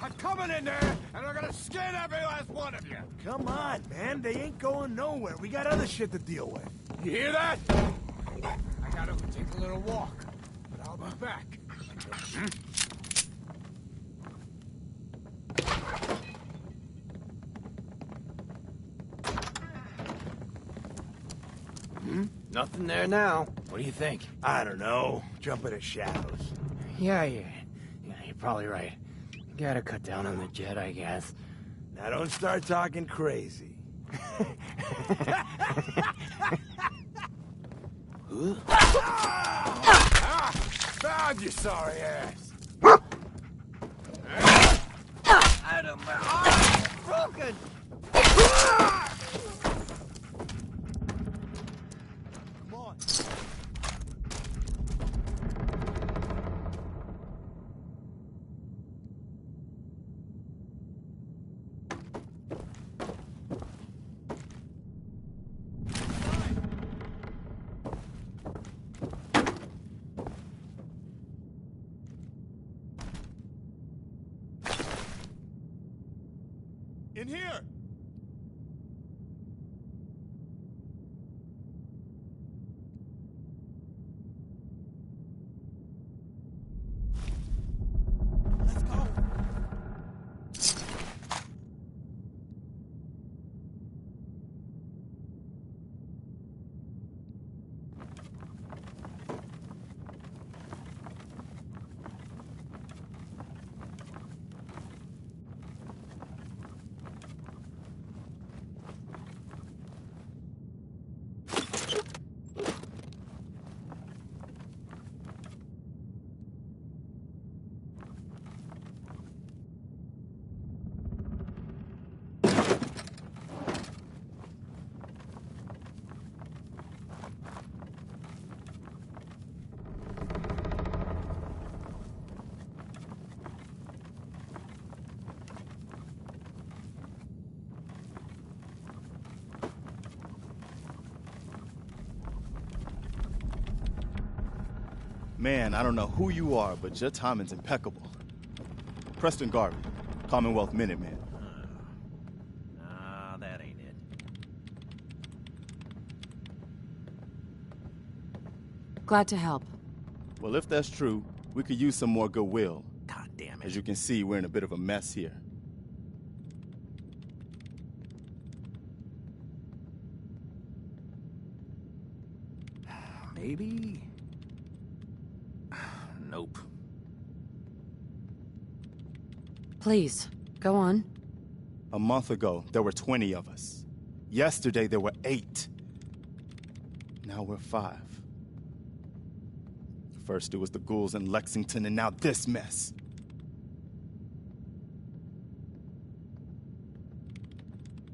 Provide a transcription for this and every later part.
I'm coming in there, and I'm gonna skin every last one of you! Come on, man. They ain't going nowhere. We got other shit to deal with. You hear that? I gotta go take a little walk, but I'll be back. Nothing there now. What do you think? I don't know. Jump into shadows. Yeah, you're probably right. Gotta cut down on the jet, I guess. Now don't start talking crazy. Found you, sorry ass! Out of my arm! Broken! Come on. In here! Let's go! Man, I don't know who you are, but your timing's impeccable. Preston Garvey, Commonwealth Minuteman. Nah, that ain't it. Glad to help. Well, if that's true, we could use some more goodwill. God damn it. As you can see, we're in a bit of a mess here. Maybe? Nope. Please, go on. A month ago, there were 20 of us. Yesterday, there were 8. Now we're 5. First, it was the ghouls in Lexington, and now this mess.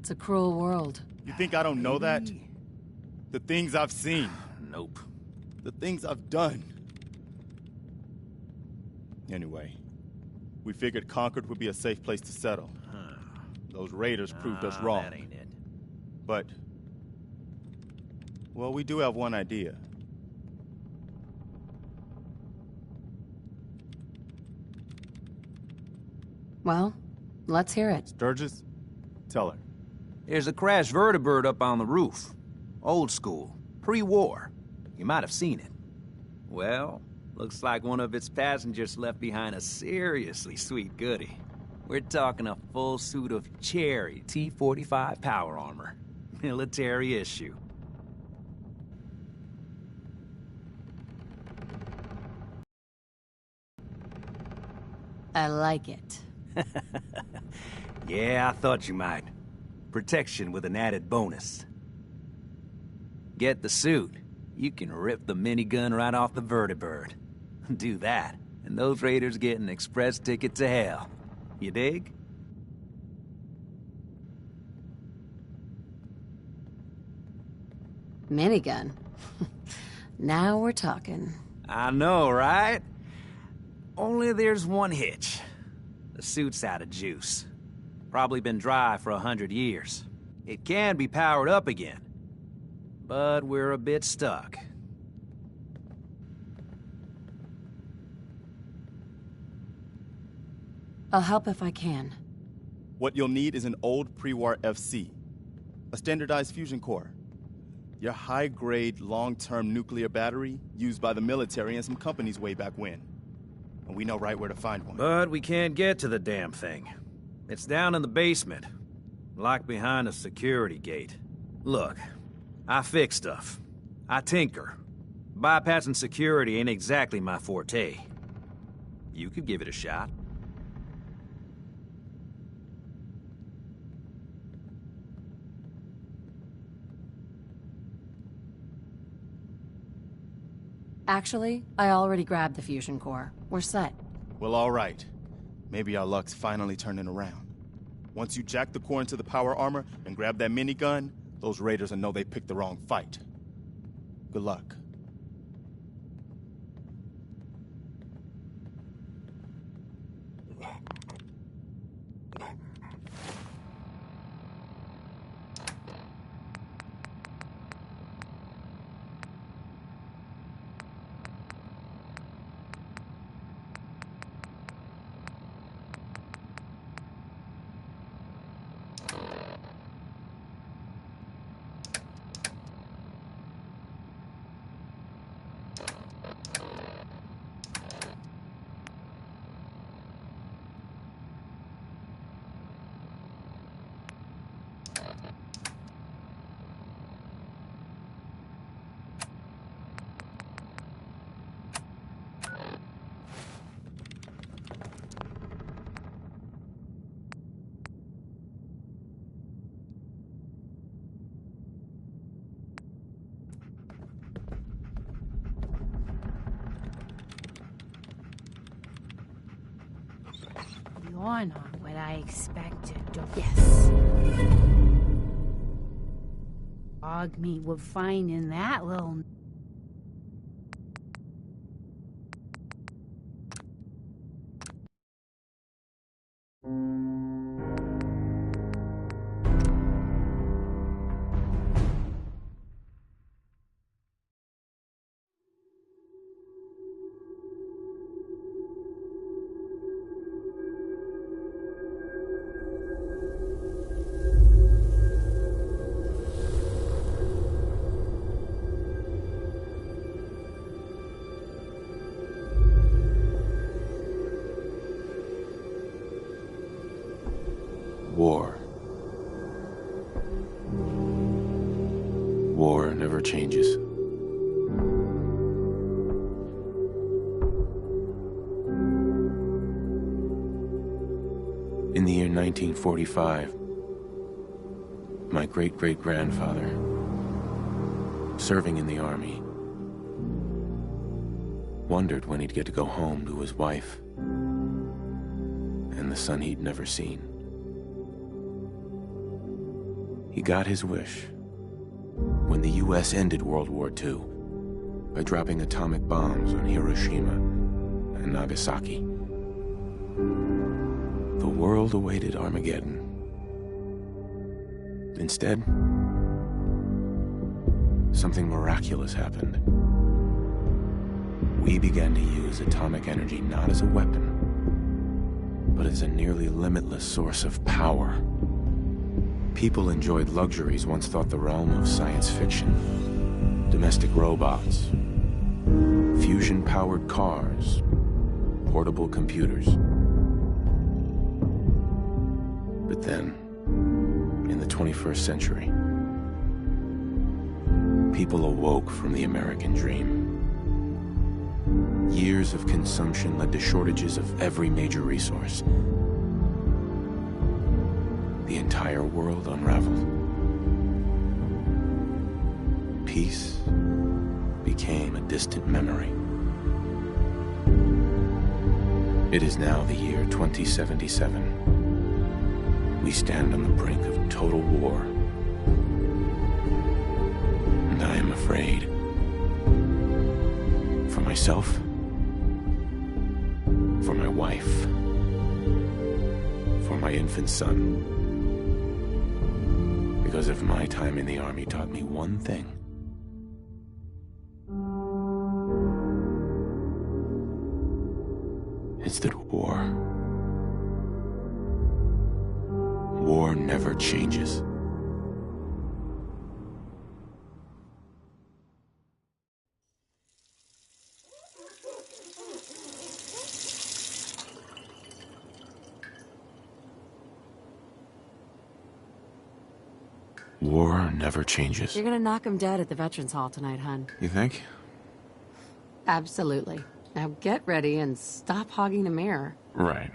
It's a cruel world. You think I don't know that? The things I've seen. Nope. The things I've done. Anyway, we figured Concord would be a safe place to settle. Those raiders proved us wrong. That ain't it. But, well, we do have one idea. Well, let's hear it. Sturgis, tell her. There's a crashed vertibird up on the roof. Old school, pre-war. You might have seen it. Well, looks like one of its passengers left behind a seriously sweet goodie. We're talking a full suit of cherry T-45 power armor. Military issue. I like it. Yeah, I thought you might. Protection with an added bonus. Get the suit. You can rip the minigun right off the vertibird. Do that, and those raiders get an express ticket to hell. You dig? Minigun. Now we're talking. I know, right? Only there's one hitch. The suit's out of juice. Probably been dry for 100 years. It can be powered up again. But we're a bit stuck. I'll help if I can. What you'll need is an old pre-war FC, a standardized fusion core, your high-grade, long-term nuclear battery used by the military and some companies way back when. And we know right where to find one. But we can't get to the damn thing. It's down in the basement, locked behind a security gate. Look, I fix stuff. I tinker. Bypassing security ain't exactly my forte. You could give it a shot. Actually, I already grabbed the fusion core. We're set. Well, all right. Maybe our luck's finally turning around. Once you jack the core into the power armor and grab that minigun, those raiders will know they picked the wrong fight. Good luck. You're not what I expected, yes. Dog meat would find in that little... War. War never changes. In the year 1945, my great-great-grandfather, serving in the army, wondered when he'd get to go home to his wife and the son he'd never seen. He got his wish when the U.S. ended World War II by dropping atomic bombs on Hiroshima and Nagasaki. The world awaited Armageddon. Instead, something miraculous happened. We began to use atomic energy not as a weapon, but as a nearly limitless source of power. People enjoyed luxuries once thought the realm of science fiction. Domestic robots, fusion-powered cars, portable computers. But then, in the 21st century, people awoke from the American dream. Years of consumption led to shortages of every major resource. The entire world unraveled. Peace became a distant memory. It is now the year 2077. We stand on the brink of total war. And I am afraid. For myself, for my wife, for my infant son. Because if my time in the army taught me one thing, it's that war War never changes. War never changes. You're gonna knock him dead at the Veterans Hall tonight, hun. You think? Absolutely. Now get ready and stop hogging the mirror. Right.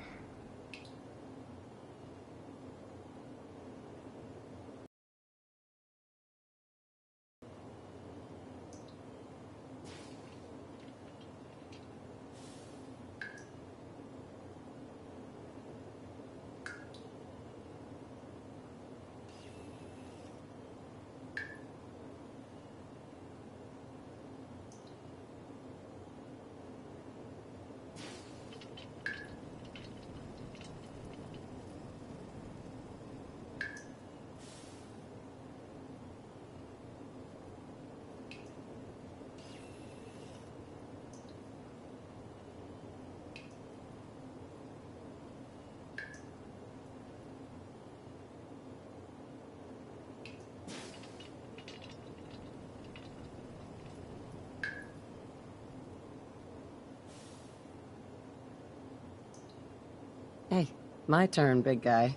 Hey, my turn, big guy.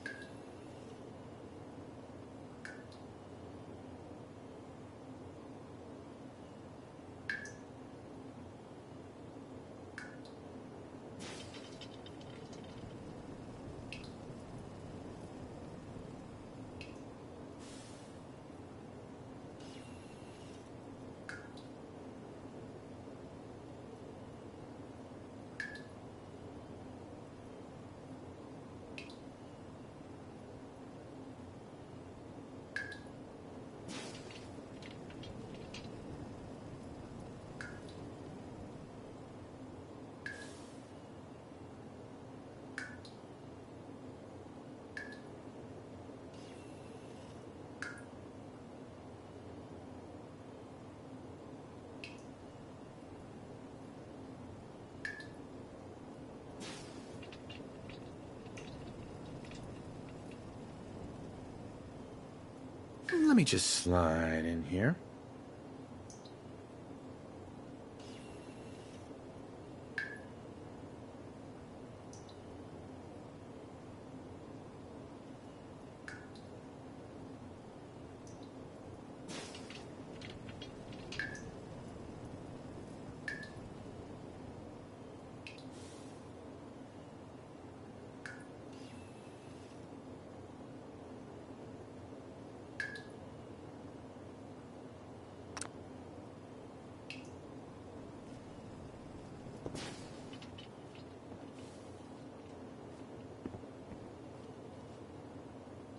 Let me just slide in here.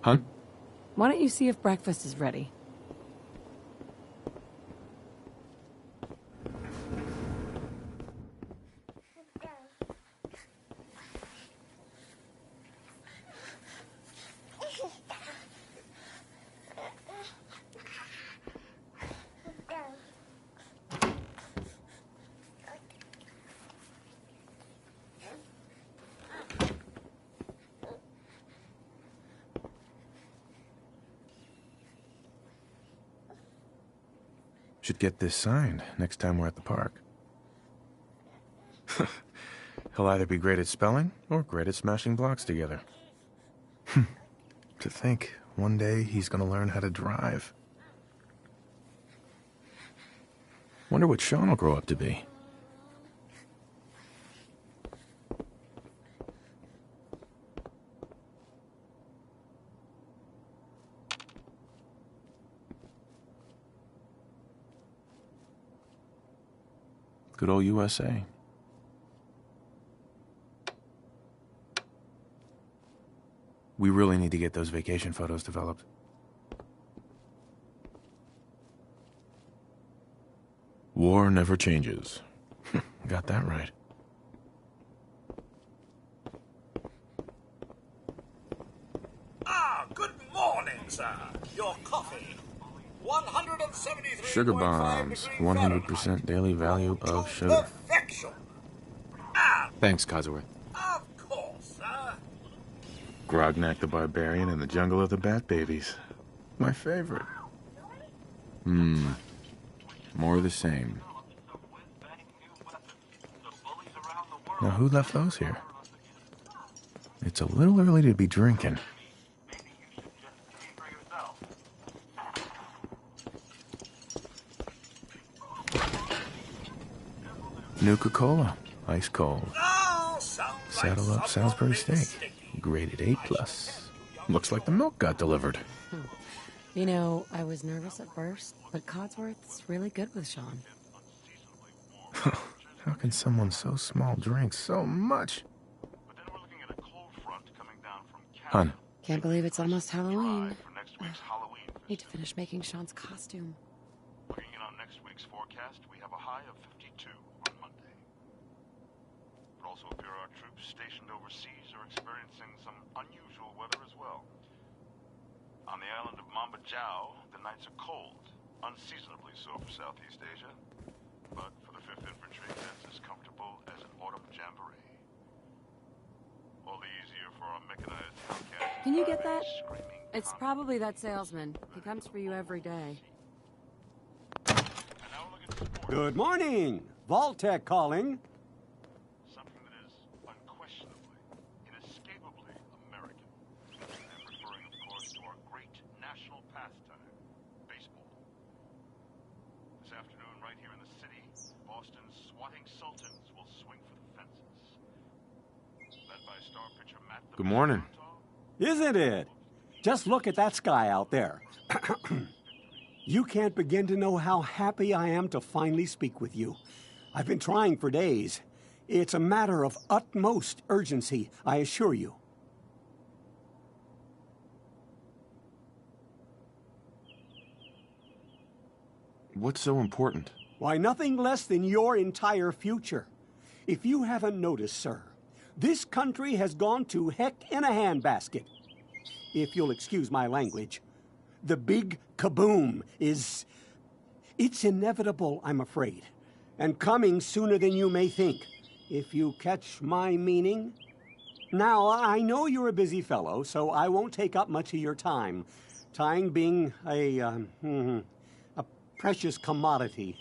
Hun? Why don't you see if breakfast is ready? Should get this signed next time we're at the park. He'll either be great at spelling or great at smashing blocks together. To think, one day he's gonna learn how to drive. Wonder what Sean will grow up to be. Good old USA. We really need to get those vacation photos developed. War never changes. Got that right. Ah, good morning, sir. Your coffee. 173.5 Sugar bombs. 100% daily value of sugar. Perfection. Ah, Thanks, Cosworth. of course, sir. Grognak the Barbarian and the Jungle of the Bat Babies. My favorite. More of the same. Now, who left those here? It's a little early to be drinking. Nuka-Cola, ice cold. Saddle up Salisbury steak, graded A+. Looks like the milk got delivered. You know, I was nervous at first, but Codsworth's really good with Sean. How can someone so small drink so much? Hun. Can't believe it's almost Halloween. Need to finish making Sean's costume. Looking in on next week's forecast, we have a high of 52 on Monday. It also appears our troops stationed overseas are experiencing some unusual weather as well. On the island of Mamba Jau, the nights are cold, unseasonably so for Southeast Asia. But for the 5th Infantry, that's as comfortable as an autumn jamboree. All the easier for our mechanized Hellcat. Can you get that? It's probably that salesman. He comes for you every day. Good morning! Vault-Tec calling. Something that is unquestionably, inescapably American. I'm referring, of course, to our great national pastime, baseball. This afternoon, right here in the city, Boston's swatting Sultans will swing for the fences. Led by star pitcher Matt. Good morning. Isn't it? Just look at that sky out there. You can't begin to know how happy I am to finally speak with you. I've been trying for days. It's a matter of utmost urgency, I assure you. What's so important? Why, nothing less than your entire future. If you haven't noticed, sir, this country has gone to heck in a handbasket. If you'll excuse my language. The big kaboom is... It's inevitable, I'm afraid, and coming sooner than you may think, if you catch my meaning. Now, I know you're a busy fellow, so I won't take up much of your time. Time being a precious commodity.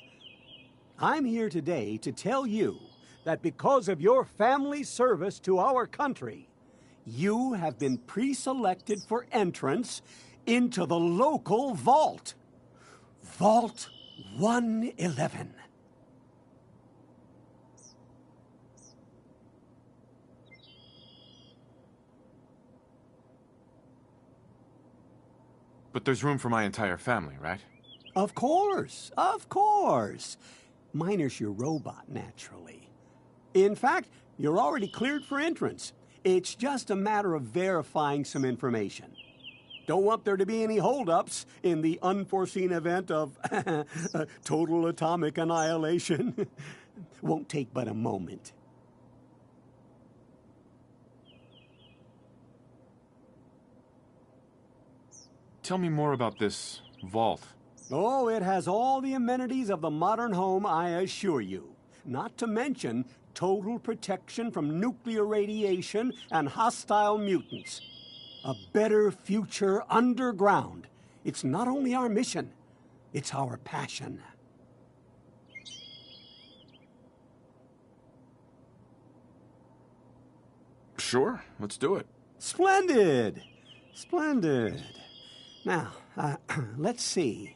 I'm here today to tell you that because of your family service to our country, you have been pre-selected for entrance into the local vault. Vault 111. But there's room for my entire family, right? Of course, of course. Minus your robot, naturally. In fact, you're already cleared for entrance. It's just a matter of verifying some information. Don't want there to be any holdups in the unforeseen event of total atomic annihilation. Won't take but a moment. Tell me more about this vault. Oh, it has all the amenities of the modern home, I assure you. Not to mention total protection from nuclear radiation and hostile mutants. A better future underground. It's not only our mission, it's our passion. Sure, let's do it. Splendid! Splendid. Now, let's see.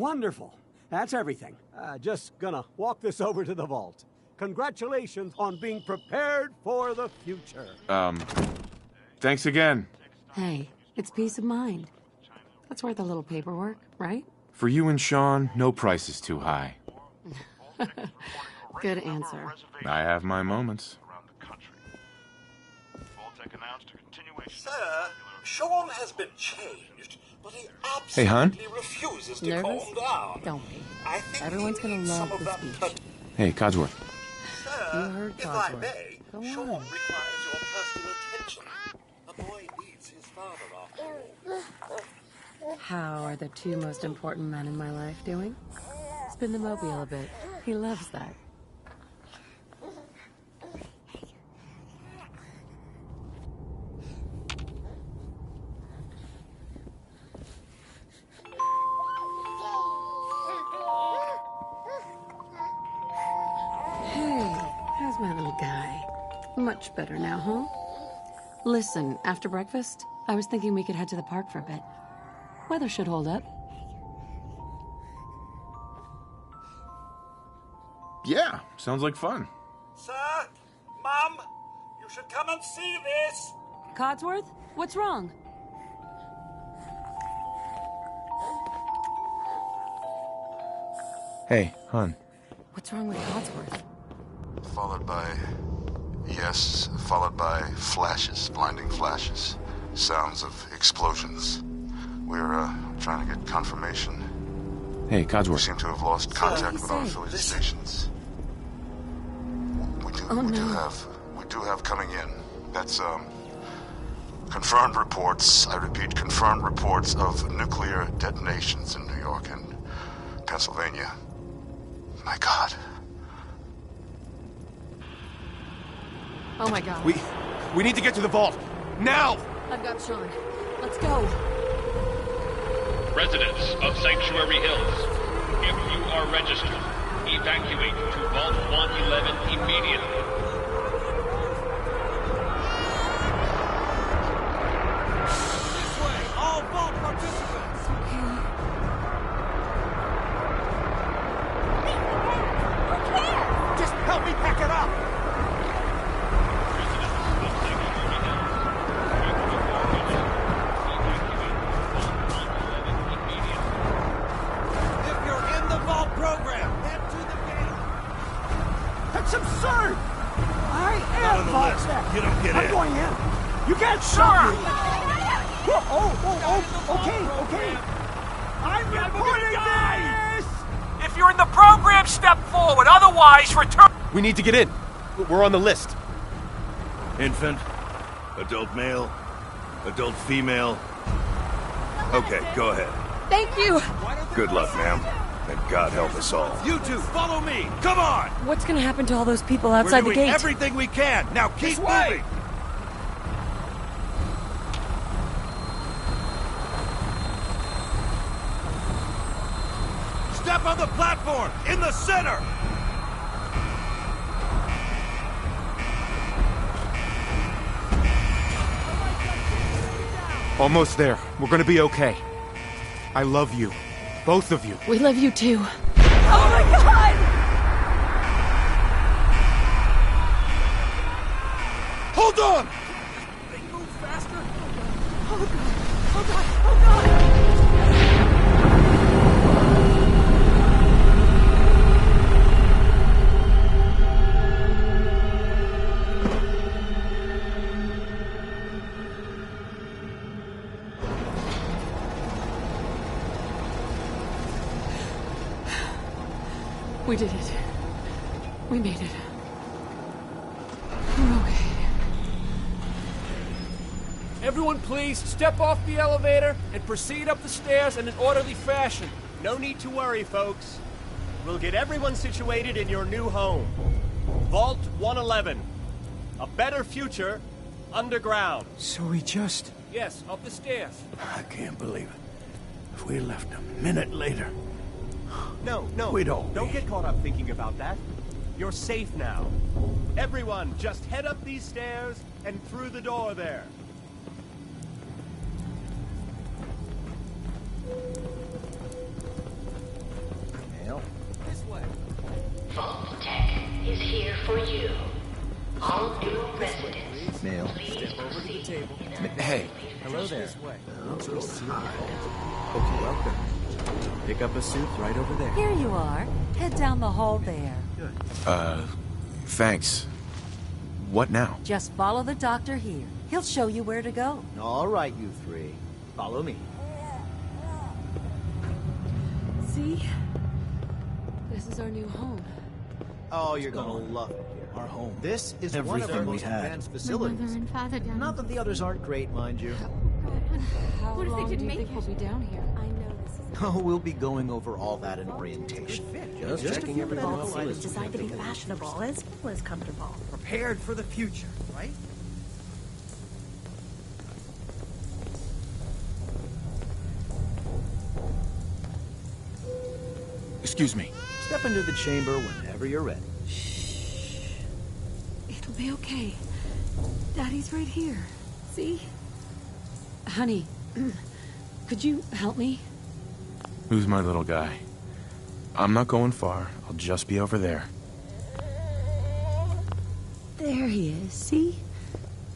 Wonderful. That's everything. Just gonna walk this over to the vault. Congratulations on being prepared for the future. Thanks again. Hey, it's peace of mind. That's worth a little paperwork, right? For you and Sean, no price is too high. Good answer. I have my moments. Sir, Sean has been changed, but he Hey, hon? absolutely refuses to Nervous? calm down. Don't be. I think Everyone's he gonna needs love some of the that speech. Hey, Codsworth. Sir, You heard if I Codsworth. may, Go Sean on. requires your personal attention. A boy needs his father after all. How are the two most important men in my life doing? Spin the mobile a bit. He loves that. Hey, how's my little guy? Much better now, huh? Listen, after breakfast, I was thinking we could head to the park for a bit. Weather should hold up. Yeah, sounds like fun. Sir, Mum, you should come and see this. Codsworth, what's wrong? Hey, hon. What's wrong with Codsworth? Followed by flashes, blinding flashes. Sounds of explosions. We're trying to get confirmation. Hey, We Codsworth. seem to have lost contact with our affiliate stations. We do have coming in. That's confirmed reports. I repeat, confirmed reports of nuclear detonations in New York and Pennsylvania. My God. Oh my god. We need to get to the vault. Now! I've got Sean. Let's go. Residents of Sanctuary Hills, if you are registered, evacuate to Vault 111 immediately. This way, all vault participants. Just help me pack it up! If you're in the vault program, head to the gate. That's absurd! I Not am on the vault list. tech. You don't get I'm in. going in. You can't stop me! Okay. I'm reporting this! If you're in the program, step forward. Otherwise, return. We need to get in. We're on the list. Infant, adult male, adult female. Okay, go ahead. Thank you. Good luck, ma'am. And God help us all. You two, follow me. Come on. What's gonna happen to all those people We're outside the doing gate? everything we can. Now keep This way. moving. Step on the platform in the center. Almost there. We're gonna be okay. I love you. Both of you. We love you too. Oh my god! Hold on. They move faster. Oh god! Oh god! Oh god! We did it. We made it. We're okay. Everyone please step off the elevator and proceed up the stairs in an orderly fashion. No need to worry, folks. We'll get everyone situated in your new home. Vault 111. A better future underground. So we just... Yes, up the stairs. I can't believe it. If we left a minute later... No, We'd all don't be. get caught up thinking about that. You're safe now. Everyone, just head up these stairs and through the door there. Vault Tech is here for you. All new residents. Mail. Step over to the table. Hey. Hello there. Okay, welcome. Pick up a suit right over there. Here you are. Head down the hall there. Thanks. What now? Just follow the doctor here. He'll show you where to go. All right, you three. Follow me. See? This is our new home. Oh, you're gonna love it here. Our home. This is one of our most advanced facilities. Mother and father down. Not that the others aren't great, mind you. How What if they long didn't do you make think we'll be down here? I know this is. Oh, we'll be going over all that in orientation. Just checking everything else Vault is is designed to be fashionable as well as comfortable. prepared for the future, right? Excuse me. Step into the chamber whenever you're ready. It'll be okay. Daddy's right here. See? Honey, could you help me? Who's my little guy? I'm not going far. I'll just be over there. There he is, see?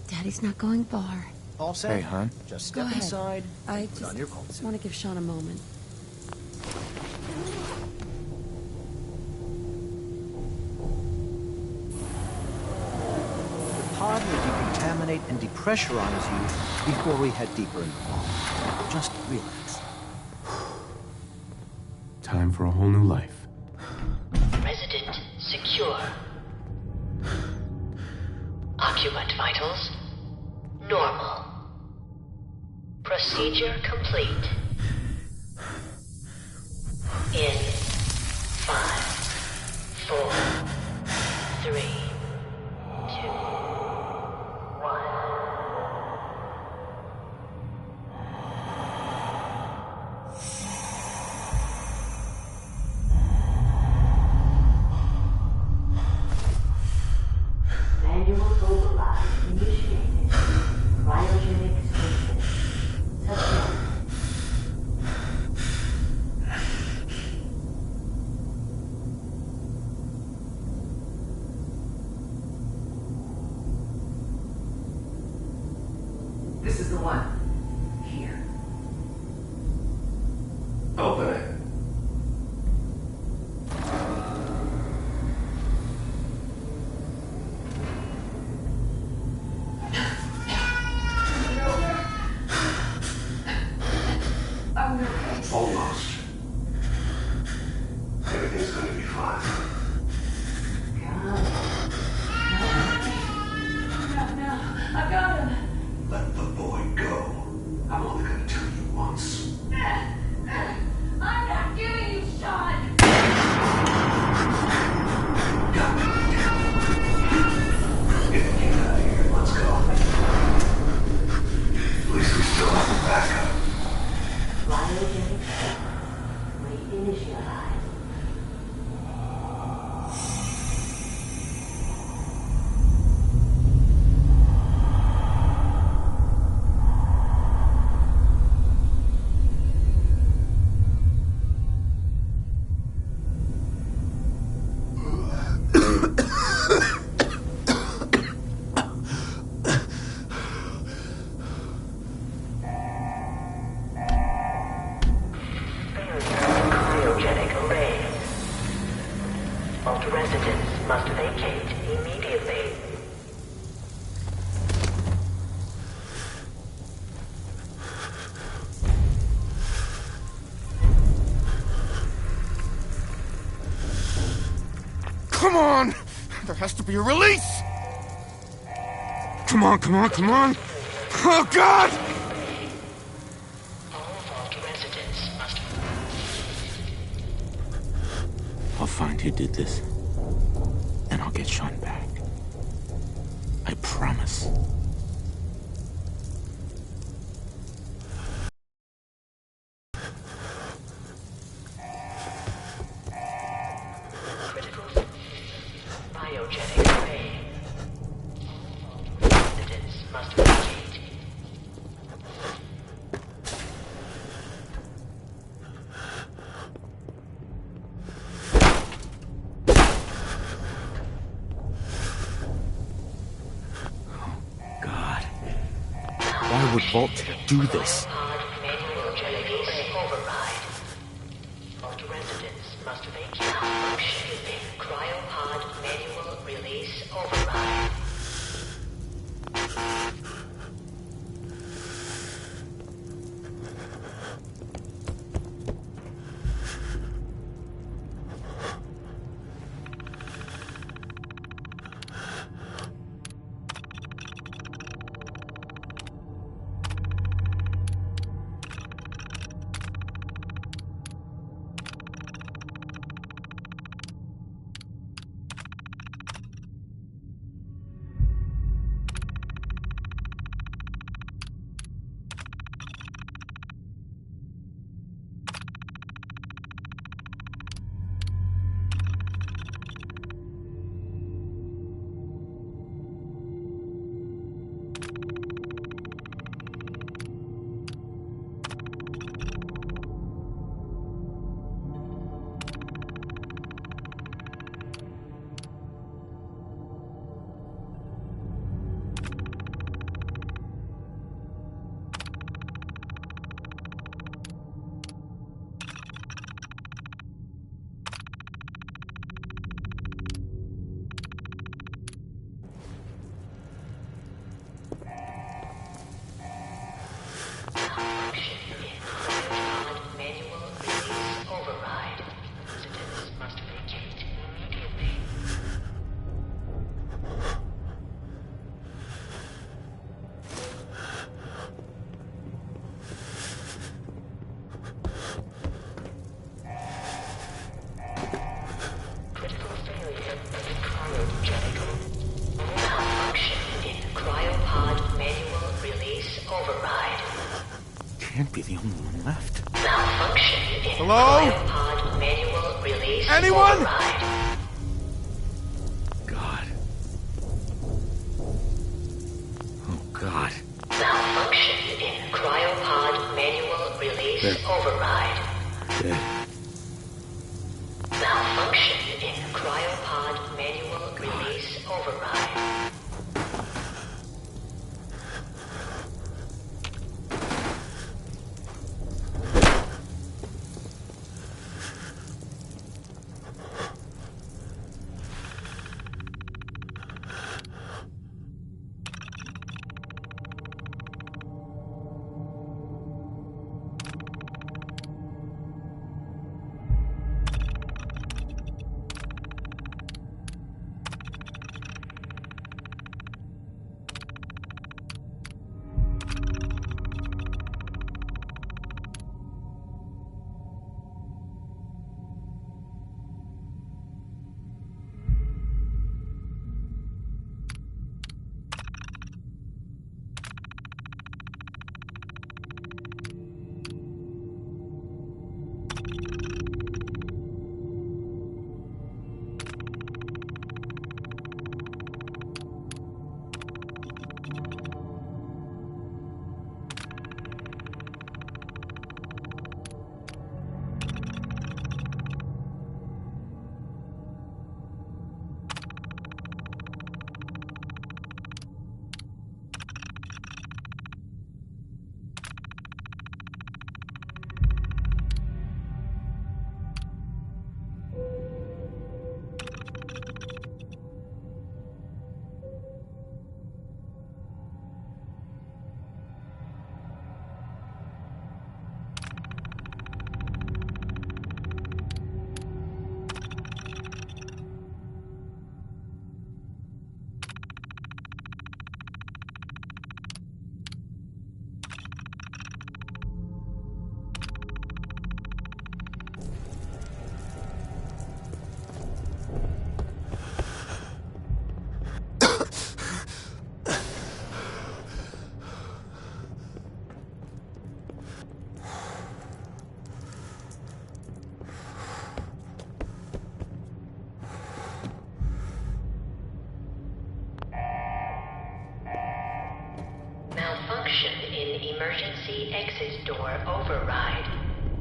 Daddy's not going far. All set? Hey, hon. Just Go step ahead. inside. I Put on your coat suit. want to give Sean a moment. The pod will decontaminate and depressurize you before we head deeper in the vault. Just relax. Time for a whole new life. Resident secure. Occupant vitals normal. Procedure complete. In 5, 4, 3, 2, 1. Manual override initiated. Cryogenic switches. Subject. This is the one. Here. Open it. Almost. Everything's gonna be fine. No, I got him. Let the boy go. I'm only gonna tell you once. I'm not giving you Sean. Got me. Get out of here. Let's go. At least we still have a backup. Cryogenic reinitialize. Cryogenic array. Vault residents must vacate immediately. Come on! There has to be a release! Come on, come on, come on! Oh, God! All vault residents must. I'll find who did this. And I'll get Sean back. I promise. Critical biogenic array. All vault residents must vacate. would Vault Tech do this? Manual release override. Vault residents must vacate functioning cryopod manual release override. Can't be the only one left. Malfunction in Hello? cryopod manual release Anyone? override. God. Oh, God. Malfunction in cryopod manual release override. Dead. Malfunction in cryopod manual release override. Malfunction in emergency exit door override.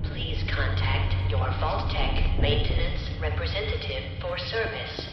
Please contact your Vault-Tec maintenance representative for service.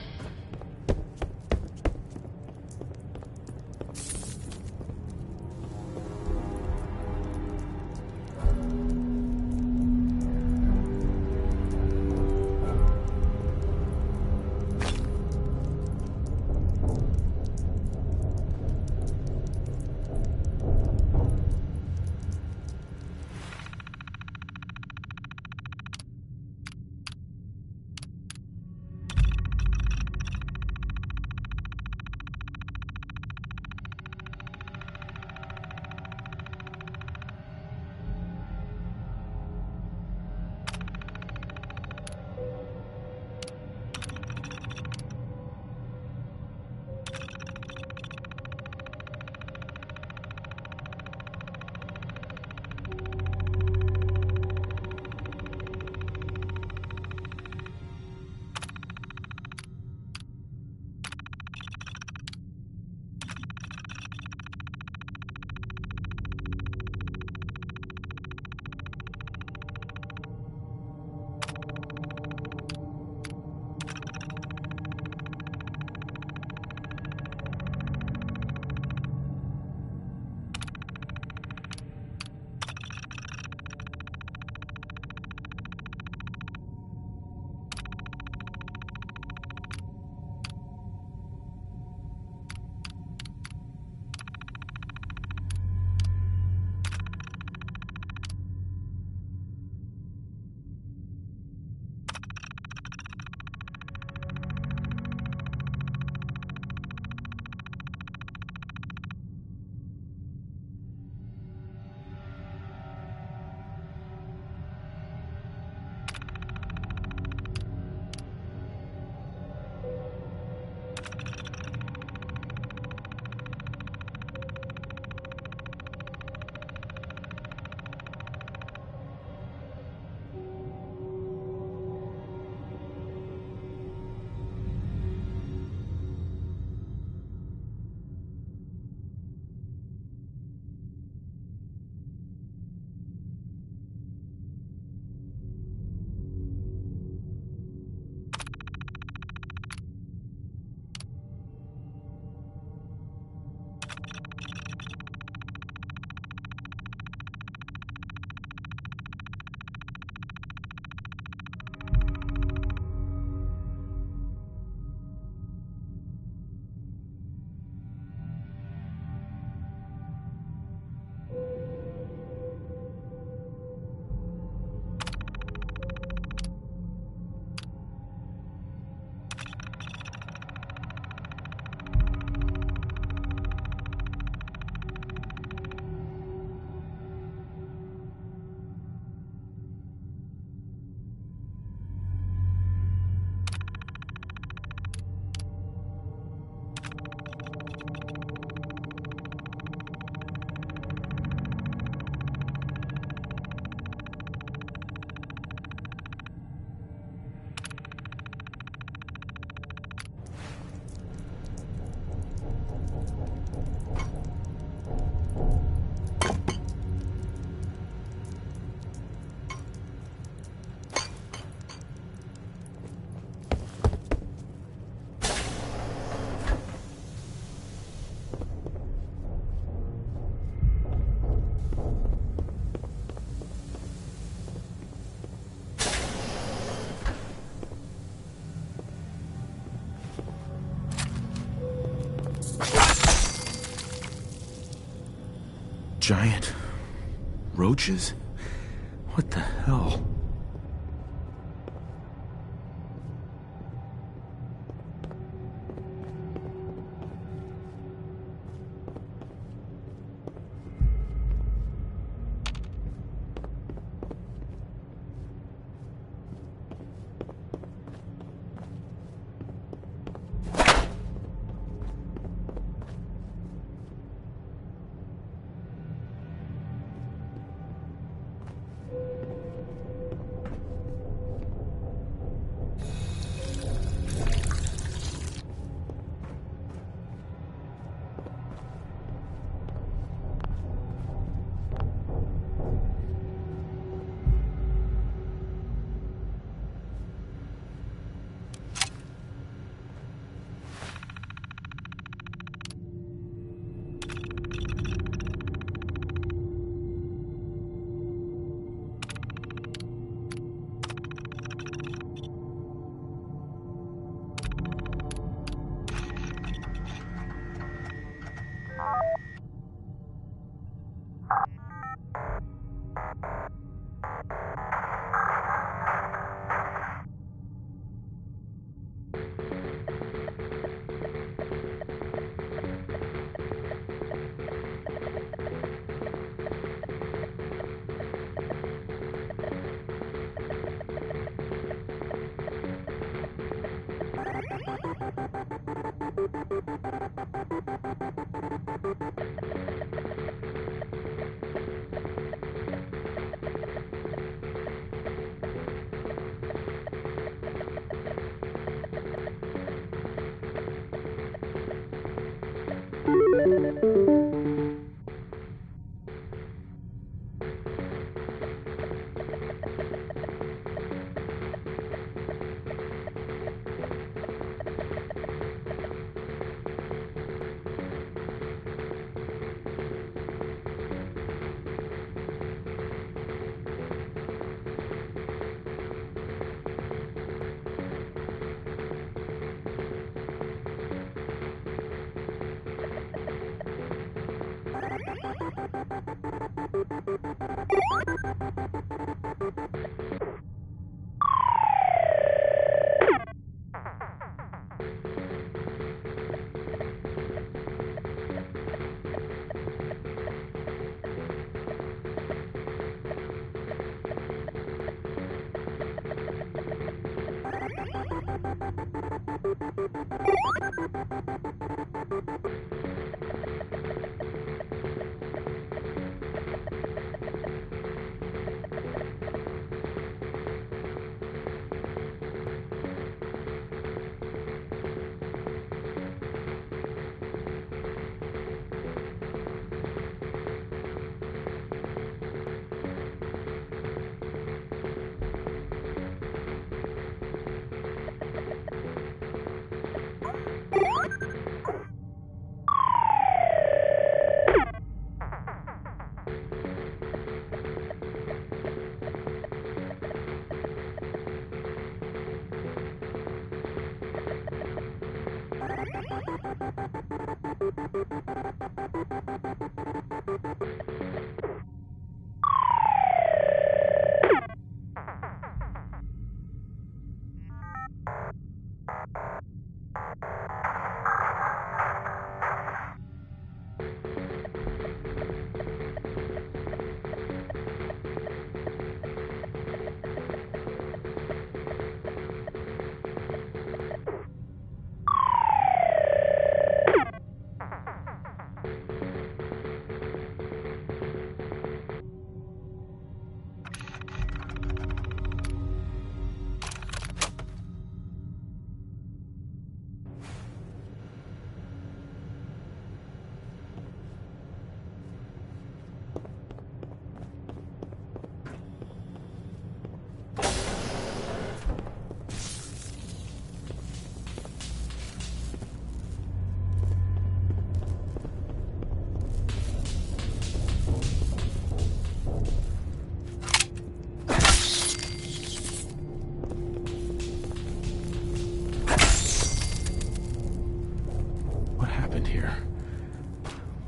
Giant roaches? What the hell?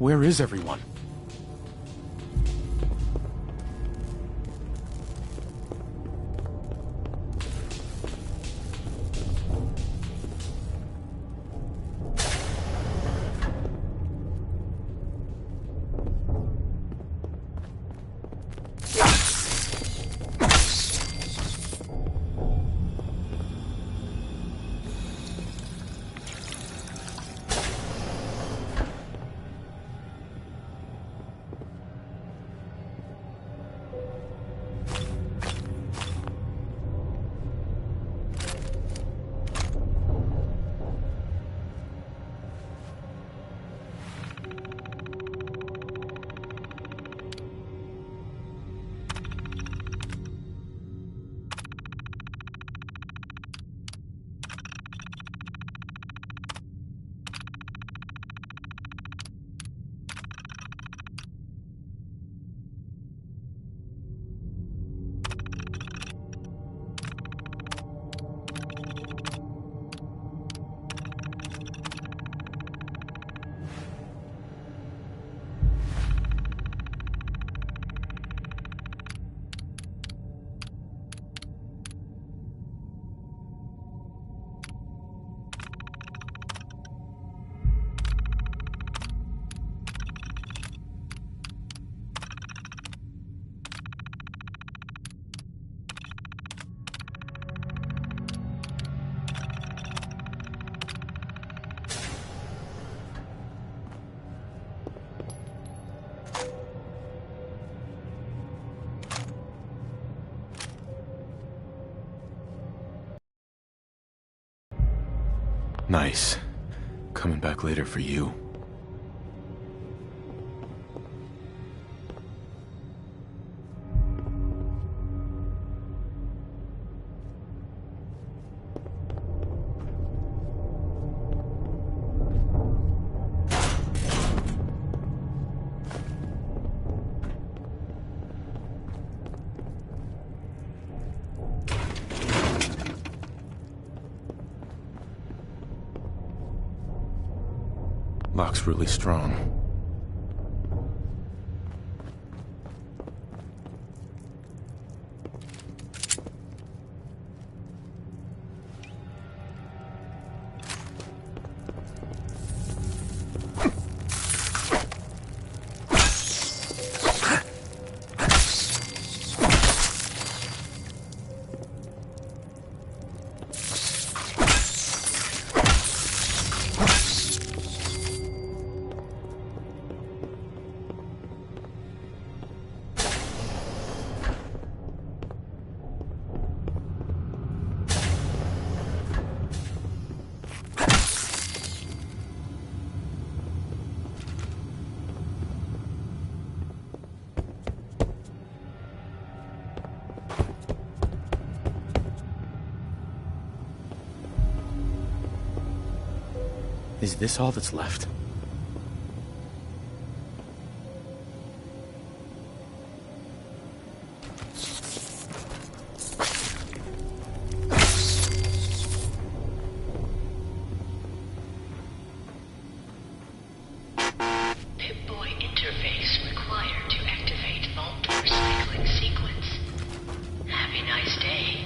Where is everyone? Nice. Coming back later for you. Lock's really strong. Is this all that's left? Pip-Boy interface required to activate vault door cycling sequence. Have a nice day.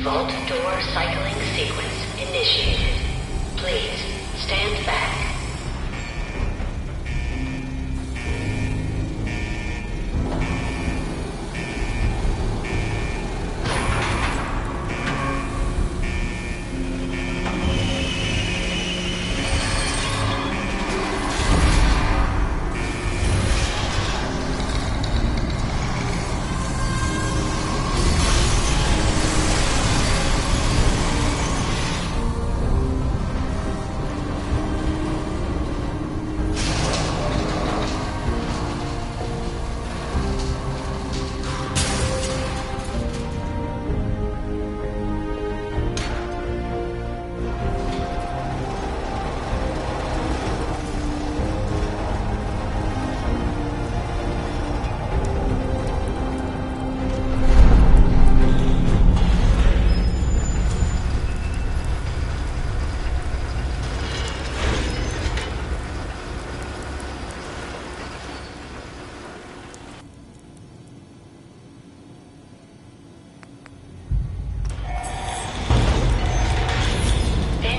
Vault door cycling sequence initiated. Please stand back.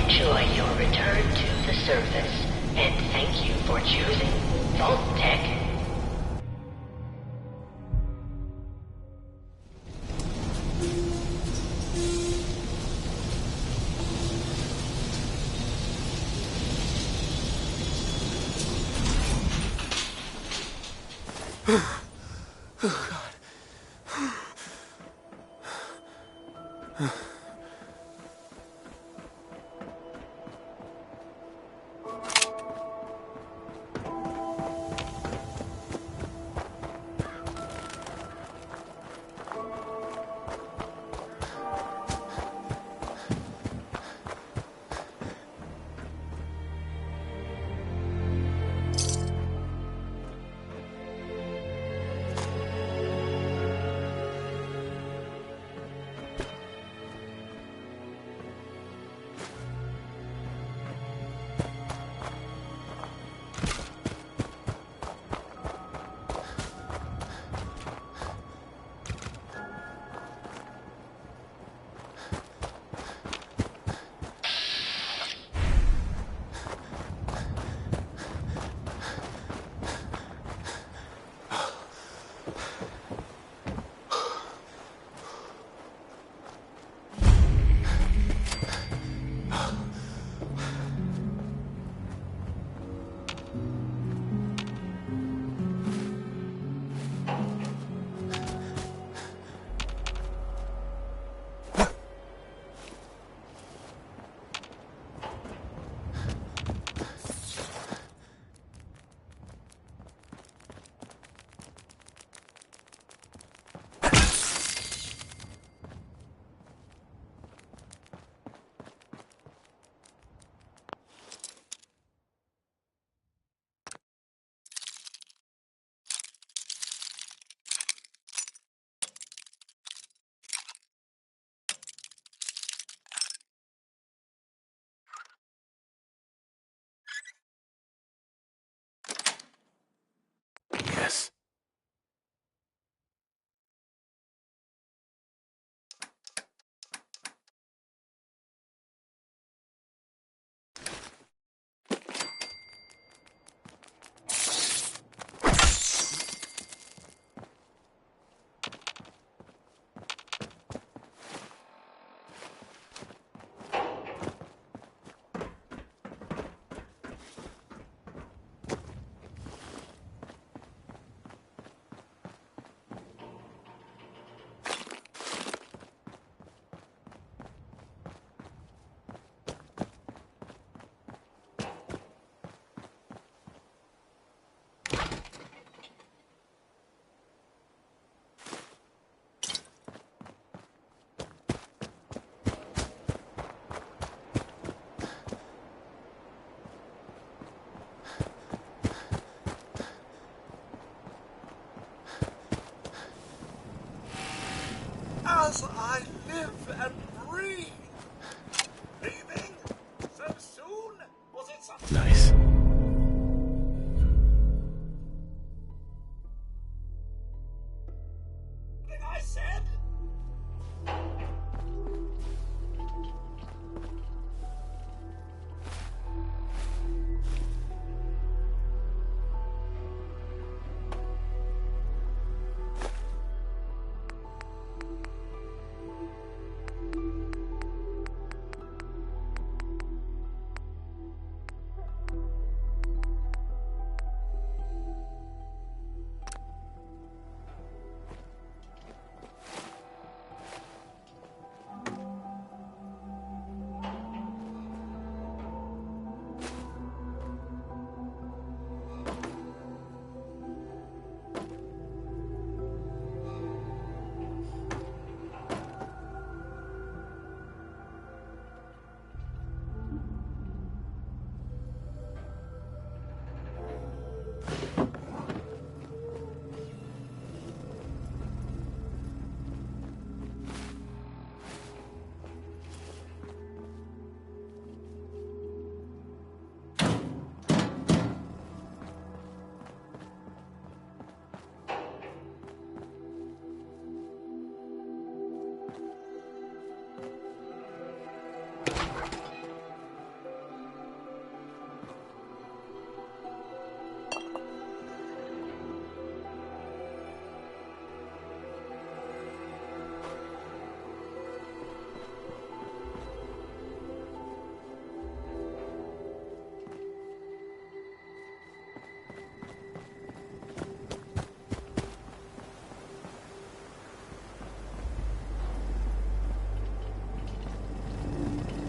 Enjoy your return to the surface, and thank you for choosing Vault-Tec. Oh, God. Yes. As I live and breathe. Leaving? So soon? Was it something? Nice. I said?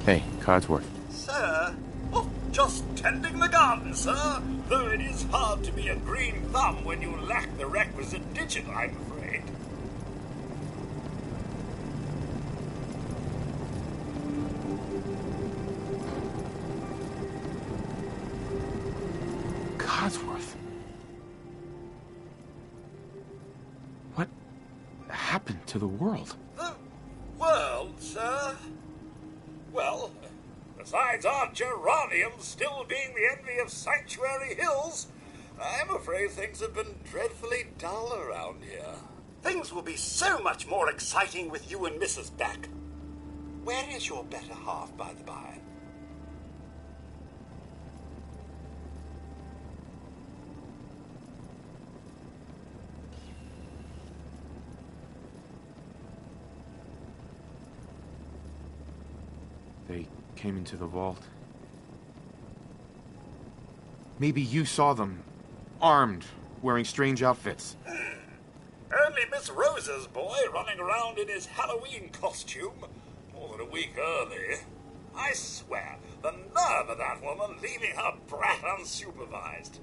Hey, Codsworth. Sir? Oh, just tending the garden, sir. Though it is hard to be a green thumb when you lack the requisite digit, I'm afraid. Codsworth. What happened to the world? The world, sir? Well, besides our geranium still being the envy of Sanctuary Hills, I'm afraid things have been dreadfully dull around here. Things will be so much more exciting with you and Mrs. back. Where is your better half, by the by? They came into the vault. Maybe you saw them, armed, wearing strange outfits. Only Miss Rosa's boy running around in his Halloween costume more than a week early. I swear, the nerve of that woman leaving her brat unsupervised.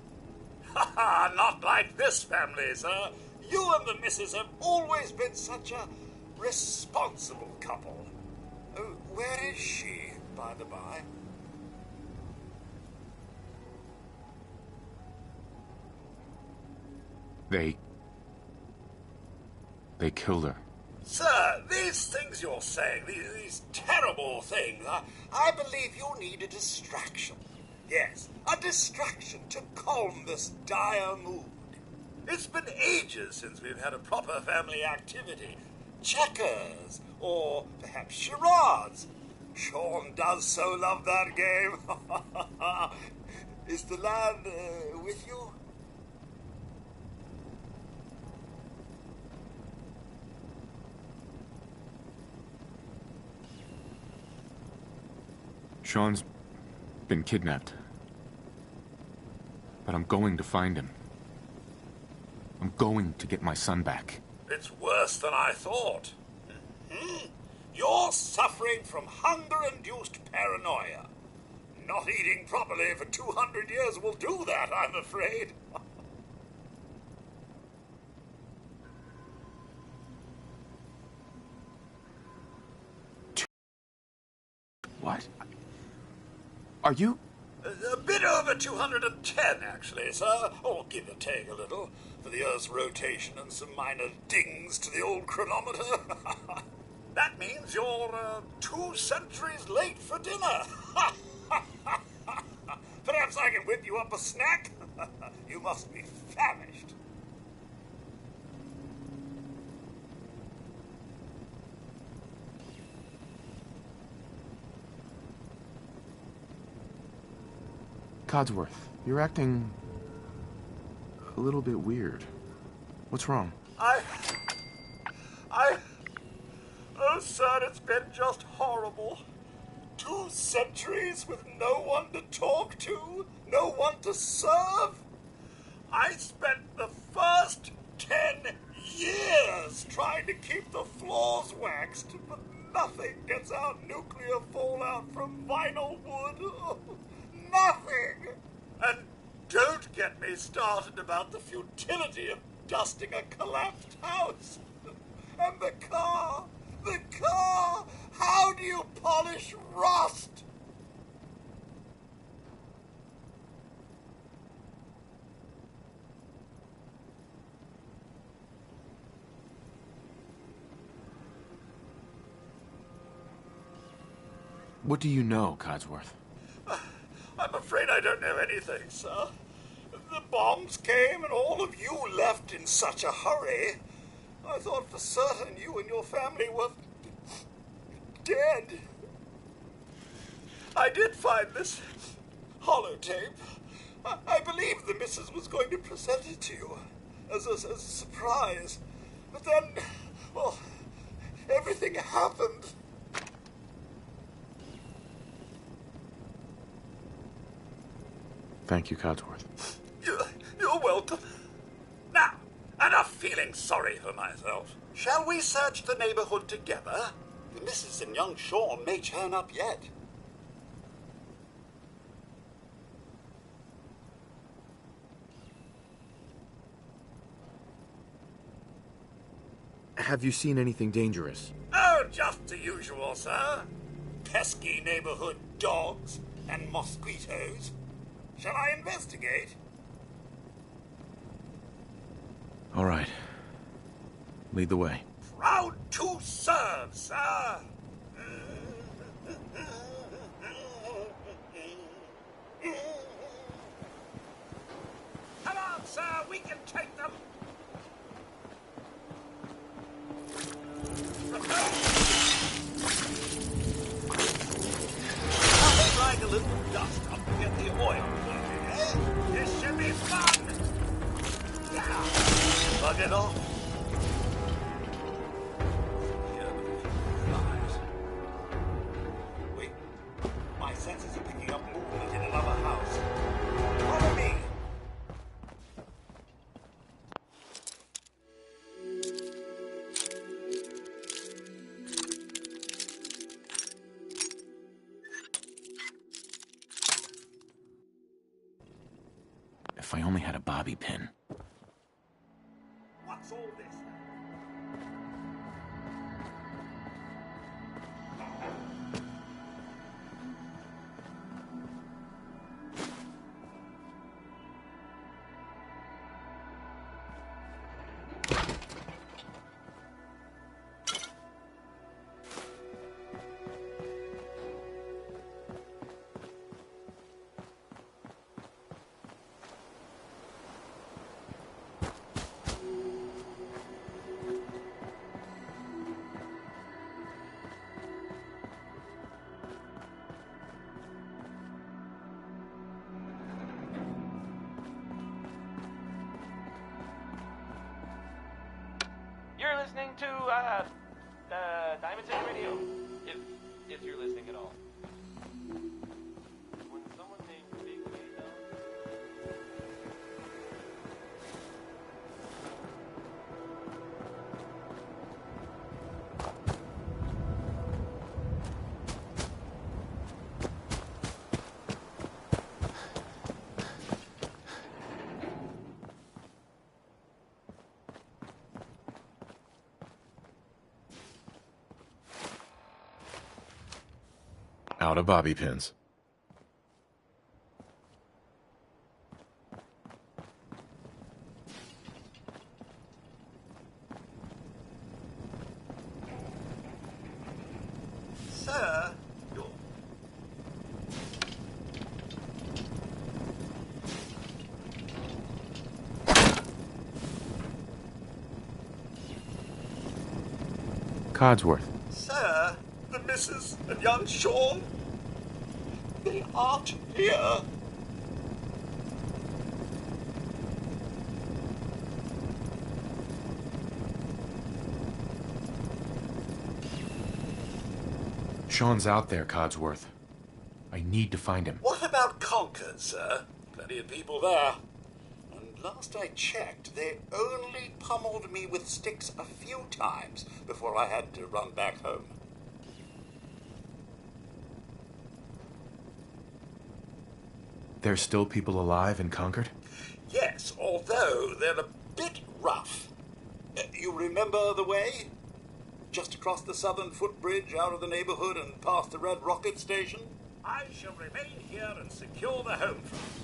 Ha ha, not like this family, sir. You and the missus have always been such a responsible couple. Where is she, by the by? They killed her. Sir, these things you're saying, these terrible things, I believe you need a distraction. Yes, a distraction to calm this dire mood. It's been ages since we've had a proper family activity. Checkers, or perhaps charades. Sean does so love that game. Is the lad with you? Sean's been kidnapped. But I'm going to find him. I'm going to get my son back. It's worse than I thought. You're suffering from hunger-induced paranoia. Not eating properly for 200 years will do that, I'm afraid. What? Are you... A bit over 210, actually, sir. Or give or take a little, for the Earth's rotation and some minor dings to the old chronometer. That means you're 2 centuries late for dinner. Perhaps I can whip you up a snack? You must be famished. Codsworth, you're acting a little bit weird. What's wrong? Oh, sir, it's been just horrible. 2 centuries with no one to talk to, no one to serve. I spent the first 10 years trying to keep the floors waxed, but nothing gets out nuclear fallout from vinyl wood. Nothing! And don't get me started about the futility of dusting a collapsed house. And the car! The car! How do you polish rust? What do you know, Codsworth? I'm afraid I don't know anything, sir. The bombs came and all of you left in such a hurry. I thought for certain you and your family were dead. I did find this holotape. I believed the missus was going to present it to you as a surprise. But then, well, everything happened. Thank you, Codsworth. You're welcome. Now, enough feeling sorry for myself. Shall we search the neighborhood together? The missus and young Sean may turn up yet. Have you seen anything dangerous? Oh, just the usual, sir. Pesky neighborhood dogs and mosquitoes. Shall I investigate? All right. Lead the way. Proud to serve, sir. Come on, sir, we can take them. Nothing like a little dust up to get the oil flowing, eh? This should be fun. Yeah. Bug it off. Wait. My senses are picking up movement in another house. Follow me. If I only had a bobby pin. What's all this? You're listening to, Diamond City Radio, if you're listening at all. When someone named Big Wade Out of bobby pins. Sir, you're... Codsworth. Sir, the Mrs. and young Sean, they aren't here. Sean's out there, Codsworth. I need to find him. What about Concord, sir? Plenty of people there. And last I checked, they only pummeled me with sticks a few times before I had to run back home. There's still people alive in Concord? Yes, although they're a bit rough. You remember the way? Just across the southern footbridge, out of the neighborhood and past the Red Rocket Station? I shall remain here and secure the home front.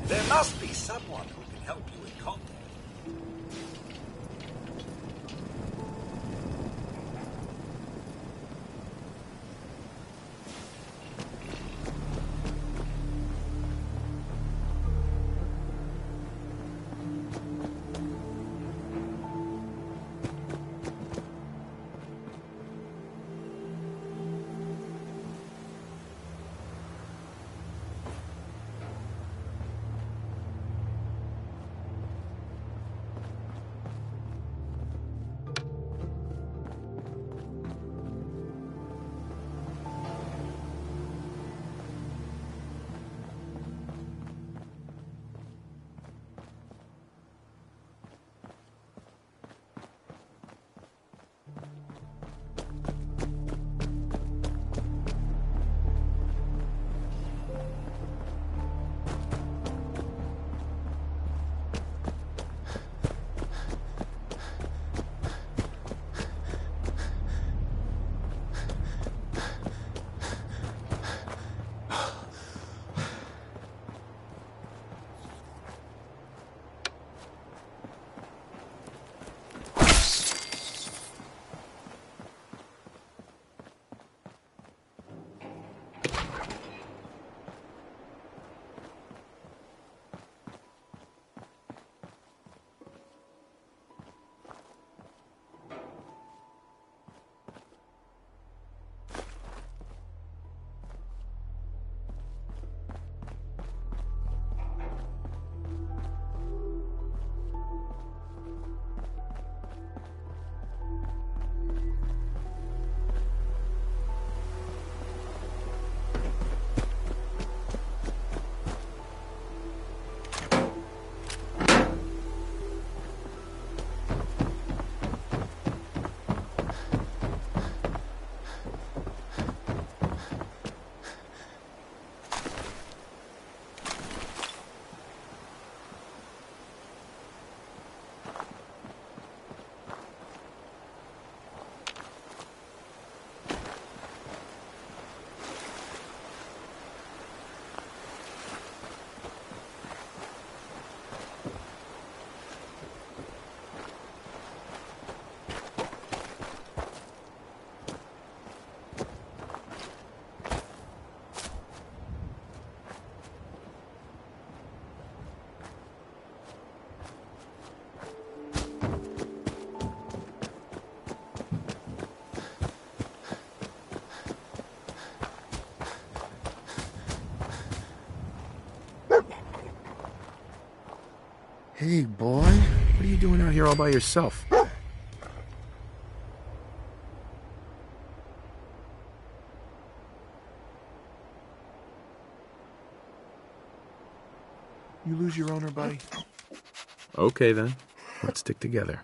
There must be someone who can help you in Concord. Hey, boy. What are you doing out here all by yourself? You lose your owner, buddy? Okay, then. Let's stick together.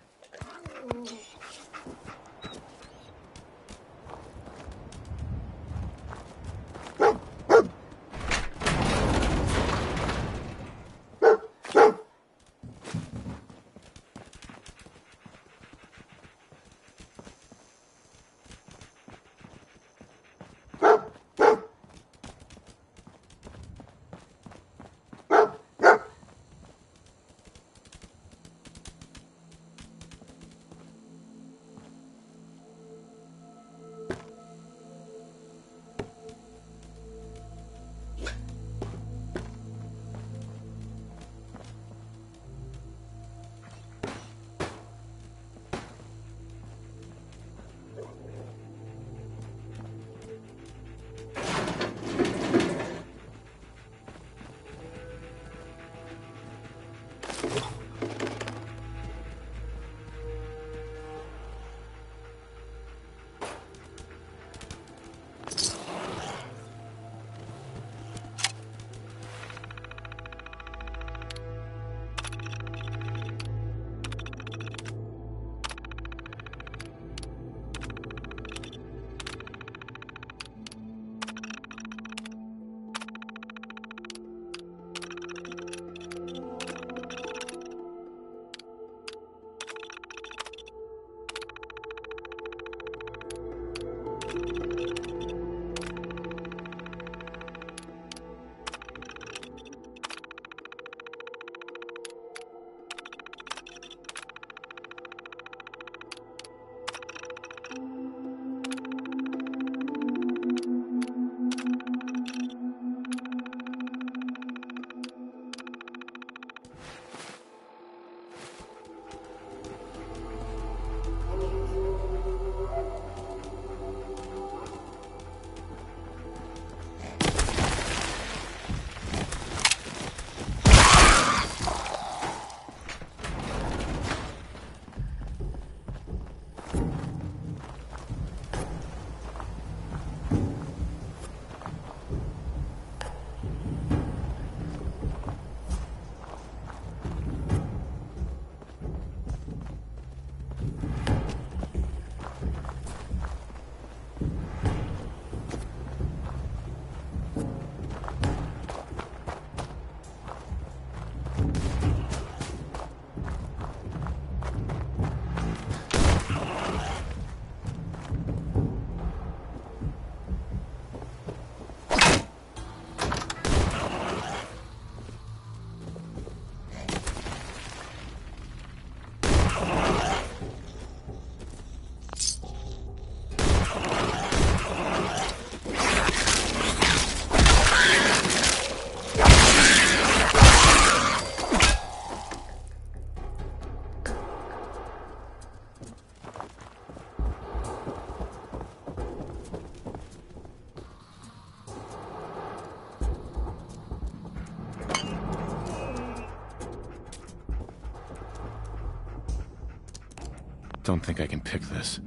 Don't think I can pick this.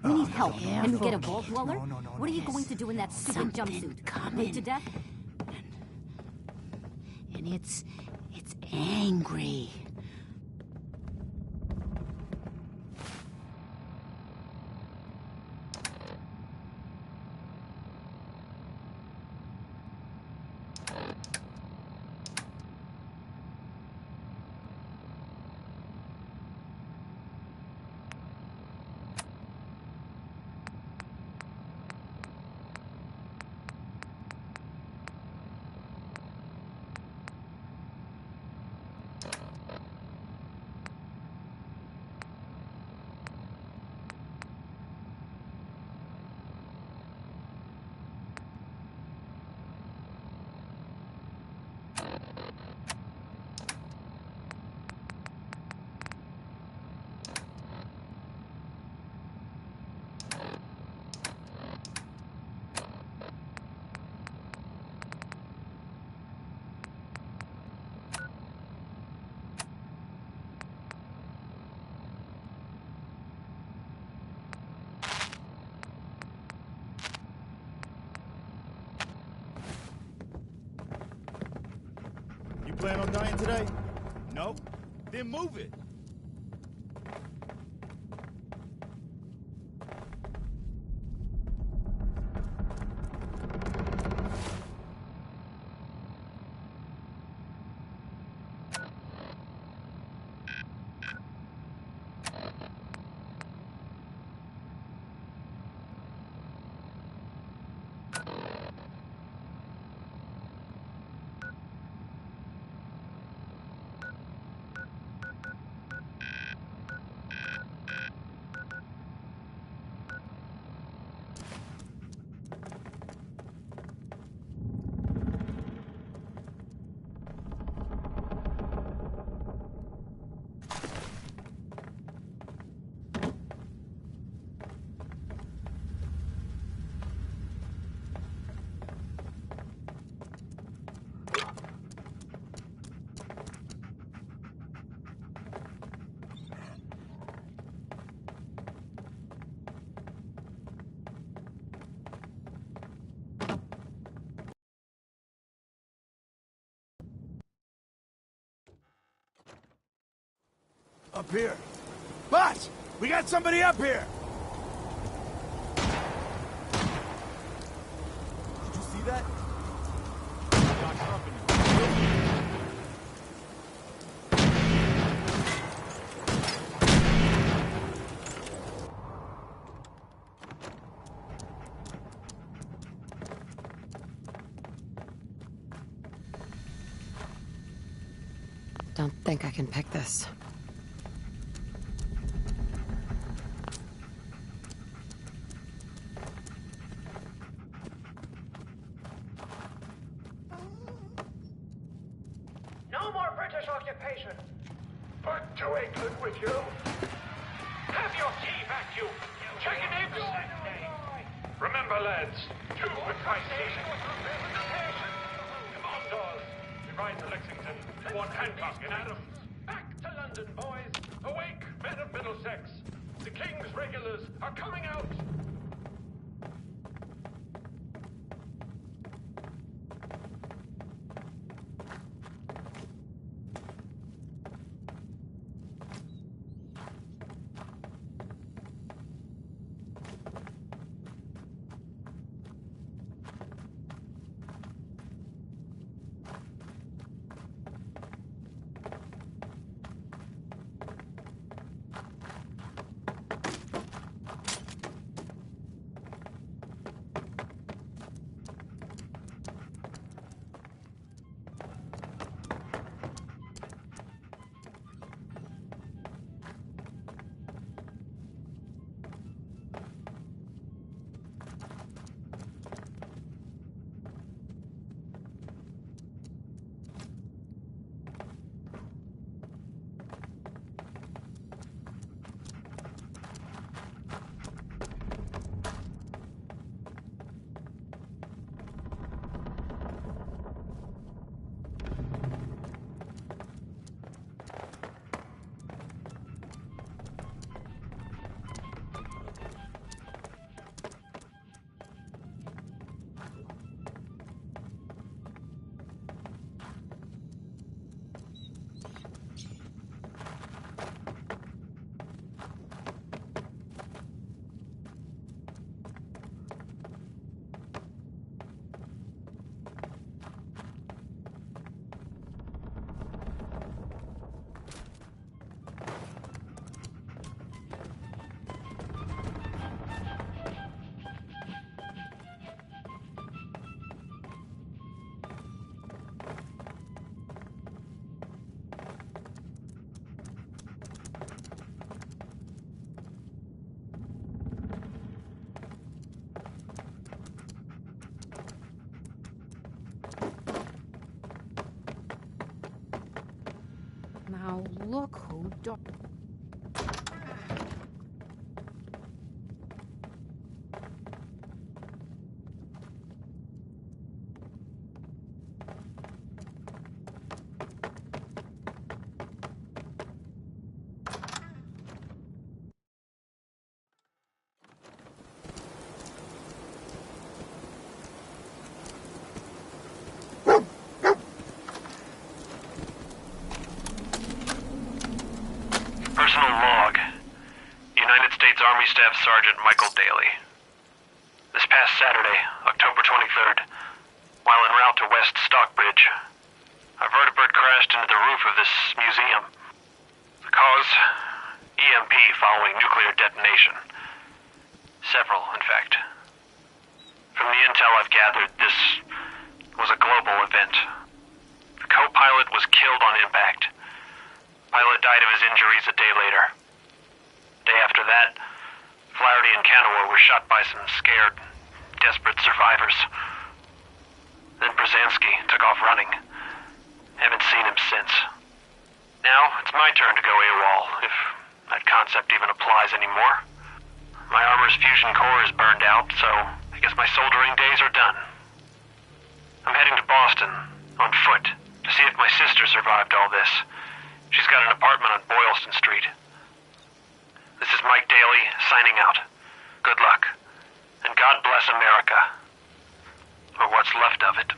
We need help. Can we get a vault dweller? What are you going to do in that stupid jumpsuit? Bleed to death? And it's angry. You plan on dying today? No? Then move it. Up here. Boss! We got somebody up here! Did you see that? Got company. Don't think I can pick this. No more British occupation. But to England with you. Have your tea vacuum. Check your neighbors. Remember, lads, 2 for Christ's sake. Come on, dolls. ride to Lexington. We want Hancock and Adams. Back to London, boys. Awake, men of Middlesex. The King's regulars are coming out. Now look who Army Staff Sergeant Michael Daly. This past Saturday, October 23rd, while en route to West Stockbridge, a vertibird crashed into the roof of this museum. The cause? EMP following nuclear detonation. Several, in fact. From the intel I've gathered, this was a global event. The co-pilot was killed on impact. Pilot died of his injuries a day later. Day after that, Flaherty and Canaway were shot by some scared, desperate survivors. Then Brzezinski took off running. Haven't seen him since. Now, it's my turn to go AWOL, if that concept even applies anymore. My armor's fusion core is burned out, so I guess my soldering days are done. I'm heading to Boston, on foot, to see if my sister survived all this. She's got an apartment on Boylston Street. This is Mike Daly, signing out. Good luck. And God bless America. Or what's left of it.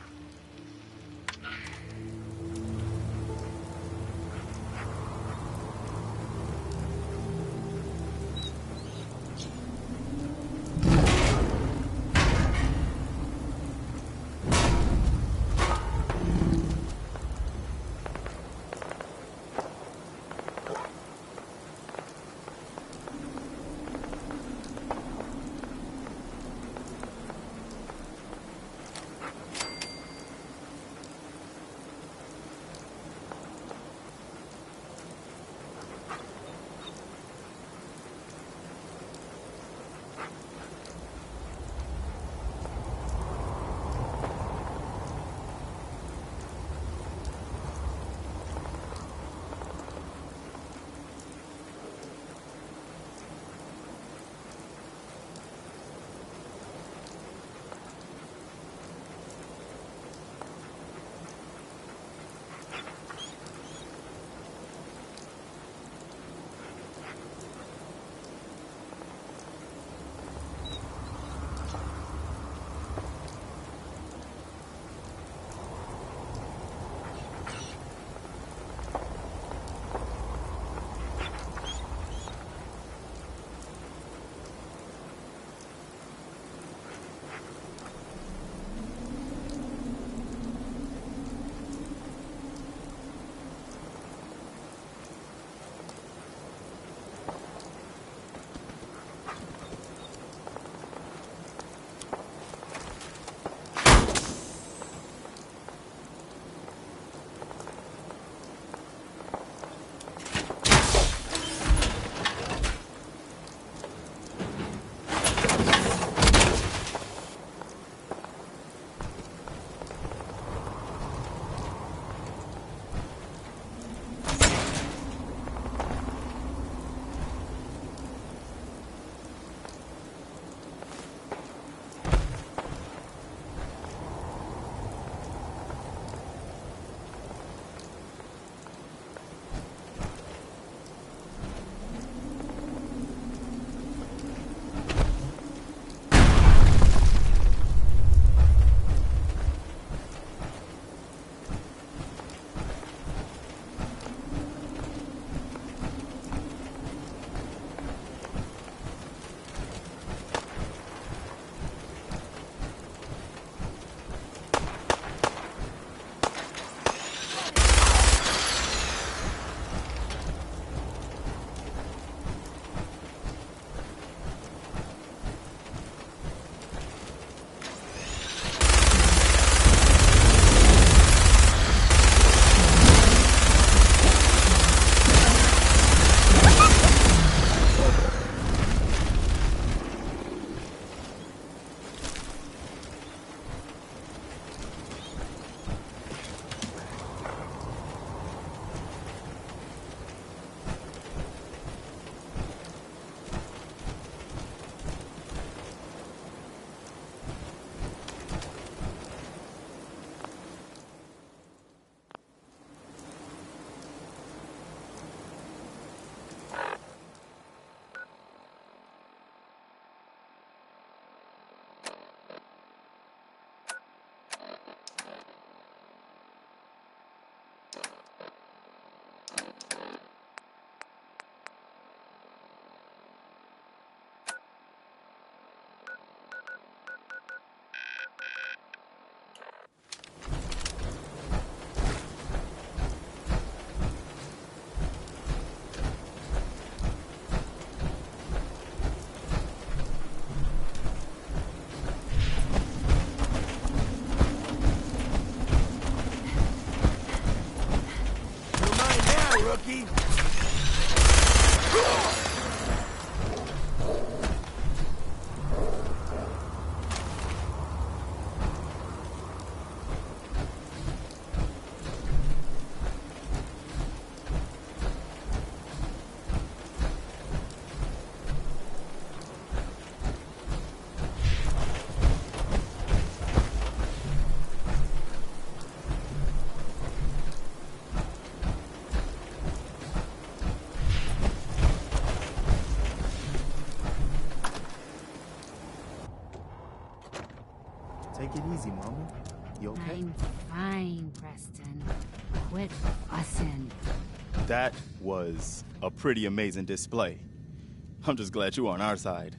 rookie. Take it easy, Mama. You okay? I'm fine, Preston. Quit fussing. That was a pretty amazing display. I'm just glad you're on our side.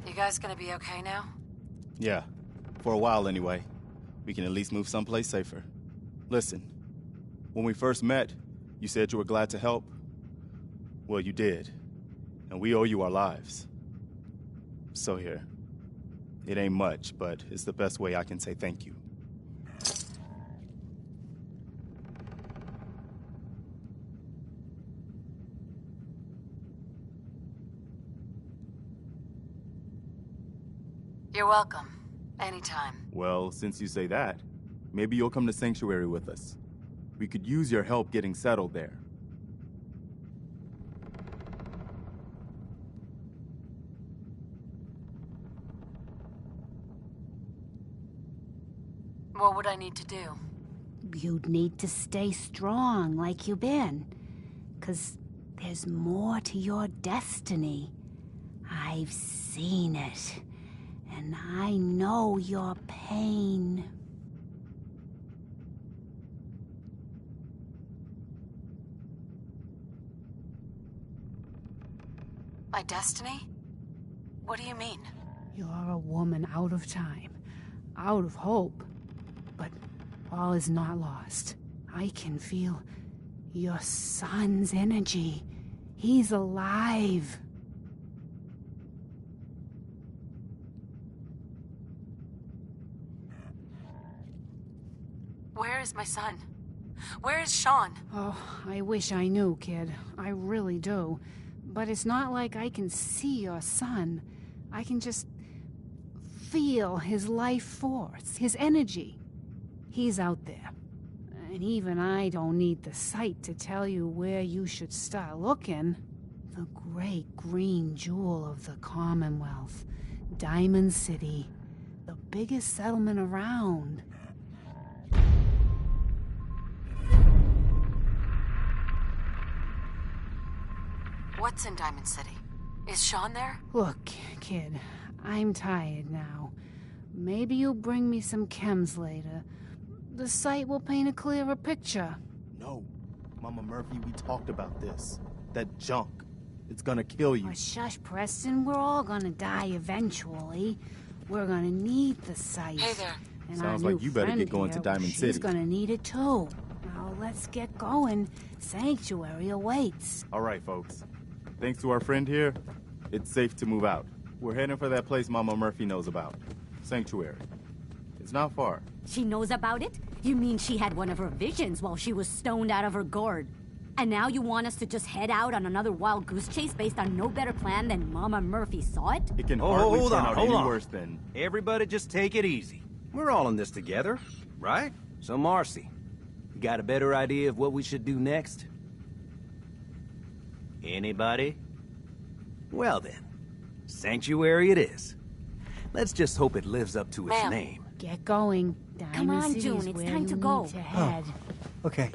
You guys gonna be okay now? Yeah, for a while anyway. We can at least move someplace safer. Listen, when we first met, you said you were glad to help. Well, you did. And we owe you our lives. So here. It ain't much, but it's the best way I can say thank you. You're welcome. Anytime. Well, since you say that, maybe you'll come to Sanctuary with us. We could use your help getting settled there. What would I need to do? You'd need to stay strong like you've been. 'Cause there's more to your destiny. I've seen it. And I know your pain. My destiny? What do you mean? You're a woman out of time, out of hope. But all is not lost. I can feel your son's energy. He's alive. Where is my son? Where is Sean? Oh, I wish I knew, kid. I really do. But it's not like I can see your son. I can just feel his life force, his energy. He's out there. And even I don't need the sight to tell you where you should start looking. The great green jewel of the Commonwealth. Diamond City. The biggest settlement around. What's in Diamond City? Is Sean there? Look, kid, I'm tired now. Maybe you'll bring me some chems later. The sight will paint a clearer picture. No, Mama Murphy, we talked about this. That junk. It's gonna kill you. Oh, shush, Preston. We're all gonna die eventually. We're gonna need the sight. Hey there. And Sounds our like new you better friend get going here, to Diamond she's City. Gonna need it too. Now let's get going. Sanctuary awaits. All right, folks. Thanks to our friend here, it's safe to move out. We're heading for that place Mama Murphy knows about. Sanctuary. It's not far. She knows about it? You mean she had one of her visions while she was stoned out of her gourd? And now you want us to just head out on another wild goose chase based on no better plan than Mama Murphy saw it? It can Oh, hardly hold turn on, out hold any on. worse than... Everybody just take it easy. We're all in this together, right? So, Marcy, you got a better idea of what we should do next? Anybody? Well then, Sanctuary it is. Let's just hope it lives up to its Ma'am. name. Get going. Diamond Come on, City's June, it's where time you to go. need to head. Okay.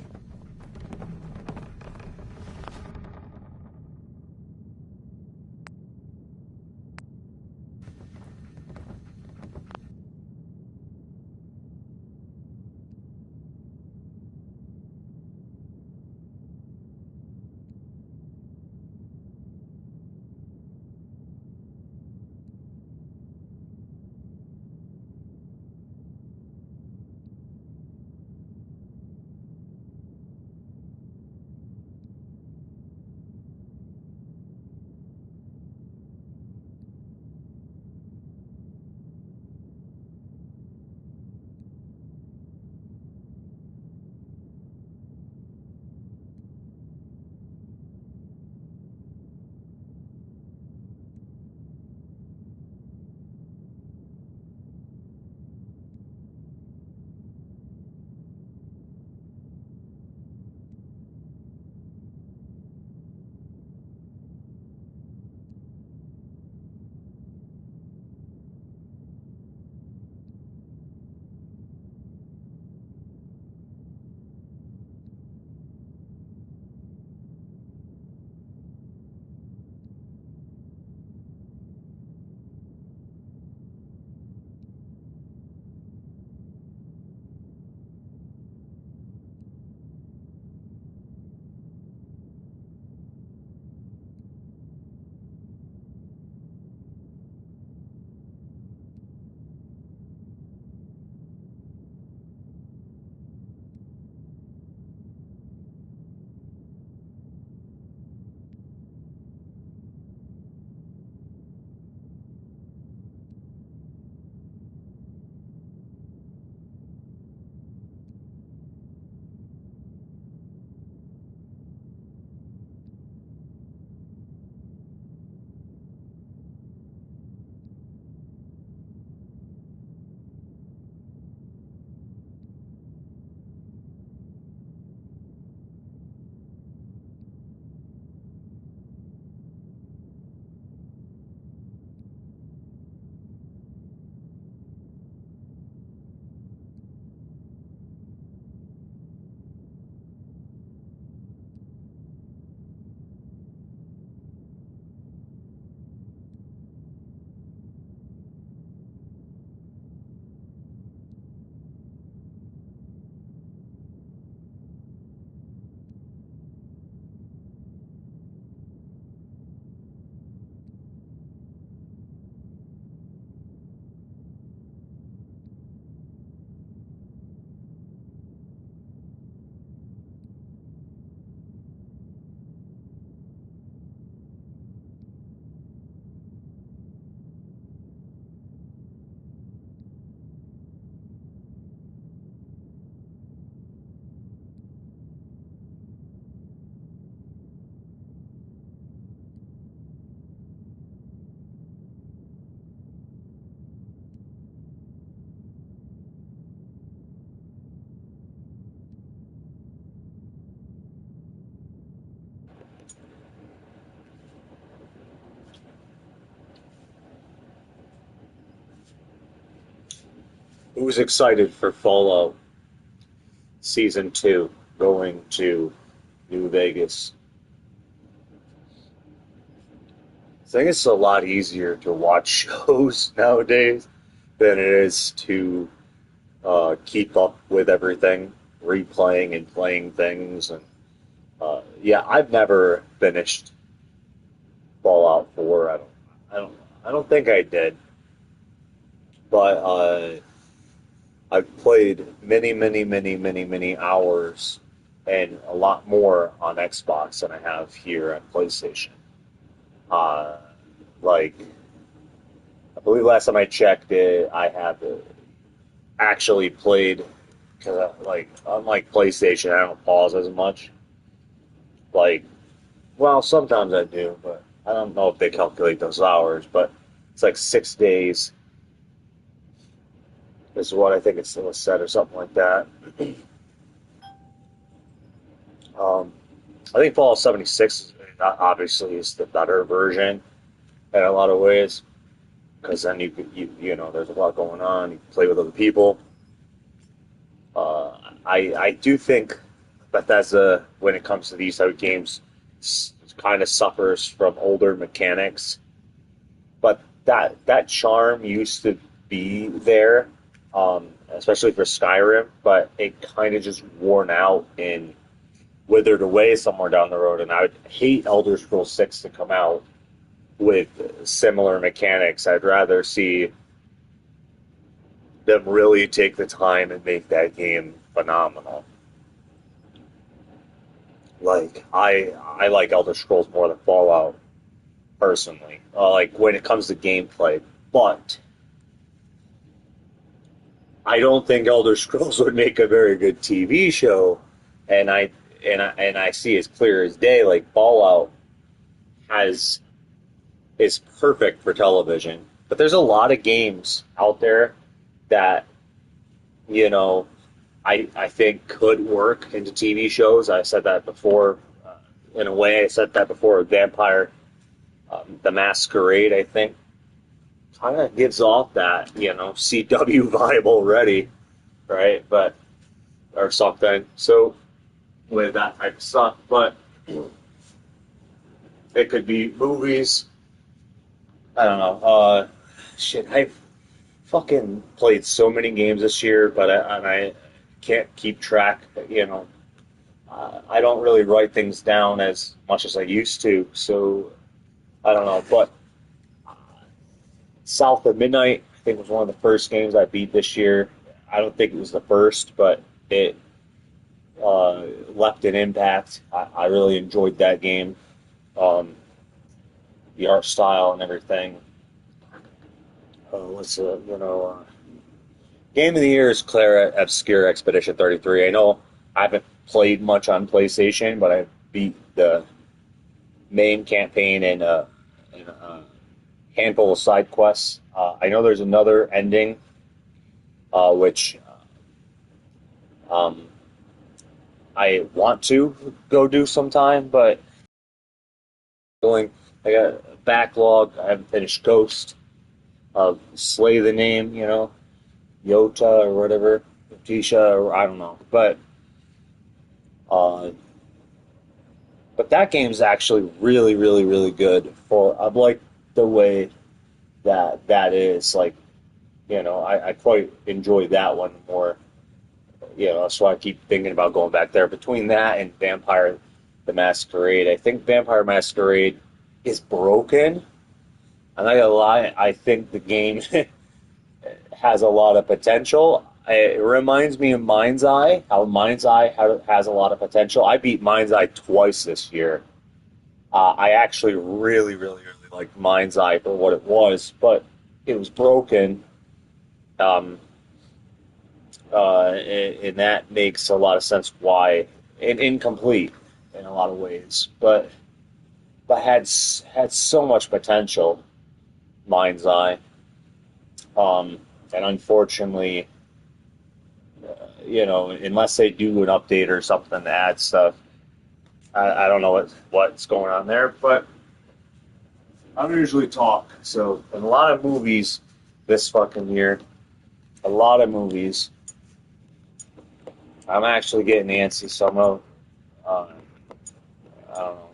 Who's excited for Fallout Season 2 going to New Vegas? I think it's a lot easier to watch shows nowadays than it is to keep up with everything, replaying and playing things. And yeah, I've never finished Fallout 4. I don't think I did, but I've played many hours and a lot more on Xbox than I have here at PlayStation. Like, I believe last time I checked it, I have actually played, because like, unlike PlayStation, I don't pause as much. Like, well, sometimes I do, but I don't know if they calculate those hours, but it's like 6 days is what I think it's said, or something like that. I think Fallout 76 obviously is the better version in a lot of ways, because then you know, there's a lot going on. You can play with other people. I do think Bethesda, when it comes to these type of games, kind of suffers from older mechanics, but that charm used to be there, especially for Skyrim, but it kind of just worn out and withered away somewhere down the road. And I would hate Elder Scrolls 6 to come out with similar mechanics. I'd rather see them really take the time and make that game phenomenal. Like, I like Elder Scrolls more than Fallout, personally, like when it comes to gameplay, but I don't think Elder Scrolls would make a very good TV show, and I see as clear as day, like, Fallout is perfect for television. But there's a lot of games out there that, you know, I think could work into TV shows. I said that before. In a way, I said that before. Vampire, The Masquerade, I think, kind of gives off that, you know, CW vibe already, right? But, or something. So, with that type of stuff. But it could be movies. I don't know. Shit, I've fucking played so many games this year, but I can't keep track, you know. I don't really write things down as much as I used to, so I don't know. But South of Midnight, I think, was one of the first games I beat this year. I don't think it was the first, but it left an impact. I really enjoyed that game. The art style and everything. Game of the Year is Clara Obscure Expedition 33. I know I haven't played much on PlayStation, but I beat the main campaign and a handful of side quests. I know there's another ending, which I want to go do sometime, but I got a backlog. I haven't finished Ghost. Slay the Name, you know, Yota or whatever, Tisha, or I don't know, but that game's actually really, really, really good. I like the way that is, like, you know, I quite enjoy that one more. You know, so I keep thinking about going back there. Between that and Vampire the Masquerade, I think Vampire Masquerade is broken. I'm not gonna lie, I think the game has a lot of potential. It reminds me of Mind's Eye, how Mind's Eye has a lot of potential. I beat Mind's Eye twice this year. I actually really, really, really liked Mind's Eye for what it was, but it was broken. And that makes a lot of sense why, and incomplete in a lot of ways, but had so much potential, Mind's Eye. And unfortunately, you know, unless they do an update or something to add stuff, I don't know what's going on there, but I don't usually talk. So, in a lot of movies this fucking year, a lot of movies, I'm actually getting antsy. So I'm gonna, I don't know.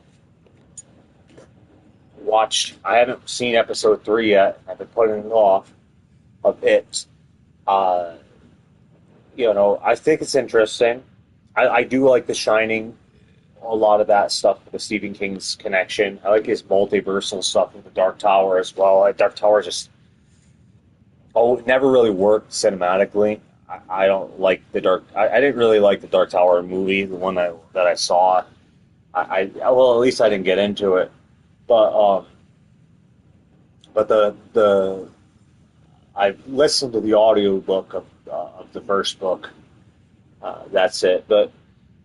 I haven't seen episode 3 yet. I've been putting it off of it. I think it's interesting. I do like The Shining, a lot of that stuff with Stephen King's connection. I like his multiversal stuff with the Dark Tower as well. Dark Tower just, it never really worked cinematically. I don't like the Dark. I didn't really like the Dark Tower movie, the one that I saw. Well, at least I didn't get into it. But I listened to the audiobook of the first book. That's it. But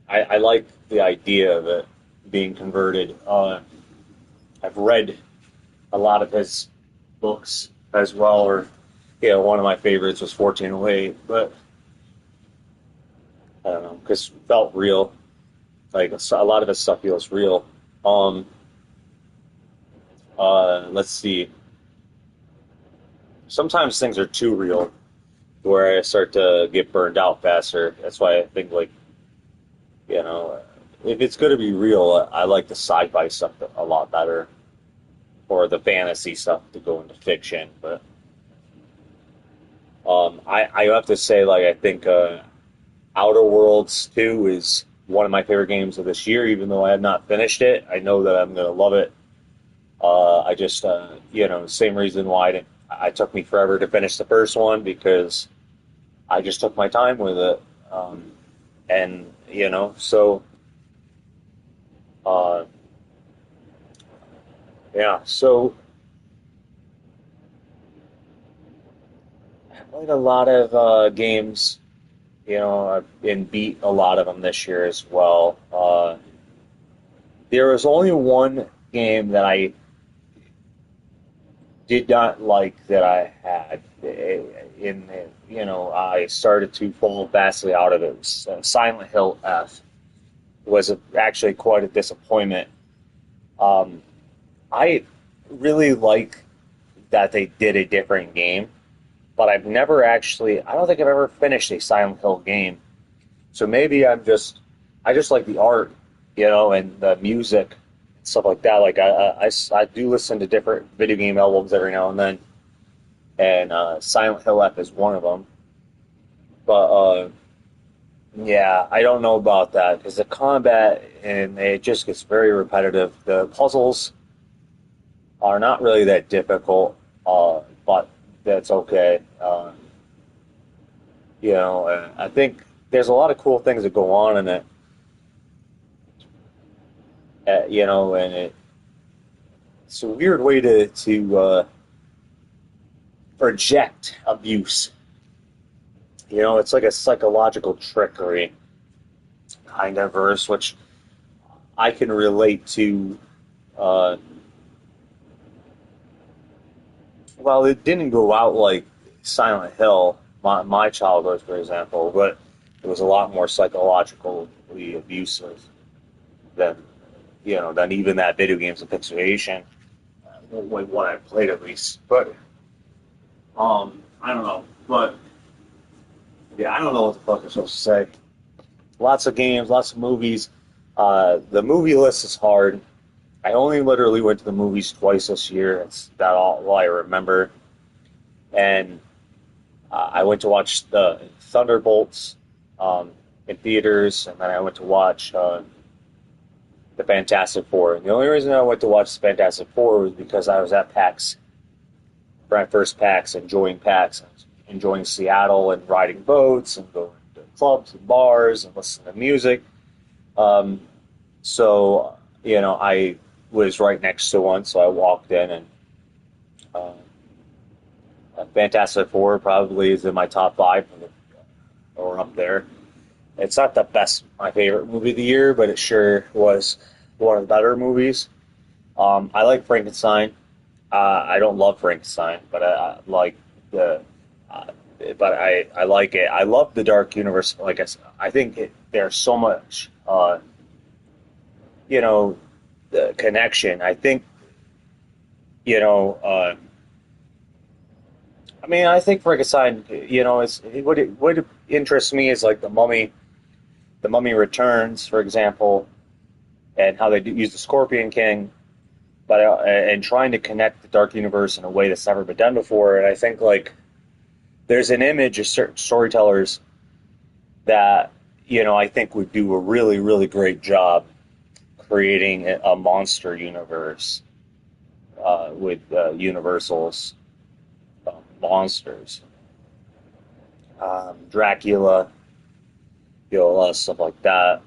I like the idea of it being converted. I've read a lot of his books as well, or one of my favorites was 1408, but I don't know, because it felt real. Like a lot of his stuff feels real. Let's see. Sometimes things are too real, where I start to get burned out faster. That's why I think, if it's going to be real, I like the sci-fi stuff a lot better, or the fantasy stuff to go into fiction. But I have to say, I think Outer Worlds 2 is one of my favorite games of this year, even though I have not finished it. I know that I'm going to love it. I just, same reason why it took me forever to finish the first one, because I just took my time with it. So I played a lot of games, and beat a lot of them this year as well. There was only one game that I did not like that I had. I started to fall vastly out of it. It was, Silent Hill F was actually quite a disappointment. I really like that they did a different game, but I've never actually, I don't think I've ever finished a Silent Hill game. So maybe I just like the art, and the music, stuff like that. I do listen to different video game albums every now and then, and Silent Hill F is one of them. But I don't know about that, because the combat, and it just gets very repetitive. The puzzles are not really that difficult, but that's okay. I think there's a lot of cool things that go on in it. And it's a weird way to project abuse. It's like a psychological trickery kind of verse, which I can relate to. Well, it didn't go out like Silent Hill, my childhood, for example, but it was a lot more psychologically abusive than even that video game's asphyxiation. What I played, at least. But I don't know. But I don't know what the fuck I'm supposed to say. Lots of games, lots of movies. The movie list is hard. I only literally went to the movies twice this year. That's about all I remember. And I went to watch the Thunderbolts in theaters, and then I went to watch the Fantastic Four. And the only reason I went to watch the Fantastic Four was because I was at PAX, my first PAX, enjoying Seattle and riding boats and going to clubs and bars and listening to music. I was right next to one, so I walked in, and Fantastic Four probably is in my top 5 or up there. It's not my favorite movie of the year, but it sure was one of the better movies. I like Frankenstein. I don't love Frankenstein, but I like I like it. I love the Dark Universe. Like I think there's so much you know, the connection. I think, you know, I mean, I think Frankenstein, you know, what interests me is like the Mummy Returns, for example, and how they use the Scorpion King, but and trying to connect the Dark Universe in a way that's never been done before. And I think like there's an image of certain storytellers that, you know, I think would do a really, really great job creating a monster universe with Universal's monsters. Dracula, you know, a lot of stuff like that.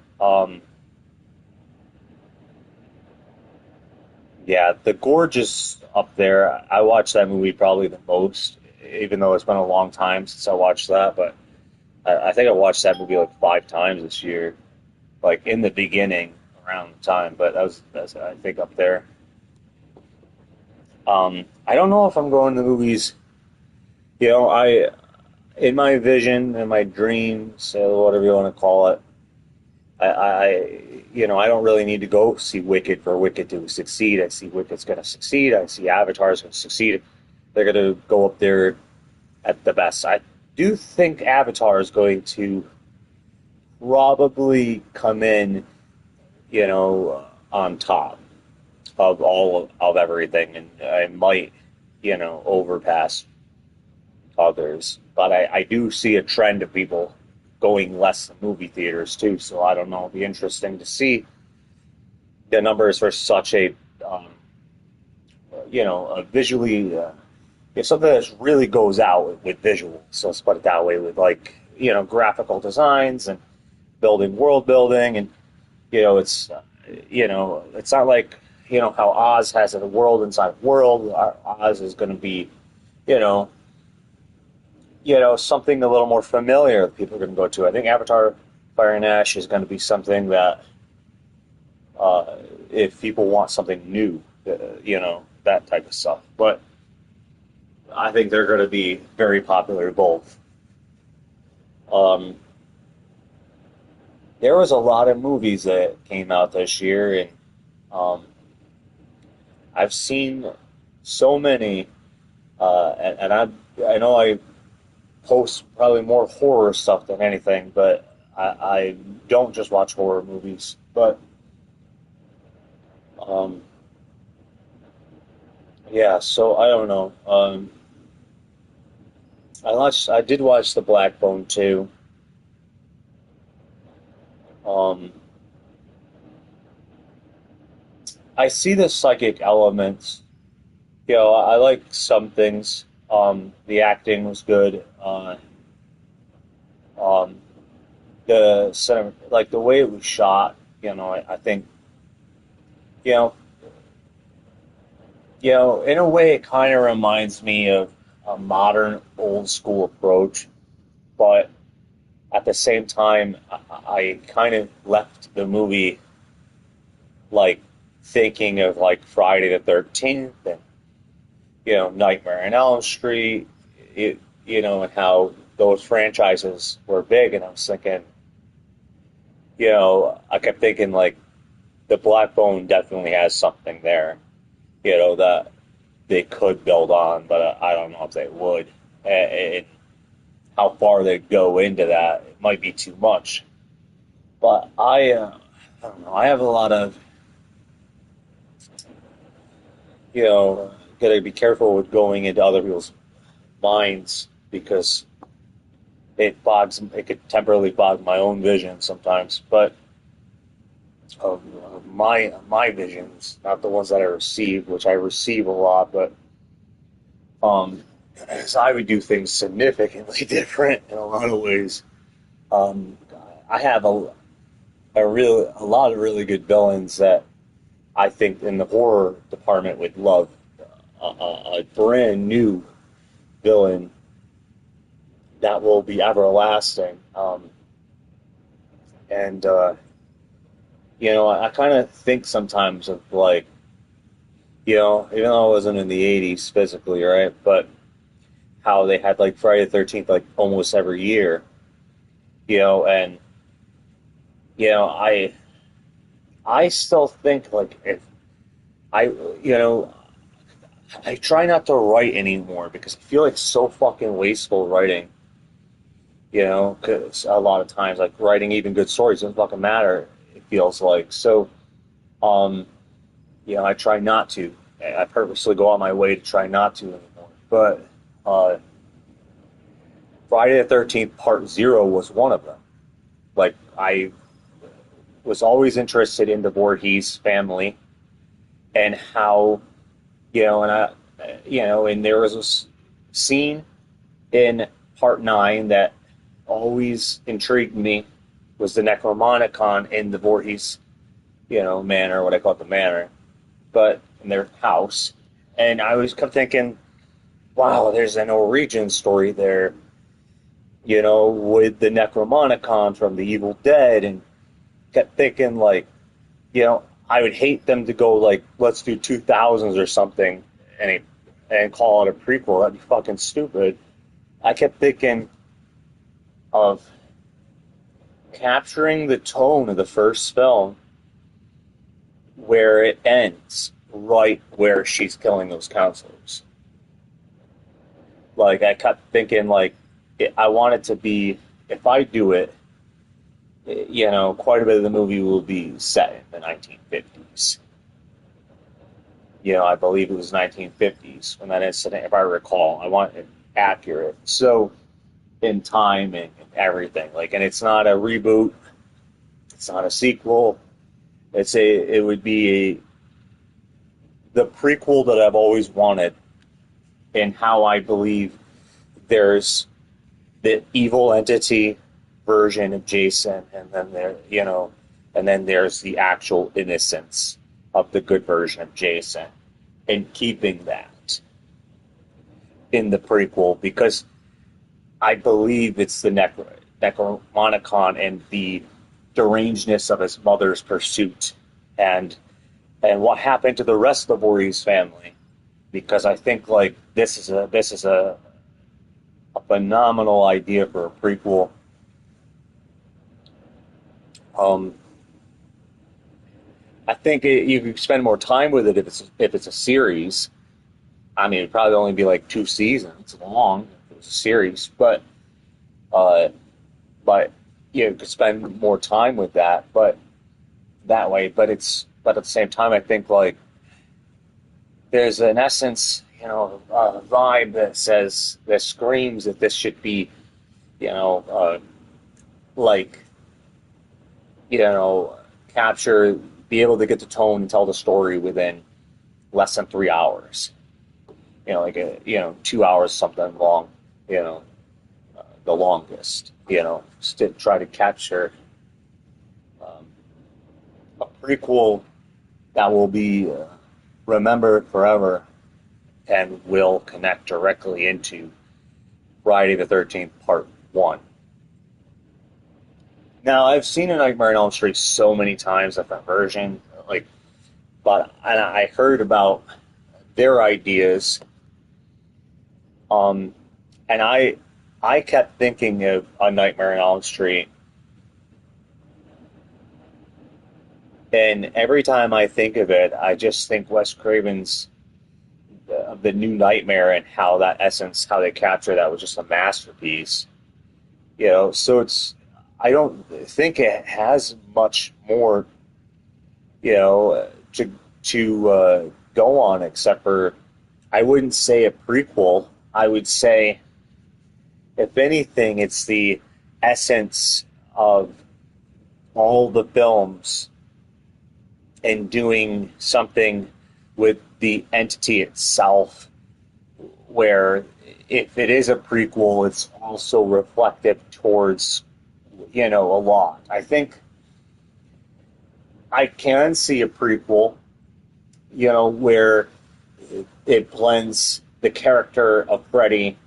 Yeah, The Gorge is up there. I watched that movie probably the most, even though it's been a long time since I watched that, but I think I watched that movie like 5 times this year, like in the beginning around the time, but that's I think up there. I don't know if I'm going to the movies. You know, in my vision, in my dreams, whatever you want to call it, you know, I don't really need to go see Wicked for Wicked to succeed. I see Wicked's going to succeed. I see Avatar's going to succeed. They're going to go up there at the best. I do think Avatar is going to probably come in, you know, on top of all of everything, and I might, you know, overpass others. But I do see a trend of people going less to movie theaters too, so I don't know. It'll be interesting to see the numbers for such a, you know, a visually, something that really goes out with visuals. So let's put it that way, with like, you know, graphical designs and world building, and you know, it's not like, you know, how Oz has a world inside a world. Oz is going to be, you know, something a little more familiar that people are going to go to. I think Avatar Fire and Ash is going to be something that, if people want something new, you know, that type of stuff. But I think they're going to be very popular both. There was a lot of movies that came out this year, and I've seen so many, and I know I post probably more horror stuff than anything, but I don't just watch horror movies. But yeah, so I don't know. I did watch The Black Phone too. I see the psychic elements. You know, I like some things. The acting was good. The cinema, like the way it was shot, you know, I think, you know, in a way, it kind of reminds me of a modern, old school approach, but at the same time, I kind of left the movie like thinking of like Friday the 13th and, you know, Nightmare on Elm Street, you know, and how those franchises were big. And I was thinking, you know, I kept thinking like the Black Phone definitely has something there, you know, that they could build on, but I don't know if they would. And how far they'd go into that, it might be too much. But I don't know, I have a lot of, you know, gotta be careful with going into other people's minds, because it could temporarily bog my own vision sometimes, but of my visions, not the ones that I receive, which I receive a lot, but as I would do things significantly different in a lot of ways. I have a lot of really good villains that I think in the horror department would love. A brand new villain that will be everlasting. And you know, I kind of think sometimes of like, you know, even though I wasn't in the 80s physically, right? But how they had like Friday the 13th like almost every year, you know, and, you know, I I still think, like, if I try not to write anymore because I feel like so fucking wasteful writing. Because a lot of times, like, writing even good stories doesn't fucking matter, it feels like. So, I try not to. I purposely go out my way to try not to anymore. But Friday the 13th Part 0 was one of them. Like, I was always interested in the Voorhees family and how, and there was a scene in Part 9 that always intrigued me, was the Necromonicon in the Voorhees, manor, what I call it, the manor, but in their house. And I always kept thinking, wow, there's a Norwegian story there, with the Necromonicon from the Evil Dead, and kept thinking, like, I would hate them to go, like, let's do 2000s or something and call it a prequel. That'd be fucking stupid. I kept thinking of capturing the tone of the first film where it ends right where she's killing those counselors. Like, I kept thinking, like, I want it to be, if I do it, quite a bit of the movie will be set in the 1950s. I believe it was 1950s when that incident, if I recall. I want it accurate. So, in time and everything. Like, and it's not a reboot. It's not a sequel. It would be the prequel that I've always wanted, and how I believe there's the evil entity version of Jason, and then there's the actual innocence of the good version of Jason, and keeping that in the prequel, because I believe it's the Necromonicon and the derangedness of his mother's pursuit, and what happened to the rest of the Voorhees family, because I think, like, this is a phenomenal idea for a prequel. I think you could spend more time with it if it's a series. I mean, it'd probably only be like 2 seasons. It's long if it was a series, but you could spend more time with that. But that way, but at the same time, I think, like, there's an essence, a vibe that screams that this should be, capture, be able to get the tone and tell the story within less than 3 hours. 2 hours, something long, the longest, to try to capture a prequel that will be remembered forever and will connect directly into Friday the 13th Part 1. Now, I've seen A Nightmare on Elm Street so many times, that version, and I heard about their ideas, and I kept thinking of A Nightmare on Elm Street, and every time I think of it, I just think Wes Craven's the New Nightmare, and how that essence, how they capture that, was just a masterpiece. So I don't think it has much more, to go on, except for, I wouldn't say a prequel. I would say, if anything, it's the essence of all the films and doing something with the entity itself, where if it is a prequel, it's also reflective towards, a lot. I think I can see a prequel, where it blends the character of Freddy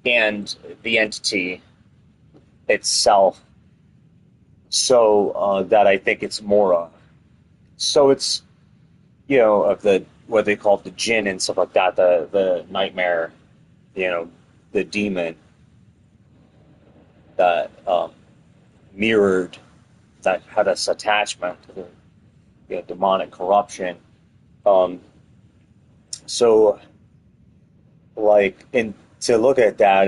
and the entity itself, so that I think it's more of. So it's, of the, what they call the djinn and stuff like that, the nightmare, the demon that mirrored, that had this attachment demonic corruption. So, like, and to look at that,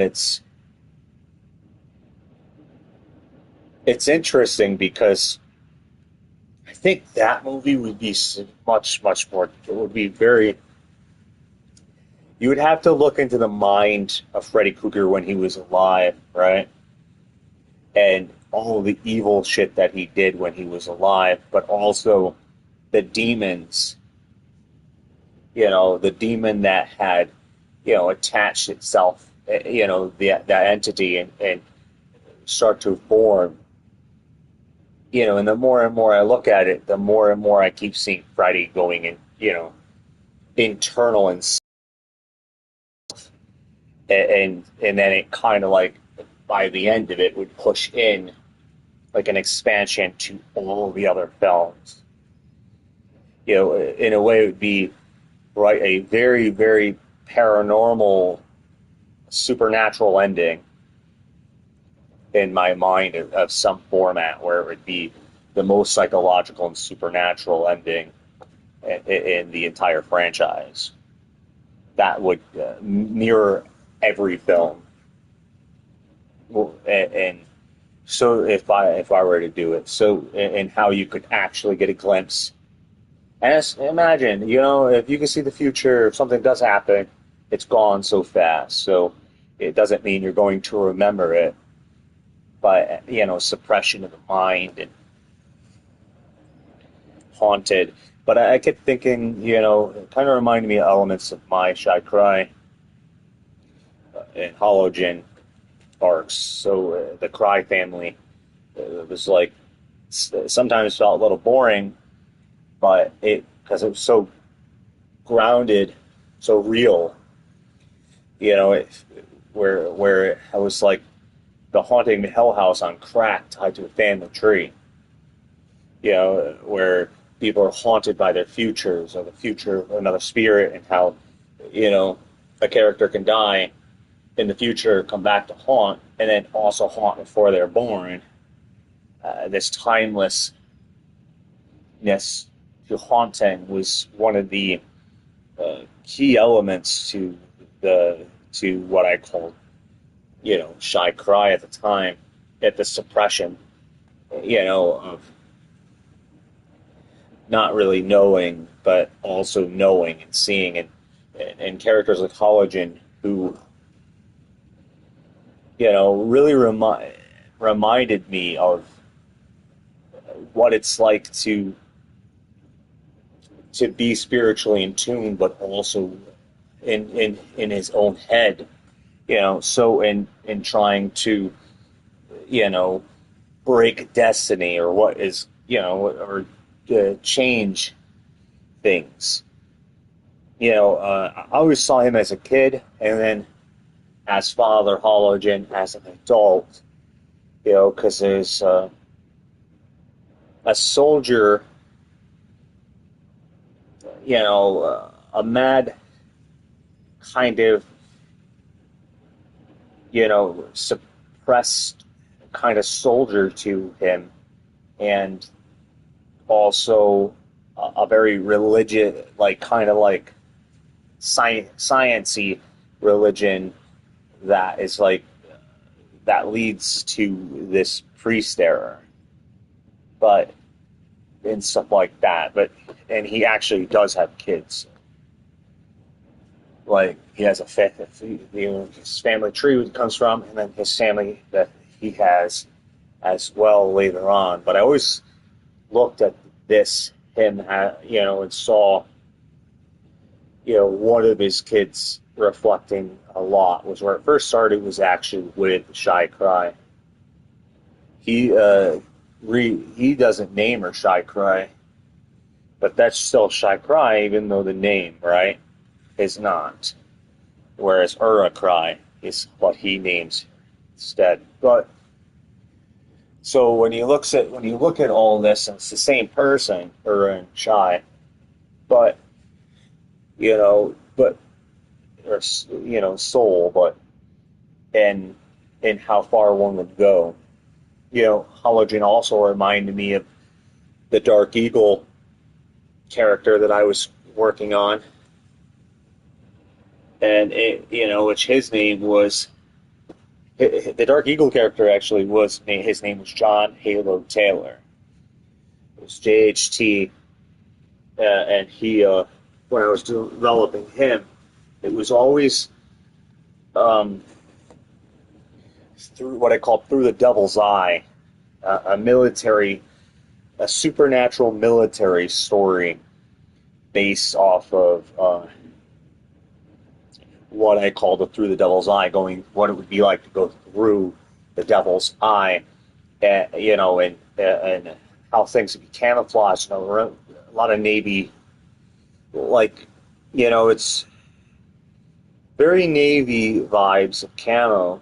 it's interesting because I think that movie would be much more. It would be very. You would have to look into the mind of Freddy Krueger when he was alive, right? And all the evil shit that he did when he was alive, but also the demons. The demon that had, attached itself, that entity and start to form. And the more and more I look at it, the more and more I keep seeing Freddy going in, internal and then it kind of like, by the end of it, would push in like an expansion to all the other films. In a way, it would be a very, very paranormal, supernatural ending in my mind of some format where it would be the most psychological and supernatural ending in the entire franchise. That would mirror every film. And so if I were to do it, and how you could actually get a glimpse. And imagine, if you can see the future, if something does happen, it's gone so fast. So it doesn't mean you're going to remember it. But, suppression of the mind and haunted. But I kept thinking, it kind of reminded me of elements of my Shy Cry and Halogen arcs. So the Cry family, it was like, sometimes felt a little boring, but because it was so grounded, so real, where I was like, the haunting the Hell House on crack tied to a family tree. Where people are haunted by their futures or the future of another spirit, and how, a character can die in the future, come back to haunt, and then also haunt before they're born. This timelessness to haunting was one of the key elements to what I called, Shy Cry at the time, at the suppression, of not really knowing, but also knowing and seeing, and characters like Halogen who, really reminded me of what it's like to be spiritually in tune, but also in his own head. So in trying to, break destiny or what is, or change things. I always saw him as a kid, and then as Father Halogen as an adult, because there's a soldier, a mad kind of, suppressed kind of soldier to him, and also a very religious, kind of science-y religion that is that leads to this priest error, and stuff like that. And he actually does have kids. He has his family tree he comes from, and then his family that he has as well later on. But I always looked at him, and saw, one of his kids reflecting a lot. Was where it first started, was actually with Shy Cry. He doesn't name her Shy Cry, but that's still Shy Cry, even though the name, right, is not. Whereas Ura Cry is what he names instead. But so when you look at all this, and it's the same person, Ura and Shy, but soul, but and how far one would go. Halogen also reminded me of the Dark Eagle character that I was working on, and which his name was, the Dark Eagle character actually was, his name was John Halo Taylor. It was JHT, and he, when I was developing him, it was always through what I call through the devil's eye, a supernatural military story based off of what I call the through the devil's eye, what it would be like to go through the devil's eye, and how things would be camouflaged. A lot of Navy, it's very Navy vibes of camo,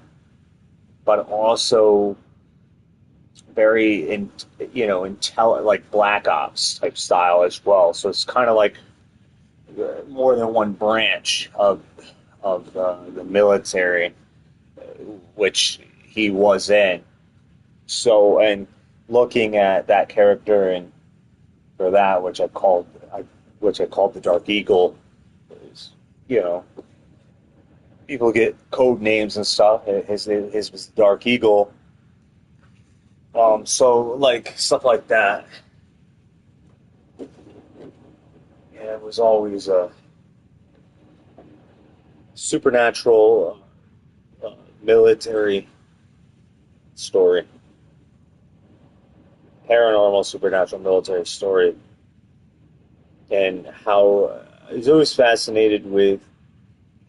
but also very like Black Ops type style as well. So it's kind of like more than one branch of the military, which he was in. So, and looking at that character and for that, which I called the Dark Eagle, is, people get code names and stuff. His was Dark Eagle. So like stuff like that. Yeah, it was always a supernatural military story. Paranormal, supernatural military story. And how I was always fascinated with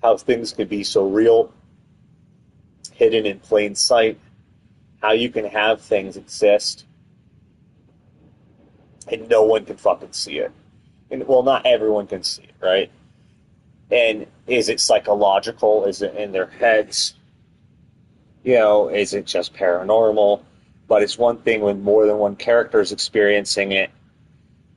how things could be so real, hidden in plain sight, how you can have things exist and no one can fucking see it. And, well, not everyone can see it, right? And is it psychological? Is it in their heads? Is it just paranormal? But it's one thing when more than one character is experiencing it,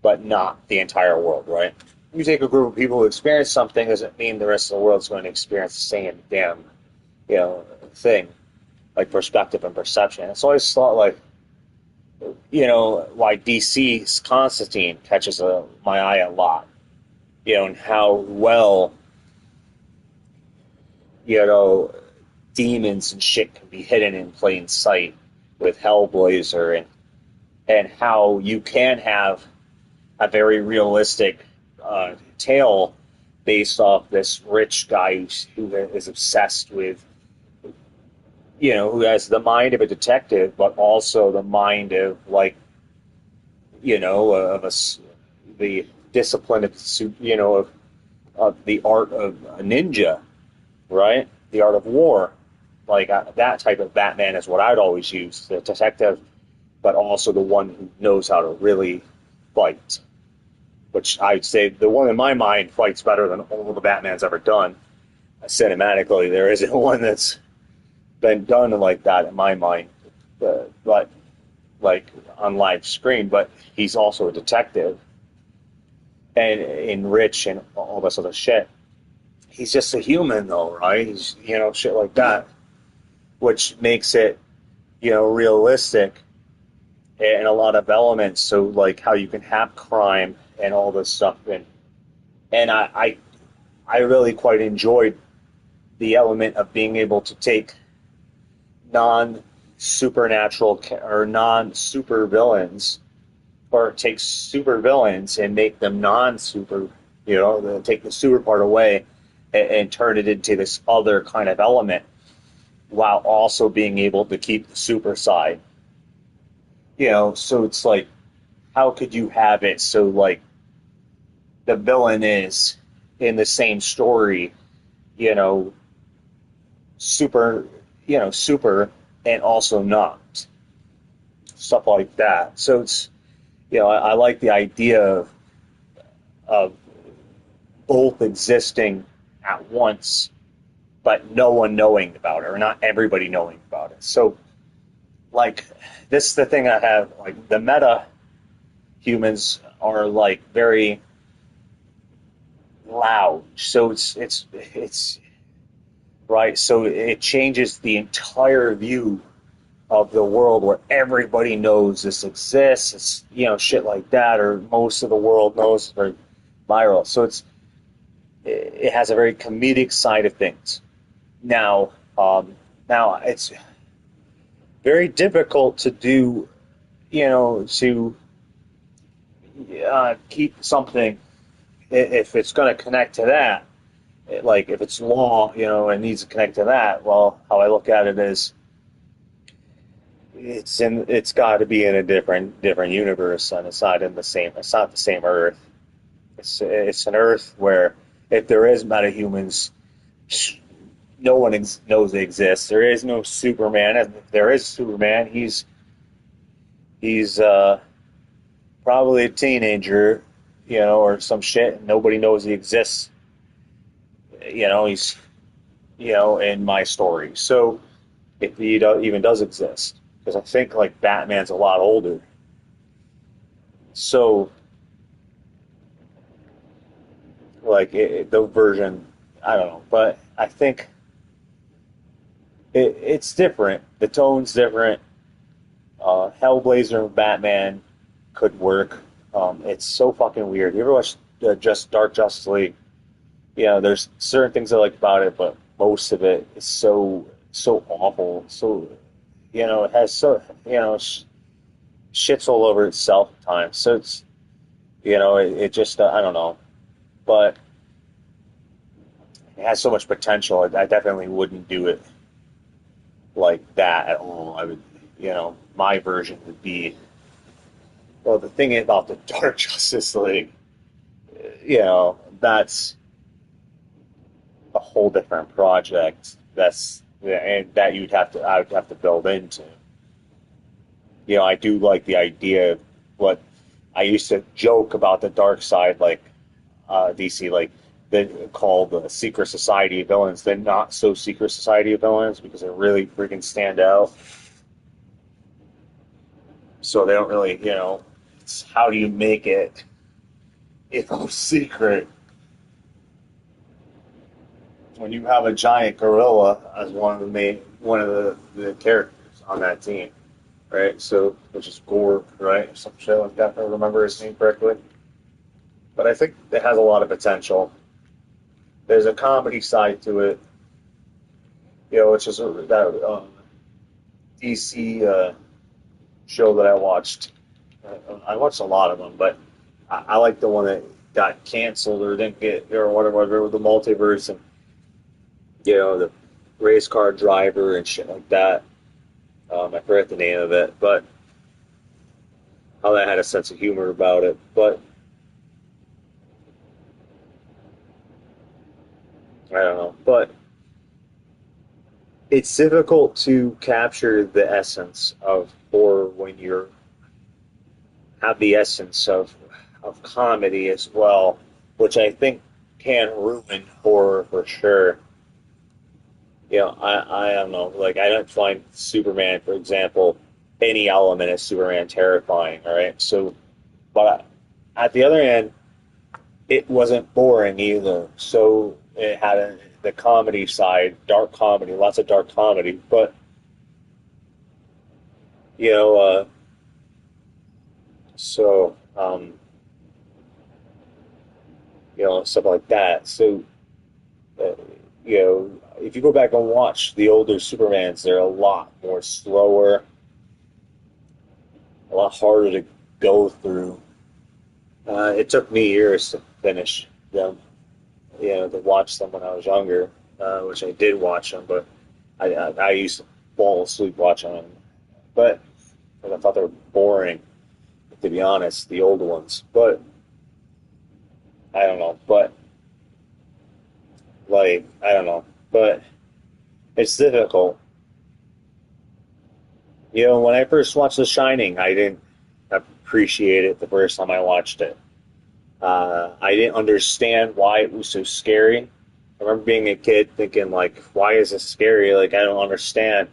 but not the entire world, right? You take a group of people who experience something, doesn't mean the rest of the world's going to experience the same damn, thing, like perspective and perception. It's always thought like, why DC's Constantine catches my eye a lot, and how well, demons and shit can be hidden in plain sight with Hellblazer, and how you can have a very realistic tale based off this rich guy who is obsessed with, who has the mind of a detective, but also the mind of the discipline of the art of a ninja, right? The art of war. Like that type of Batman is what I'd always use, the detective, but also the one who knows how to really fight. Which I'd say the one in my mind fights better than all the Batman's ever done. Cinematically, there isn't one that's been done like that in my mind, but like on live screen. But he's also a detective, and in Rich and all this other shit. He's just a human, though, right? He's shit like that, which makes it realistic in a lot of elements. So like how you can have crime and all this stuff, and I really quite enjoyed the element of being able to take non-supernatural or non-super villains, or take super villains and make them non-super, take the super part away and turn it into this other kind of element, while also being able to keep the super side. So it's like, how could you have it so like the villain is in the same story, super, and also not. Stuff like that. So it's, I like the idea of both existing at once, but no one knowing about it, or not everybody knowing about it. So, like, this is the thing I have, like, the meta humans are, like, very loud. So it's right, so it changes the entire view of the world where everybody knows this exists, it's, you know, shit like that, or most of the world knows, it's very viral. So it has a very comedic side of things. Now it's very difficult to do, you know, to keep something, if it's going to connect to that, like if it's long, you know, and needs to connect to that. Well, how I look at it is, it's got to be in a different universe, and it's not the same Earth. It's an Earth where if there is metahumans, no one knows they exist. There is no Superman. If there is Superman, he's probably a teenager, you know, or some shit, and nobody knows he exists. You know, he's, you know, in my story. So if he even does exist, because I think like Batman's a lot older. So like the version, I don't know, but I think it's different. The tone's different. Hellblazer and Batman could work. It's so fucking weird. You ever watch just Dark Justice League? You know, there's certain things I like about it, but most of it is so awful. So, you know, it has shits all over itself at times. So it's, you know, it just, I don't know. But it has so much potential. I definitely wouldn't do it like that at all. I would, you know, my version would be, well, the thing about the Dark Justice League, you know, that's a whole different project. And that I would have to build into. You know, I do like the idea of what I used to joke about the dark side, like DC, like they call the secret society of villains. They're not so secret society of villains because they really freaking stand out. So they don't really, you know, it's how do you make it, you know, secret when you have a giant gorilla as one of the characters on that team, right? So, which is Gore, right? Some shit like that, if I remember his name correctly. But I think it has a lot of potential. There's a comedy side to it, you know, which is that DC show that I watched. I watched a lot of them, but I like the one that got canceled or didn't get, or whatever, with the multiverse and, you know, the race car driver and shit like that. I forget the name of it, but how that had a sense of humor about it. But I don't know. But it's difficult to capture the essence of horror when you have the essence of comedy as well, which I think can ruin horror for sure. You know, I don't know. Like, I don't find Superman, for example, any element of Superman terrifying, all right? So, but at the other end, it wasn't boring either. So it had the comedy side, dark comedy, lots of dark comedy. But, you know, you know, stuff like that. So, you know, if you go back and watch the older Supermans, they're a lot more slower, a lot harder to go through. It took me years to finish them, you know, to watch them when I was younger, which I did watch them, but I used to fall asleep watching them. But I thought they were boring, to be honest, the old ones. But I don't know. But like, I don't know. But it's difficult. You know, when I first watched The Shining, I didn't appreciate it the first time I watched it. I didn't understand why it was so scary. I remember being a kid thinking, like, why is this scary? Like, I don't understand.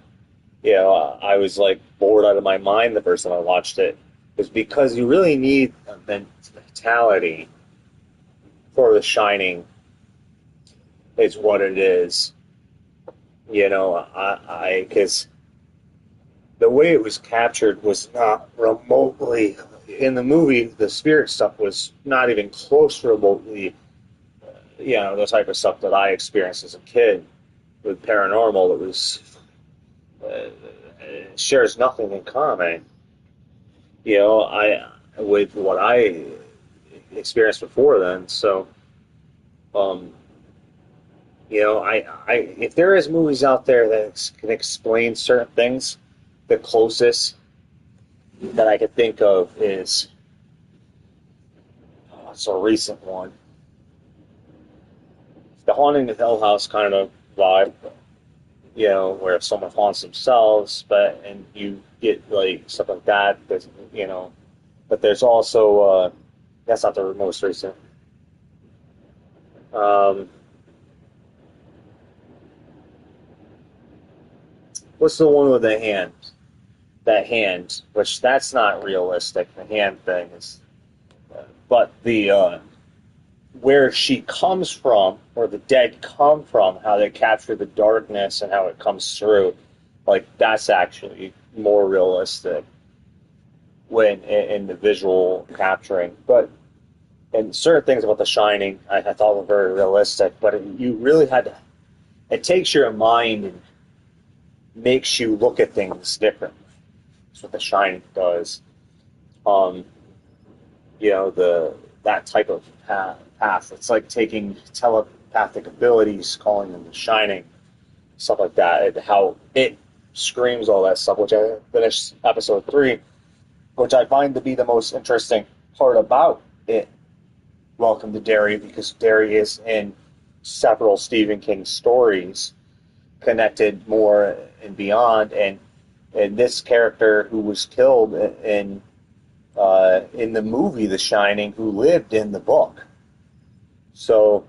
You know, I was, like, bored out of my mind the first time I watched it. It's because you really need a mentality for The Shining. It's what it is. You know, because the way it was captured was not remotely, in the movie, the spirit stuff was not even close to remotely, the type of stuff that I experienced as a kid with paranormal. It was, it shares nothing in common, with what I experienced before then. So, if there is movies out there that can explain certain things, the closest that I could think of is it's a recent one. The Haunting of Hill House kind of vibe, where someone haunts themselves, and you get like stuff like that. But there's also that's not the most recent. What's the one with the hand? That hand, which that's not realistic. The hand thing is, but the where she comes from, or the dead come from, how they capture the darkness and how it comes through, like that's actually more realistic when in the visual capturing. And certain things about The Shining, I thought were very realistic, but you really had to. It takes your mind and makes you look at things differently. That's what The Shining does. That type of path. It's like taking telepathic abilities, calling them The Shining, stuff like that, and how it screams all that stuff, which I finished episode 3, which I find to be the most interesting part about it. Welcome to Derry, because Derry is in several Stephen King stories connected more and beyond, and this character who was killed in the movie The Shining, who lived in the book. So,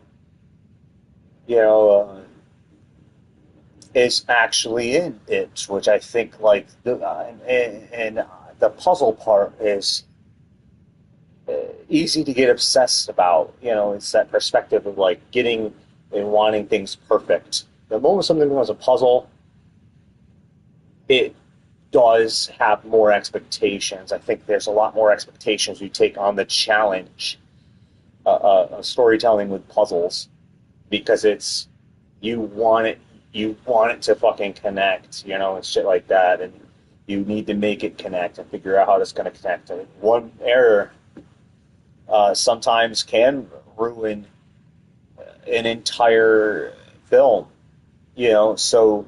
is actually in it, which I think, like, and the puzzle part is easy to get obsessed about. It's that perspective of, like, getting and wanting things perfect. The moment something becomes a puzzle, it does have more expectations. I think there's a lot more expectations you take on the challenge of storytelling with puzzles, because it's you want it to fucking connect, and shit like that, and you need to make it connect and figure out how it's going to connect. And one error sometimes can ruin an entire film, so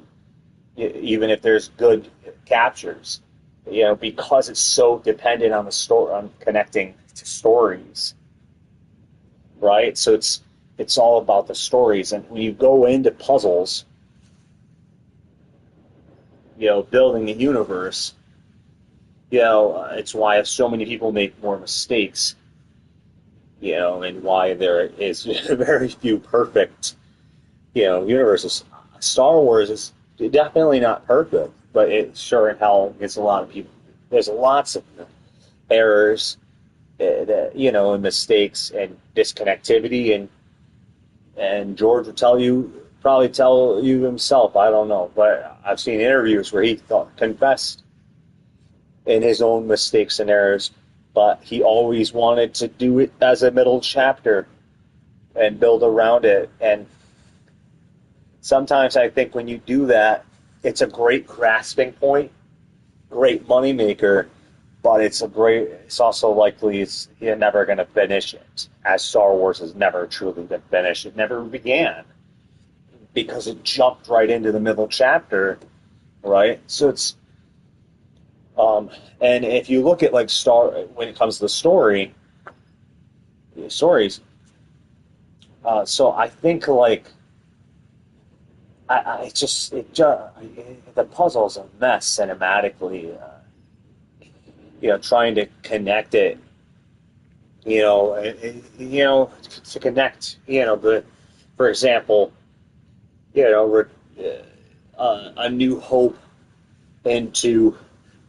even if there's good captures, because it's so dependent on the story, on connecting to stories, right? So it's all about the stories. And when you go into puzzles, building a universe, it's why so many people make more mistakes, and why there is very few perfect, universes. Star Wars is definitely not perfect, but it sure in hell gets a lot of people. There's lots of errors, and mistakes and disconnectivity, and George would probably tell you himself. I don't know, but I've seen interviews where he confessed in his own mistakes and errors, but he always wanted to do it as a middle chapter and build around it. And sometimes I think when you do that, it's a great grasping point, great moneymaker, but it's also likely you're never going to finish it, as Star Wars has never truly been finished. It never began, because it jumped right into the middle chapter, right? So it's, and if you look at like when it comes to the stories, so I think like, the puzzle's a mess cinematically. Trying to connect it, to connect, for example, A New Hope into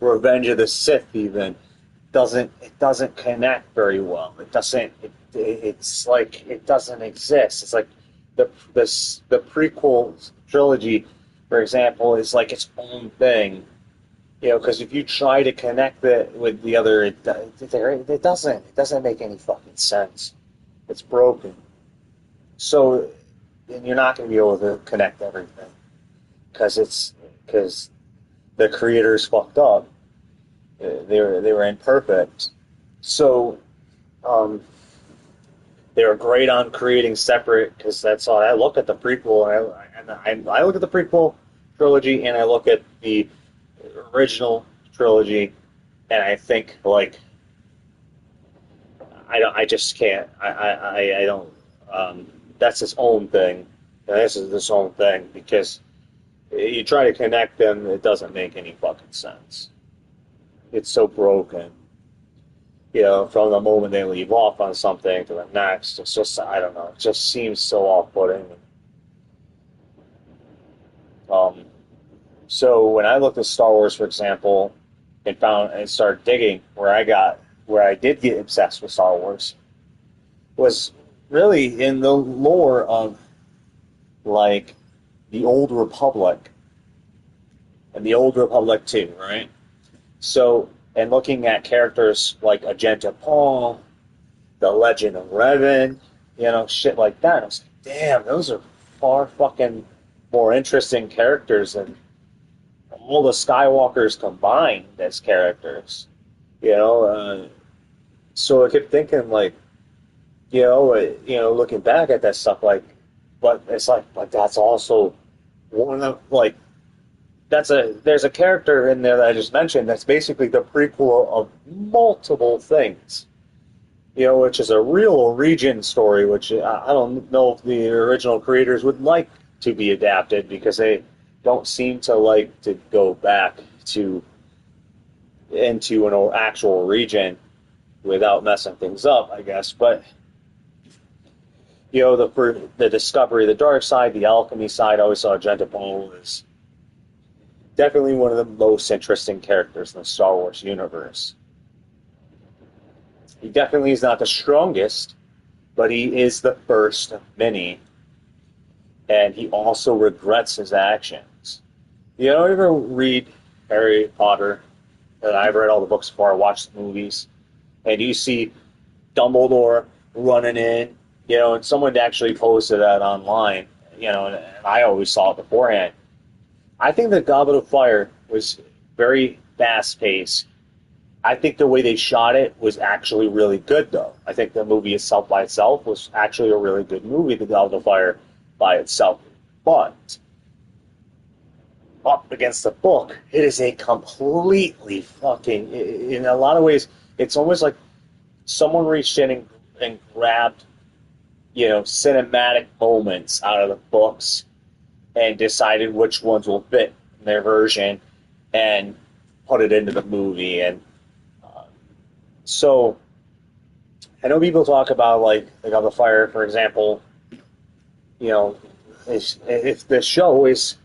Revenge of the Sith even doesn't connect very well. It's like it doesn't exist. It's like the prequel trilogy, for example, is like its own thing, You know, because if you try to connect it with the other, it doesn't make any fucking sense. It's broken. So, and you're not going to be able to connect everything because the creators fucked up. They were imperfect. So, they were great on creating separate, because that's all. I look at the prequel, and I look at the prequel trilogy, and I look at the original trilogy, and I think, like, I just can't. I don't. That's its own thing. This is its own thing, because you try to connect them, it doesn't make any fucking sense. It's so broken. You know, from the moment they leave off on something to the next, it's just, I don't know, it just seems so off-putting. So when I looked at Star Wars, for example, and started digging, where I did get obsessed with Star Wars, was really in the lore of, like, the Old Republic, and the Old Republic 2, right? So, and looking at characters like Agenta Paul, the Legend of Revan, you know, shit like that. I was like, damn, those are far fucking more interesting characters than all the Skywalkers combined as characters. You know, so I kept thinking, like, you know, looking back at that stuff, like, but it's like, but that's also one of, like, there's a character in there that I just mentioned that's basically the prequel of multiple things, you know, which is a real origin story, which I don't know if the original creators would like to be adapted, because they don't seem to like to go back into an actual region without messing things up, I guess. But, you know, the discovery of the dark side, the alchemy side, I always saw Agenta Paul is definitely one of the most interesting characters in the Star Wars universe. He definitely is not the strongest, but he is the first of many. And he also regrets his actions. You know, ever read Harry Potter? And I've read all the books before I watched the movies. And you see Dumbledore running in, you know, and someone actually posted that online, you know, and I always saw it beforehand. I think the Goblet of Fire was very fast-paced. I think the way they shot it was actually really good, though. I think the movie itself by itself was actually a really good movie, the Goblet of Fire by itself. But up against the book, it is a completely fucking... In a lot of ways, it's almost like someone reached in and grabbed, you know, cinematic moments out of the books and decided which ones will fit in their version and put it into the movie. And so I know people talk about, like, the Goblet of Fire, for example, you know, if the show is,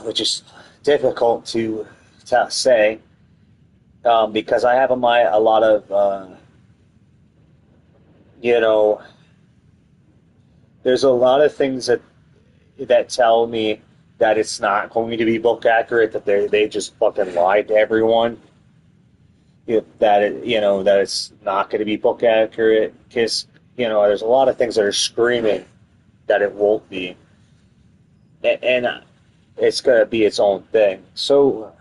which is difficult to say, because I have a lot of, you know, there's a lot of things that tell me that it's not going to be book accurate, that they just fucking lied to everyone. That it's not going to be book accurate, because, you know, there's a lot of things that are screaming that it won't be, and it's going to be its own thing. So,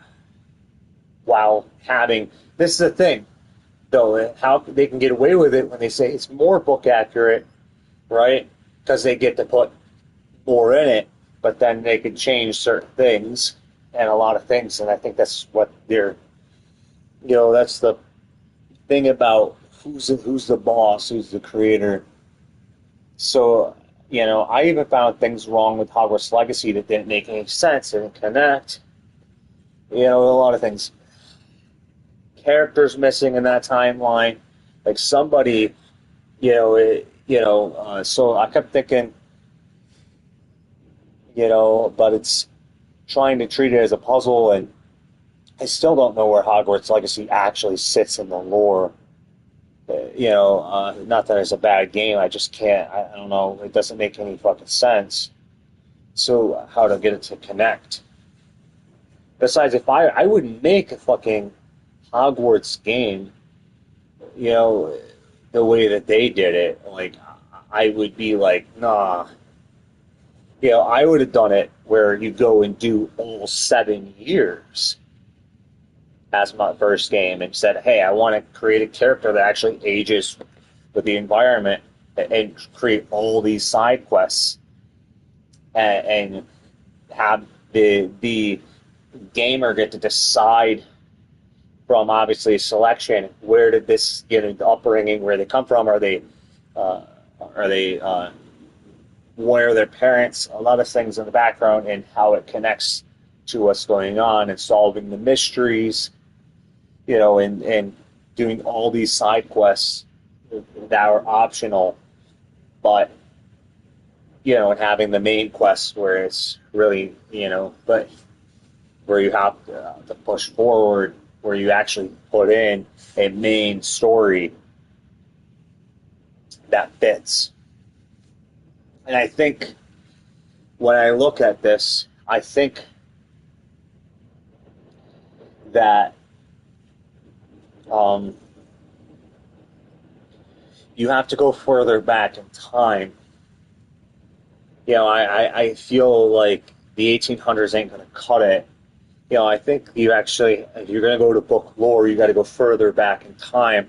while having this is the thing, though, how they can get away with it when they say it's more book accurate, right? Because they get to put more in it, but then they can change certain things and a lot of things, and I think that's what they're, you know, that's the thing about who's the boss, who's the creator. So, you know, I even found things wrong with Hogwarts Legacy that didn't make any sense, didn't connect. You know, a lot of things. Characters missing in that timeline, like somebody, so I kept thinking, you know, but it's trying to treat it as a puzzle, and I still don't know where Hogwarts Legacy actually sits in the lore. Not that it's a bad game, I just can't, I don't know, it doesn't make any fucking sense. So, how to get it to connect? Besides, if I wouldn't make a fucking Hogwarts game, you know, the way that they did it, like, I would be like, nah. You know, I would have done it where you go and do all 7 years as my first game and said, hey, I want to create a character that actually ages with the environment and create all these side quests and have the gamer get to decide from obviously selection, where did this get into upbringing, where they come from, are they where are their parents, a lot of things in the background and how it connects to what's going on and solving the mysteries, you know, and doing all these side quests that are optional, but, you know, and having the main quest where it's really, you know, but where you have to push forward, where you actually put in a main story that fits. And I think when I look at this, I think that you have to go further back in time. You know, I feel like the 1800s ain't going to cut it. You know, I think you actually, if you're going to go to book lore, you got to go further back in time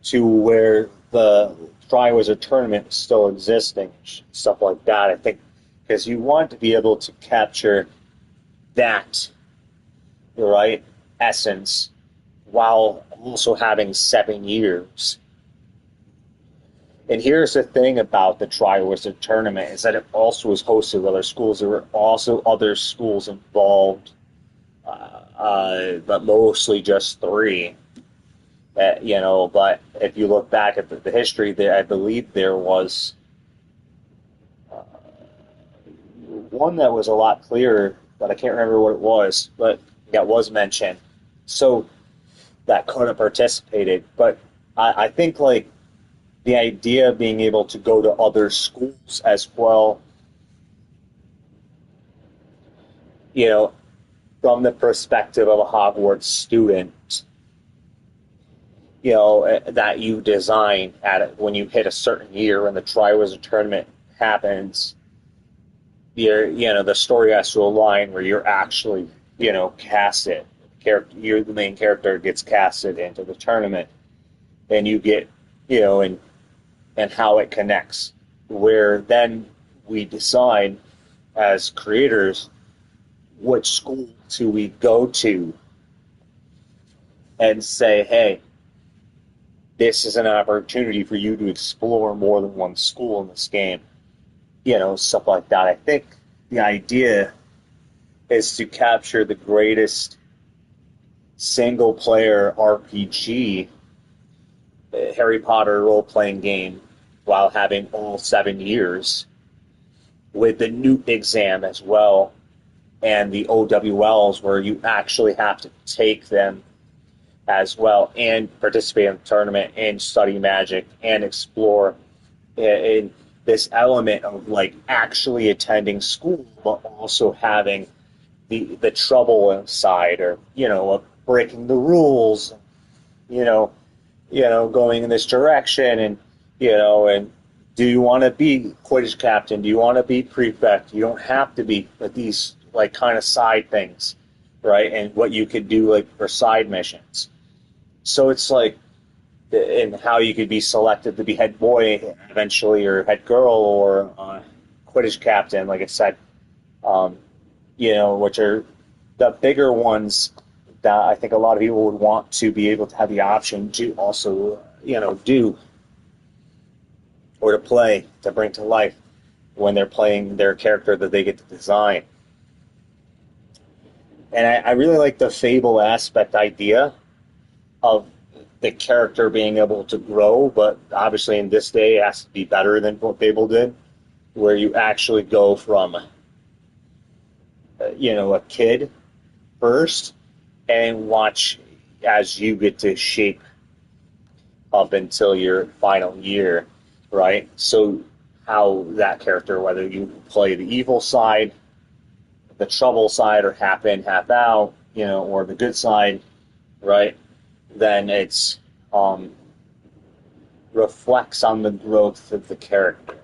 to where the Triwizard Tournament is still existing, stuff like that. I think because you want to be able to capture that, right, essence while also having 7 years. And here's the thing about the Triwizard Tournament is that it also was hosted with other schools. There were also other schools involved, but mostly just 3. You know, but if you look back at the history, there, I believe there was one that was a lot clearer, but I can't remember what it was, but that was mentioned. So that could have participated. But I think, like, the idea of being able to go to other schools as well, you know, from the perspective of a Hogwarts student, you know, that you design at it when you hit a certain year when the Triwizard Tournament happens, you know, the story has to align where you're actually, you know, casted. You're the main character gets casted into the tournament, and you get, you know, and how it connects. Where then we decide as creators which school do we go to and say, hey, this is an opportunity for you to explore more than one school in this game. You know, stuff like that. I think the idea is to capture the greatest single-player RPG, Harry Potter role-playing game, while having all 7 years, with the Newt exam as well, and the OWLs, where you actually have to take them as well, and participate in the tournament, and study magic, and explore in this element of, like, actually attending school, but also having the trouble inside, or, you know, of breaking the rules, you know, going in this direction, and, you know, and do you want to be Quidditch captain? Do you want to be prefect? You don't have to be, but these, like, kind of side things, right? And what you could do, like, for side missions. So it's like, and how you could be selected to be head boy eventually, or head girl, or Quidditch captain, like I said, you know, which are the bigger ones that I think a lot of people would want to be able to have the option to also, you know, do or to play, to bring to life when they're playing their character that they get to design. And I really like the Fable aspect idea of the character being able to grow, but obviously in this day it has to be better than what Fable did, where you actually go from, you know, a kid first and watch as you get to shape up until your final year, right? So how that character, whether you play the evil side, the trouble side or half in, half out, or the good side, right? Then it's reflects on the growth of the character,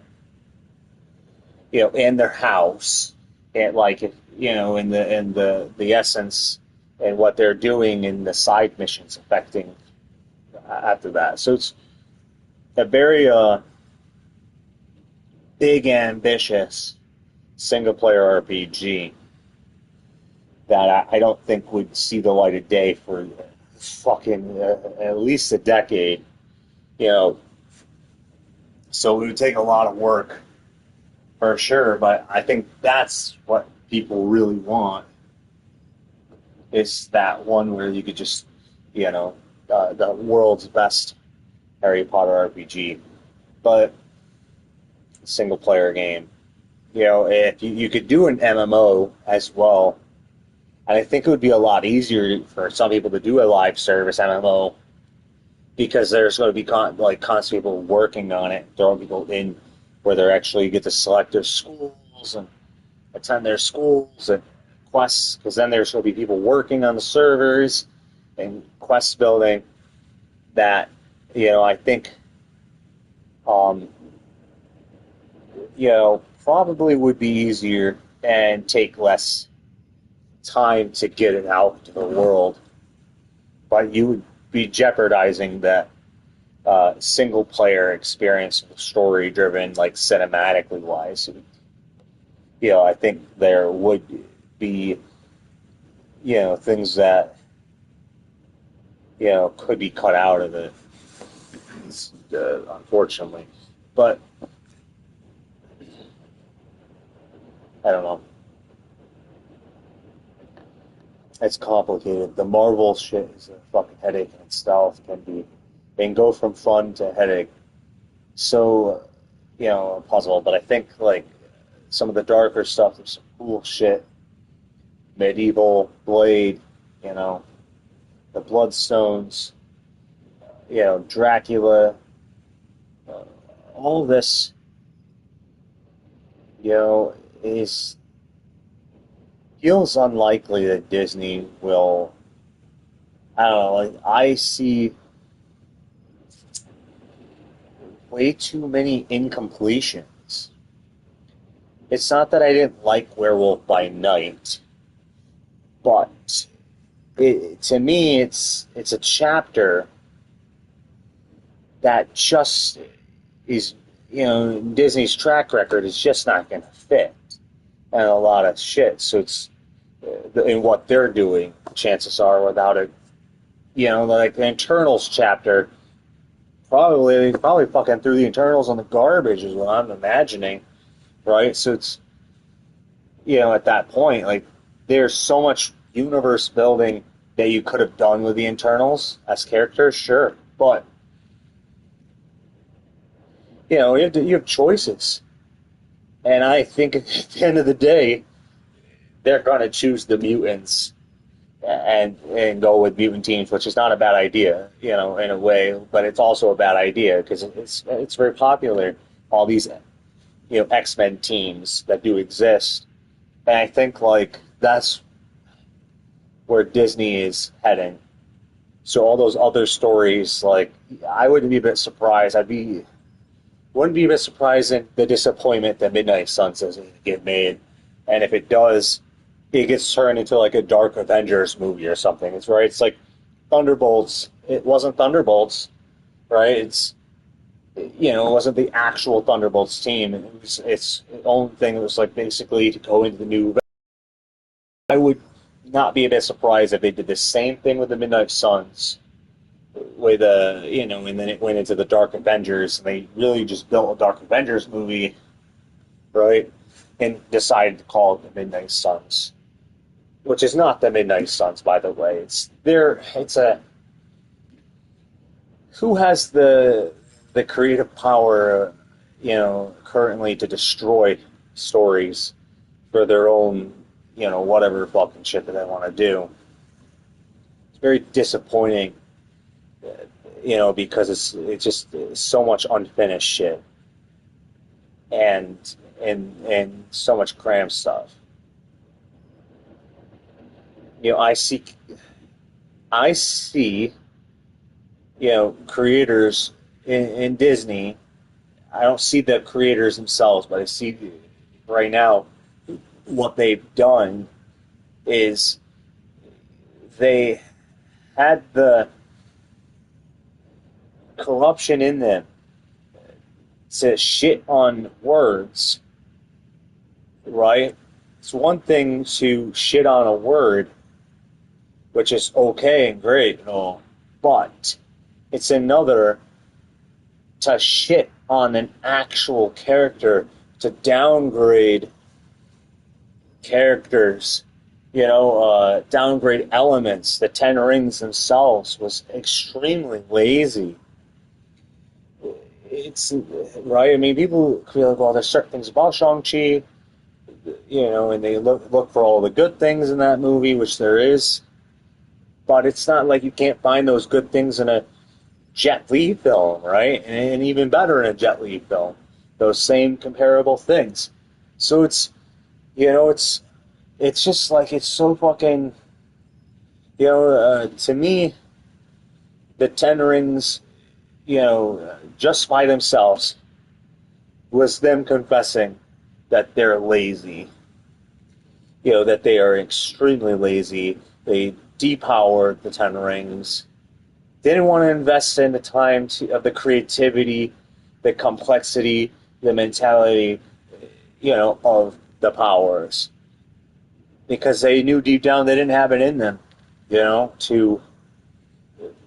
in their house, and in the essence and what they're doing in the side missions affecting after that. So it's a very big, ambitious single-player RPG that I don't think would see the light of day for fucking at least a decade. So it would take a lot of work for sure, but I think that's what people really want, is that one where you could just, the world's best Harry Potter RPG, but single player game. If you could do an MMO as well, and I think it would be a lot easier for some people to do a live service MMO, because there's going to be constant people working on it, throwing people in where they actually get to select their schools and attend their schools and quests, because then there's going to be people working on the servers and quest building that, I think, probably would be easier and take less time to get it out to the world. But you would be jeopardizing that single-player experience, story-driven, cinematically wise. I think there would be, things that, could be cut out of it, unfortunately. But I don't know. It's complicated. The Marvel shit is a fucking headache in itself. It can go from fun to headache. So, a puzzle. But I think, some of the darker stuff, there's some cool shit. Medieval, Blade, the Bloodstones, Dracula, all this, feels unlikely that Disney will, I don't know, I see way too many incompletions. It's not that I didn't like Werewolf by Night, but to me, it's a chapter that just is, Disney's track record is just not going to fit, and a lot of shit. So it's in what they're doing, chances are, without it, the Internals chapter, probably fucking threw the Internals on the garbage is what I'm imagining, right? So it's, at that point, there's so much universe building that you could have done with the Internals as characters, sure, but you have choices, and I think at the end of the day, they're going to choose the mutants and go with mutant teams, which is not a bad idea, in a way, but it's also a bad idea because it's very popular. All these, X-Men teams that do exist, and I think that's where Disney is heading. So all those other stories, I wouldn't be a bit surprised. Wouldn't be a bit surprised in the disappointment that Midnight Suns doesn't get made, and if it does, it gets turned into a Dark Avengers movie or something. It's right. It's like Thunderbolts. It wasn't Thunderbolts, right? It wasn't the actual Thunderbolts team. It was its own thing. It was basically to go into the new. I would not be a bit surprised if they did the same thing with the Midnight Suns, with and then it went into the Dark Avengers, and they really just built a Dark Avengers movie, right? And decided to call it the Midnight Suns, which is not the Midnight Suns, by the way. Who has the creative power, currently to destroy stories for their own, whatever fucking shit that they want to do. It's very disappointing, because it's just so much unfinished shit and so much cram stuff. I see, creators in Disney. I don't see the creators themselves, but I see right now what they've done is they had the corruption in them to shit on words, right? It's one thing to shit on a word, which is okay and great and all, but it's another to shit on an actual character, to downgrade characters, downgrade elements. The Ten Rings themselves was extremely lazy. It's right. I mean, people feel like, well, there's certain things about Shang-Chi, and they look for all the good things in that movie, which there is. But it's not like you can't find those good things in a Jet Li film, right? And even better in a Jet Li film. Those same comparable things. So it's just like, it's so fucking, to me, the Ten Rings, just by themselves, was them confessing that they're lazy. That they are extremely lazy. They depowered the Ten Rings. They didn't want to invest in the time of the creativity, the complexity, the mentality, of the powers. Because they knew deep down they didn't have it in them, to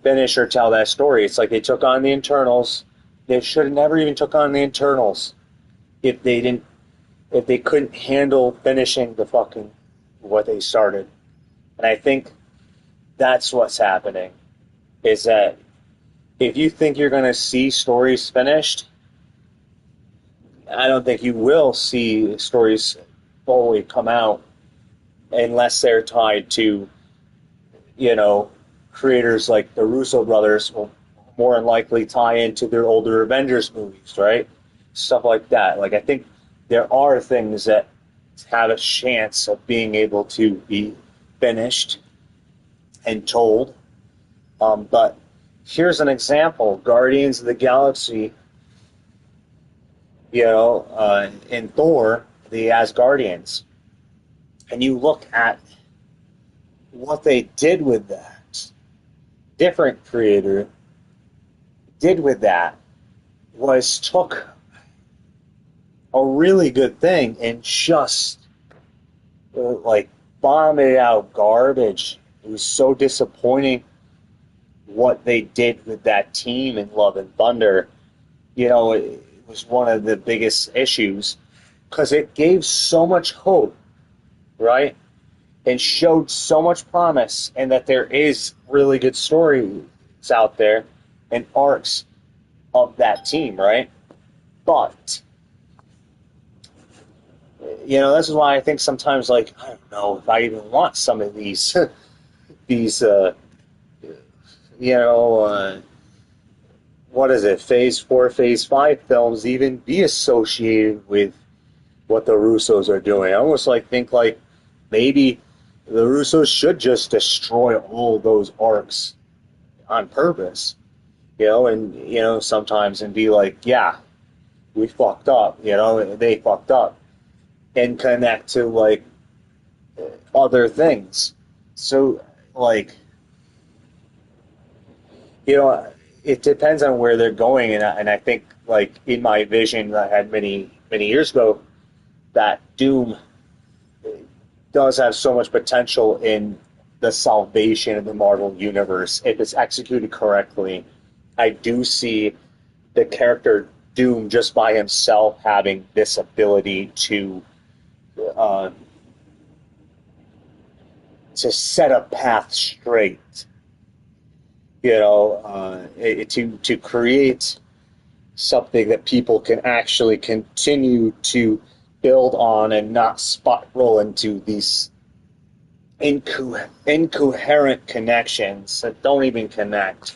finish or tell that story. It's like they took on the Internals. They should have never even took on the Internals if they couldn't handle finishing the fucking what they started. And I think that's what's happening, is that if you think you're going to see stories finished, I don't think you will see stories fully come out unless they're tied to, creators like the Russo brothers will more than likely tie into their older Avengers movies, right? Stuff like that. Like, I think there are things that have a chance of being able to be finished and told. But here's an example. Guardians of the Galaxy, in Thor, the Asgardians. And you look at what they did with that. Different creator did with that was took a really good thing and just vomited out garbage. It was so disappointing what they did with that team in Love and Thunder. It was one of the biggest issues because it gave so much hope, right? And showed so much promise, and that there is really good stories out there and arcs of that team, right? But, this is why I think sometimes, I don't know if I even want some of these, what is it, Phase 4, Phase 5 films even be associated with what the Russos are doing. I almost think maybe the Russos should just destroy all those arcs on purpose, and, sometimes and be like, yeah, we fucked up, they fucked up, and connect to, other things. So, it depends on where they're going, and I think, in my vision that I had many, many years ago, that Doom does have so much potential in the salvation of the Marvel Universe. If it's executed correctly, I do see the character Doom just by himself having this ability to set a path straight, to create something that people can actually continue to build on and not spiral into these incoherent connections that don't even connect.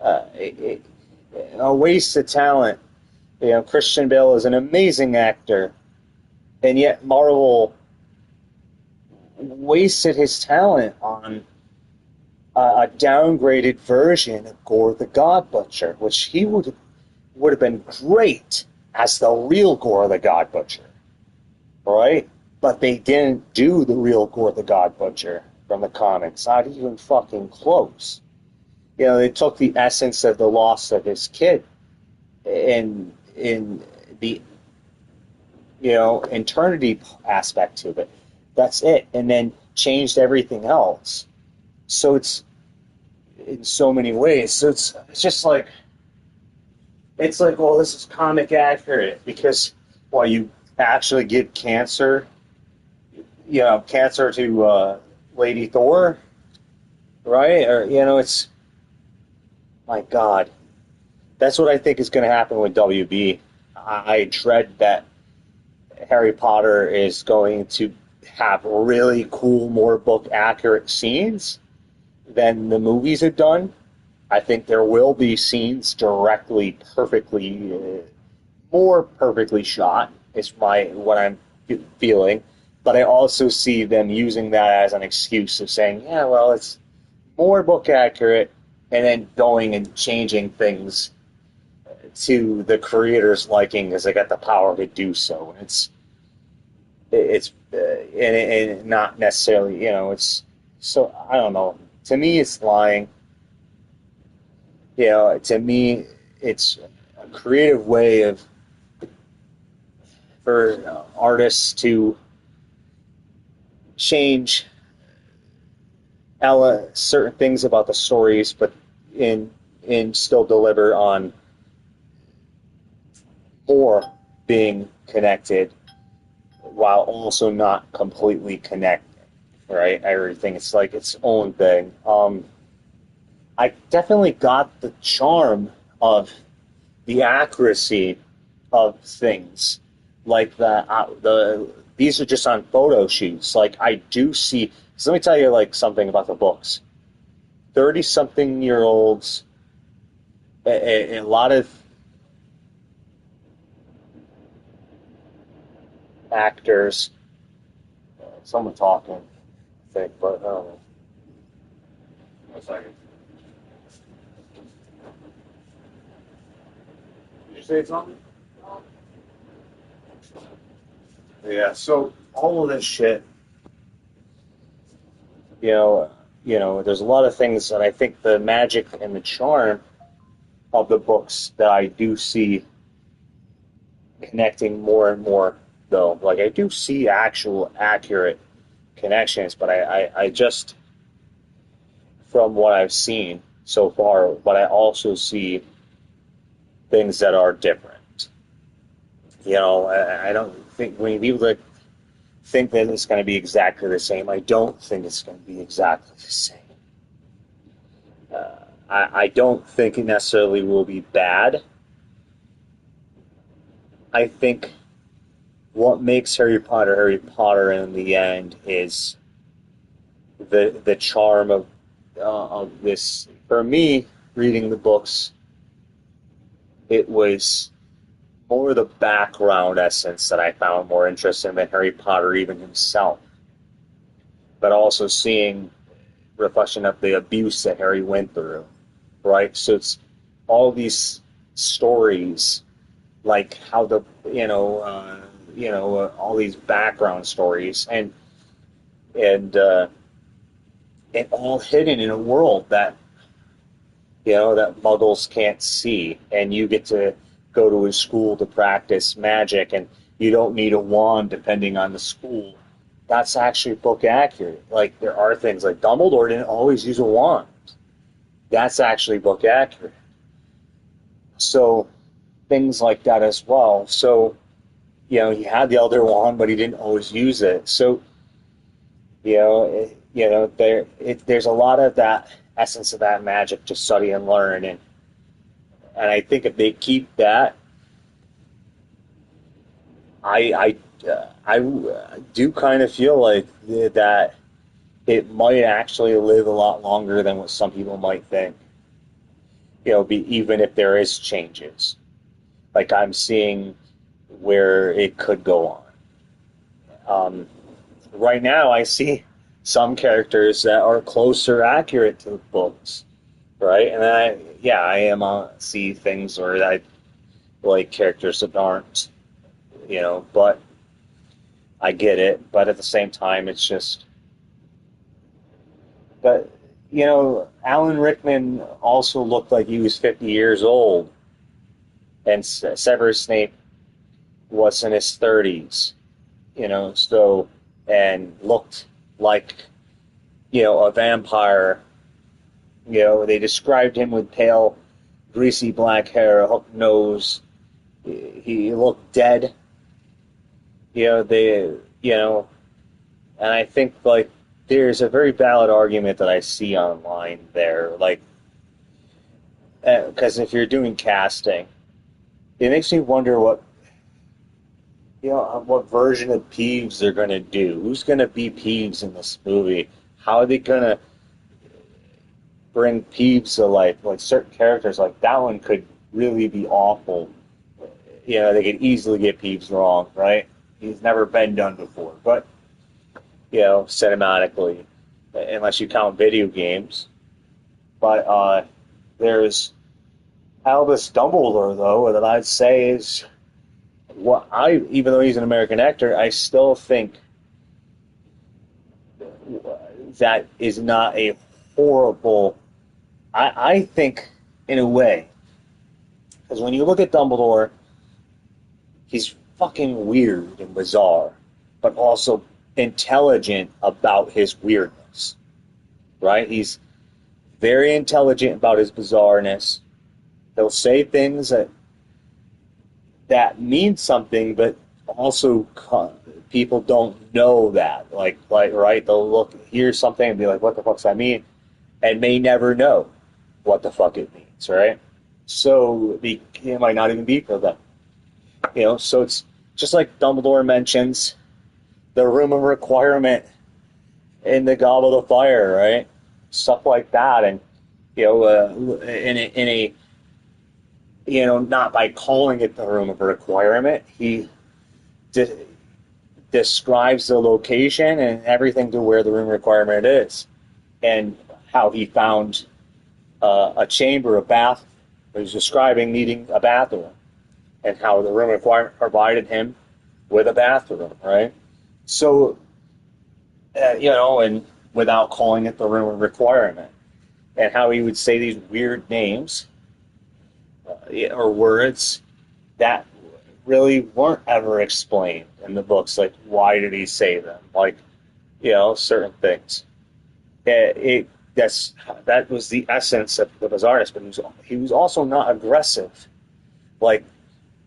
A waste of talent. Christian Bale is an amazing actor, and yet Marvel wasted his talent on a downgraded version of Gore the God Butcher, which he would have been great as the real Gore the God Butcher, right? But they didn't do the real Gore the God Butcher from the comics, not even fucking close. You know, they took the essence of the loss of his kid and in the, you know, eternity aspect to it. That's it. And then changed everything else. So it's in so many ways. So it's just like, it's like, well, this is comic accurate because, well, you actually give cancer, you know, cancer to Lady Thor, right? Or, you know, it's, my God. That's what I think is going to happen with WB. I dread that Harry Potter is going to have really cool, more book-accurate scenes than the movies have done. I think there will be scenes directly, perfectly, more perfectly shot, is what I'm feeling. But I also see them using that as an excuse of saying, yeah, well, it's more book-accurate, and then going and changing things to the creator's liking because they got the power to do so. And not necessarily, you know, it's, so, I don't know. To me, it's lying. You know, to me, it's a creative way for artists to change certain things about the stories, but in still deliver on more being connected while also not completely connected, right? Everything, it's like its own thing. I definitely got the charm of the accuracy of things, like these are just on photo shoots. Like, I do see, so let me tell you like something about the books. 30-something-year-olds, a lot of actors, someone talking, I think, but I don't know. 1 second. Did you say something? Yeah, so all of this shit, you know, there's a lot of things that I think the magic and the charm of the books that I do see connecting more and more, though. Like, I do see actual accurate connections, but I just, from what I've seen so far, but I also see things that are different. You know, I don't think, when people think that it's going to be exactly the same, I don't think it's going to be exactly the same. I don't think it necessarily will be bad. I think what makes Harry Potter in the end is the charm of this. For me, reading the books, it was more the background essence that I found more interesting than Harry Potter even himself. But also seeing reflection of the abuse that Harry went through, right? So it's all these stories, like how all these background stories, and all hidden in a world that, that Muggles can't see, and you get to go to a school to practice magic, and you don't need a wand depending on the school. That's actually book accurate. Like, there are things like Dumbledore didn't always use a wand. That's actually book accurate. So things like that as well. So, he had the Elder Wand, but he didn't always use it. So, there's a lot of that essence of that magic to study and learn, and I think if they keep that, I do kind of feel like that it might actually live a lot longer than what some people might think. Even if there is changes, like I'm seeing where it could go on. Right now, I see some characters that are closer accurate to the books, right? And I am see things where I like characters that aren't, but I get it. But at the same time, it's just, but Alan Rickman also looked like he was 50 years old, and Severus Snape was in his 30s, so, and looked like, a vampire. They described him with pale, greasy black hair, a hooked nose. He looked dead. And I think, like, there's a very valid argument that I see online there, like, because if you're doing casting, it makes me wonder what version of Peeves they're going to do. Who's going to be Peeves in this movie? How are they going to bring Peeves to life? Like, certain characters, like that one could really be awful. They could easily get Peeves wrong, right? He's never been done before. But, cinematically, unless you count video games. But there's Albus Dumbledore, though, that I'd say is even though he's an American actor, I still think that is not a horrible. I think, in a way, because when you look at Dumbledore, he's fucking weird and bizarre, but also intelligent about his weirdness, right? He's very intelligent about his bizarreness. He'll say things that mean something, but also people don't know that. Like right? They'll hear something and be like, "What the fuck's that mean?" And may never know what the fuck it means, right? So it might not even be for them. So it's just like Dumbledore mentions the room of requirement in the Goblet of Fire, right? Stuff like that, and in a not by calling it the room of requirement, he describes the location and everything to where the room requirement is, and how he found a chamber, a bath. He was describing needing a bathroom, and how the room requirement provided him with a bathroom, right? So, and without calling it the room of requirement, and how he would say these weird names or words that really weren't ever explained in the books. Like, why did he say them? Like, certain things. That was the essence of the bizarreness, but he was also not aggressive, like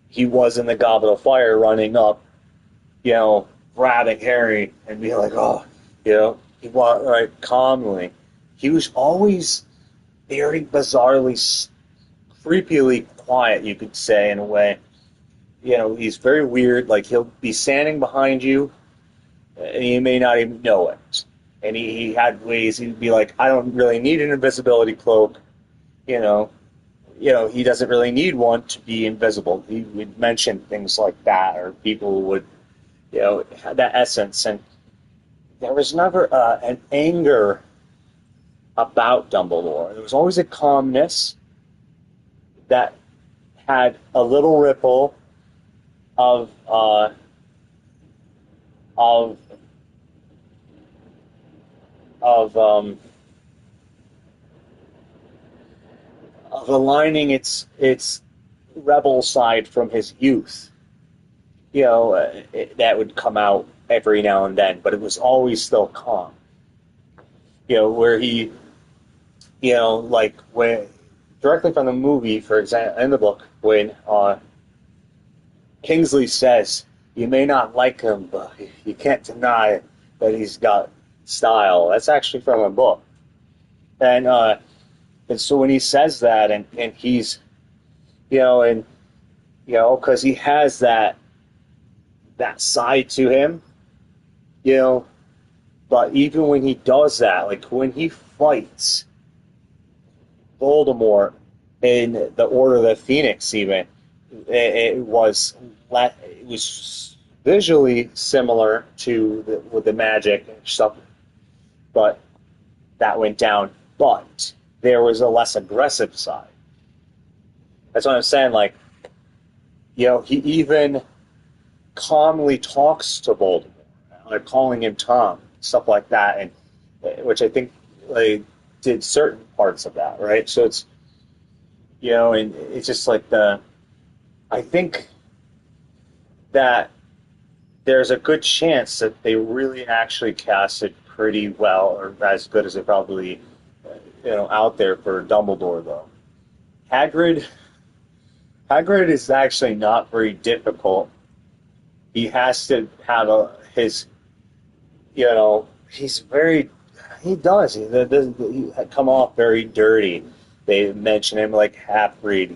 he was in the Goblet of Fire, running up, grabbing Harry and being like, "Oh," he walked right calmly. He was always very bizarrely, creepily quiet, you could say, in a way. He's very weird. Like, he'll be standing behind you, and you may not even know it. And he had ways, he'd be like, "I don't really need an invisibility cloak." He doesn't really need one to be invisible. He would mention things like that, or people would, have that essence. And there was never an anger about Dumbledore. There was always a calmness that had a little ripple of aligning its rebel side from his youth. That would come out every now and then, but it was always still calm. Where he, like when directly from the movie, for example, in the book, when Kingsley says, "You may not like him, but you can't deny that he's got style." That's actually from a book. And so when he says that, and he's, because he has that side to him, but even when he does that, like when he fights Voldemort in the Order of the Phoenix, even, it was visually similar to with the magic and stuff, but that went down. But there was a less aggressive side. That's what I'm saying. Like, he even calmly talks to Voldemort, like calling him Tom, stuff like that, and which I think they did certain parts of that, right? So it's, and it's just like I think that there's a good chance that they really actually casted pretty well, or as good as they probably, out there for Dumbledore, though. Hagrid is actually not very difficult. He has to have he does come off very dirty. They mention him like half-breed.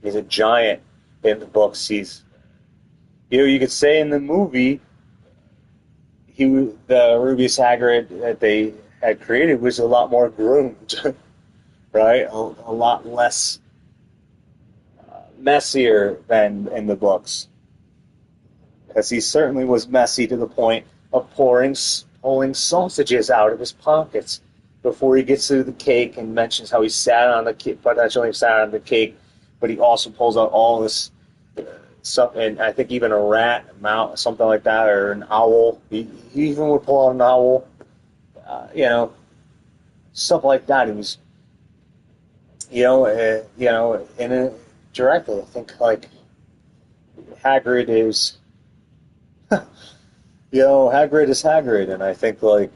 He's a giant in the books. He's, you could say in the movie, the Rubeus Hagrid that they had created was a lot more groomed, right? A lot less messier than in the books. Because he certainly was messy to the point of pulling sausages out of his pockets before he gets to the cake and mentions how he sat on the cake, but actually sat on the cake, but he also pulls out all this stuff, and I think even a rat, a mouse, something like that, or an owl. He even would pull out an owl, stuff like that. It was, directly, I think, like, Hagrid is, Hagrid is Hagrid, and I think, like,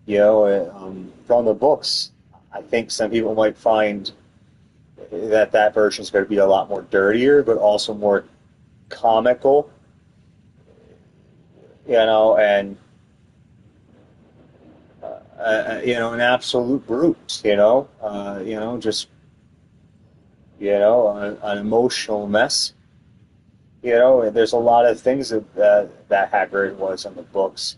from the books, I think some people might find that version is going to be a lot more dirtier, but also more comical, and an absolute brute, just an emotional mess. And there's a lot of things that Hagrid was in the books.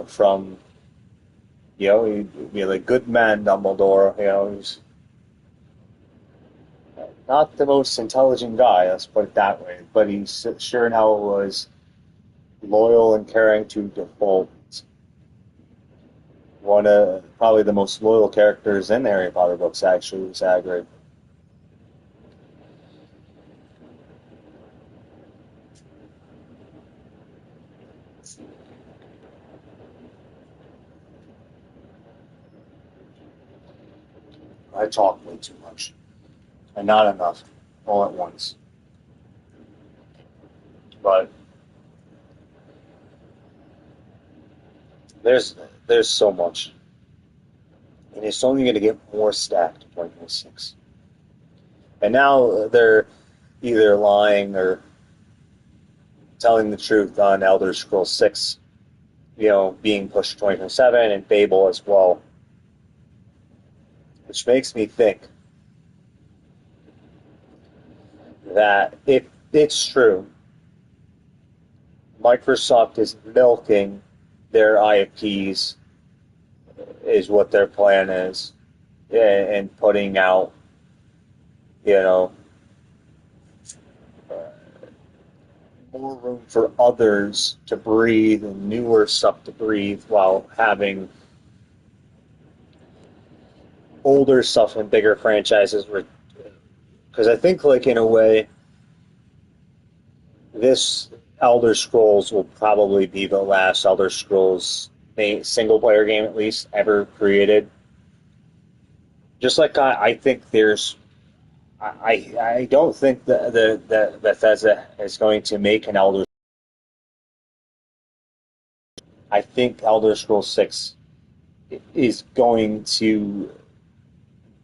From he'd be like good man Dumbledore. He's not the most intelligent guy, let's put it that way, but he sure now was loyal and caring to default. One of probably the most loyal characters in the Harry Potter books actually was Hagrid. I talk way too much, and not enough, all at once. But there's so much, and it's only going to get more stacked in 2026. And now they're either lying or telling the truth on Elder Scrolls 6, being pushed to 2027, and Fable as well. Which makes me think that if it's true, Microsoft is milking their IPs, is what their plan is, and putting out, more room for others to breathe and newer stuff to breathe while having older stuff and bigger franchises. Because I think, like, in a way, this Elder Scrolls will probably be the last Elder Scrolls single-player game, at least, ever created. Just like I think there's... I don't think that Bethesda is going to make an Elder... I think Elder Scrolls 6 is going to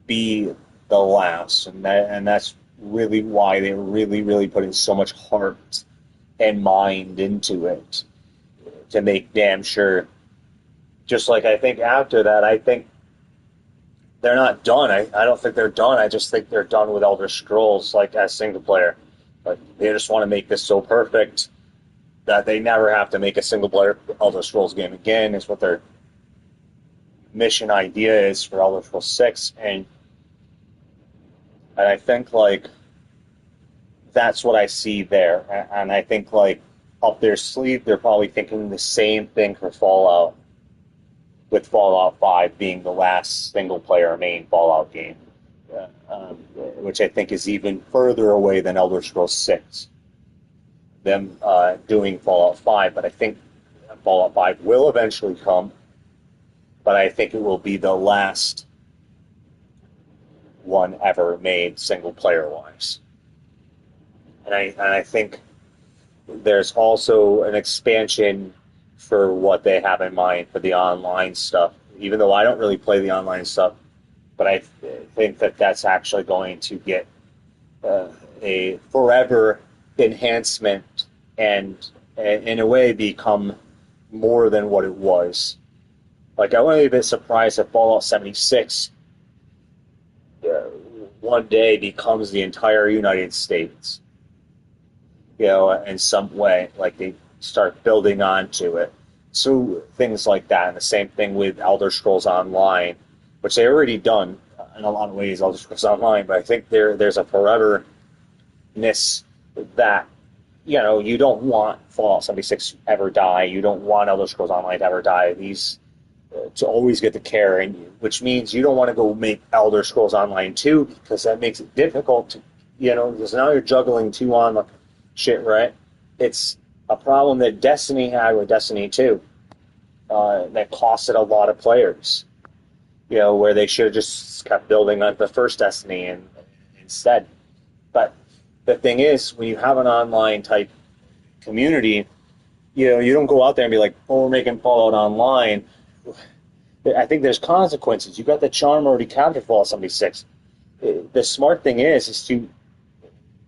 be the last, and that's really why they're really putting so much heart and mind into it, to make damn sure. Just like I think after that, I think they're not done. I don't think they're done. I just think they're done with Elder Scrolls, like, as single player. Like, they just want to make this so perfect that they never have to make a single player Elder Scrolls game again, is what their mission idea is for Elder Scrolls 6, and I think, like, that's what I see there. And I think, like, up their sleeve, they're probably thinking the same thing for Fallout, with Fallout 5 being the last single-player main Fallout game, which I think is even further away than Elder Scrolls 6. Them doing Fallout 5, but I think Fallout 5 will eventually come, but I think it will be the last one ever made single-player-wise. And I think there's also an expansion for what they have in mind for the online stuff, even though I don't really play the online stuff, but I think that that's actually going to get a forever enhancement and in a way become more than what it was. Like, I wouldn't be a bit surprised if Fallout 76 one day becomes the entire United States, you know, in some way, like they start building onto it. So things like that, and the same thing with Elder Scrolls Online, which they already done in a lot of ways, Elder Scrolls Online, but I think there's a foreverness that, you know, you don't want Fallout 76 to ever die. You don't want Elder Scrolls Online to ever die. These to always get the care, and which means you don't want to go make Elder Scrolls Online 2 because that makes it difficult to, you know, because now you're juggling two on the shit, right? It's a problem that Destiny had with Destiny 2 that costed a lot of players, you know, where they should have just kept building on the first Destiny and instead. But the thing is, when you have an online type community, you know, you don't go out there and be like, oh, we're making Fallout Online. I think there's consequences. You got the charm already captured for Fallout 76. The smart thing is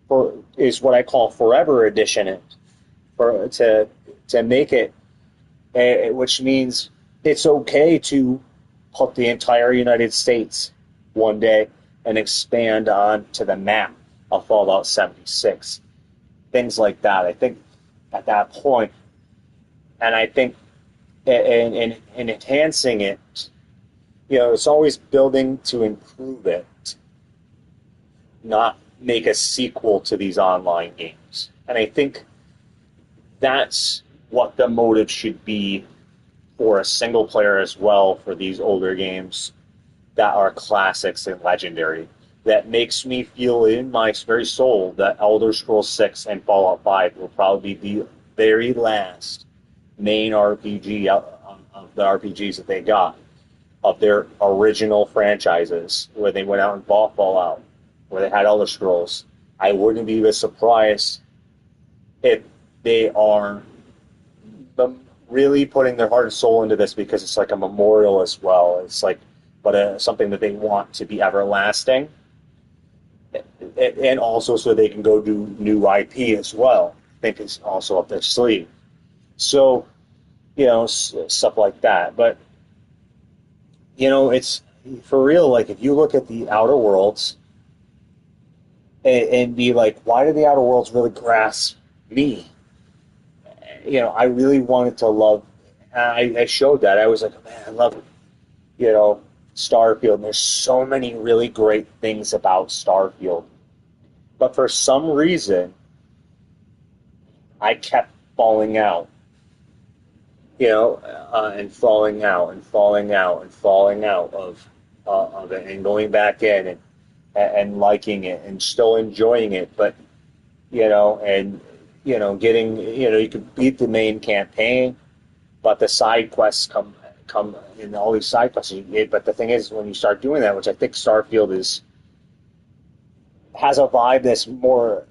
what I call Forever Edition it, to make it, which means it's okay to put the entire United States one day and expand on to the map of Fallout 76. Things like that. I think at that point, and I think in enhancing it, you know, it's always building to improve it, not make a sequel to these online games. And I think that's what the motive should be for a single player as well for these older games that are classics and legendary. That makes me feel in my very soul that Elder Scrolls 6 and Fallout 5 will probably be the very last main RPG of the RPGs that they got, of their original franchises, where they went out and bought Fallout, where they had Elder Scrolls. I wouldn't be surprised if they are really putting their heart and soul into this, because it's like a memorial as well. It's like, but something that they want to be everlasting, and also so they can go do new IP as well. I think it's also up their sleeve. So, you know, stuff like that. But, you know, it's for real. Like, if you look at the Outer Worlds and be like, why did the Outer Worlds really grasp me? You know, I really wanted to love, I showed that. I was like, man, I love, you know, Starfield. And there's so many really great things about Starfield. But for some reason, I kept falling out. You know, and falling out and falling out and falling out of it, and going back in and liking it and still enjoying it, but you know, and you know, getting, you know, you could beat the main campaign, but the side quests come in, all these side quests. But the thing is, when you start doing that, which I think Starfield has a vibe that's more,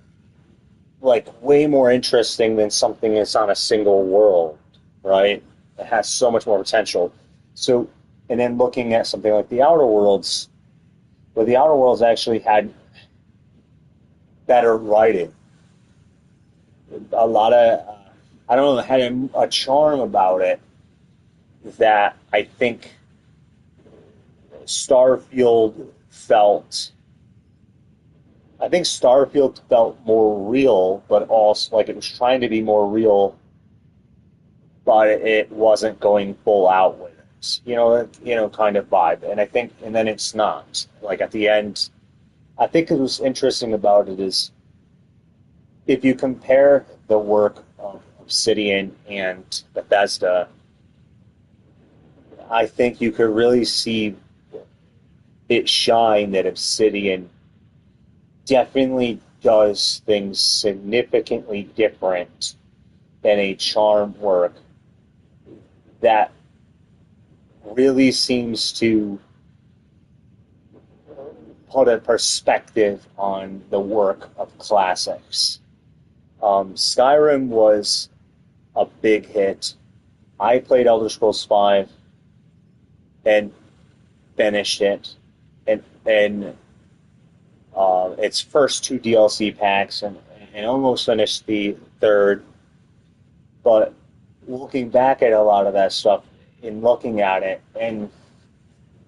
like, way more interesting than something that's on a single world. Right? It has so much more potential. So, and then looking at something like the Outer Worlds, where the Outer Worlds actually had better writing. A lot of, I don't know, it had a charm about it that I think Starfield felt more real, but also like it was trying to be more real, but it wasn't going full out with it, you know, kind of vibe. And I think, and then it's not. Like at the end, I think it was interesting about it is, if you compare the work of Obsidian and Bethesda, I think you could really see it shine that Obsidian definitely does things significantly different than a Charm work that really seems to put a perspective on the work of classics. Skyrim was a big hit. I played Elder Scrolls V and finished it, and its first 2 DLC packs, and almost finished the third. But looking back at a lot of that stuff, in looking at it, and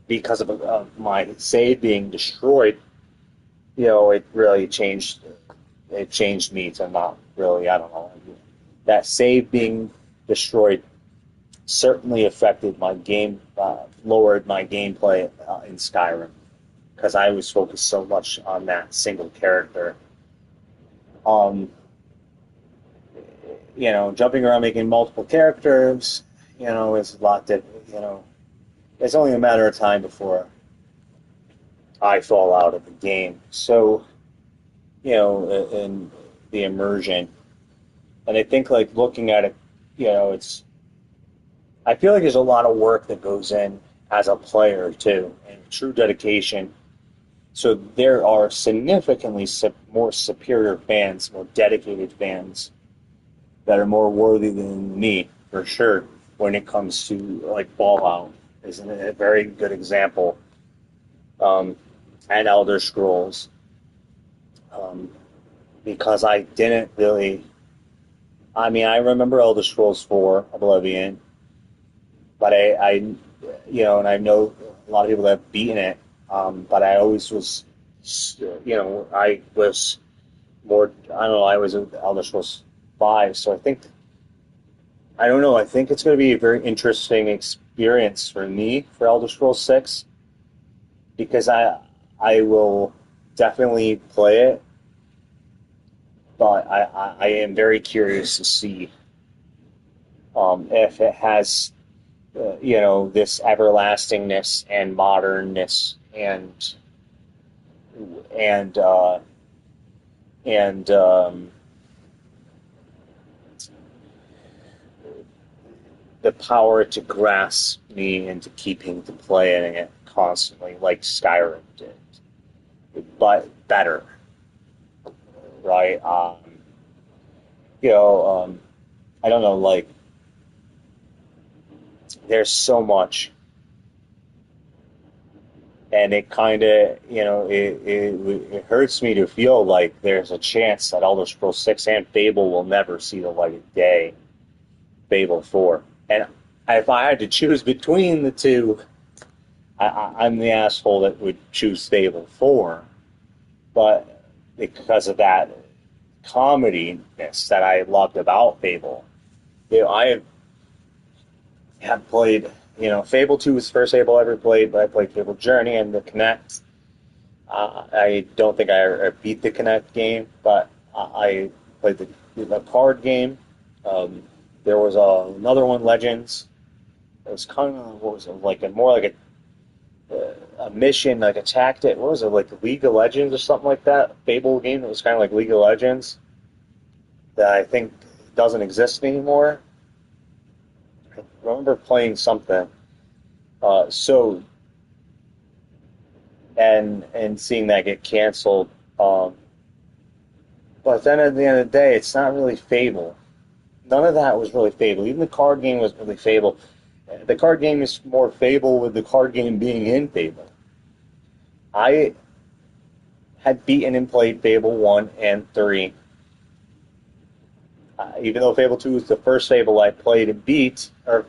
because of my save being destroyed, it really changed. It changed me to not really, I don't know. That save being destroyed certainly affected my game, lowered my gameplay in Skyrim, because I was focused so much on that single character. Jumping around making multiple characters, is a lot that, it's only a matter of time before I fall out of the game. So, in the immersion, and I think, like, looking at it, I feel like there's a lot of work that goes in as a player, too, and true dedication. So there are significantly more superior fans, more dedicated fans that are more worthy than me, for sure, when it comes to, like, Fallout is a very good example, and Elder Scrolls, because I didn't really... I remember Elder Scrolls 4, Oblivion, but and I know a lot of people that have beaten it, but I always was, I was more, I was with Elder Scrolls 5, so I think it's going to be a very interesting experience for me for Elder Scrolls 6, because I will definitely play it, but I am very curious to see if it has, this everlastingness and modernness and the power to grasp me into keeping to playing it constantly, like Skyrim did, but better. Right? I don't know, like, there's so much, and it kind of, it hurts me to feel like there's a chance that Elder Scrolls 6 and Fable will never see the light of day. Fable 4. And if I had to choose between the two, I'm the asshole that would choose Fable 4, but because of that comediness that I loved about Fable. I have played, Fable 2 was the first Fable I ever played, but I played Fable Journey and the Connect. I don't think I ever beat the Connect game, but I played the card game. There was another one, Legends. It was kind of, more like a mission, like a tactic. What was it, like League of Legends or something like that? Fable game that was kind of like League of Legends that I think doesn't exist anymore. I remember playing something. And seeing that get canceled. But then at the end of the day, it's not really Fable. None of that was really Fable. Even the card game was really Fable. The card game is more Fable with the card game being in Fable. I had beaten and played Fable 1 and 3. Even though Fable 2 was the first Fable I played and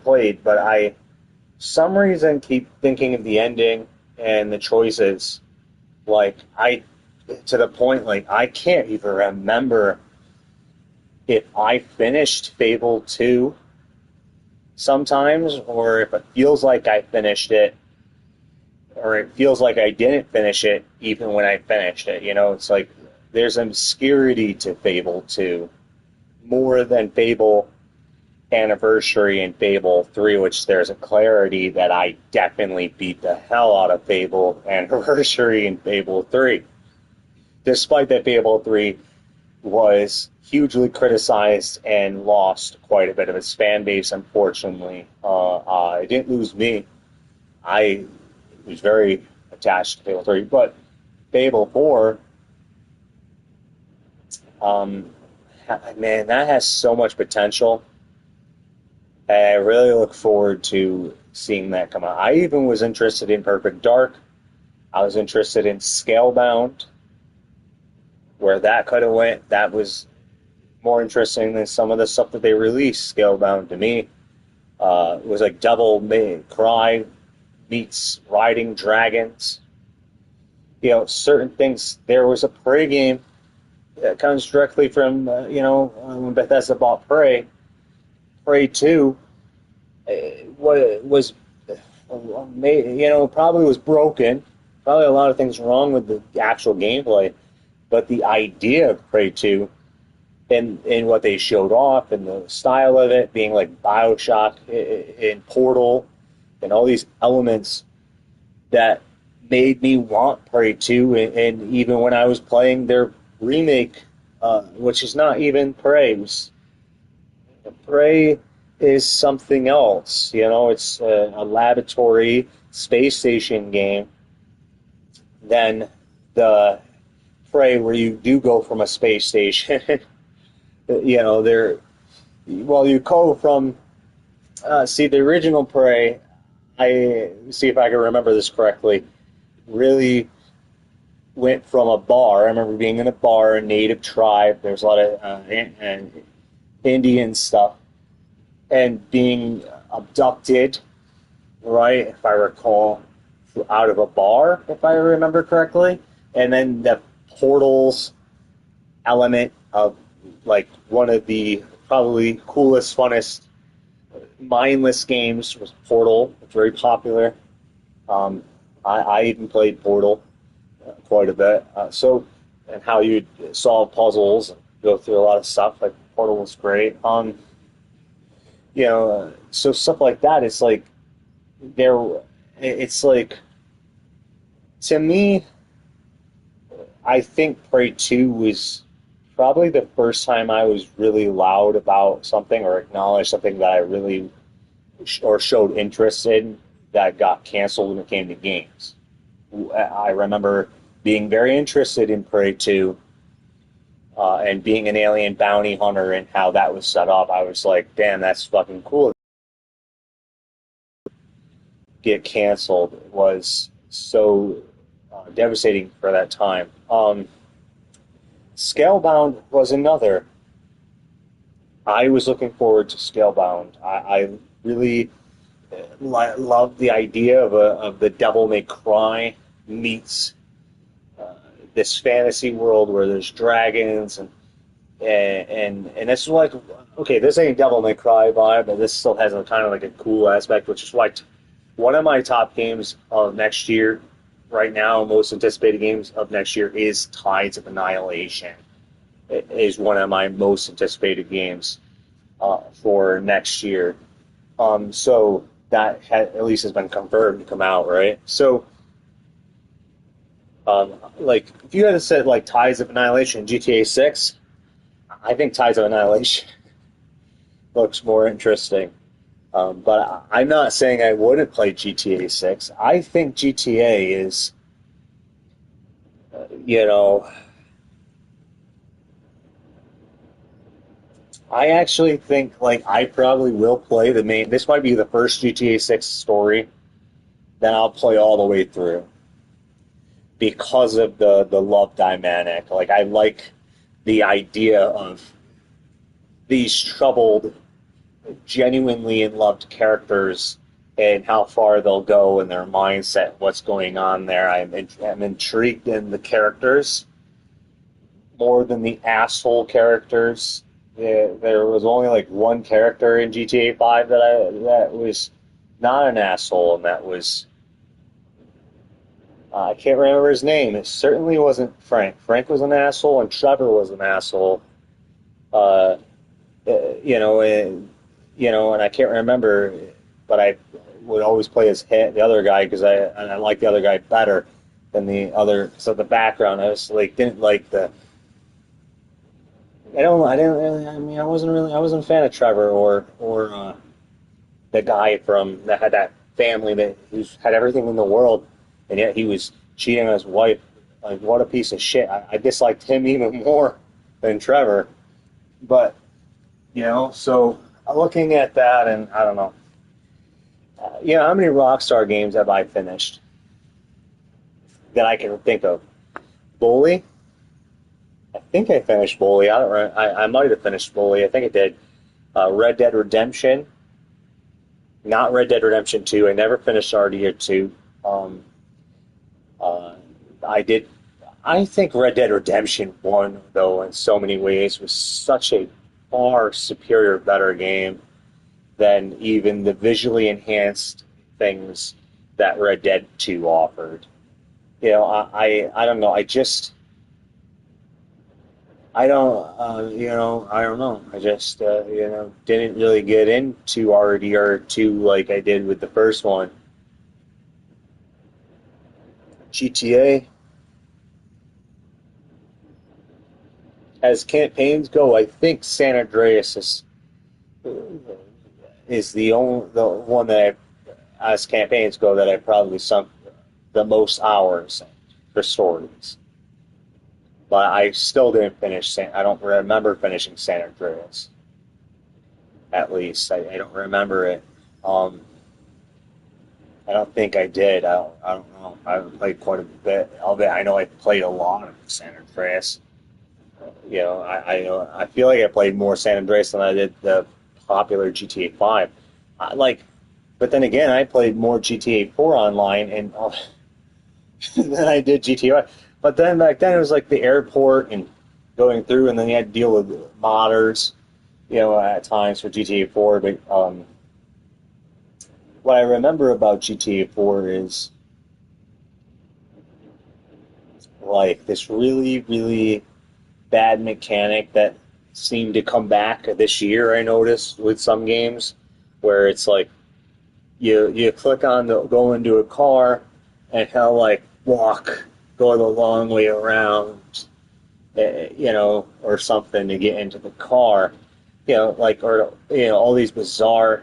played, but I, for some reason, keep thinking of the ending and the choices. To the point, I can't even remember if I finished Fable 2 sometimes, or if it feels like I finished it, or it feels like I didn't finish it even when I finished it. It's like there's obscurity to Fable 2 more than Fable Anniversary and Fable 3, which there's a clarity that I definitely beat the hell out of Fable Anniversary and Fable 3. Despite that Fable 3 was hugely criticized and lost quite a bit of its fan base, unfortunately. It didn't lose me. I was very attached to Fable 3, but Fable 4, man, that has so much potential. I really look forward to seeing that come out. I even was interested in Perfect Dark. I was interested in Scalebound. Where that could have went, that was more interesting than some of the stuff that they released. Scalebound to me was like Devil May Cry meets Riding Dragons. You know, certain things. There was a Prey game that comes directly from when Bethesda bought Prey. Prey 2 was probably was broken. Probably a lot of things wrong with the actual gameplay. But the idea of Prey 2 and what they showed off and the style of it being like Bioshock and Portal and all these elements that made me want Prey 2. And even when I was playing their remake, which is not even Prey, Prey is something else. You know, it's a laboratory space station game. Then the Prey where you do go from a space station, you go from, the original Prey, I see if I can remember this correctly, really went from a bar. I remember being in a bar, a native tribe, there's a lot of Indian stuff, and being abducted, right, if I recall, out of a bar, if I remember correctly, and then the Portals element of like one of the probably coolest, funnest, mindless games was Portal. It's very popular. I even played Portal quite a bit. And how you solve puzzles and go through a lot of stuff. Like Portal was great. So stuff like that. It's like it's like, to me, I think Prey 2 was probably the first time I was really loud about something or acknowledged something that I really showed interest in that got canceled when it came to games. I remember being very interested in Prey 2 and being an alien bounty hunter and how that was set up. I was like, damn, that's fucking cool. Get canceled was so devastating for that time. Scalebound was another. I was looking forward to Scalebound. I really loved the idea of the Devil May Cry meets this fantasy world where there's dragons and this is like, okay, this ain't Devil May Cry vibe, but this still has a kind of like a cool aspect, which is why one of my top games of next year, right now, most anticipated games of next year is Tides of Annihilation. It is one of my most anticipated games for next year. So that at least has been confirmed to come out, right? So, like, if you had to say like Tides of Annihilation, GTA 6, I think Tides of Annihilation looks more interesting. But I'm not saying I wouldn't play GTA 6. I think GTA is, I actually think, like, I probably will play the main. This might be the first GTA 6 story that I'll play all the way through because of the love dynamic. Like, I like the idea of these troubled, genuinely in loved characters and how far they'll go in their mindset, what's going on there. I'm intrigued in the characters more than the asshole characters. There was only like one character in GTA 5 that was not an asshole, and that was I can't remember his name. It certainly wasn't Frank. Frank was an asshole, and Trevor was an asshole. you know, and I can't remember, but I would always play as the other guy because I like the other guy better than the other. So the background, I was like, didn't like the. I wasn't a fan of Trevor or the guy that had that family that had everything in the world, and yet he was cheating on his wife. Like, what a piece of shit. I disliked him even more than Trevor. But, you know, so looking at that, and I don't know. How many Rockstar games have I finished that I can think of? Bully? I think I finished Bully. I might have finished Bully. I think I did. Red Dead Redemption. Not Red Dead Redemption 2. I never finished RDR 2. I think Red Dead Redemption 1, though, in so many ways, was such a far superior, better game than even the visually enhanced things that Red Dead 2 offered. You know, I don't know. I just didn't really get into RDR2 like I did with the first one. GTA, as campaigns go, I think San Andreas is the one that as campaigns go, that I probably sunk the most hours for stories. But I still didn't finish. I don't remember finishing San Andreas. At least I don't remember it. I don't think I did. I don't know. I played quite a bit of it. I know I played a lot of San Andreas. You know, I feel like I played more San Andreas than I did the popular GTA 5. But then again, I played more GTA 4 online and than I did GTA 5. But then back then it was like the airport and going through, and then you had to deal with modders, you know, at times for GTA 4. But what I remember about GTA 4 is like this really, really bad mechanic that seemed to come back this year, I noticed, with some games, where it's like you click on go into a car and kind of like go the long way around, you know, or something to get into the car, you know, like, or, you know, all these bizarre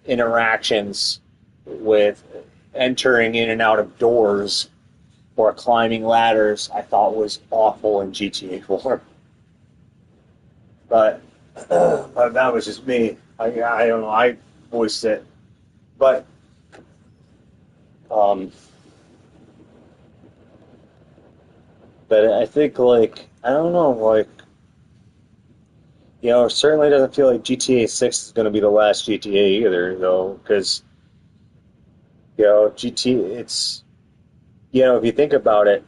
interactions with entering in and out of doors or climbing ladders, I thought was awful in GTA 4. But that was just me. I don't know. I voiced it. But I think, like, I don't know, like, you know, it certainly doesn't feel like GTA 6 is going to be the last GTA either, though, because, you know, it's, you know, if you think about it,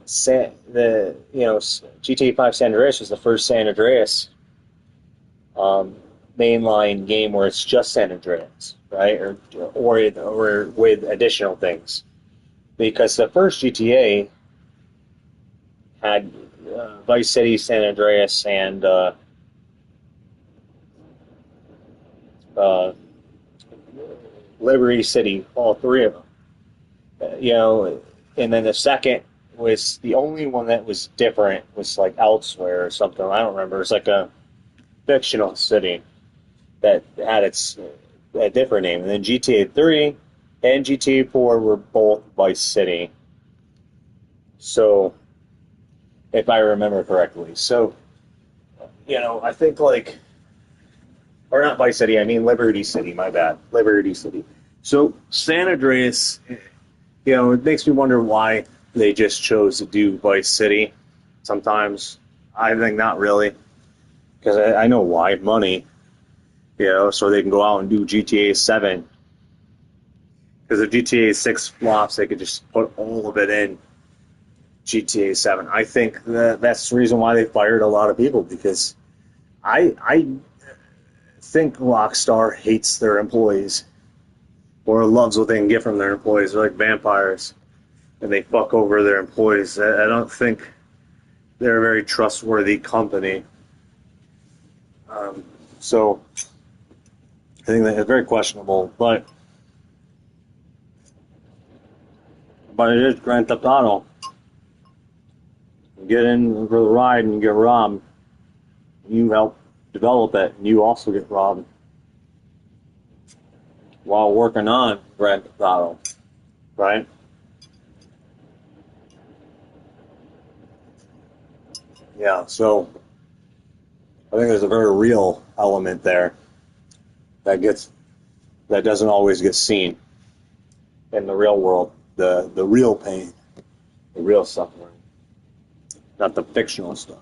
GTA 5 San Andreas was the first San Andreas mainline game where it's just San Andreas, right? Or with additional things. Because the first GTA had Vice City, San Andreas, and Liberty City, all three of them. You know, and then the second was the only one that was different, was like Elsewhere or something. I don't remember. It's like a fictional city that had a different name. And then GTA 3 and GTA 4 were both Vice City. So, if I remember correctly. So, you know, I think like, or not Vice City, I mean Liberty City, my bad. Liberty City. So, San Andreas, you know, it makes me wonder why they just chose to do Vice City sometimes. I think not really. Because I know why. Money. You know, so they can go out and do GTA 7. Because if GTA 6 flops, they could just put all of it in GTA 7. I think that's the reason why they fired a lot of people, because I think Rockstar hates their employees or loves what they can get from their employees. They're like vampires, and they fuck over their employees. I don't think they're a very trustworthy company. So I think that it's very questionable, but it is Grand Theft Auto. You get in for the ride and you get robbed. You help develop it, and you also get robbed while working on Grand Theft Auto, right? Yeah, so I think there's a very real element there that doesn't always get seen in the real world. The real pain, the real suffering, not the fictional stuff.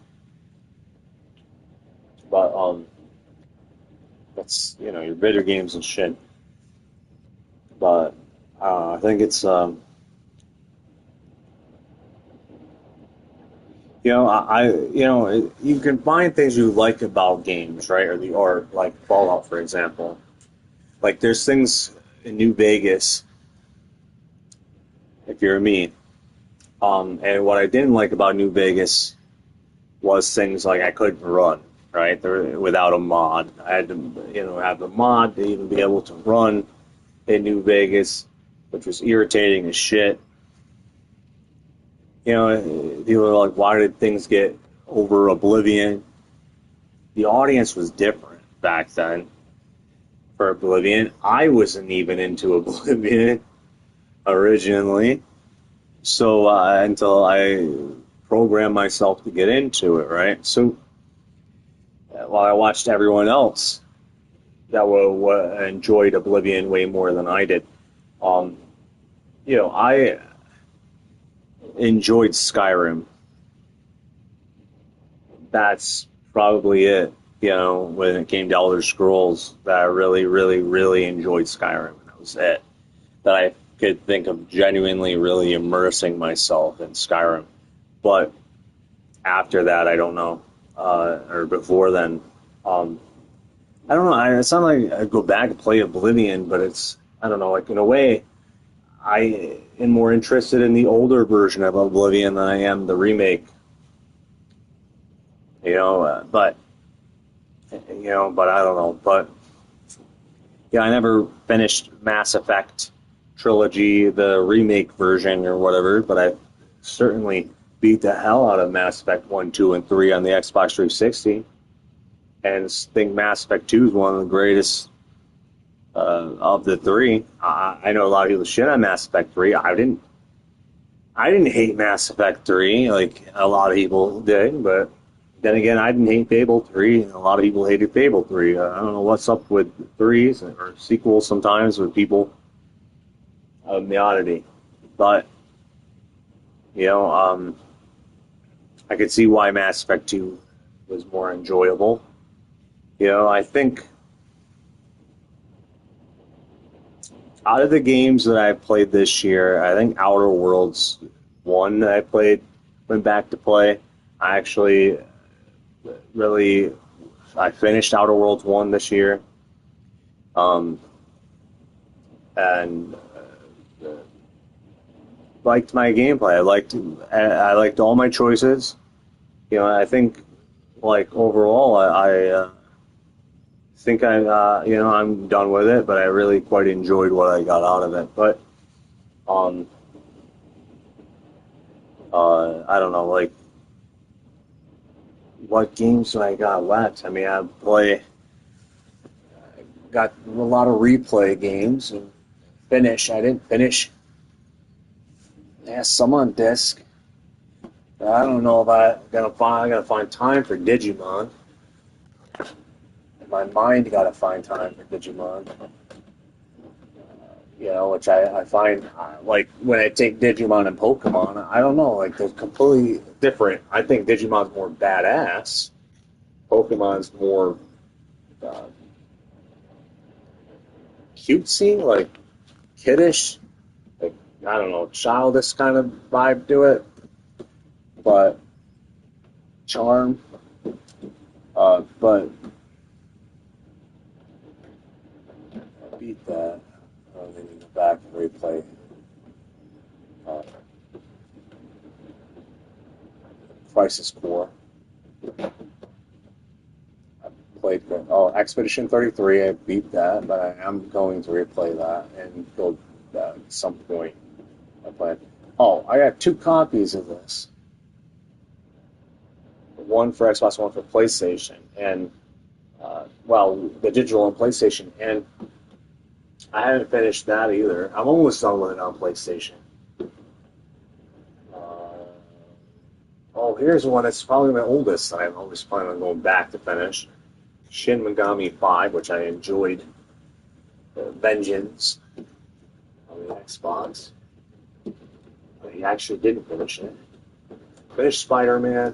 But that's your video games and shit. But I think it's you can find things you like about games, right? Or like Fallout, for example. Like there's things in New Vegas, if you're me. And what I didn't like about New Vegas was things like I couldn't run, right? Without a mod. I had to, have the mod to even be able to run in New Vegas, which was irritating as shit. People are like, why did things get over Oblivion? The audience was different back then for Oblivion. I wasn't even into Oblivion originally. So until I programmed myself to get into it, right? So while I watched everyone else that enjoyed Oblivion way more than I did, I enjoyed Skyrim. That's probably it, when it came to Elder Scrolls, that I really, really, really enjoyed Skyrim. That was it. That I could think of genuinely really immersing myself in Skyrim. But after that, I don't know. Or before then, I don't know. It's not like I go back and play Oblivion, but it's, I don't know, like in a way, I am more interested in the older version of Oblivion than I am the remake. But I don't know. But yeah, I never finished Mass Effect trilogy, the remake version or whatever, but I certainly beat the hell out of Mass Effect 1, 2, and 3 on the Xbox 360. And think Mass Effect 2 is one of the greatest of the three. I know a lot of people shit on Mass Effect 3. I didn't hate Mass Effect 3 like a lot of people did, but then again, I didn't hate Fable 3, and a lot of people hated Fable 3. I don't know what's up with threes or sequels sometimes with people. The oddity. But, I could see why Mass Effect 2 was more enjoyable. I think out of the games that I played this year, I think Outer Worlds 1 that I went back to play. I actually I finished Outer Worlds 1 this year. And liked my gameplay. I liked all my choices. I think, like, overall, I think I'm done with it, but I really quite enjoyed what I got out of it. But, I don't know, like, what games do I got left? I mean, I got a lot of replay games and I didn't finish. Yeah, some on disc. I don't know if I gotta find time for Digimon. My mind gotta find time for Digimon. Which I find, like, when I take Digimon and Pokemon, I don't know, like, they're completely different. I think Digimon's more badass. Pokemon's more cutesy, like, kiddish, like, I don't know, childish kind of vibe to it. But, charm. But, I beat that. I don't need to go back and replay. Crisis Core. I played Expedition 33. I beat that, but I am going to replay that and go at some point. I played. Oh, I got 2 copies of this. One for Xbox, one for PlayStation, and the digital on PlayStation, and I haven't finished that either. I'm almost done with it on PlayStation. Here's one that's probably my oldest that I'm always planning on going back to finish. Shin Megami 5, which I enjoyed. Vengeance on the Xbox. But he actually didn't finish it. Finished Spider-Man.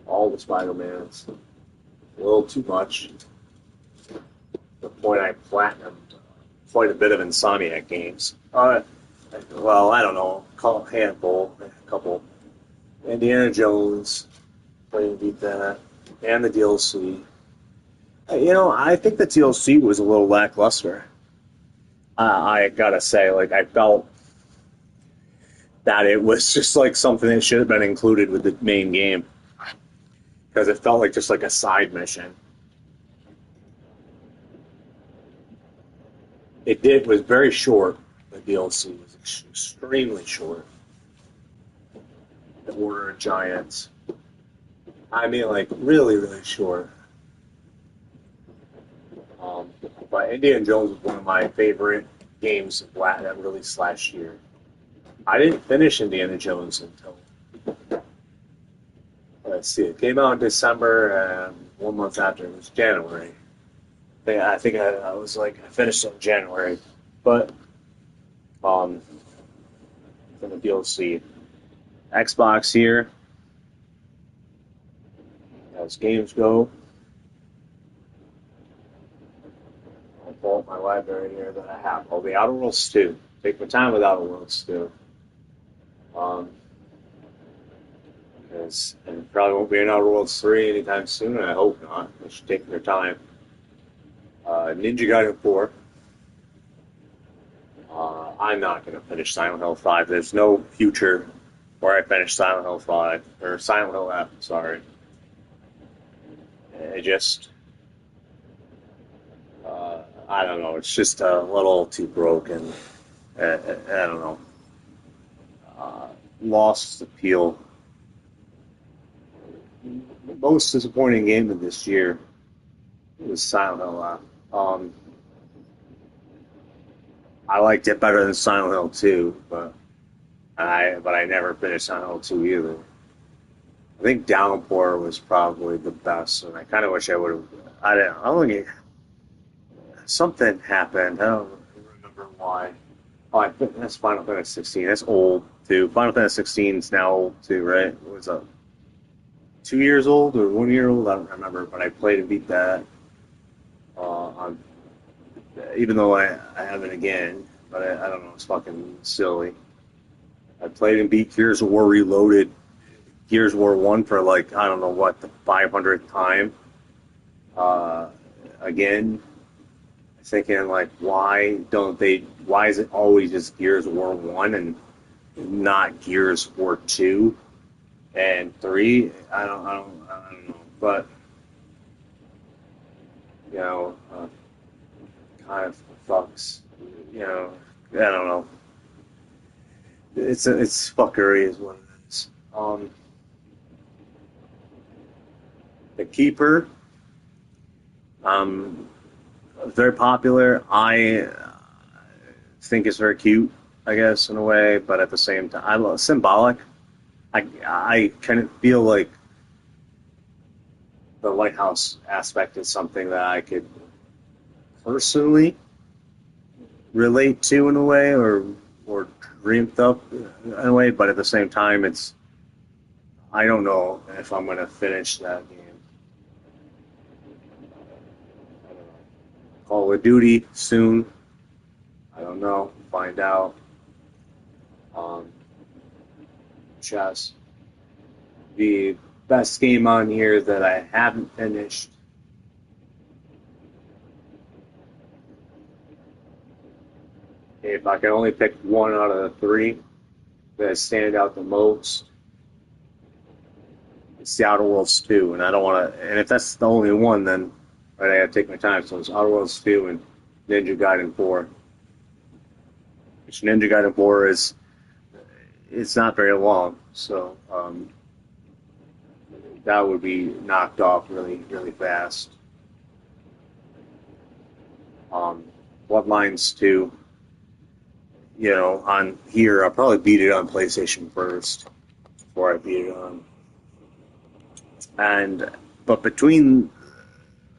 All the Spider-Mans. A little too much. To the point I platinumed quite a bit of Insomniac games. I don't know. Call it a handful. A couple. Indiana Jones. Played and beat that. And the DLC. I think the DLC was a little lackluster. I gotta say, I felt that it was just something that should have been included with the main game. Because it felt like just a side mission. It was very short. The DLC was extremely short. The Order of Giants. I mean, really, really short. But Indiana Jones was one of my favorite games that released last year. I didn't finish Indiana Jones until, let's see, it came out in December, and 1 month after it was January. I think I was I finished in January. But, from the DLC, Xbox here, as games go, I'll pull up my library here that I have. The Outer Worlds 2. Take my time with Outer Worlds 2. Because it probably won't be an Outer Worlds 3 anytime soon, and I hope not. They should take their time. Ninja Gaiden 4. I'm not going to finish Silent Hill 5. There's no future where I finish Silent Hill 5, or Silent Hill F, sorry. It just, I don't know, it's just a little too broken. I don't know. Lost appeal. The most disappointing game of this year was Silent Hill F. I liked it better than Silent Hill 2, but I never finished Silent Hill 2 either. I think Downpour was probably the best, and I kind of wish I would have. I don't think something happened. I don't remember why. That's Final Fantasy 16. That's old too. Final Fantasy 16 is now old too, right? It was 2 years old or 1 year old. I don't remember, but I played and beat that. Even though I have it again, but I don't know. It's fucking silly. I played and beat Gears of War Reloaded. Gears of War 1 for I don't know what, the 500th time. Again, thinking why is it always just Gears of War 1 and not Gears of War 2 and 3? I don't know. But, kind of fucks, I don't know. It's fuckery is what it is. The Keeper, very popular. I think it's very cute, I guess, in a way, but at the same time, I love symbolic. I kind of feel like the lighthouse aspect is something that I could personally relate to in a way, or dreamed up in a way, but at the same time, I don't know if I'm going to finish that game. Call of Duty soon. I don't know. Find out. Chess. The best game on here that I haven't finished. If I can only pick one out of the three that stand out the most, it's the Outer Worlds 2, and I don't want to. And if that's the only one, then right, I got to take my time. So it's Outer Worlds 2 and Ninja Gaiden 4. Which Ninja Gaiden 4 is, it's not very long, so that would be knocked off really, really fast. Bloodlines 2, you know, on here, I'll probably beat it on PlayStation first before I beat it on. But between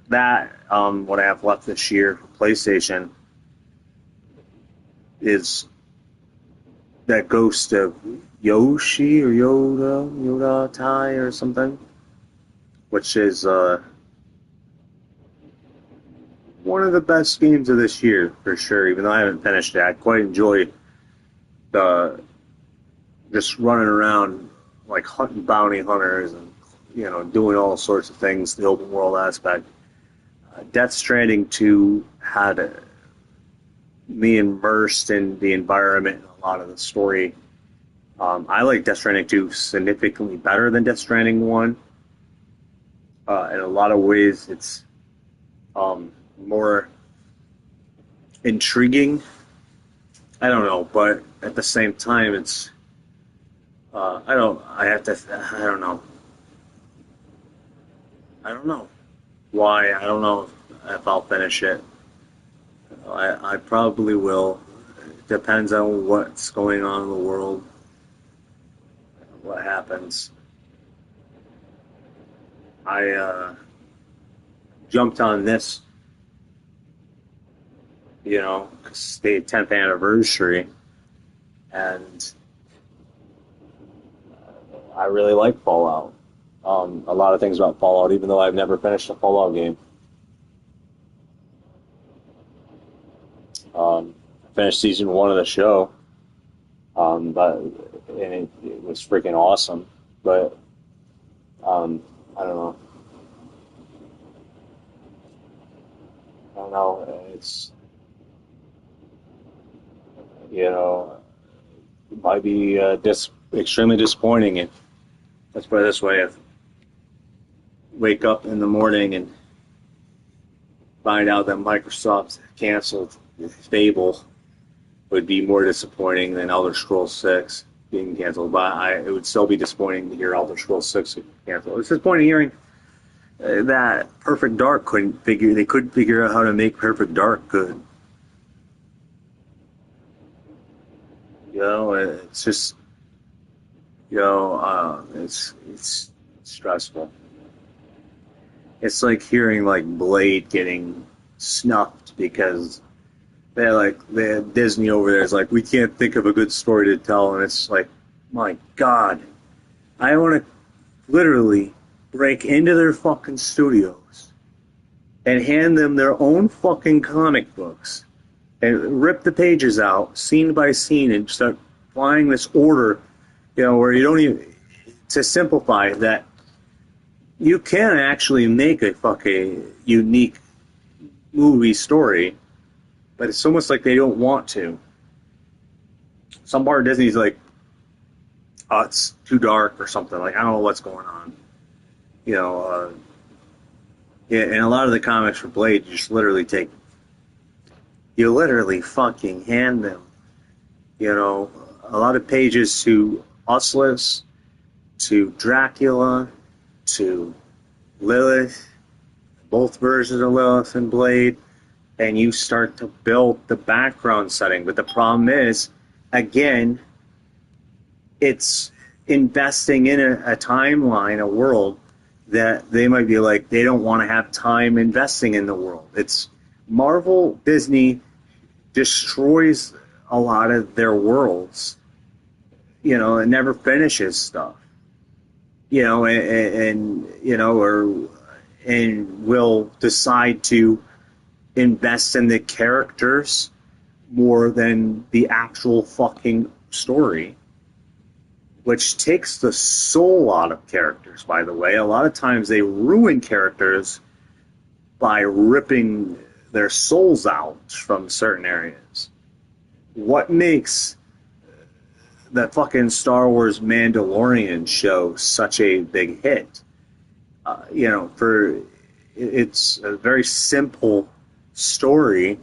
that, what I have left this year for PlayStation is that Ghost of Yoshi or Yoda Tai or something, which is one of the best games of this year for sure. Even though I haven't finished it, I quite enjoy just running around like hunting bounty hunters and, you know, doing all sorts of things. The open world aspect. Death Stranding 2 had me immersed in the environment and a lot of the story. I like Death Stranding 2 significantly better than Death Stranding 1. In a lot of ways, it's more intriguing. I don't know, but at the same time, it's I don't know why. I don't know if I'll finish it. I probably will. It depends on what's going on in the world, what happens. I jumped on this, you know, 'cause the 10th anniversary, and I really like Fallout. A lot of things about Fallout, even though I've never finished a Fallout game. I finished season 1 of the show, but and it was freaking awesome. But I don't know. It's, you know, it might be extremely disappointing. And let's put it this way: if wake up in the morning and find out that Microsoft canceled Fable, would be more disappointing than Elder Scrolls 6 being canceled. But it would still be disappointing to hear Elder Scrolls 6 canceled. It's disappointing hearing that Perfect Dark couldn't figure out how to make Perfect Dark good. You know, it's just, you know, it's stressful. It's like hearing like Blade getting snuffed because they had Disney over there is like, we can't think of a good story to tell, and it's like, my God, I want to literally break into their fucking studios and hand them their own fucking comic books and rip the pages out scene by scene and start flying this order, you know, where you don't even, to simplify that, you can actually make a fucking unique movie story, but it's almost like they don't want to. Some part of Disney's like, oh, it's too dark or something. Like, I don't know what's going on. You know, yeah, and a lot of the comics for Blade, you literally fucking hand them, you know, a lot of pages to Osseous, to Dracula, to Lilith, both versions of Lilith and Blade, and you start to build the background setting. But the problem is, again, it's investing in a timeline, a world that they might be like, they don't want to have time investing in the world. It's Marvel, Disney destroys a lot of their worlds, you know, and never finishes stuff, you know, and you know, and will decide to invest in the characters more than the actual fucking story, which takes the soul out of characters, by the way. A lot of times they ruin characters by ripping their souls out from certain areas. What makes the fucking Star Wars Mandalorian show such a big hit. You know, it's a very simple story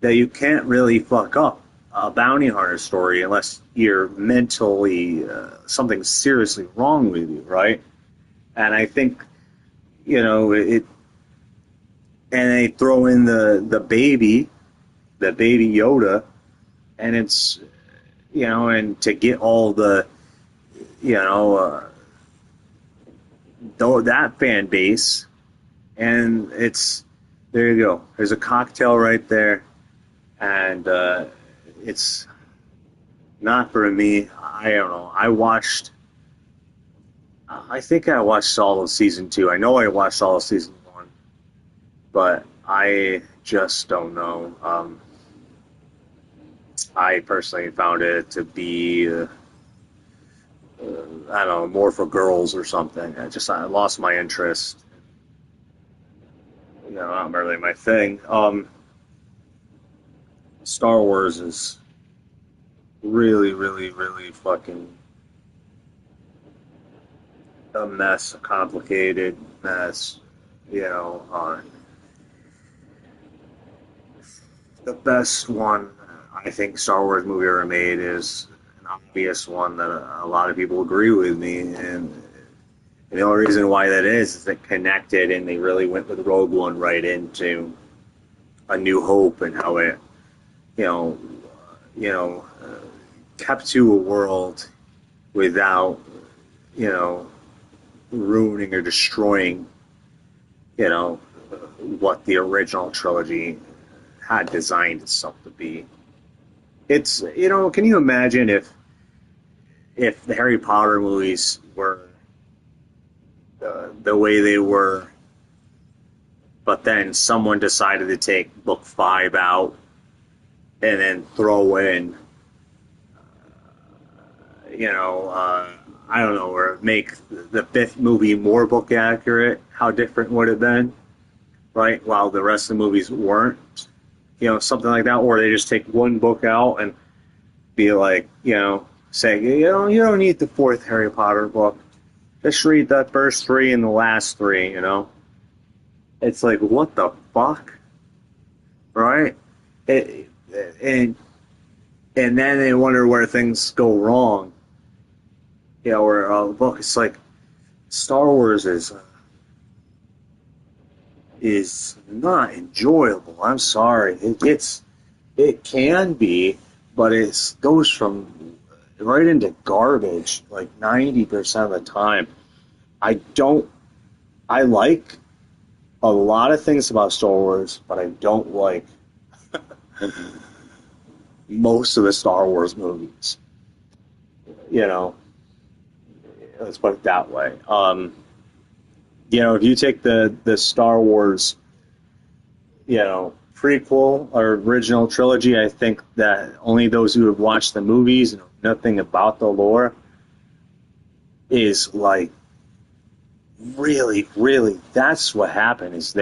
that you can't really fuck up. A bounty hunter story unless you're mentally something seriously wrong with you, right? And I think, you know, and they throw in the baby Yoda, and it's, you know, and to get all the, you know, that fan base, and it's, there you go. There's a cocktail right there, and it's not for me. I don't know. I think I watched all of season 2. I know I watched all of season 1, but I just don't know. I personally found it to be, I don't know, more for girls or something. I lost my interest. You know, not really my thing. Star Wars is really, really, really fucking a mess, a complicated mess. You know, the best one I think Star Wars movie ever made is an obvious one that a lot of people agree with me, and the only reason why that is it connected, and they really went with Rogue One right into A New Hope, and how it, kept to a world without, ruining or destroying, what the original trilogy had designed itself to be. It's, can you imagine if the Harry Potter movies were the way they were, but then someone decided to take book 5 out and then throw in, I don't know, or make the 5th movie more book accurate, how different would it have been, right? While the rest of the movies weren't, something like that. Or they just take one book out and be like, say, you don't need the 4th Harry Potter book. Just read the first 3 and the last 3, It's like, what the fuck? Right? And then they wonder where things go wrong. Where the book, it's like, Star Wars is not enjoyable. I'm sorry. It can be, but it goes from right into garbage like 90% of the time. I like a lot of things about Star Wars, but I don't like most of the Star Wars movies. Let's put it that way. If you take the Star Wars, prequel or original trilogy, I think that only those who have watched the movies and know nothing about the lore is like, really, really, that's what happened. Is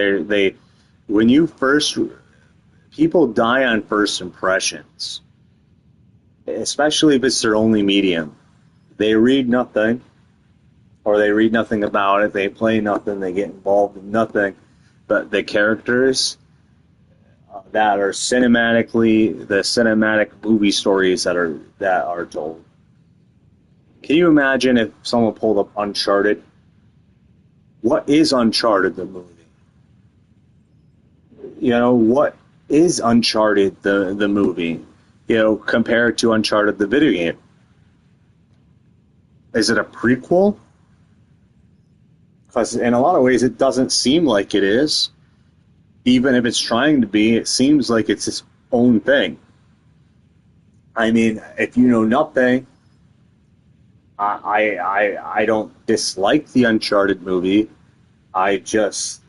people die on first impressions, especially if it's their only medium. They read nothing, or they read nothing about it, they play nothing, they get involved in nothing, but the characters that are the cinematic movie stories that are told. Can you imagine if someone pulled up Uncharted? What is Uncharted, the movie? What is Uncharted, the movie? Compared to Uncharted, the video game? Is it a prequel? Because in a lot of ways, it doesn't seem like it is. Even if it's trying to be, it seems like it's its own thing. I mean, if you know nothing, I don't dislike the Uncharted movie. I just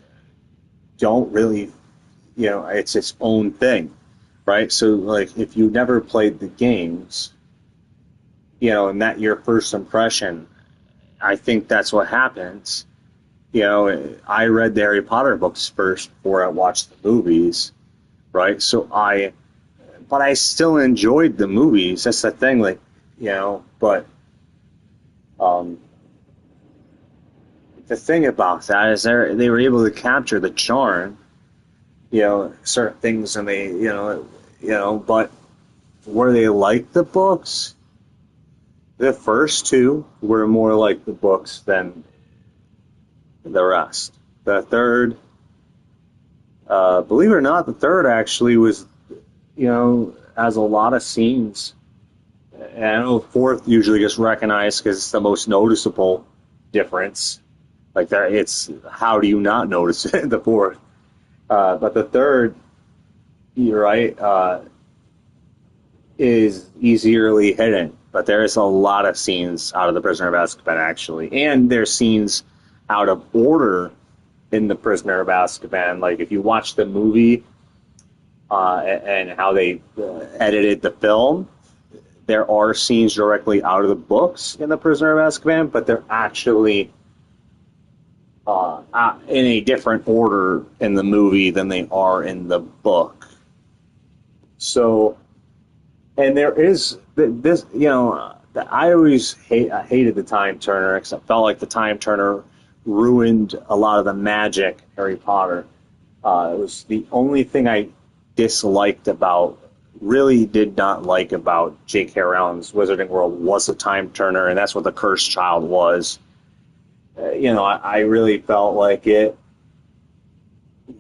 don't really, it's its own thing, right? So, like, if you never played the games, and that your first impression, I think that's what happens. I read the Harry Potter books first before I watched the movies, right? But I still enjoyed the movies. That's the thing. Like, you know, but the thing about that is they were able to capture the charm, you know, certain things, and they, you know, but were they like the books? The first two were more like the books than the rest. The third, believe it or not, the third actually was, you know, has a lot of scenes. And I know the fourth usually gets recognized because it's the most noticeable difference. Like that, it's how do you not notice it? The fourth, but the third, you're right, is easily hidden. But there is a lot of scenes out of The Prisoner of Azkaban, actually, and there's scenes out of order in The Prisoner of Azkaban. Like if you watch the movie and how they edited the film, there are scenes directly out of the books in The Prisoner of Azkaban, but they're actually in a different order in the movie than they are in the book. So, and there is this, you know, I always hated the Time Turner because I felt like the Time Turner ruined a lot of the magic in Harry Potter. It was the only thing I really did not like about J.K. Rowling's Wizarding World was the Time Turner, and that's what the Cursed Child was. You know, I really felt like it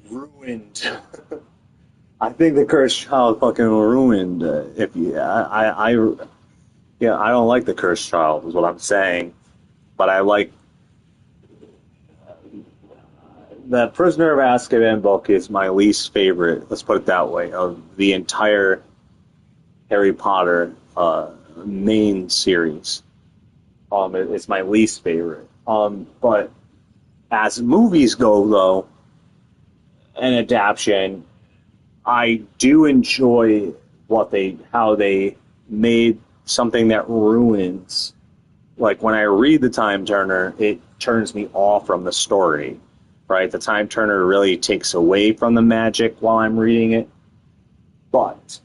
ruined. I think the Cursed Child fucking ruined. I don't like the Cursed Child, is what I'm saying, but I like the Prisoner of Azkaban book is my least favorite. Let's put it that way, of the entire Harry Potter main series. It's my least favorite. But as movies go, though, an adaptation, I do enjoy how they made something that ruins. Like when I read the Time Turner, it turns me off from the story, right? The Time Turner really takes away from the magic while I'm reading it. But,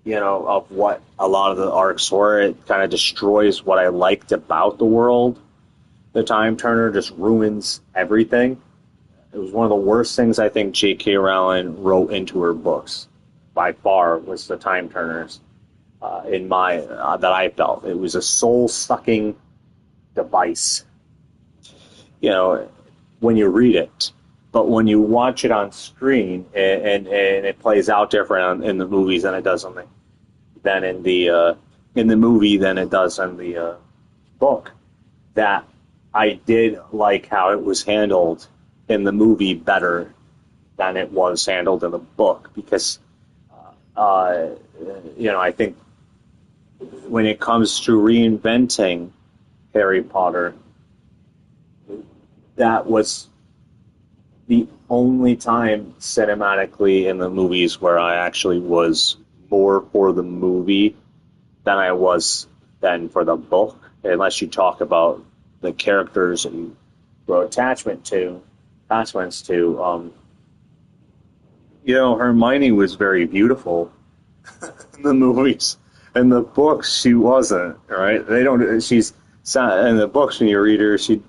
you know, of what a lot of the arcs were, it kind of destroys what I liked about the world. The Time Turner just ruins everything. It was one of the worst things I think J.K. Rowling wrote into her books, by far, was the Time Turners. That I felt it was a soul-sucking device. You know, when you read it, but when you watch it on screen, and it plays out different in the movies than it does in the movie than it does in the book. That I did like how it was handled in the movie better than it was handled in the book, because you know, I think when it comes to reinventing Harry Potter, that was the only time cinematically in the movies where I actually was more for the movie than I was then for the book, unless you talk about the characters that you grow attachments to. You know, Hermione was very beautiful in the movies. In the books, she wasn't, right? She's in the books when you read her, she,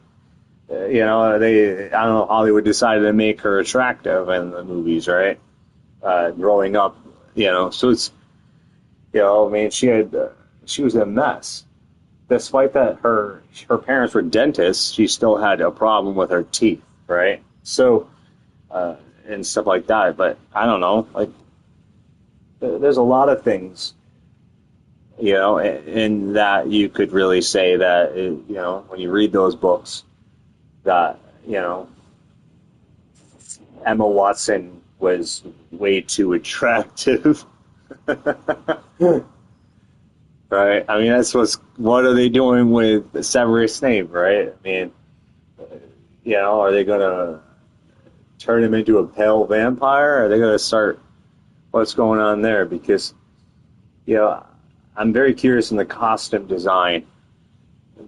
you know, I don't know, Hollywood decided to make her attractive in the movies, right? Growing up, you know, so it's, you know, I mean, she was a mess. Despite that her parents were dentists, she still had a problem with her teeth, right? So, and stuff like that. But I don't know, like, there's a lot of things, you know, in that you could really say that, you know, when you read those books, that, you know, Emma Watson was way too attractive. Right? I mean, what are they doing with Severus Snape, right? I mean, you know, are they going to turn him into a pale vampire? Are they going to start, what's going on there? Because, you know, I'm very curious in the costume design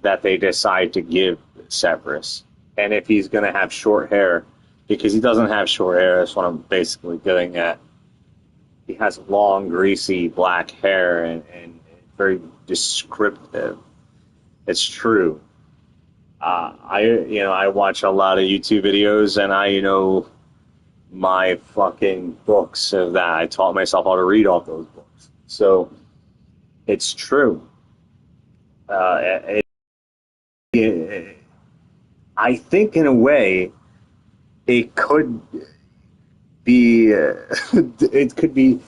that they decide to give Severus. And if he's going to have short hair, because he doesn't have short hair, that's what I'm basically getting at. He has long, greasy, black hair, and very descriptive. It's true. I watch a lot of YouTube videos, and I know my fucking books of that. I taught myself how to read off those books. So it's true. I think in a way it could be, it could be,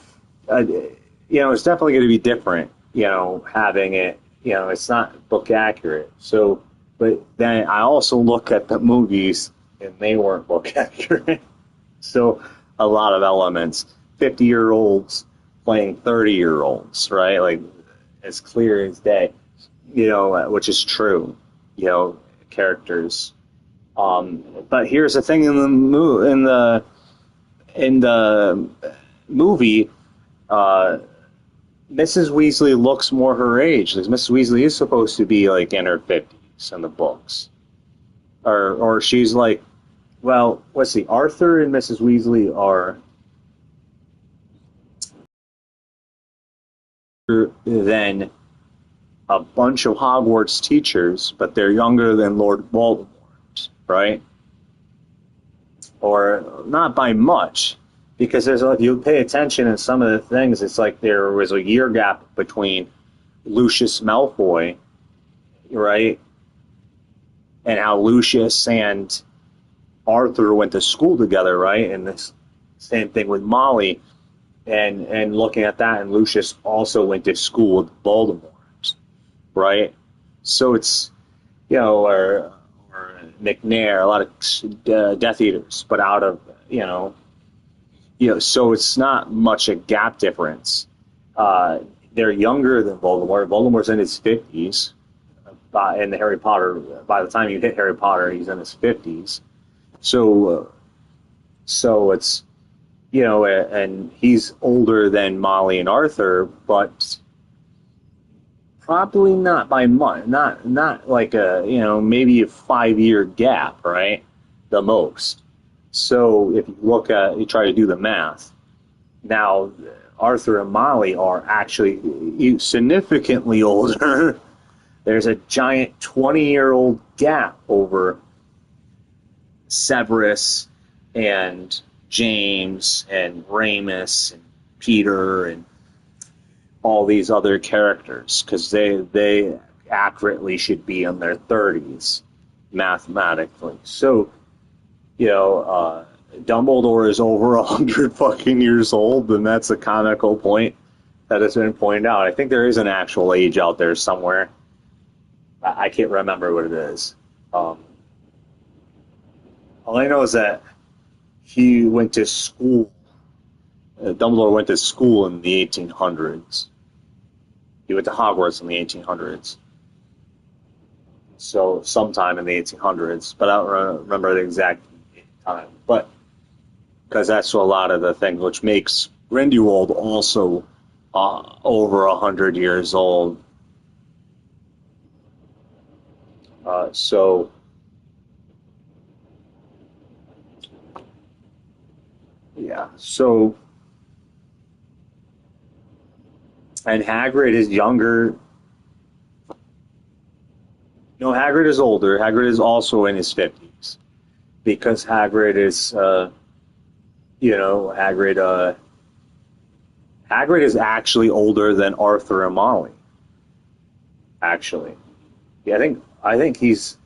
it's definitely going to be different, having it, it's not book accurate. So, but then I also look at the movies and they weren't book accurate. So a lot of elements, 50-year-olds playing 30-year-olds, right? Like as clear as day, which is true, characters. But here's the thing: in the movie, Mrs. Weasley looks more her age. Because Mrs. Weasley is supposed to be like in her 50s in the books, or she's like, well, let's see, Arthur and Mrs. Weasley are than a bunch of Hogwarts teachers, but they're younger than Lord Voldemort, right? Or not by much, because if you pay attention in some of the things, it's like there was a year gap between Lucius Malfoy, right? And how Lucius and Arthur went to school together, right? And this same thing with Molly, and looking at that, and Lucius also went to school with Voldemort, right? So it's, or McNair, a lot of Death Eaters, but out of, so it's not much a gap difference. They're younger than Voldemort. Voldemort's in his 50s. In the Harry Potter, by the time you hit Harry Potter, he's in his 50s. So it's, and he's older than Molly and Arthur, but probably not by much. Not like maybe a 5-year gap, right? The most. So if you try to do the math, now Arthur and Molly are actually significantly older. There's a giant 20-year-old gap over Severus and James and Remus and Peter and all these other characters, because they accurately should be in their 30s mathematically. So, Dumbledore is over 100 fucking years old, and that's a comical point that has been pointed out. I think there is an actual age out there somewhere. I can't remember what it is. All I know is that he went to school. Dumbledore went to school in the 1800s. He went to Hogwarts in the 1800s. So sometime in the 1800s, but I don't remember the exact time. But because that's a lot of the things, which makes Grindelwald also over 100 years old. And Hagrid is younger. No, Hagrid is older. Hagrid is also in his 50s. Because Hagrid is, Hagrid is actually older than Arthur and Molly. Actually. Yeah, I think he's,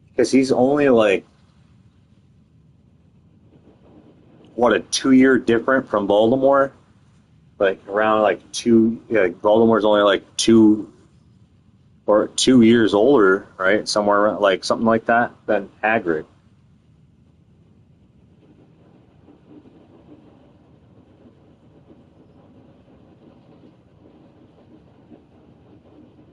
because he's only like, what, a 2-year different from Voldemort? Like around like Voldemort's only like 2 years older, right? Somewhere around, like something like that, than Hagrid.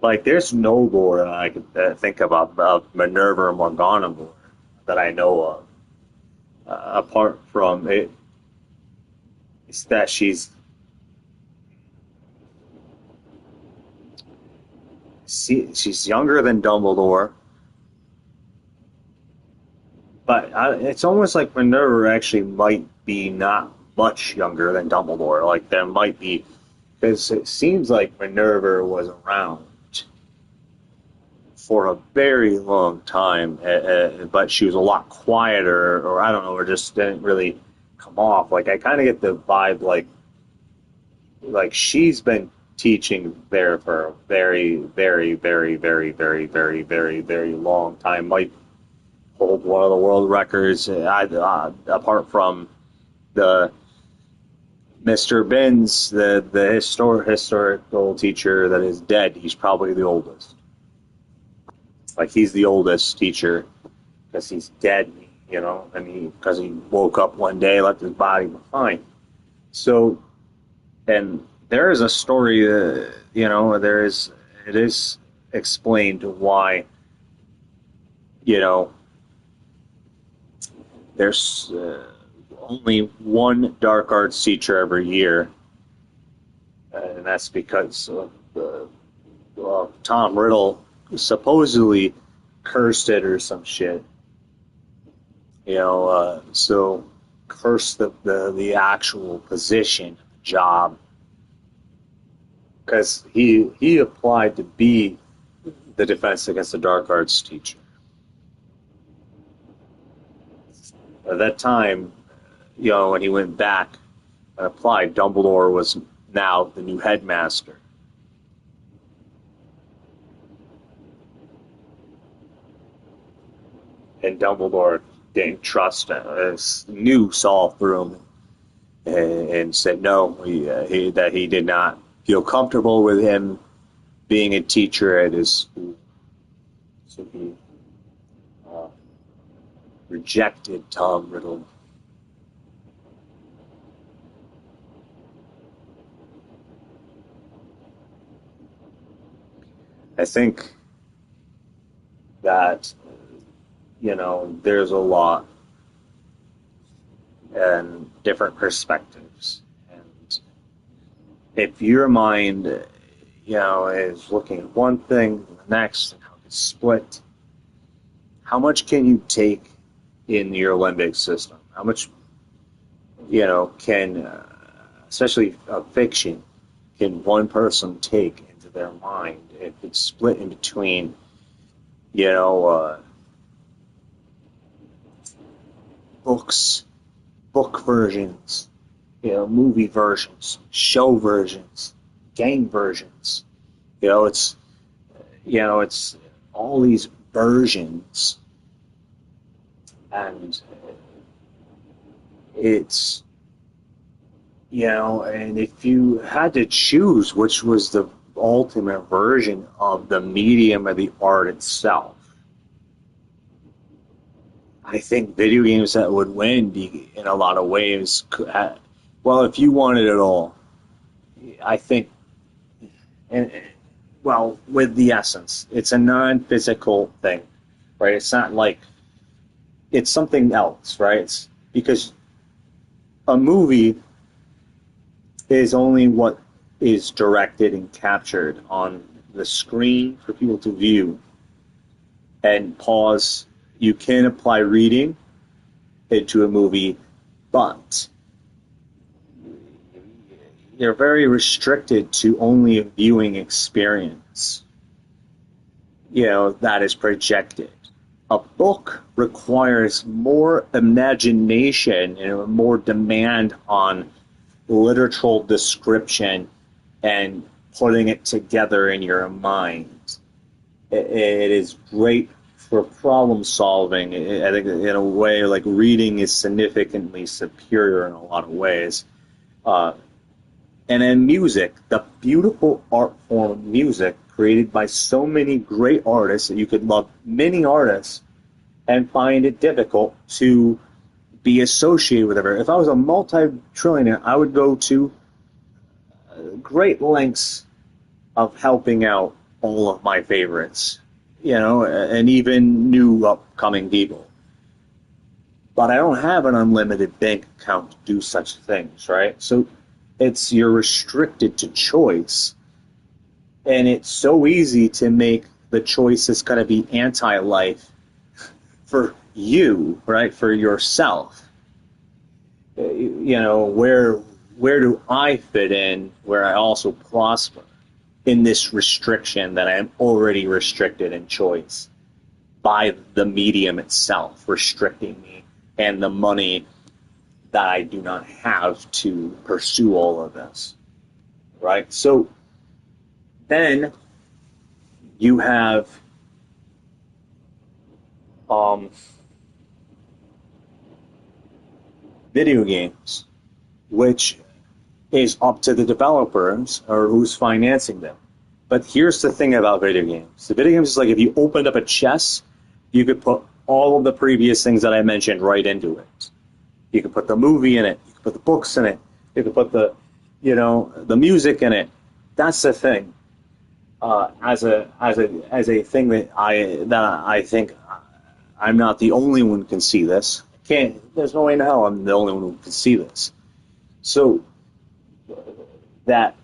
Like, there's no lore that I could think about Minerva McGonagall that I know of. Apart from it, it's that she's younger than Dumbledore, but it's almost like Minerva actually might be not much younger than Dumbledore. Like, there might be because it seems like Minerva was around for a very long time, but she was a lot quieter, or I don't know, or just didn't really come off. Like, I kind of get the vibe like she's been teaching there for a very, very, very, very, very, very, very, very long time. Might hold one of the world records, apart from the Mr. Binns, the historical teacher that is dead. He's probably the oldest. Like, he's the oldest teacher because he's dead, you know, because he woke up one day, left his body behind. So, and there is a story, you know, it is explained why, you know, there's only one dark arts teacher every year, and that's because Tom Riddle supposedly cursed it or some shit, you know, so cursed the actual position, job, because he applied to be the Defense Against the Dark Arts teacher. At that time, you know, when he went back and applied, Dumbledore was now the new headmaster. And Dumbledore didn't trust him. Knew Saul through him and said no, that he did not feel comfortable with him being a teacher at his school. So he rejected Tom Riddle. I think that, you know, there's a lot and different perspectives. And if your mind, you know, is looking at one thing and the next and how it's split, how much can you take in your limbic system? How much, you know, can, especially fiction, can one person take into their mind if it's split in between, you know, books, book versions, you know, movie versions, show versions, game versions. You know, it's all these versions, and it's, you know, and if you had to choose which was the ultimate version of the medium of the art itself, I think video games that would win in a lot of ways. Well, if you wanted it all, I think, and well, with the essence, it's a non-physical thing, right? It's not like, it's something else, right? It's because a movie is only what is directed and captured on the screen for people to view and pause. You can apply reading into a movie, but you're very restricted to only a viewing experience, you know, that is projected. A book requires more imagination and more demand on literal description and putting it together in your mind. It is great for problem solving. I think in a way, like, reading is significantly superior in a lot of ways. And then music, the beautiful art form of music created by so many great artists that you could love many artists and find it difficult to be associated with it. If I was a multi-trillionaire, I would go to great lengths of helping out all of my favorites, you know, and even new upcoming people. But I don't have an unlimited bank account to do such things, right? So you're restricted to choice, and it's so easy to make the choice that's going to be anti-life for you, right? For yourself. You know, where where do I fit in where I also prosper in this restriction that I am already restricted in choice by the medium itself restricting me and the money that I do not have to pursue all of this, right? So then you have video games, which is up to the developers or who's financing them. But here's the thing about video games. The video games is like if you opened up a chest, you could put all of the previous things that I mentioned right into it. You could put the movie in it. You could put the books in it. You could put the music in it. That's the thing. As a thing that I think I'm not the only one who can see this. There's no way in hell I'm the only one who can see this. So that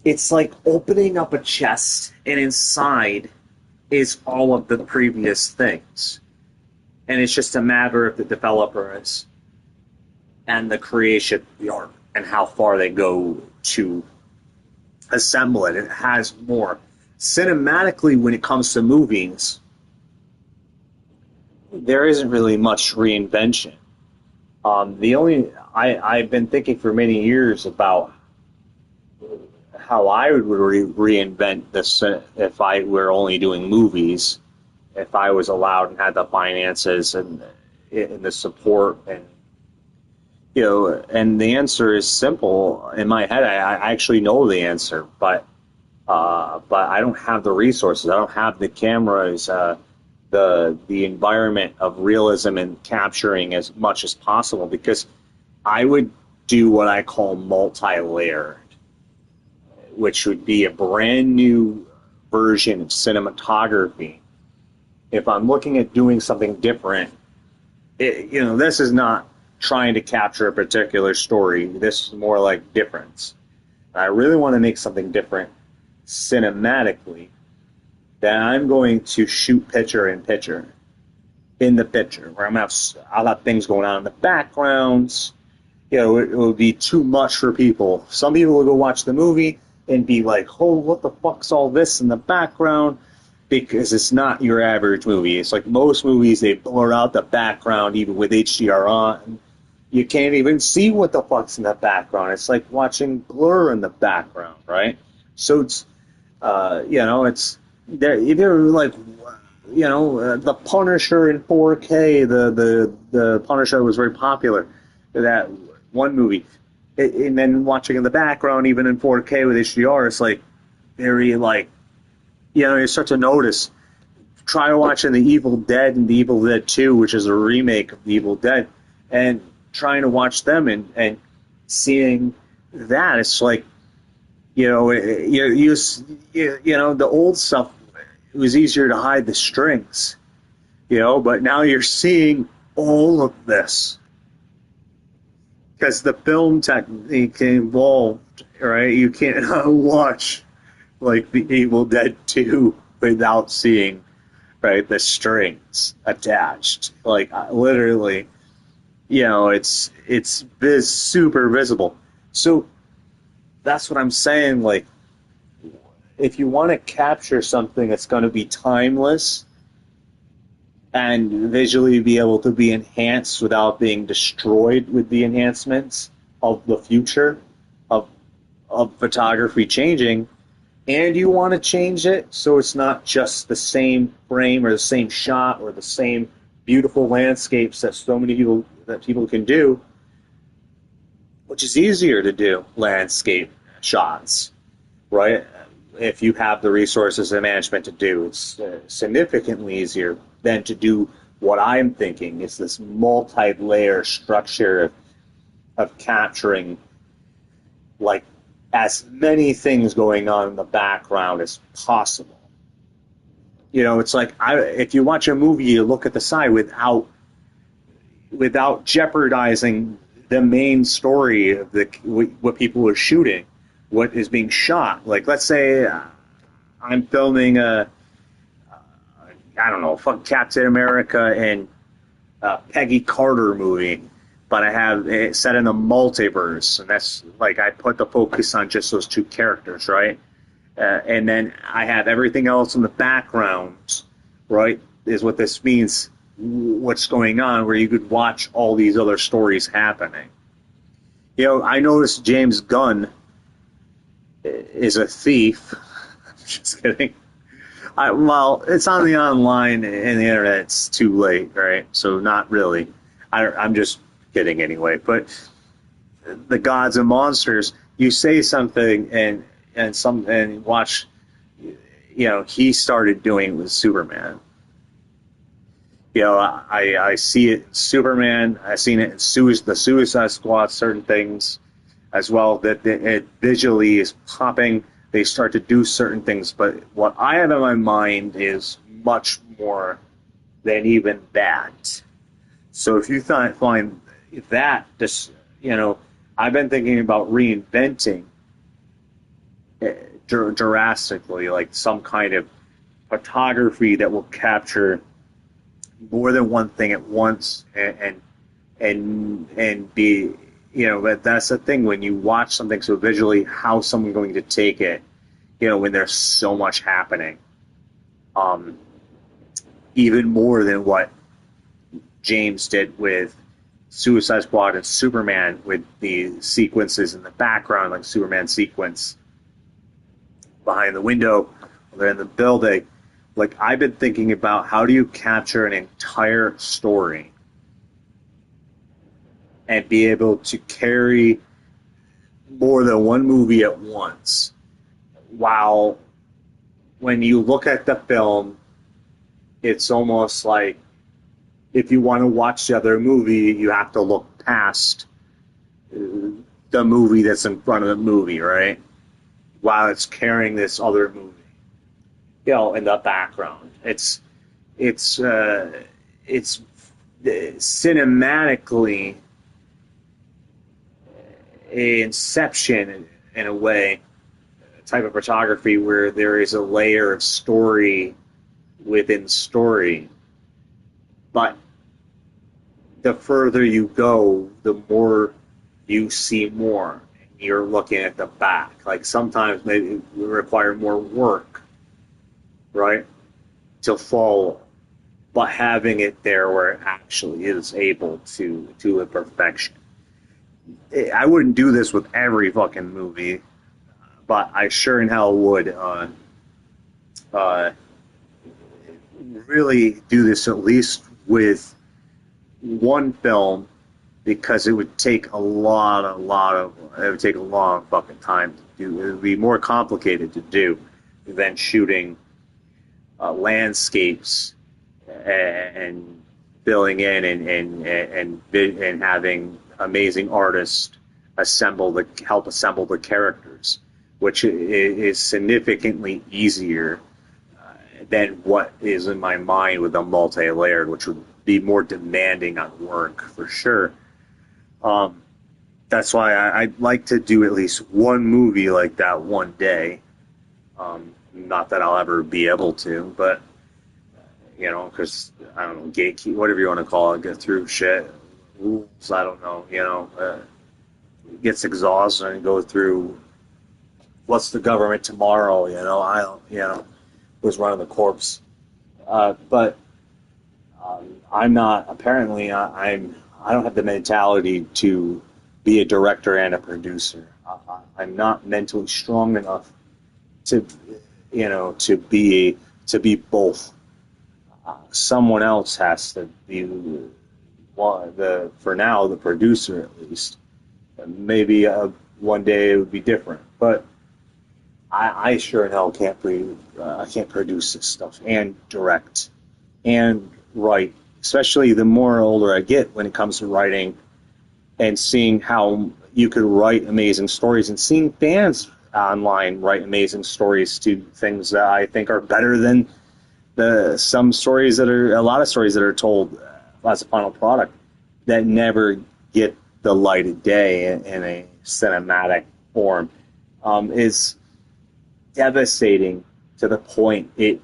it's like opening up a chest and inside is all of the previous things. And it's just a matter of the developers and the creation of the art and how far they go to assemble it. It has more. Cinematically, when it comes to movies, there isn't really much reinvention. I've been thinking for many years about how I would reinvent this if I were only doing movies, if I was allowed and had the finances and the support, and and the answer is simple in my head. I actually know the answer, but I don't have the resources. I don't have the cameras, the environment of realism and capturing as much as possible, because I would do what I call multi-layered, which would be a brand new version of cinematography. If I'm looking at doing something different, this is not trying to capture a particular story. This is more like difference. I really want to make something different cinematically, then I'm going to shoot picture in picture, in the picture, where I'll have things going on in the backgrounds. It would be too much for people. Some people will go watch the movie and be like, oh, what the fuck's all this in the background? Because it's not your average movie. It's like most movies, they blur out the background even with HDR on. You can't even see what the fuck's in the background. It's like watching Blur in the background, right? So it's, it's there. If you're like, the Punisher in 4K, the Punisher was very popular. That one movie, and then watching in the background, even in 4K with HDR, it's like very like, you start to notice. Try watching The Evil Dead and The Evil Dead 2, which is a remake of The Evil Dead, and trying to watch them and seeing that, it's like, the old stuff, it was easier to hide the strings, but now you're seeing all of this because the film technique evolved, right? You can't watch like The Evil Dead 2 without seeing, right, the strings attached. Like, literally, it's super visible. So that's what I'm saying. Like, if you want to capture something that's going to be timeless and visually be able to be enhanced without being destroyed with the enhancements of the future of photography changing, and you want to change it so it's not just the same frame or the same shot or the same beautiful landscapes that so many people can do, which is easier to do landscape shots, right? If you have the resources and management to do, it's significantly easier than to do what I'm thinking is this multi-layer structure of capturing like as many things going on in the background as possible. It's like if you watch a movie, you look at the side without jeopardizing the main story of what people are shooting, what is being shot. Like, let's say I'm filming Captain America and Peggy Carter movie, but I have it set in a multiverse, and that's like I put the focus on just those two characters, right? And then I have everything else in the background, right? Is what this means, what's going on, where you could watch all these other stories happening. You know, I noticed James Gunn is a thief. Just kidding. Well, it's on the online and the internet. It's too late, right? So not really. I'm just kidding anyway. But the Gods and Monsters, you say something and watch. You know, he started doing it with Superman. You know, I see it in Superman. I've seen it in the Suicide Squad. Certain things as well that it visually is popping. They start to do certain things, but what I have in my mind is much more than even that. So if you find that, just, you know, I've been thinking about reinventing drastically, like some kind of photography that will capture more than one thing at once, and be, you know, but that's the thing when you watch something so visually, how's someone going to take it, you know, when there's so much happening, even more than what James did with Suicide Squad and Superman, with the sequences in the background, like Superman sequence behind the window, they're in the building. Like, I've been thinking about how do you capture an entire story and be able to carry more than one movie at once, while when you look at the film, it's almost like if you want to watch the other movie, you have to look past the movie that's in front of the movie, right? While it's carrying this other movie, you know, in the background. It's cinematically a Inception in a way, type of photography where there is a layer of story within story. But the further you go, the more you see more. You're looking at the back. Like sometimes maybe it would require more work, right, to follow. But having it there where it actually is able to do a perfection. I wouldn't do this with every fucking movie, but I sure in hell would really do this at least with one film, because it would take a lot of fucking time to do. It would be more complicated to do than shooting landscapes and filling in and having amazing artists help assemble the characters, which is significantly easier than what is in my mind with a multi-layered, which would be more demanding on work for sure. That's why I'd like to do at least one movie like that one day. Not that I'll ever be able to, but, you know, because, I don't know, gatekeep, whatever you want to call it, get through shit, rules, I don't know, you know, it gets exhausting and go through what's the government tomorrow, you know, I don't, you know, who's running the corpse. But I'm not, apparently, I don't have the mentality to be a director and a producer. I'm not mentally strong enough to, you know, to be both. Someone else has to be for now, the producer at least. Maybe one day it would be different, but I sure in hell can't produce this stuff and direct and write. Especially the more older I get when it comes to writing, and seeing how you could write amazing stories, and seeing fans online write amazing stories to things that I think are better than a lot of stories that are told as a final product that never get the light of day in a cinematic form, is devastating to the point it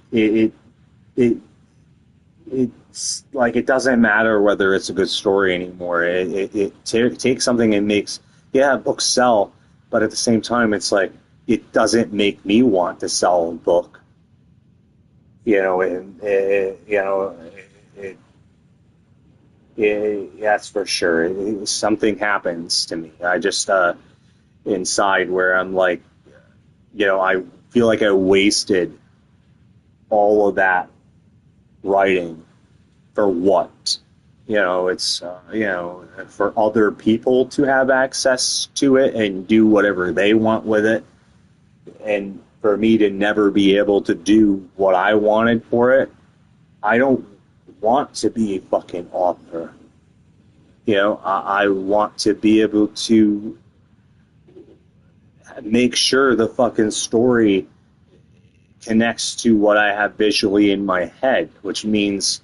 it's like it doesn't matter whether it's a good story anymore. It takes something and makes, books sell, but at the same time, it's like it doesn't make me want to sell a book. That's for sure. Something happens to me. I just inside where I'm like, I feel like I wasted all of that writing for what? It's for other people to have access to it and do whatever they want with it, and for me to never be able to do what I wanted for it. I don't want to be a fucking author. I want to be able to make sure the fucking story connects to what I have visually in my head, which means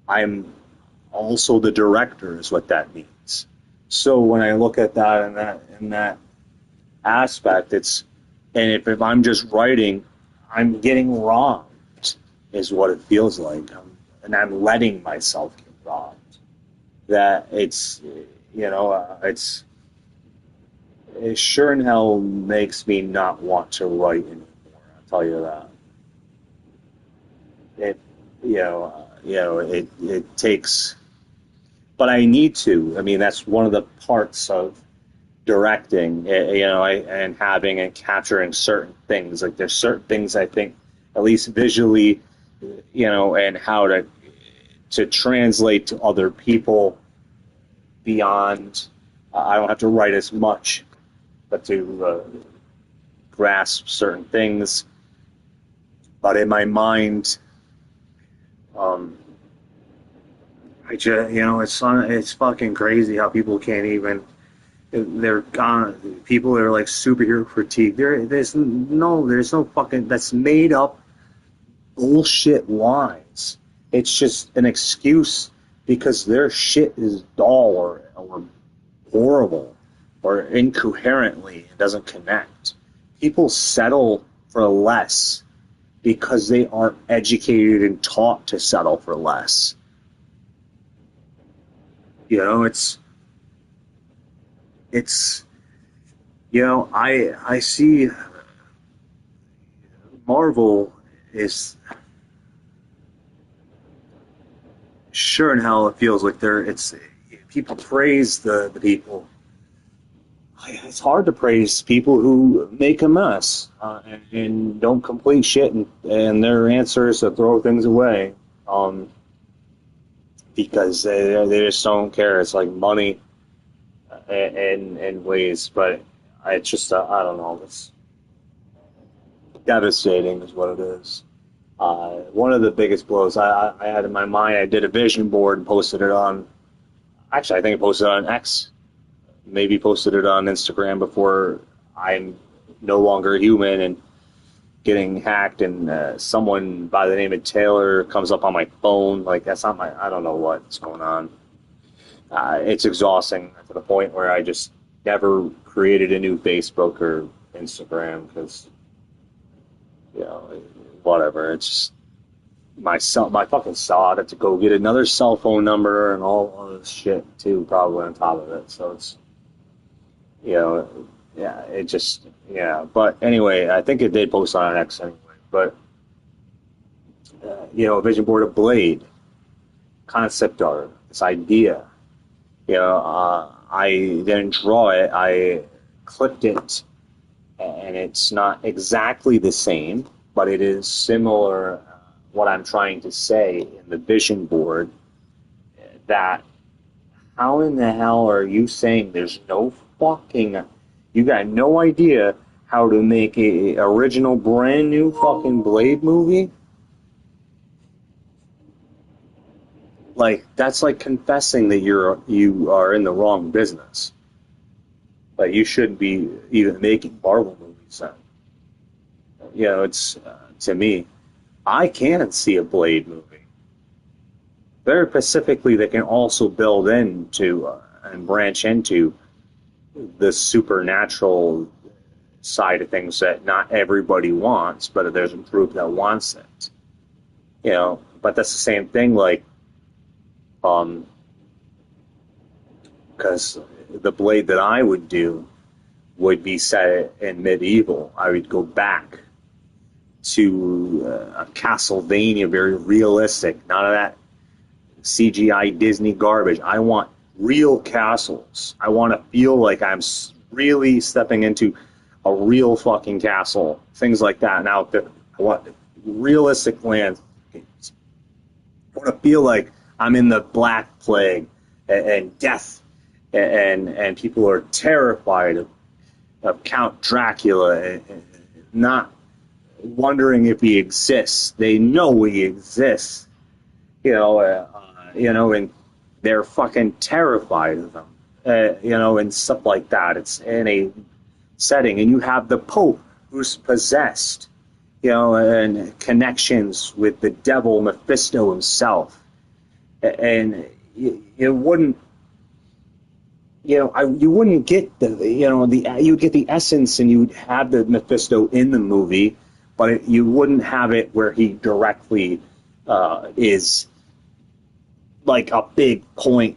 I'm also the director is what that means. So when I look at that in that aspect, if I'm just writing, I'm getting wronged is what it feels like. And I'm letting myself get wronged. That it sure in hell makes me not want to write anymore. I'll tell you that. It takes, but I need to. I mean, that's one of the parts of directing, and having and capturing certain things. Like there's certain things I think, at least visually, and how to translate to other people beyond. I don't have to write as much, but to grasp certain things. But in my mind, it's fucking crazy how people can't even. They're gone. People are like superhero fatigue. There's no fucking. That's made up bullshit lines. It's just an excuse because their shit is dull or horrible or incoherently doesn't connect. People settle for less because they aren't educated and taught to settle for less. I see Marvel is sure in hell it feels like people praise the people. It's hard to praise people who make a mess and don't complete shit, and their answer is to throw things away because they just don't care. It's like money and ways, but it's just I don't know. It's devastating, is what it is. One of the biggest blows I had in my mind, I did a vision board and posted it on. Actually, I think I posted it on X. Maybe posted it on Instagram before I'm no longer human and getting hacked, and someone by the name of Taylor comes up on my phone. Like, that's not I don't know what's going on. It's exhausting to the point where I just never created a new Facebook or Instagram because, whatever. It's just my fucking cell. I'd have to go get another cell phone number and all this shit too, probably on top of it. So it's, But anyway, I think it did post on X anyway. But a vision board of Blade, concept art, this idea. I didn't draw it. I clipped it, and it's not exactly the same, but it is similar. What I'm trying to say in the vision board, that how in the hell are you saying there's no fucking, you got no idea how to make a original brand new fucking Blade movie? Like, that's like confessing that you are in the wrong business. Like, you shouldn't be even making Marvel movies then. It's, to me, I can see a Blade movie. Very specifically, they can also build into and branch into the supernatural side of things that not everybody wants, but there's a group that wants it. but that's the same thing, like, because the Blade that I would do would be set in medieval. I would go back to a Castlevania, very realistic, none of that CGI Disney garbage. I want real castles. I want to feel like I'm really stepping into a real fucking castle. Things like that. Now, I want realistic landscapes. I want to feel like I'm in the Black Plague and death, and people are terrified of Count Dracula, and not wondering if he exists. They know he exists, and they're fucking terrified of him, and stuff like that. It's in a setting, and you have the Pope who's possessed, and connections with the devil Mephisto himself, and it wouldn't. You wouldn't get you'd get the essence, and you'd have the Mephisto in the movie, but you wouldn't have it where he directly is like a big point.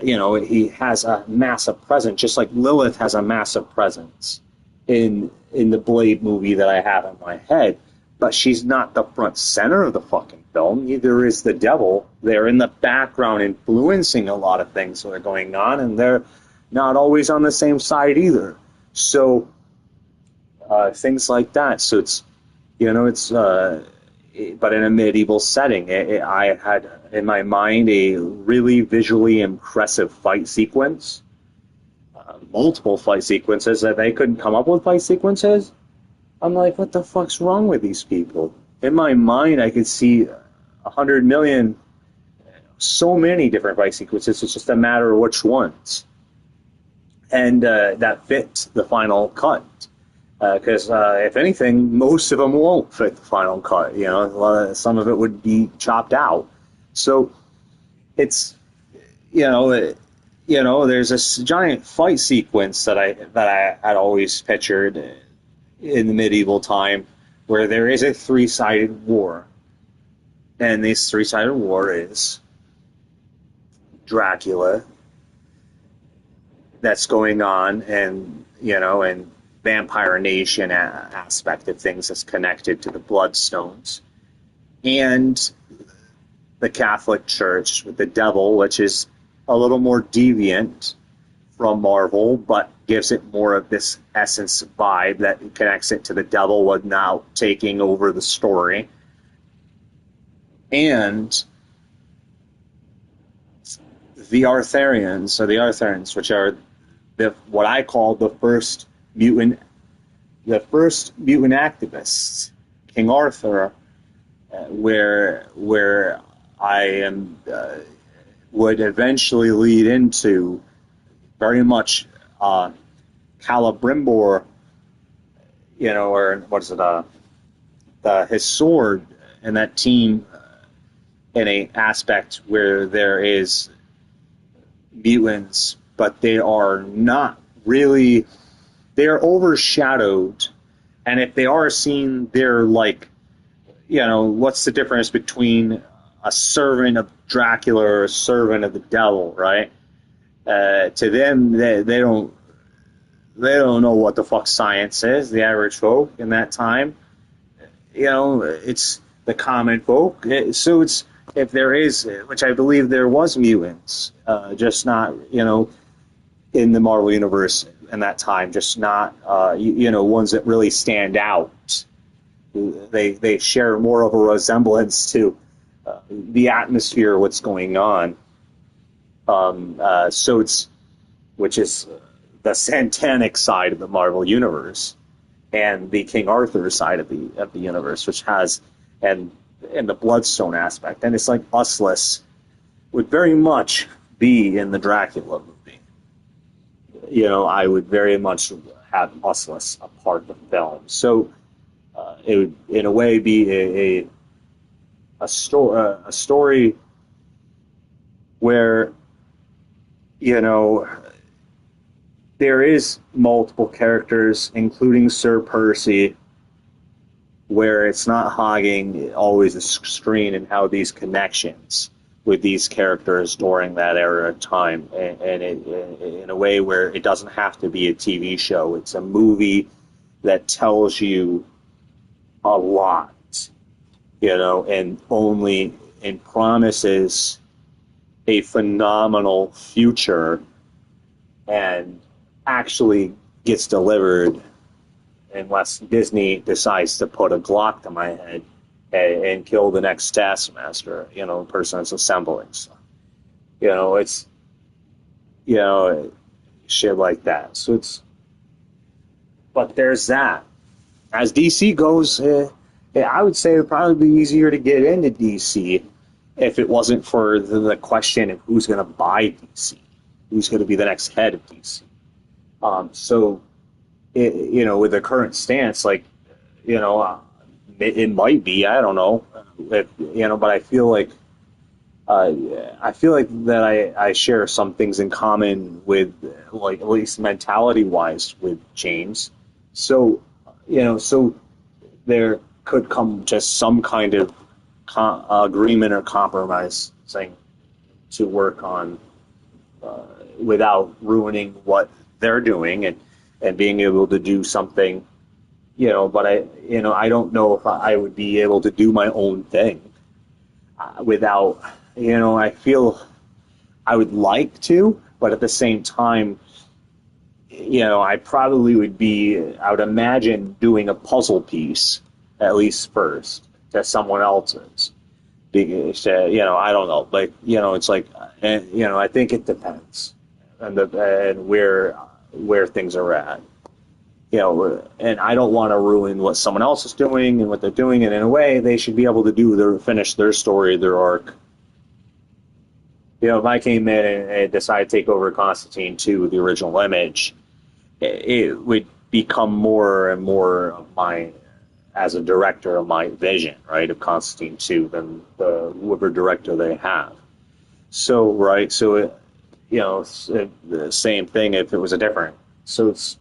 He has a massive presence, just like Lilith has a massive presence in the Blade movie that I have in my head. But she's not the front center of the fucking film. Neither is the devil. They're in the background influencing a lot of things that are going on, and they're not always on the same side either. So things like that. So it's, but in a medieval setting, I had in my mind a really visually impressive fight sequence, multiple fight sequences. That they couldn't come up with fight sequences. I'm like, what the fuck's wrong with these people? In my mind, I could see 100 million, so many different fight sequences. It's just a matter of which ones. And that fit the final cut. Because if anything, most of them won't fit the final cut. Some of it would be chopped out. So it's, there's this giant fight sequence that I had always pictured in the medieval time, where there is a three-sided war, and this three-sided war is Dracula that's going on, and and Vampire Nation aspect of things that's connected to the Bloodstones, and the Catholic Church with the devil, which is a little more deviant from Marvel, but gives it more of this essence vibe that connects it to the devil without taking over the story. And the Arthurians, which are what I call the first mutant activists, King Arthur, where I am would eventually lead into very much Celebrimbor, or what is it? His sword and that team in a aspect where there is mutants, but they are not really. They are overshadowed, and if they are seen, they're like, what's the difference between a servant of Dracula or a servant of the devil, right? To them, they don't know what the fuck science is. The average folk in that time, it's the common folk. So it's, if there is, which I believe there was mutants, just not in the Marvel universe in that time, just not ones that really stand out. They share more of a resemblance to the atmosphere, what's going on. So it's, which is the satanic side of the Marvel universe, and the King Arthur side of the universe, which has and the Bloodstone aspect, and it's like Usseless would very much be in the Dracula movie. I would very much have Usseless a part of the film. So it would, in a way, be a story where there is multiple characters, including Sir Percy, where it's not hogging always the screen and how these connections with these characters during that era of time, and in a way where it doesn't have to be a TV show. It's a movie that tells you a lot, and promises a phenomenal future, and actually gets delivered unless Disney decides to put a Glock to my head and kill the next Taskmaster, person that's assembling stuff. It's, shit like that. So but there's that. As DC goes, I would say it would probably be easier to get into DC if it wasn't for the question of who's going to buy DC, who's going to be the next head of DC. With the current stance, it might be, I don't know, but I feel like that I share some things in common with, at least mentality-wise, with James. So there could come just some kind of agreement or compromise thing to work on without ruining what they're doing and being able to do something. But I don't know if I would be able to do my own thing without, I feel I would like to, but at the same time, I probably I would imagine doing a puzzle piece, at least first, to someone else's. Because, I don't know, it's like, I think it depends and where things are at. And I don't want to ruin what someone else is doing and what they're doing, and in a way, they should be able to finish their story, their arc. If I came in and decided to take over Constantine 2, the original Image, it would become more and more of as a director, of my vision, right, of Constantine 2 than whoever director they have. So, right, the same thing if it was a different. So it's,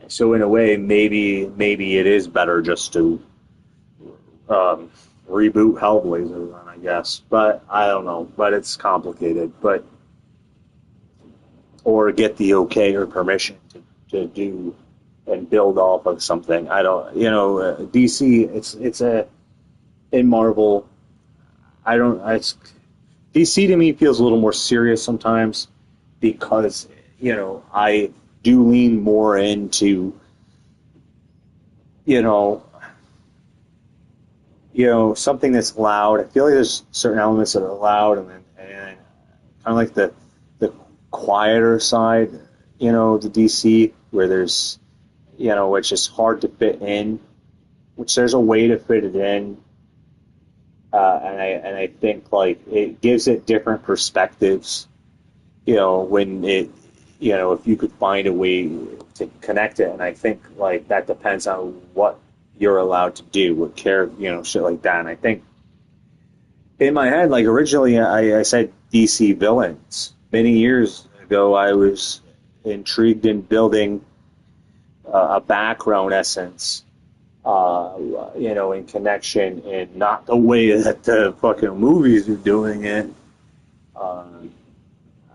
so in a way, maybe it is better just to reboot Hellblazer, I guess. But I don't know. But it's complicated. Or get the okay or permission to do and build off of something. I don't. DC. In Marvel. DC to me feels a little more serious sometimes because I do lean more into, something that's loud. I feel like there's certain elements that are loud, and kind of like the quieter side, the DC, where there's, it's just hard to fit in, which there's a way to fit it in, and I think it gives it different perspectives, when it. If you could find a way to connect it, and I think that depends on what you're allowed to do, what shit like that. And I think in my head, originally I said DC villains. Many years ago, I was intrigued in building a background essence, in connection, and not the way that the fucking movies are doing it.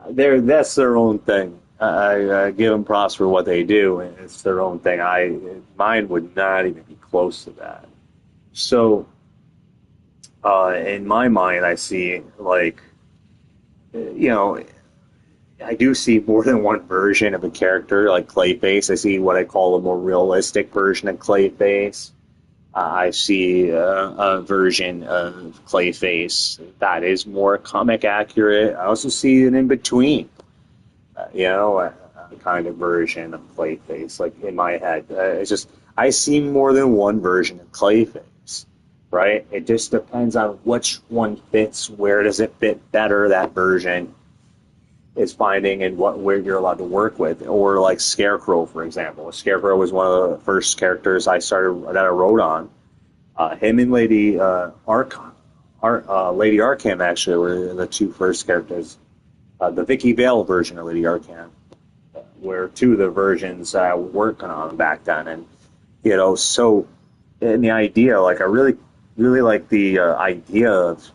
That's their own thing. I give them props for what they do, and it's their own thing. Mine would not even be close to that. So, in my mind, I see I do see more than one version of a character, like Clayface. I see what I call a more realistic version of Clayface. I see a version of Clayface that is more comic accurate. I also see an in-between. A kind of version of Clayface, in my head. It's just, I see more than one version of Clayface, right? It just depends on which one fits, where does it fit better, that version is finding, and where you're allowed to work with. Or Scarecrow, for example. Scarecrow was one of the first characters I wrote on. Him and Lady Arkham actually were the two first characters. The Vicky Vale version of Lady Arkham were two of the versions I was working on back then, and so the idea. Like, I really, really like the idea of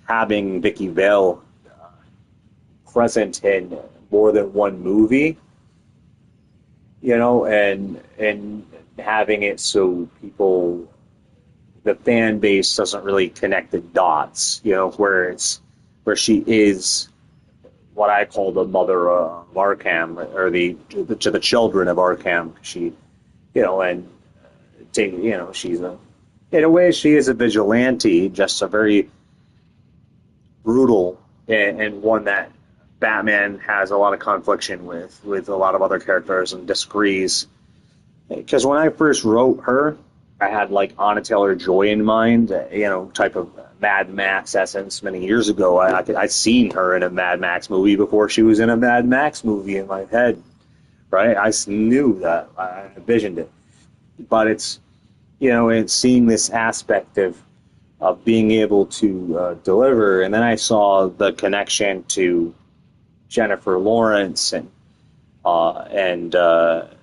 having Vicky Vale present in more than one movie, you know, and having it so people, the fan base doesn't really connect the dots, you know, where she is what I call the mother of Arkham, or to the children of Arkham. She, you know, and you know, she's in a way she is a vigilante, just a very brutal and one that Batman has a lot of confliction with a lot of other characters and disagrees. Because when I first wrote her, I had like Anna Taylor-Joy in mind, you know, type of Mad Max essence many years ago. I'd seen her in a Mad Max movie before she was in a Mad Max movie in my head, right? I knew that. I envisioned it. But it's, you know, it's seeing this aspect of being able to deliver. And then I saw the connection to Jennifer Lawrence and Robert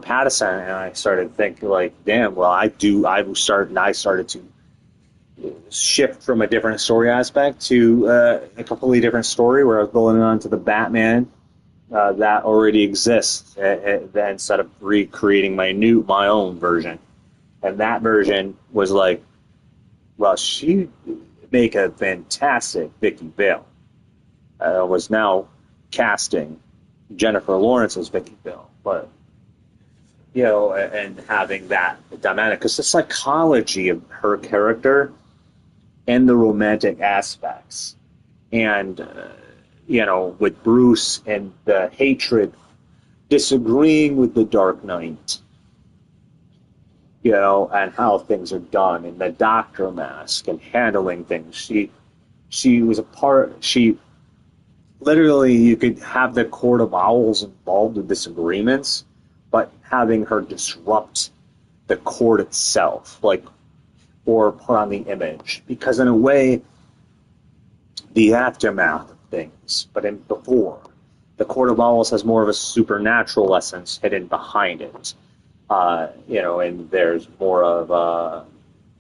Pattinson, and I started thinking, like, damn, well, I started to shift from a different story aspect to a completely different story, where I was going on to the Batman that already exists, instead of recreating my own version. And that version was like, well, she make a fantastic Vicky Vale. I was now casting Jennifer Lawrence as Vicky Vale, but, you know, and having that dynamic, because the psychology of her character and the romantic aspects, and you know, with Bruce and the hatred, disagreeing with the Dark Knight, you know, and how things are done, and the Doctor mask and handling things. She was a part. She literally, you could have the Court of Owls involved with disagreements, but having her disrupt the court itself, like, or put on the image, because in a way, the aftermath of things, but before, the Court of Owls has more of a supernatural essence hidden behind it, you know, and there's more of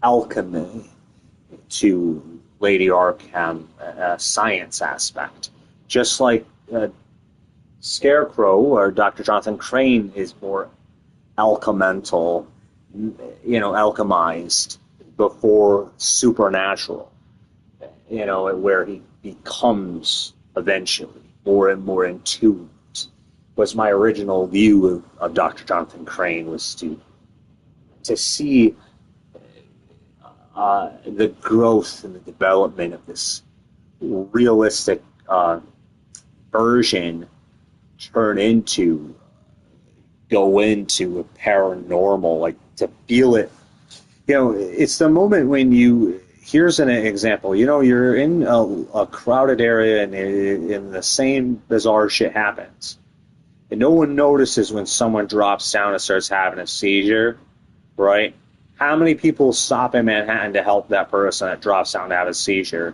alchemy to Lady Arkham, science aspect, just like Scarecrow or Dr. Jonathan Crane is more alchemical, you know, alchemized before supernatural, you know, where he becomes eventually more and more in tune. Was my original view of Dr. Jonathan Crane, was to see the growth and the development of this realistic version go into a paranormal, like, to feel it. You know, it's the moment when here's an example, you know, you're in a crowded area and the same bizarre shit happens. And no one notices when someone drops down and starts having a seizure, right? How many people stop in Manhattan to help that person that drops down to have a seizure?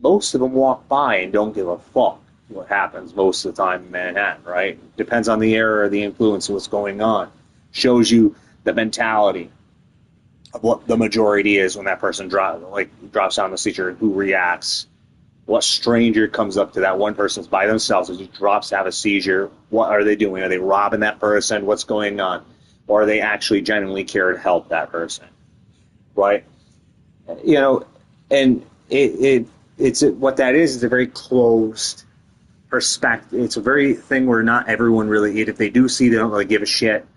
Most of them walk by and don't give a fuck what happens most of the time in Manhattan, right? Depends on the era or the influence of what's going on. Shows you the mentality of what the majority is when that person drops down the seizure, and who reacts. What stranger comes up to that one person's by themselves as he drops to have a seizure? What are they doing? Are they robbing that person? What's going on? Or are they actually genuinely care to help that person? Right? You know, and it's what that is a very closed perspective. It's a very thing where not everyone really, if they do see, they don't really give a shit,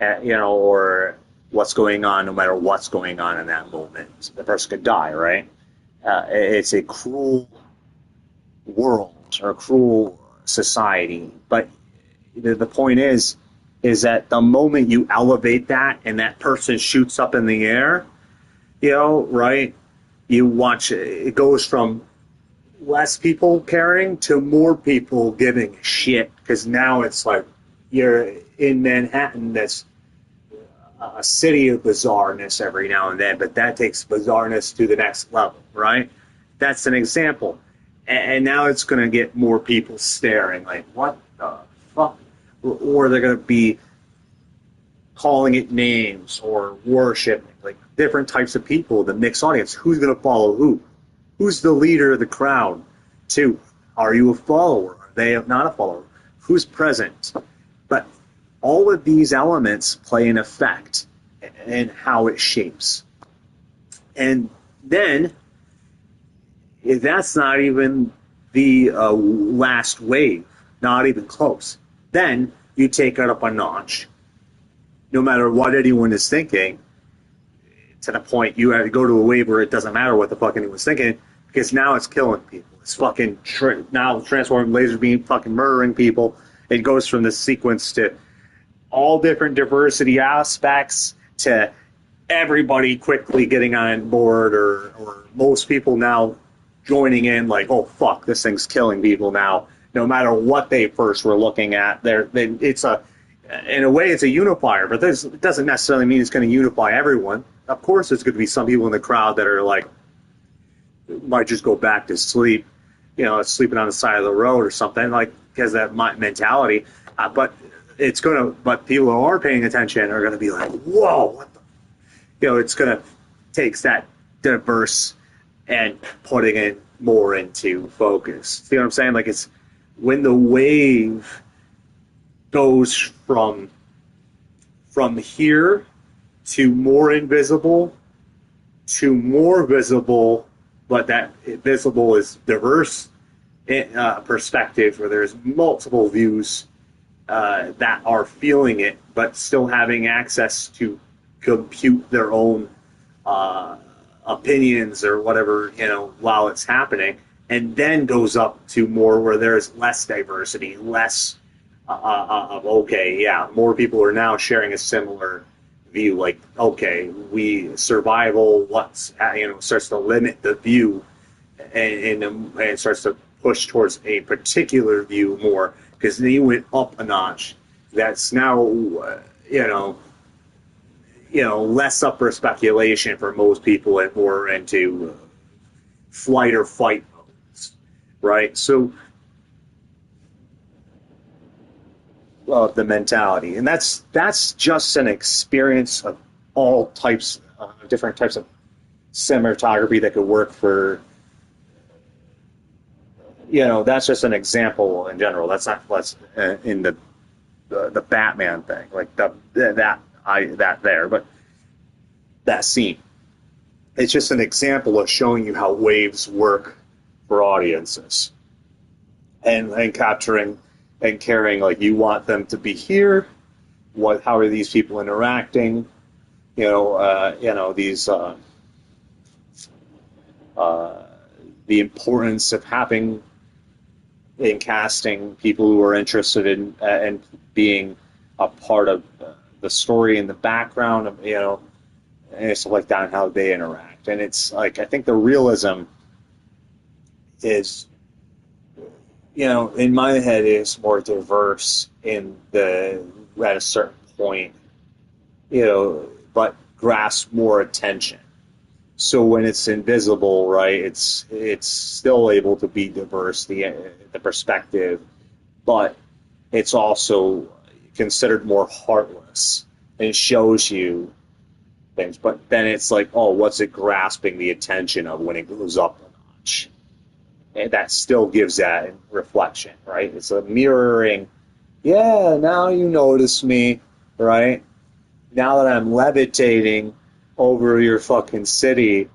you know, or what's going on, no matter what's going on in that moment. The person could die, right? It's a cruel world, or a cruel society. But the point is that the moment you elevate that and that person shoots up in the air, you know, right? You watch it goes from less people caring to more people giving a shit, because now it's like you're in Manhattan, that's a city of bizarreness every now and then, but that takes bizarreness to the next level, right? That's an example. And now it's going to get more people staring, like, what the fuck? Or they're going to be calling it names or worshiping, like different types of people, the mixed audience. Who's going to follow who? Who's the leader of the crowd? 2, are you a follower? Are they not a follower? Who's present? But all of these elements play an effect in how it shapes. And then, if that's not even the last wave, not even close, then you take it up a notch. No matter what anyone is thinking, to the point you have to go to a wave where it doesn't matter what the fuck anyone's thinking, because now it's killing people. It's fucking now transforming laser beam, fucking murdering people. It goes from this sequence to all different diversity aspects to everybody quickly getting on board, or most people now joining in, like, oh fuck, this thing's killing people now. No matter what they first were looking at, in a way, it's a unifier, but it doesn't necessarily mean it's going to unify everyone. Of course, there's going to be some people in the crowd that are like, might just go back to sleep, sleeping on the side of the road or something, like, because that mentality. But people who are paying attention are going to be like, whoa, what the? It's going to take that diverse and putting it more into focus. See what I'm saying? Like, it's when the wave goes from here to more invisible to more visible, but that visible is diverse perspective, where there's multiple views that are feeling it, but still having access to compute their own opinions or whatever, while it's happening, and then goes up to more where there's less diversity, less more people are now sharing a similar view, like, okay, survival, starts to limit the view and starts to push towards a particular view more, because then you went up a notch. That's now, less up for speculation for most people and more into flight or fight modes, right? So, the mentality, and that's just an experience of all types, different types of cinematography that could work for. That's just an example in general. That's not what's in the Batman thing, like but that scene. It's just an example of showing you how waves work for audiences, and capturing and caring, like, you want them to be here. How are these people interacting? These the importance of having in casting people who are interested in being a part of the story in the background of and stuff like that, and how they interact. And it's like, I think the realism is, in my head, is more diverse at a certain point, but grasps more attention. So when it's invisible, right, it's still able to be diverse, the perspective, but it's also considered more heartless and shows you things. But then it's like, oh, what's it grasping the attention of when it goes up a notch? And that still gives that reflection, right? It's a mirroring. Yeah, now you notice me, right? Now that I'm levitating over your fucking city,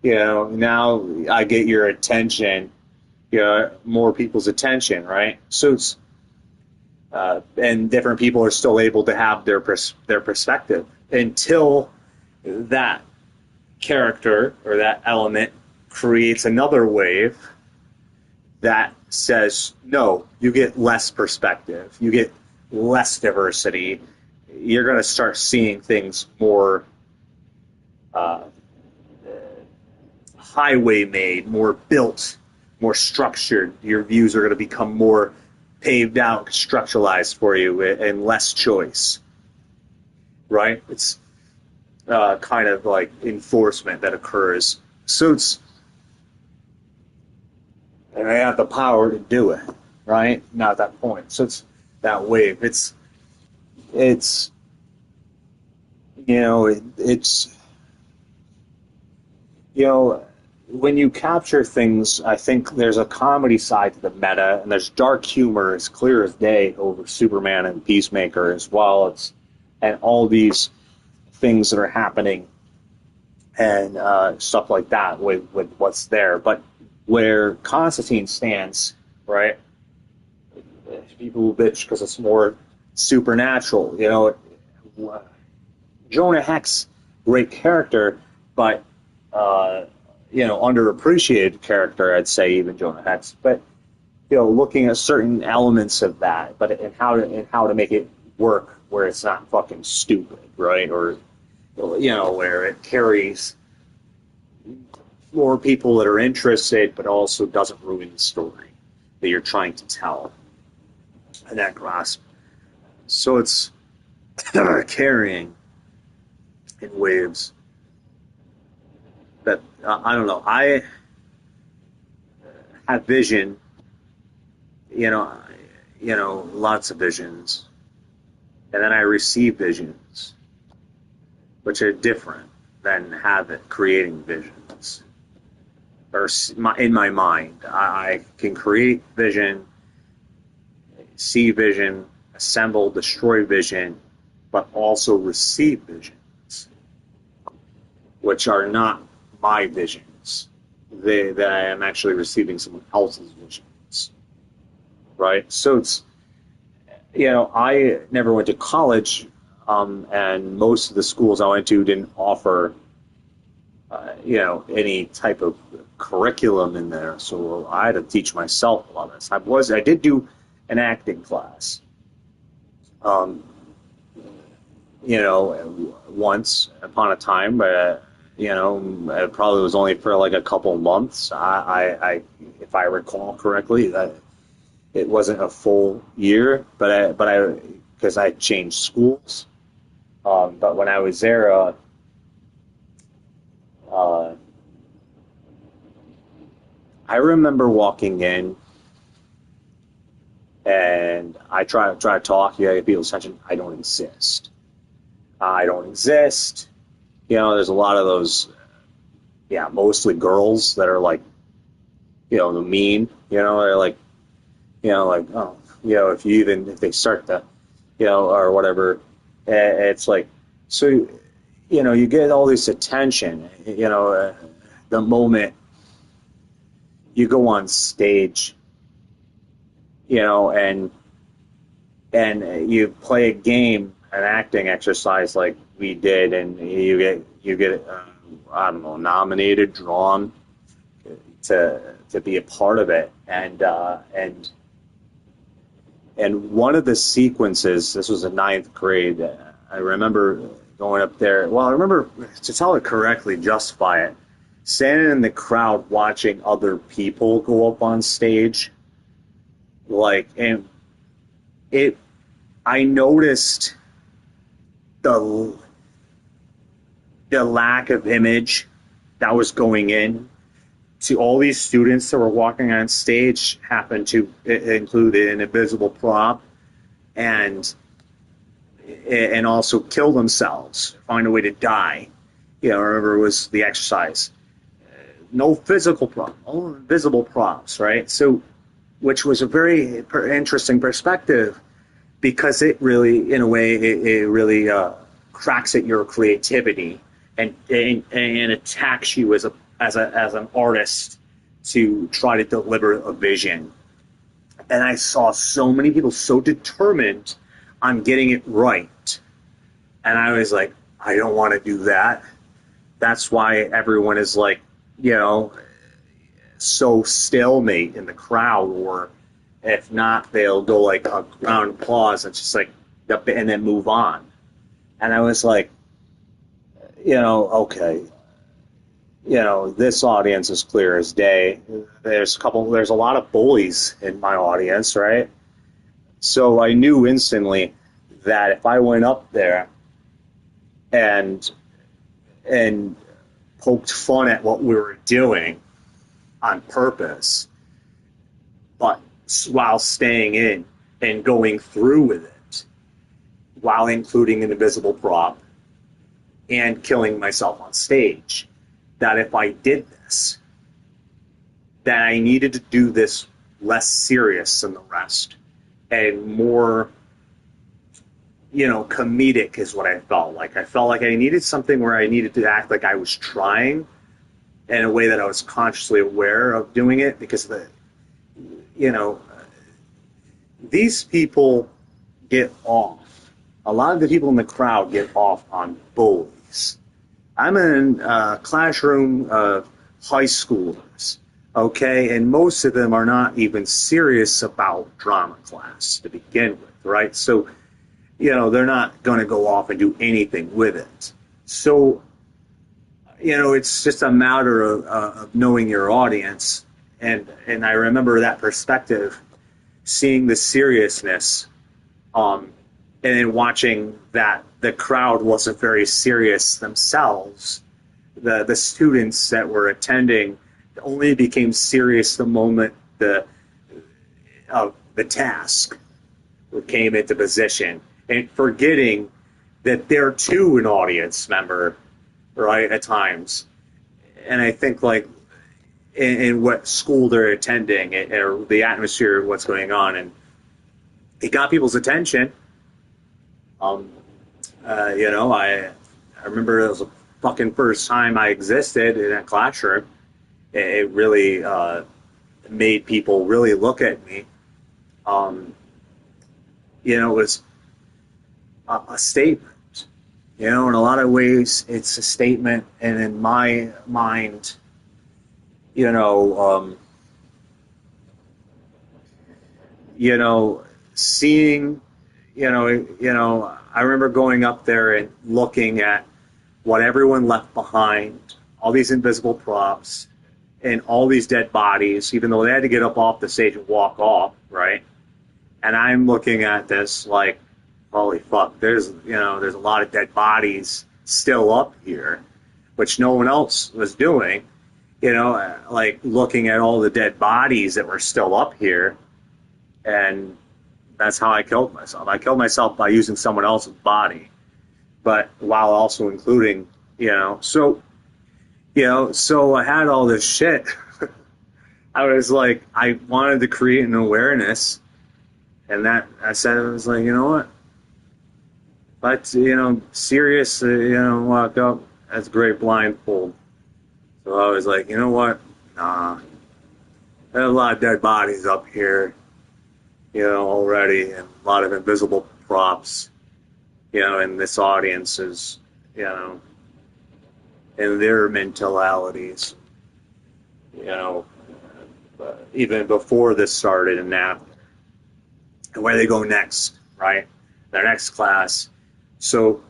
now I get your attention, more people's attention, right? So it's, and different people are still able to have their perspective until that character or that element creates another wave that says, no, you get less perspective, you get less diversity, you're going to start seeing things more highway made, more built, more structured. Your views are going to become more paved out, structuralized for you, and less choice, right? It's kind of like enforcement that occurs. So it's, and they have the power to do it, right? Not at that point. So it's that wave. It's you know, it's, you know, when you capture things, I think there's a comedy side to the meta, and there's dark humor as clear as day over Superman and Peacemaker as well. And all these things that are happening and stuff like that with what's there. But where Constantine stands, right? People will bitch because it's more supernatural. You know, Jonah Hex, great character, but you know, underappreciated character, I'd say, even Jonah Hex. But you know, looking at certain elements of that, but and how to make it work where it's not fucking stupid, right? Or you know, where it carries more people that are interested, but also doesn't ruin the story that you're trying to tell. And that grasp. So it's carrying in waves. But I don't know. I have vision. You know, lots of visions, and then I receive visions, which are different than creating visions. Or in my mind, I can create vision, see vision, assemble, destroy vision, but also receive visions, which are not my visions. That I am actually receiving someone else's visions, right? So it's, you know, I never went to college, and most of the schools I went to didn't offer, you know, any type of curriculum in there. So I had to teach myself a lot of this. I did do an acting class, you know, once upon a time, but you know, it probably was only for like a couple of months. I if I recall correctly, that it wasn't a full year, but I because I changed schools. But when I was there, I remember walking in, and I try to talk. You get people's attention. I don't exist. I don't exist. You know, there's a lot of those, yeah, mostly girls that are like, you know, the mean. You know, they're like, you know, like, oh, you know, if they start to, you know, or whatever, it's like, so, you know, you get all this attention. You know, the moment you go on stage, you know, and you play a game, an acting exercise like we did, and you get I don't know, nominated, drawn to be a part of it, and one of the sequences, this was in 9th grade, I remember going up there. Well, I remember, to tell it correctly, justify it, standing in the crowd watching other people go up on stage, like, and I noticed the lack of image that was going in to all these students that were walking on stage happened to include an invisible prop and also kill themselves, find a way to die. You know, I remember it was the exercise. No physical prop, all invisible props, right? So, which was a very interesting perspective, because it really, in a way, it really cracks at your creativity and attacks you as an artist to try to deliver a vision. And I saw so many people so determined on getting it right, and I was like, I don't want to do that. That's why everyone is like, you know, so stalemate in the crowd, or if not, they'll go like a round of applause and just like, and then move on. And I was like, you know, okay, you know, this audience is clear as day. There's a lot of bullies in my audience, right? So I knew instantly that if I went up there and poked fun at what we were doing on purpose, but while staying in and going through with it, while including an invisible prop, and killing myself on stage. That if I did this, that I needed to do this less serious than the rest and more, comedic is what I felt like. I felt like I needed something where I needed to act like I was trying in a way that I was consciously aware of doing it, because these people get off. A lot of the people in the crowd get off on bullies. I'm in a classroom of high schoolers, okay, and most of them are not even serious about drama class to begin with, right? So, they're not going to go off and do anything with it. So, it's just a matter of knowing your audience, and I remember that perspective, seeing the seriousness, and then watching that the crowd wasn't very serious themselves. The students that were attending only became serious the moment the task came into position, and forgetting that they're too an audience member, right, at times. And I think, like, in what school they're attending, or the atmosphere of what's going on, and it got people's attention. I remember it was the fucking first time I existed in a classroom. It really made people really look at me. It was a statement. In a lot of ways, it's a statement, and in my mind, seeing, I remember going up there and looking at what everyone left behind, all these invisible props, and all these dead bodies, even though they had to get up off the stage and walk off, right? And I'm looking at this like, holy fuck, there's a lot of dead bodies still up here, which no one else was doing. Like looking at all the dead bodies that were still up here, and that's how I killed myself. I killed myself by using someone else's body, but while also including, so I had all this shit. I was like, I wanted to create an awareness, and that I said, I was like, you know what? But, serious, walk up, that's great blindfold. So I was like, you know what? Nah. There's a lot of dead bodies up here, already, and a lot of invisible props, and this audience is, and their mentalities, even before this started and now, and where they go next, right? Their next class. So,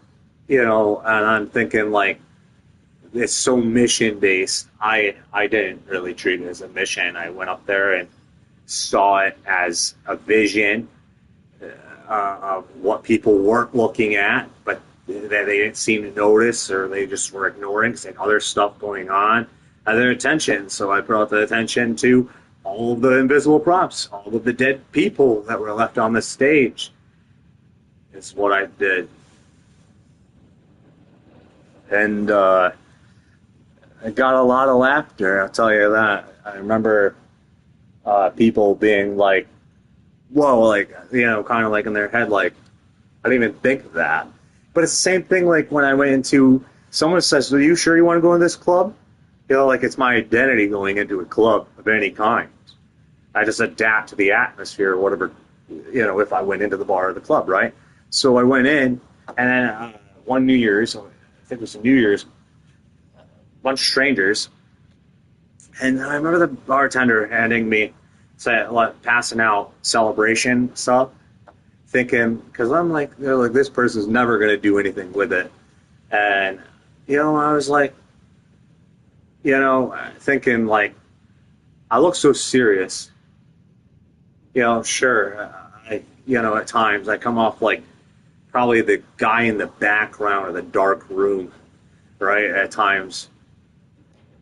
and I'm thinking, like, it's so mission-based. I didn't really treat it as a mission. I went up there and saw it as a vision of what people weren't looking at, but that they didn't seem to notice, or they just were ignoring because they had other stuff going on at their attention. So I brought the attention to all of the invisible props, all of the dead people that were left on the stage. It's what I did. And I got a lot of laughter, I'll tell you that. I remember people being like, whoa, like, kind of like in their head, like, I didn't even think of that. But it's the same thing like when I went into, someone says, are you sure you want to go in this club? Like it's my identity going into a club of any kind. I just adapt to the atmosphere or whatever, if I went into the bar or the club, right? So I went in, and then one New Year's, I think it was New Year's, a bunch of strangers, and I remember the bartender handing me, passing out celebration stuff, thinking, because I'm like, this person's never going to do anything with it. And, I was like, thinking, like, I look so serious. Sure, at times I come off like probably the guy in the background of the dark room, right, at times.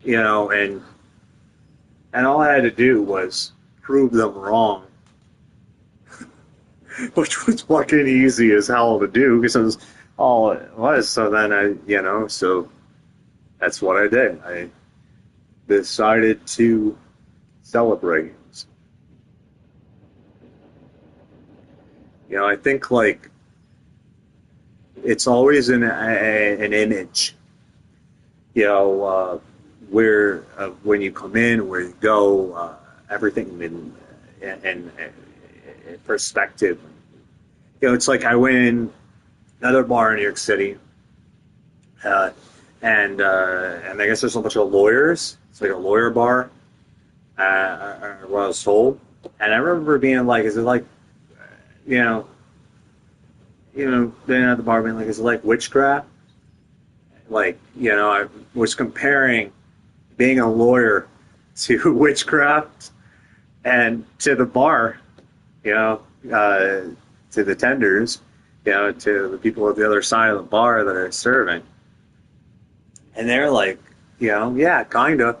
And all I had to do was prove them wrong, which was fucking easy as hell to do, because all it was. So then so that's what I did. I decided to celebrate. I think like it's always an image. Where when you come in, where you go, everything in perspective. It's like I went in another bar in New York City, and I guess there's a bunch of lawyers. It's like a lawyer bar, what I was told. And I remember being like, is it like, being at the bar being like, is it like witchcraft? Like, I was comparing being a lawyer to witchcraft and to the bar, to the tenders, to the people at the other side of the bar that are serving. And they're like, yeah, kind of.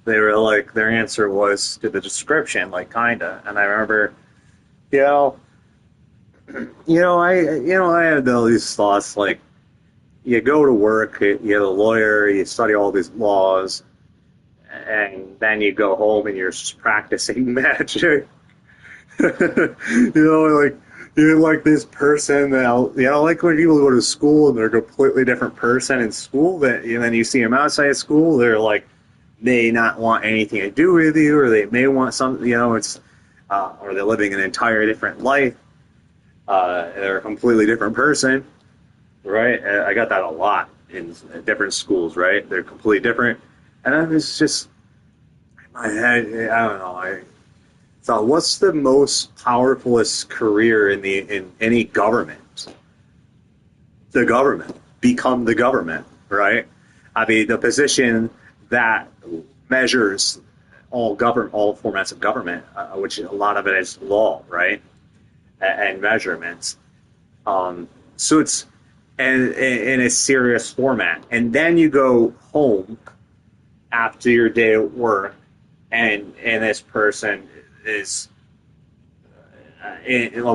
They were like, their answer was to the description, like, kind of. And I remember, I had all these thoughts, like, you go to work, you're a lawyer, you study all these laws, and then you go home and you're just practicing magic. Like, you're like this person that, like when people go to school and they're a completely different person in school, and then you see them outside of school, they're like, may not want anything to do with you, or they may want something, or they're living an entire different life. They're a completely different person, right? I got that a lot in different schools, right? They're completely different. And I was just, in my head, I don't know, I thought, what's the most powerfulest career in any government? The government. Become the government, right? I mean, the position that measures all formats of government, which a lot of it is law, right? And measurements. So it's in a serious format. And then you go home after your day at work, and this person is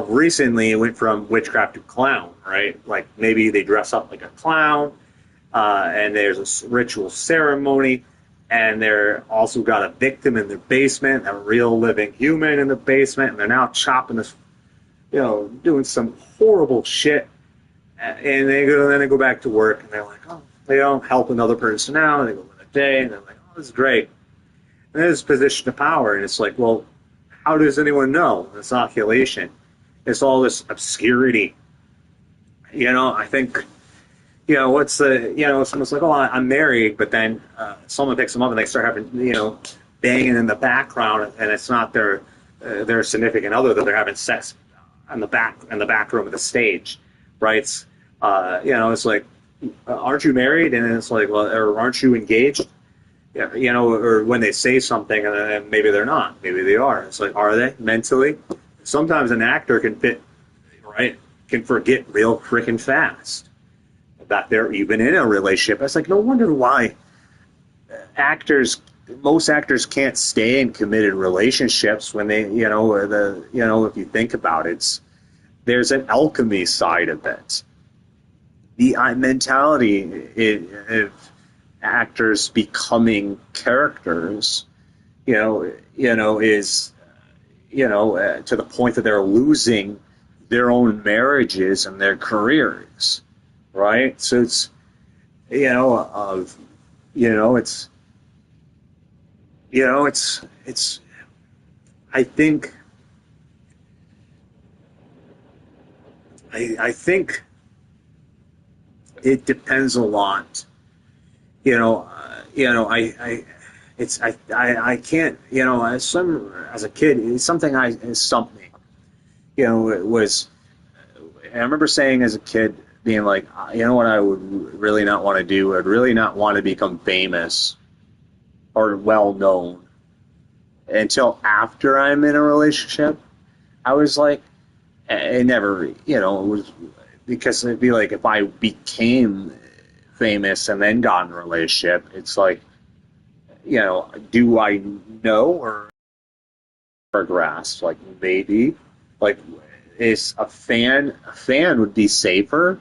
recently it went from witchcraft to clown, right? Like maybe they dress up like a clown, and there's a ritual ceremony, and they're also got a victim in their basement, a real living human in the basement, and they're now chopping this, doing some horrible shit, and they go back to work, and they're like, oh, they don't help another person out, and they go in a day, and they're like, oh, this is great. And there's position of power, and it's like, well, how does anyone know? It's inoculation. It's all this obscurity. I think, what's the, someone's like, oh, I'm married, but then someone picks them up and they start having, banging in the background, and it's not their significant other that they're having sex in the back room of the stage, right? It's like, aren't you married? And it's like, well, or aren't you engaged? Yeah, or when they say something and then maybe they're not, maybe they are. It's like, are they mentally? Sometimes an actor can forget real freaking fast that they're even in a relationship. It's like, no wonder why most actors can't stay in committed relationships when they, if you think about it, there's an alchemy side of it. The mentality of actors becoming characters, is, to the point that they're losing their own marriages and their careers, right? So it's, I think it depends a lot. I can't, as a kid, it's something it stumped me. It was, I remember saying as a kid, being like, what I would really not want to do? I'd really not want to become famous or well known until after I'm in a relationship. I was like, it never, it was, because it'd be like if I became famous and then got in a relationship, it's like, do I know or grasp? Like maybe, like is a fan would be safer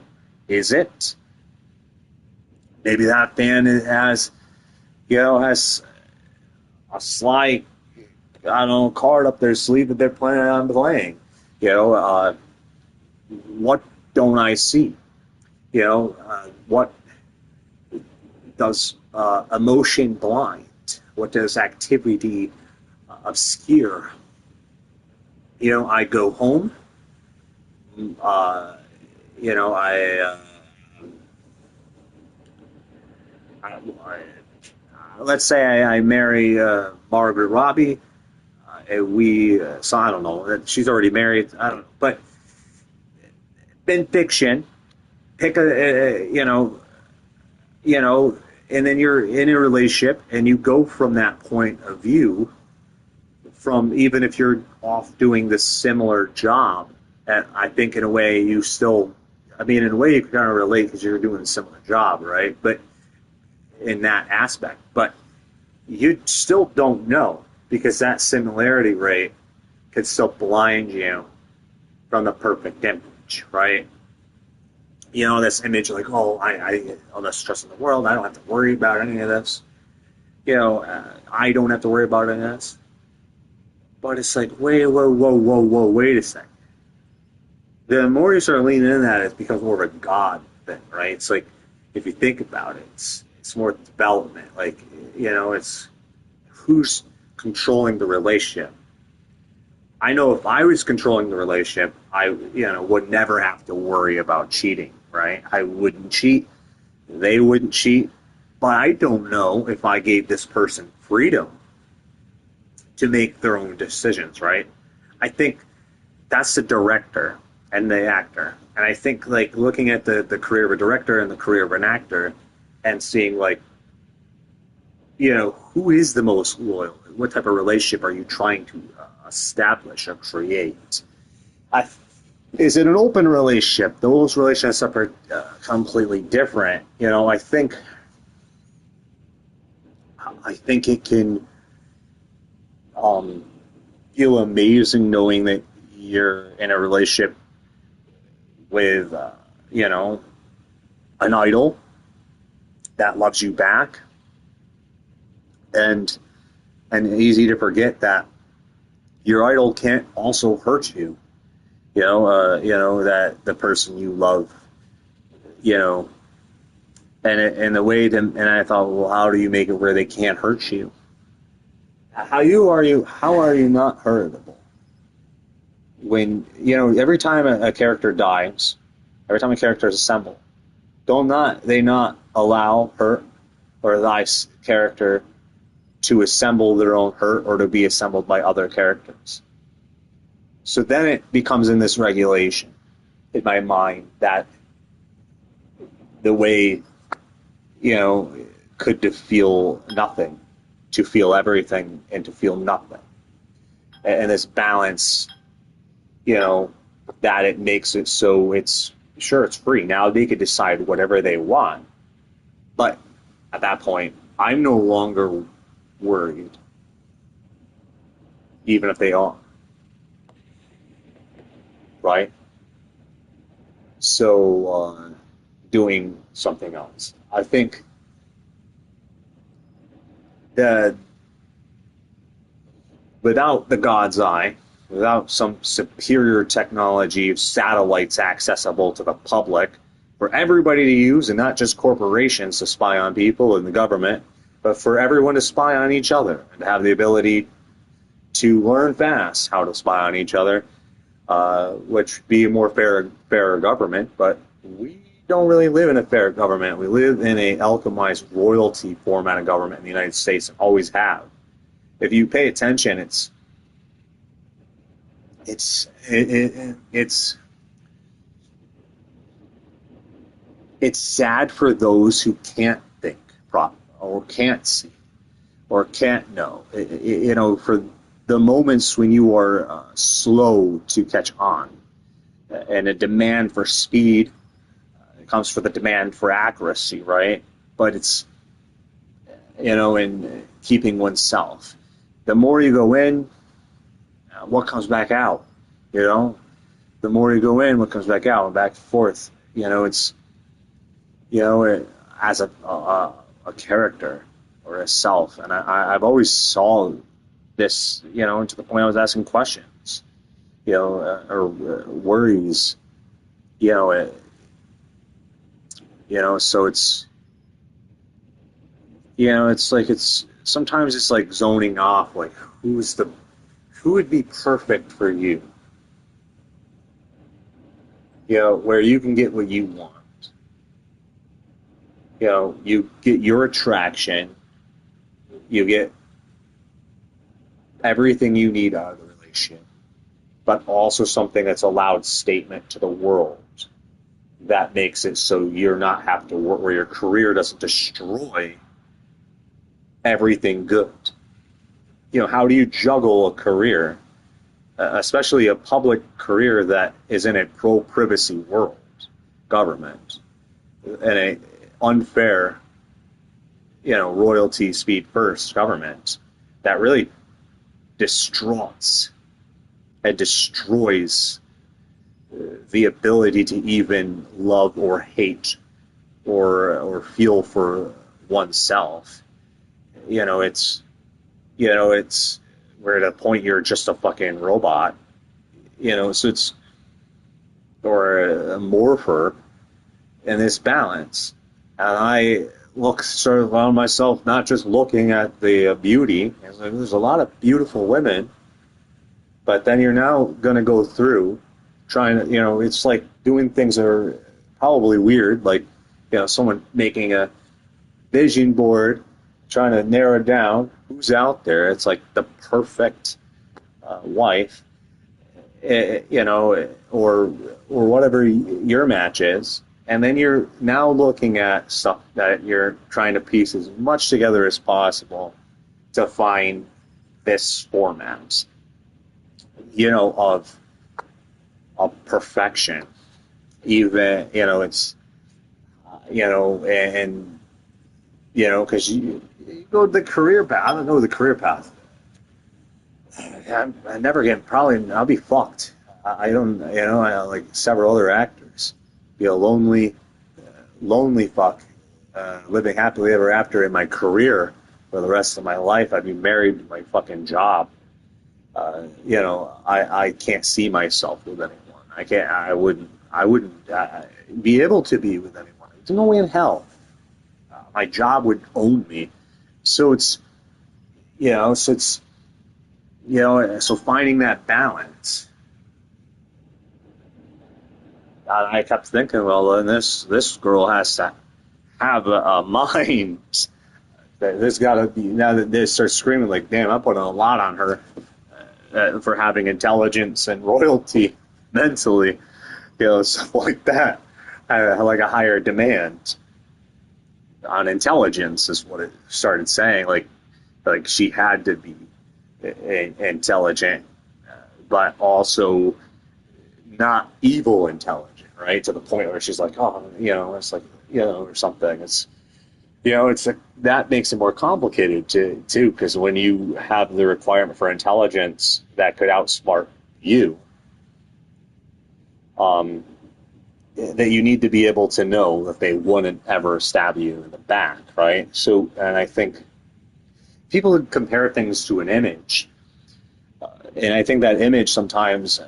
Is it? Maybe that band has a sly, card up their sleeve that they're planning on playing. What don't I see? What does emotion blind? What does activity obscure? I go home. Let's say I marry Margaret Robbie. So I don't know. She's already married. I don't know. But in fiction, pick and then you're in a relationship and you go from that point of view, from even if you're off doing this similar job, and I think in a way you still, in a way you can kind of relate because you're doing a similar job, right? But in that aspect, but you still don't know because that similarity rate could still blind you from the perfect image, right? This image like, all the stress in the world, I don't have to worry about any of this. I don't have to worry about any of this. But it's like, wait a second. The more you start leaning into that, it becomes more of a God thing, right? It's like, if you think about it, it's more development. Like, it's who's controlling the relationship. I know if I was controlling the relationship, I, would never have to worry about cheating, right? I wouldn't cheat. They wouldn't cheat. But I don't know if I gave this person freedom to make their own decisions, right? I think that's the director and the actor. And I think, like, looking at the career of a director and the career of an actor and seeing, like, who is the most loyal? What type of relationship are you trying to establish or create? Is it an open relationship? Those relationships are completely different. I think it can feel amazing knowing that you're in a relationship with, an idol that loves you back, and easy to forget that your idol can't also hurt you. That the person you love, and the way and I thought, well, how do you make it where they can't hurt you? How are you not hurtable? When, every time a character dies, every time a character is assembled, they not allow her or thy character to assemble their own hurt or to be assembled by other characters. So then it becomes in this regulation in my mind that the way, could to feel nothing, to feel everything, and to feel nothing. And this balance, that it makes it so it's free. Now they could decide whatever they want. But at that point, I'm no longer worried, even if they are. Right? So, doing something else. I think that without the God's eye, without some superior technology of satellites accessible to the public for everybody to use, and not just corporations to spy on people and the government, but for everyone to spy on each other and have the ability to learn fast how to spy on each other, which would be a more fair government. But we don't really live in a fair government. We live in a alchemized royalty format of government in the United States and always have. If you pay attention, it's sad for those who can't think properly or can't see or can't know. For the moments when you are slow to catch on, and a demand for speed comes for the demand for accuracy, right? But it's, in keeping oneself. The more you go in, what comes back out? The more you go in, what comes back out, and back and forth. It's as a character or a self. And I've always saw this, to the point I was asking questions, or worries, so it's, sometimes it's like zoning off, like who would be perfect for you? Where you can get what you want. You get your attraction, you get everything you need out of the relationship, but also something that's a loud statement to the world that makes it so you're not have to work, where your career doesn't destroy everything good. How do you juggle a career, especially a public career that is in a pro-privacy world, government, and a unfair, royalty speed first government that really destroys the ability to even love or hate or feel for oneself. It's where at a point you're just a fucking robot, so it's, or a morpher in this balance. And I look sort of on myself, not just looking at the beauty. There's a lot of beautiful women, but then you're now going to go through trying to, it's like doing things that are probably weird, like, someone making a vision board, trying to narrow down who's out there. It's like the perfect wife, or whatever your match is. And then you're now looking at stuff that you're trying to piece as much together as possible to find this format, of perfection. Even, it's, and, because you go the career path. I don't know the career path. I never get, probably, I'll be fucked. I don't, I like several other actors. Be a lonely fuck, living happily ever after in my career for the rest of my life. I'd be married to my fucking job. I can't see myself with anyone. I wouldn't be able to be with anyone. There's no way in hell. My job would own me. So it's, so finding that balance. I kept thinking, well, then this girl has to have a mind. There's got to be, now that they start screaming, like, damn, I'm putting a lot on her for having intelligence and royalty mentally, stuff like that. Like a higher demand on intelligence is what it started saying. Like she had to be intelligent, but also not evil intelligent. Right, to the point where she's like, oh, it's like, or something. It's, it's that makes it more complicated too, because when you have the requirement for intelligence that could outsmart you, that you need to be able to know that they wouldn't ever stab you in the back, right? So, and I think people compare things to an image, and I think that image sometimes.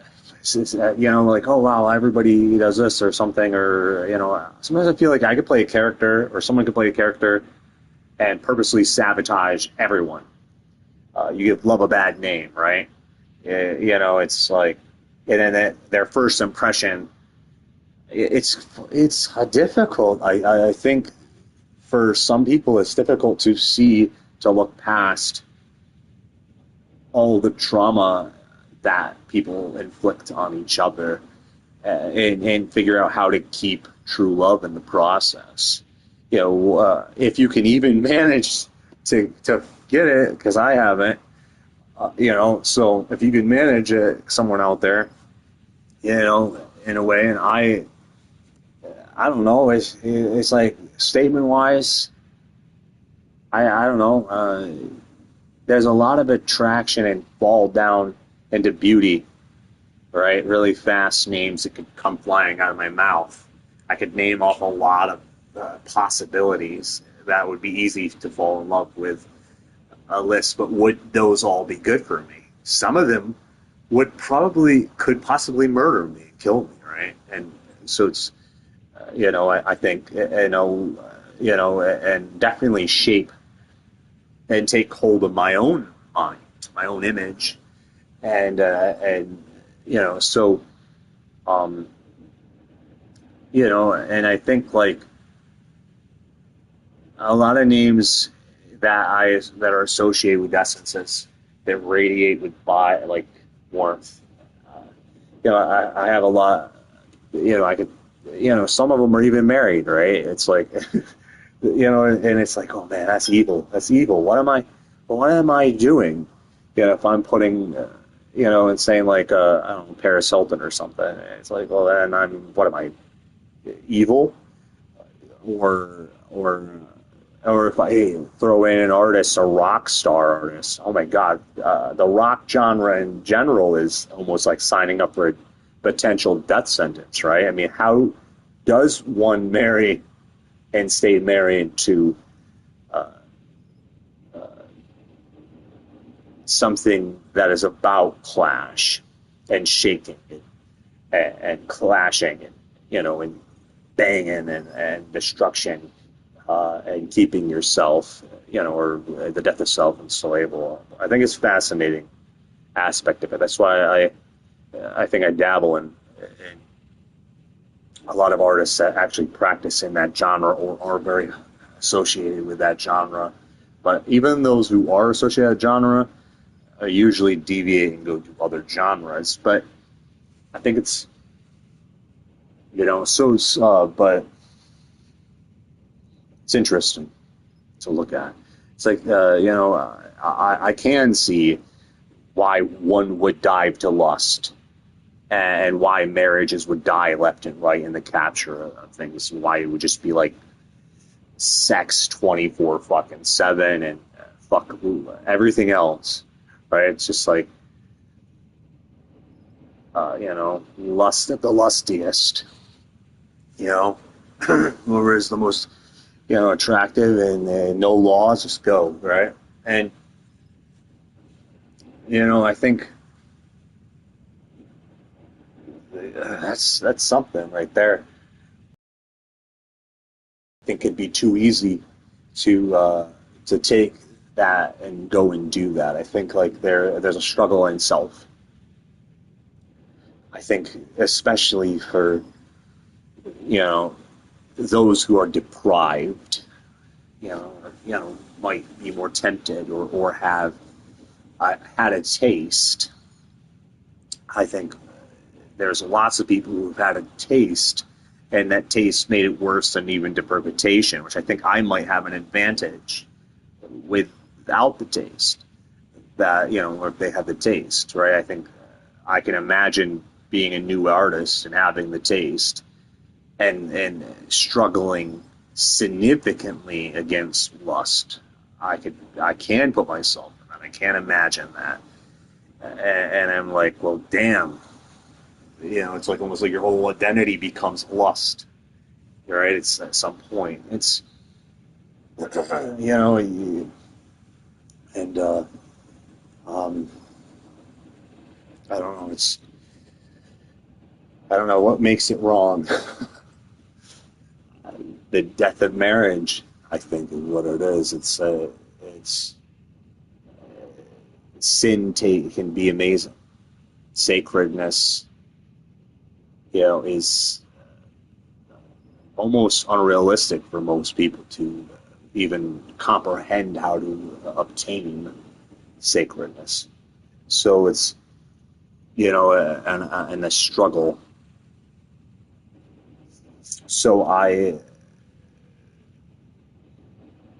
Like, oh wow, everybody does this or something, or sometimes I feel like I could play a character, or someone could play a character, and purposely sabotage everyone. You give love a bad name, right? It's like, and then their first impression, it's difficult. I think for some people it's difficult to look past all the trauma that people inflict on each other, and figure out how to keep true love in the process. If you can even manage to get it, because I haven't, so if you can manage it, someone out there, in a way, and I don't know, it's like statement-wise, I don't know, there's a lot of attraction and fall down into beauty, right? Really fast names that could come flying out of my mouth. I could name off a lot of possibilities that would be easy to fall in love with a list, but would those all be good for me? Some of them could possibly murder me, kill me, right? And so it's, I think, and definitely shape and take hold of my own mind, my own image, and and I think like a lot of names that are associated with essences that radiate with like warmth. I have a lot. I could. Some of them are even married, right? It's like, and it's like, oh man, that's evil. That's evil. What am I doing? If I'm putting, and saying like, I don't know, Paris Hilton or something. It's like, well, then what am I, evil? Or if I throw in an artist, a rock star artist, oh my God, the rock genre in general is almost like signing up for a potential death sentence, right? I mean, how does one marry and stay married to something that is about clash and shaking it and clashing and banging and destruction? And keeping yourself, or the death of self enslavable. I think it's a fascinating aspect of it. That's why I think I dabble in a lot of artists that actually practice in that genre or are very associated with that genre. But even those who are associated with that genre usually deviate and go to other genres. But I think it's, but it's interesting to look at. It's like, I can see why one would dive to lust and why marriages would die left and right in the capture of things, and why it would just be like sex 24/7 and fuck everything else, right? It's just like, lust at the lustiest, whoever is the most attractive and no laws, just go, right? And I think that's something right there. I think it'd be too easy to take that and go and do that. I think like there's a struggle in self. I think especially for those who are deprived, might be more tempted or have had a taste. I think there's lots of people who've had a taste, and that taste made it worse than even deprivation, which I think I might have an advantage without the taste. That, or if they have the taste, right? I think I can imagine being a new artist and having the taste and struggling significantly against lust. I can put myself in that. I can't imagine that. And I'm like, well, damn. It's like almost like your whole identity becomes lust. Right? It's at some point. It's, and I don't know. I don't know what makes it wrong. The death of marriage, I think, is what it is. It's sin can be amazing. Sacredness, is almost unrealistic for most people to even comprehend how to obtain sacredness. So it's, and the struggle. So I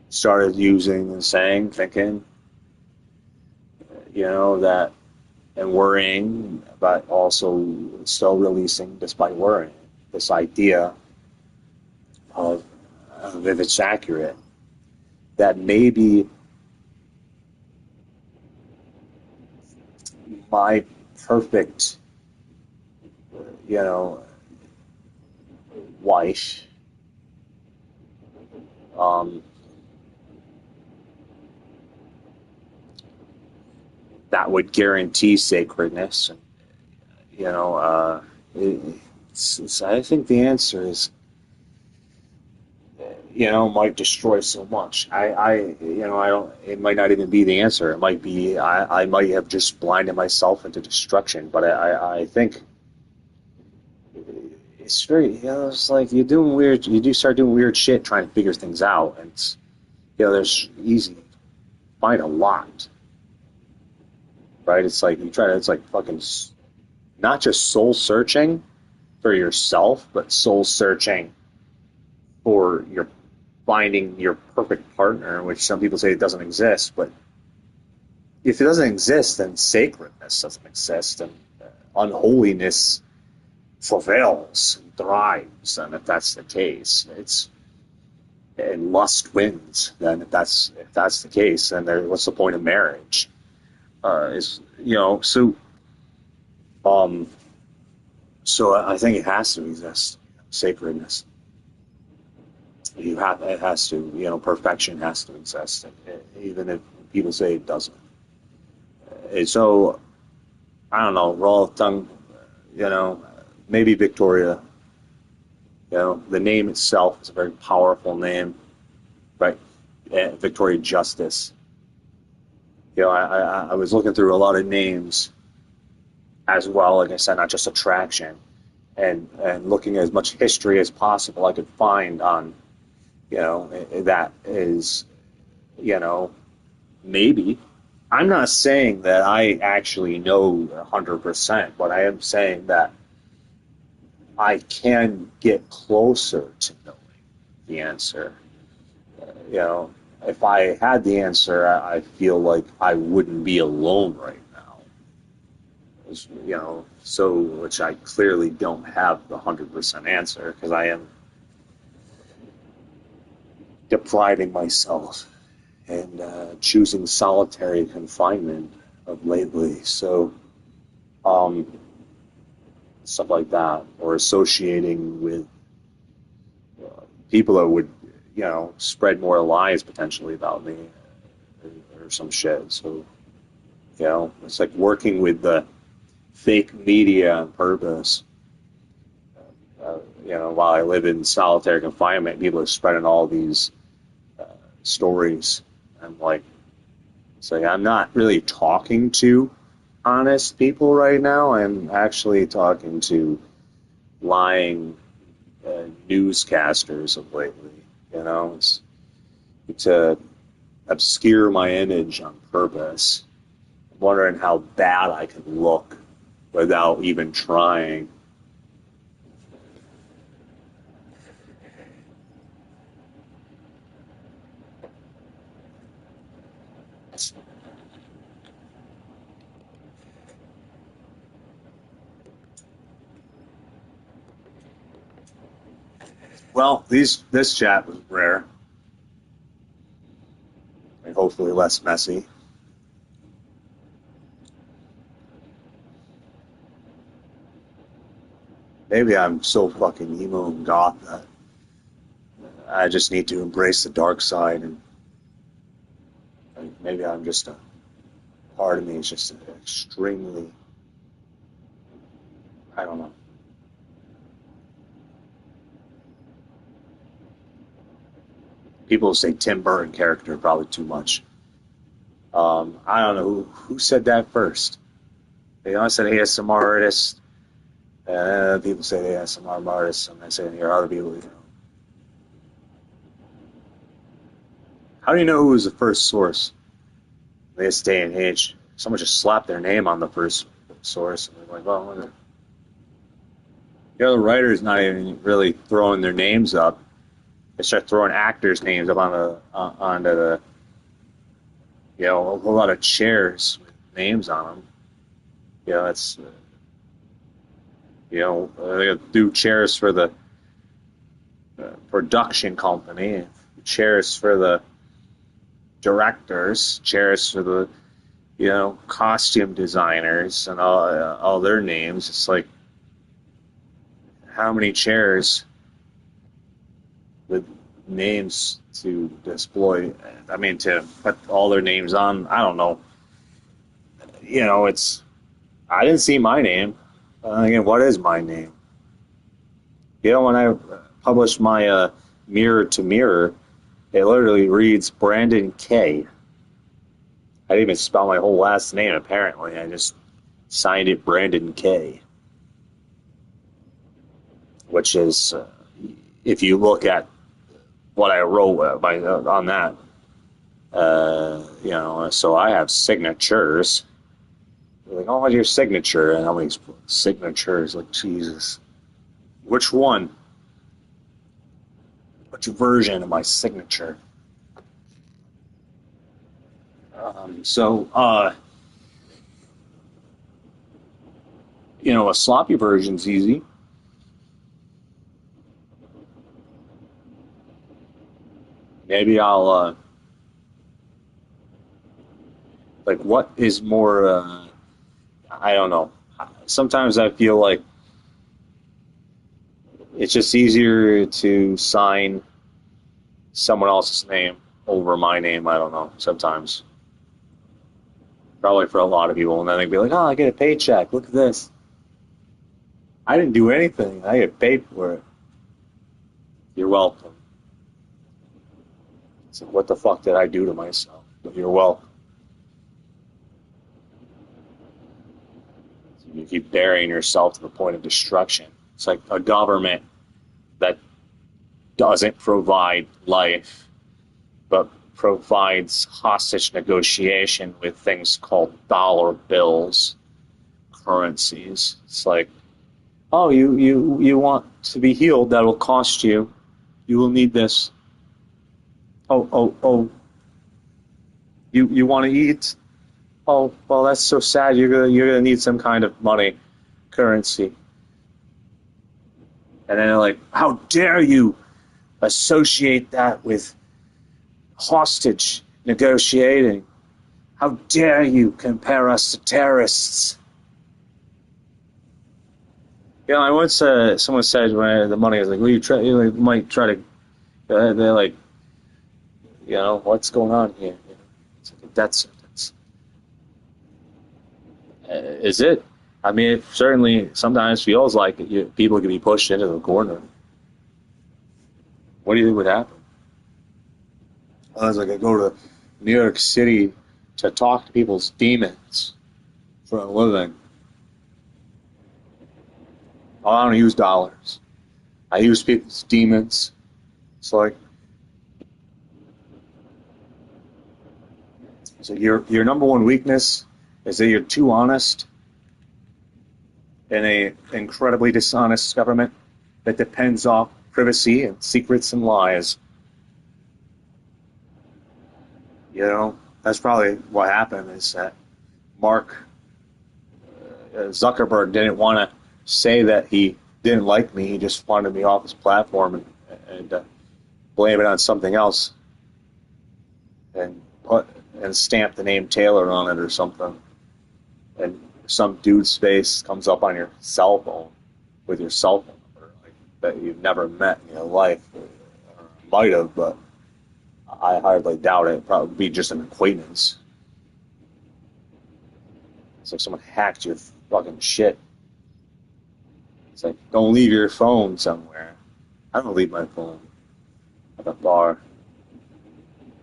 started using and saying, thinking, that, and worrying, but also still releasing despite worrying, this idea of if it's accurate, that maybe my perfect, wife that would guarantee sacredness. And, I think the answer is, might destroy so much. I don't. It might not even be the answer. It might be I might have just blinded myself into destruction. But I think it's very. It's like you do start doing weird shit trying to figure things out, and it's, there's easy find a lot. Right? It's like it's like fucking, not just soul searching for yourself, but soul searching for finding your perfect partner, which some people say it doesn't exist. But if it doesn't exist, then sacredness doesn't exist, and unholiness prevails and thrives. And if that's the case, and lust wins. Then if that's the case, then what's the point of marriage? So I think it has to exist, sacredness. It has to, perfection has to exist, even if people say it doesn't. And so, I don't know, raw tongue, maybe Victoria. The name itself is a very powerful name, right? Victoria Justice. I was looking through a lot of names as well, like I said, not just attraction, and looking at as much history as possible I could find on, that is, maybe. I'm not saying that I actually know 100%, but I am saying that I can get closer to knowing the answer. If I had the answer, I feel like I wouldn't be alone right now. Which I clearly don't have the 100% answer, because I am depriving myself and choosing solitary confinement of lately. So, stuff like that, or associating with people that would, spread more lies potentially about me, or some shit. So, it's like working with the fake media on purpose. While I live in solitary confinement, people are spreading all these stories. I'm like, I'm not really talking to honest people right now. I'm actually talking to lying newscasters of lately. It's to obscure my image on purpose. I'm wondering how bad I can look without even trying. Well, this chat was rare. And hopefully less messy. Maybe I'm so fucking emo and goth that I just need to embrace the dark side, and maybe I'm just part of me is just extremely, I don't know. People say Tim Burton character probably too much. I don't know who said that first. I said ASMR artist. People say ASMR artists, and I say here other people. How do you know who was the first source? In this day and age, someone just slapped their name on the first source, and they're like, well, the other writer's not even really throwing their names up. They start throwing actors' names up onto the, a whole lot of chairs with names on them. It's, they do chairs for the production company, chairs for the directors, chairs for the, costume designers, and all their names. It's like, how many chairs with names to exploit. I mean, to put all their names on. I don't know. You know, I didn't see my name. Again, what is my name? You know, when I published my Mirror to Mirror, it literally reads Brandon K. I didn't even spell my whole last name, apparently. I just signed it Brandon K. Which is, if you look at what I wrote on that, you know, so I have signatures. They're like, oh, what's your signature? And how many signatures? Like, Jesus. Which one? Which version of my signature? You know, a sloppy version's easy. Maybe I'll, like, what is more, I don't know. Sometimes I feel like it's just easier to sign someone else's name over my name. I don't know, sometimes. Probably for a lot of people. And then they'd be like, oh, I get a paycheck. Look at this. I didn't do anything. I get paid for it. You're welcome. So what the fuck did I do to myself? But you're welcome. So you keep burying yourself to the point of destruction. It's like a government that doesn't provide life, but provides hostage negotiation with things called dollar bills, currencies. It's like, oh, you want to be healed, that'll cost you. You will need this. Oh. You want to eat? Oh, well, that's so sad. You're gonna need some kind of money, currency. And then they're like, how dare you associate that with hostage negotiating? How dare you compare us to terrorists? You know, I once someone said when the money was like, well, you might try to. They're like, you know, what's going on here? It's like a death sentence. Is it? I mean, it certainly sometimes feels like people can be pushed into the corner. What do you think would happen? I was like, I go to New York City to talk to people's demons for a living. Oh, I don't use dollars. I use people's demons. It's like, so your number one weakness is that you're too honest in a incredibly dishonest government that depends off privacy and secrets and lies. You know, that's probably what happened, is that Mark Zuckerberg didn't want to say that he didn't like me. He just wanted me off his platform and blame it on something else and stamp the name Taylor on it or something. And some dude's face comes up on your cell phone with your cell phone number, like, that you've never met in your life. Or might have, but I hardly doubt it. It'd probably be just an acquaintance. It's like someone hacked your fucking shit. It's like, don't leave your phone somewhere. I don't leave my phone at the bar.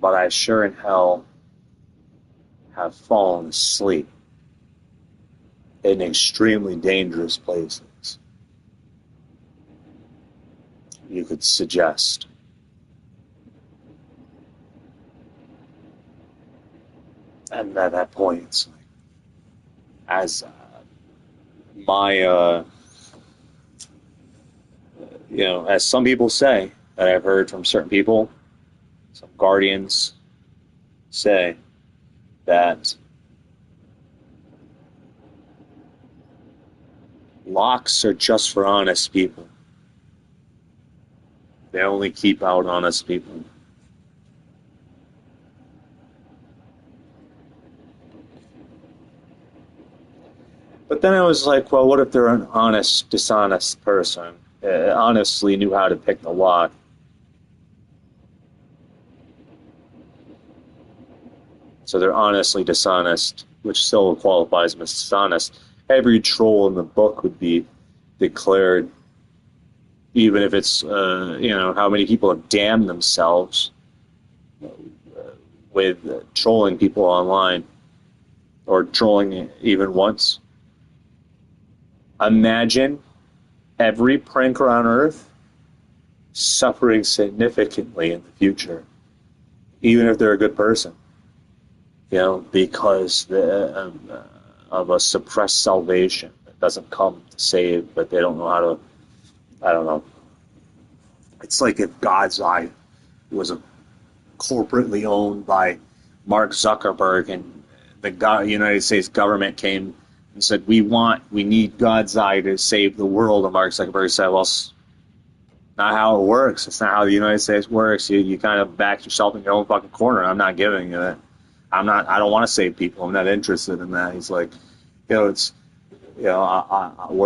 But I sure in hell have fallen asleep in extremely dangerous places. You could suggest. And at that point, it's like, as my, you know, as some people say, that I've heard from certain people, some guardians say that locks are just for honest people. They only keep out honest people. But then I was like, well, what if they're an honest, dishonest person? Honestly knew how to pick the lock. So they're honestly dishonest, which still qualifies them as dishonest. Every troll in the book would be declared, even if it's, how many people have damned themselves with trolling people online, or trolling even once. Imagine every pranker on Earth suffering significantly in the future, even if they're a good person, because of a suppressed salvation that doesn't come to save, but they don't know how to, I don't know. It's like if God's Eye was corporately owned by Mark Zuckerberg, and the United States government came and said, we need God's Eye to save the world. And Mark Zuckerberg said, well, it's not how it works. It's not how the United States works. You kind of back yourself in your own fucking corner. I'm not giving you that. I don't want to save people. I'm not interested in that. He's like, we're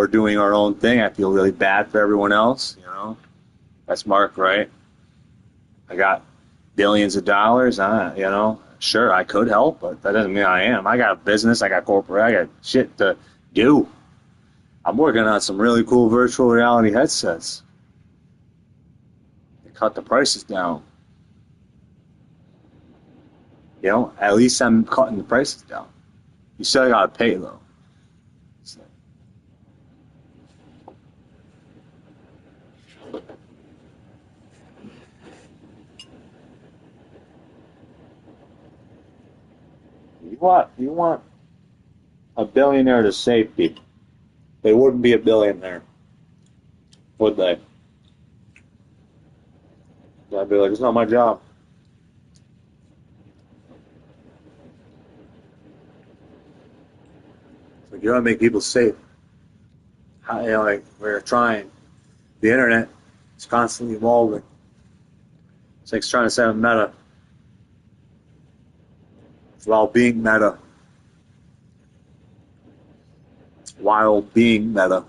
doing our own thing. I feel really bad for everyone else. That's Mark, right? I got billions of dollars. Sure, I could help, but that doesn't mean I am. I got a business, I got corporate, I got shit to do. I'm working on some really cool virtual reality headsets. They cut the prices down. At least I'm cutting the prices down. You still gotta pay, though. You want a billionaire to save people. They wouldn't be a billionaire, would they? I'd be like, it's not my job. It's like, you gotta make people safe. We're trying. The internet is constantly evolving. It's like trying to set a meta while being meta. While being meta.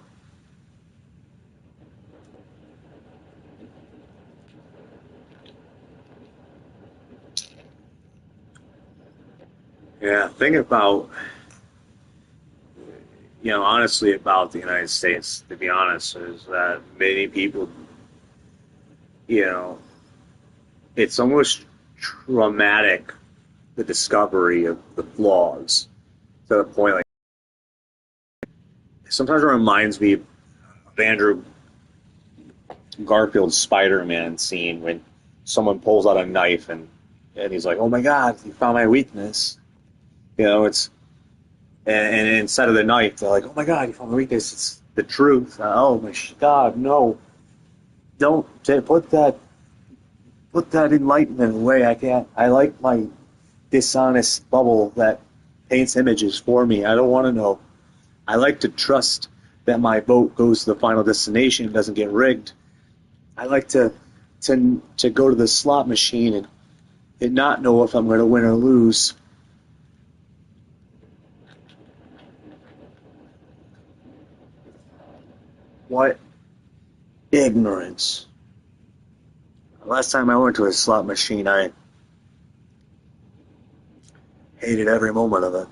Yeah, think about, honestly about the United States, to be honest, is that many people, it's almost traumatic, the discovery of the flaws, to the point, sometimes it reminds me of Andrew Garfield's Spider-Man scene when someone pulls out a knife and he's like, oh my God, you found my weakness. And instead of the knife, they're like, oh my God, you found my weakness. It's the truth. Oh my God, no. Don't put that enlightenment away. I like my dishonest bubble that paints images for me. I don't want to know. I like to trust that my boat goes to the final destination and doesn't get rigged. I like to go to the slot machine and not know if I'm going to win or lose. What ignorance. Last time I went to a slot machine, I hated every moment of it.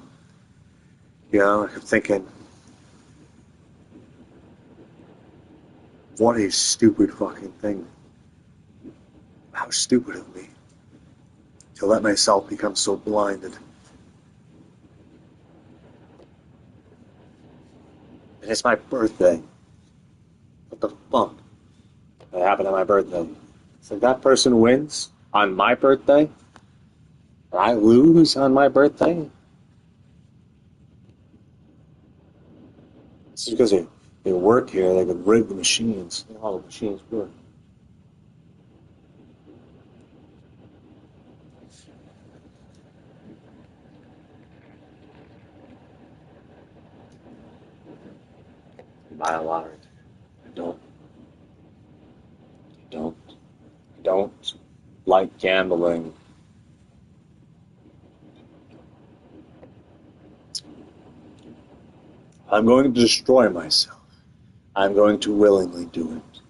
I kept thinking, what a stupid fucking thing. How stupid of me to let myself become so blinded. And it's my birthday. What the fuck? That happened on my birthday. So that person wins on my birthday, and I lose on my birthday. It's because they work here. They could rig the machines. All the machines work. Buy a lottery. I don't like gambling. I'm going to destroy myself. I'm going to willingly do it.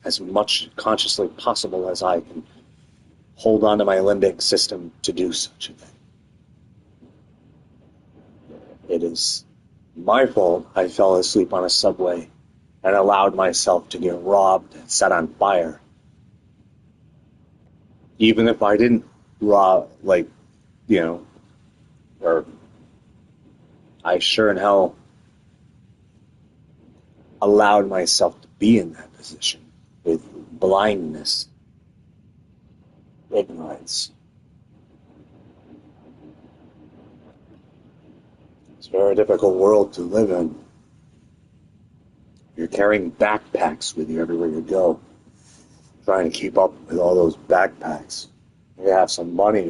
As much consciously possible as I can hold on to my limbic system to do such a thing. It is my fault I fell asleep on a subway and allowed myself to get robbed and set on fire. Even if I didn't rob, or I sure in hell allowed myself to be in that position with blindness, ignorance. It's a very difficult world to live in. You're carrying backpacks with you everywhere you go, trying to keep up with all those backpacks. You have some money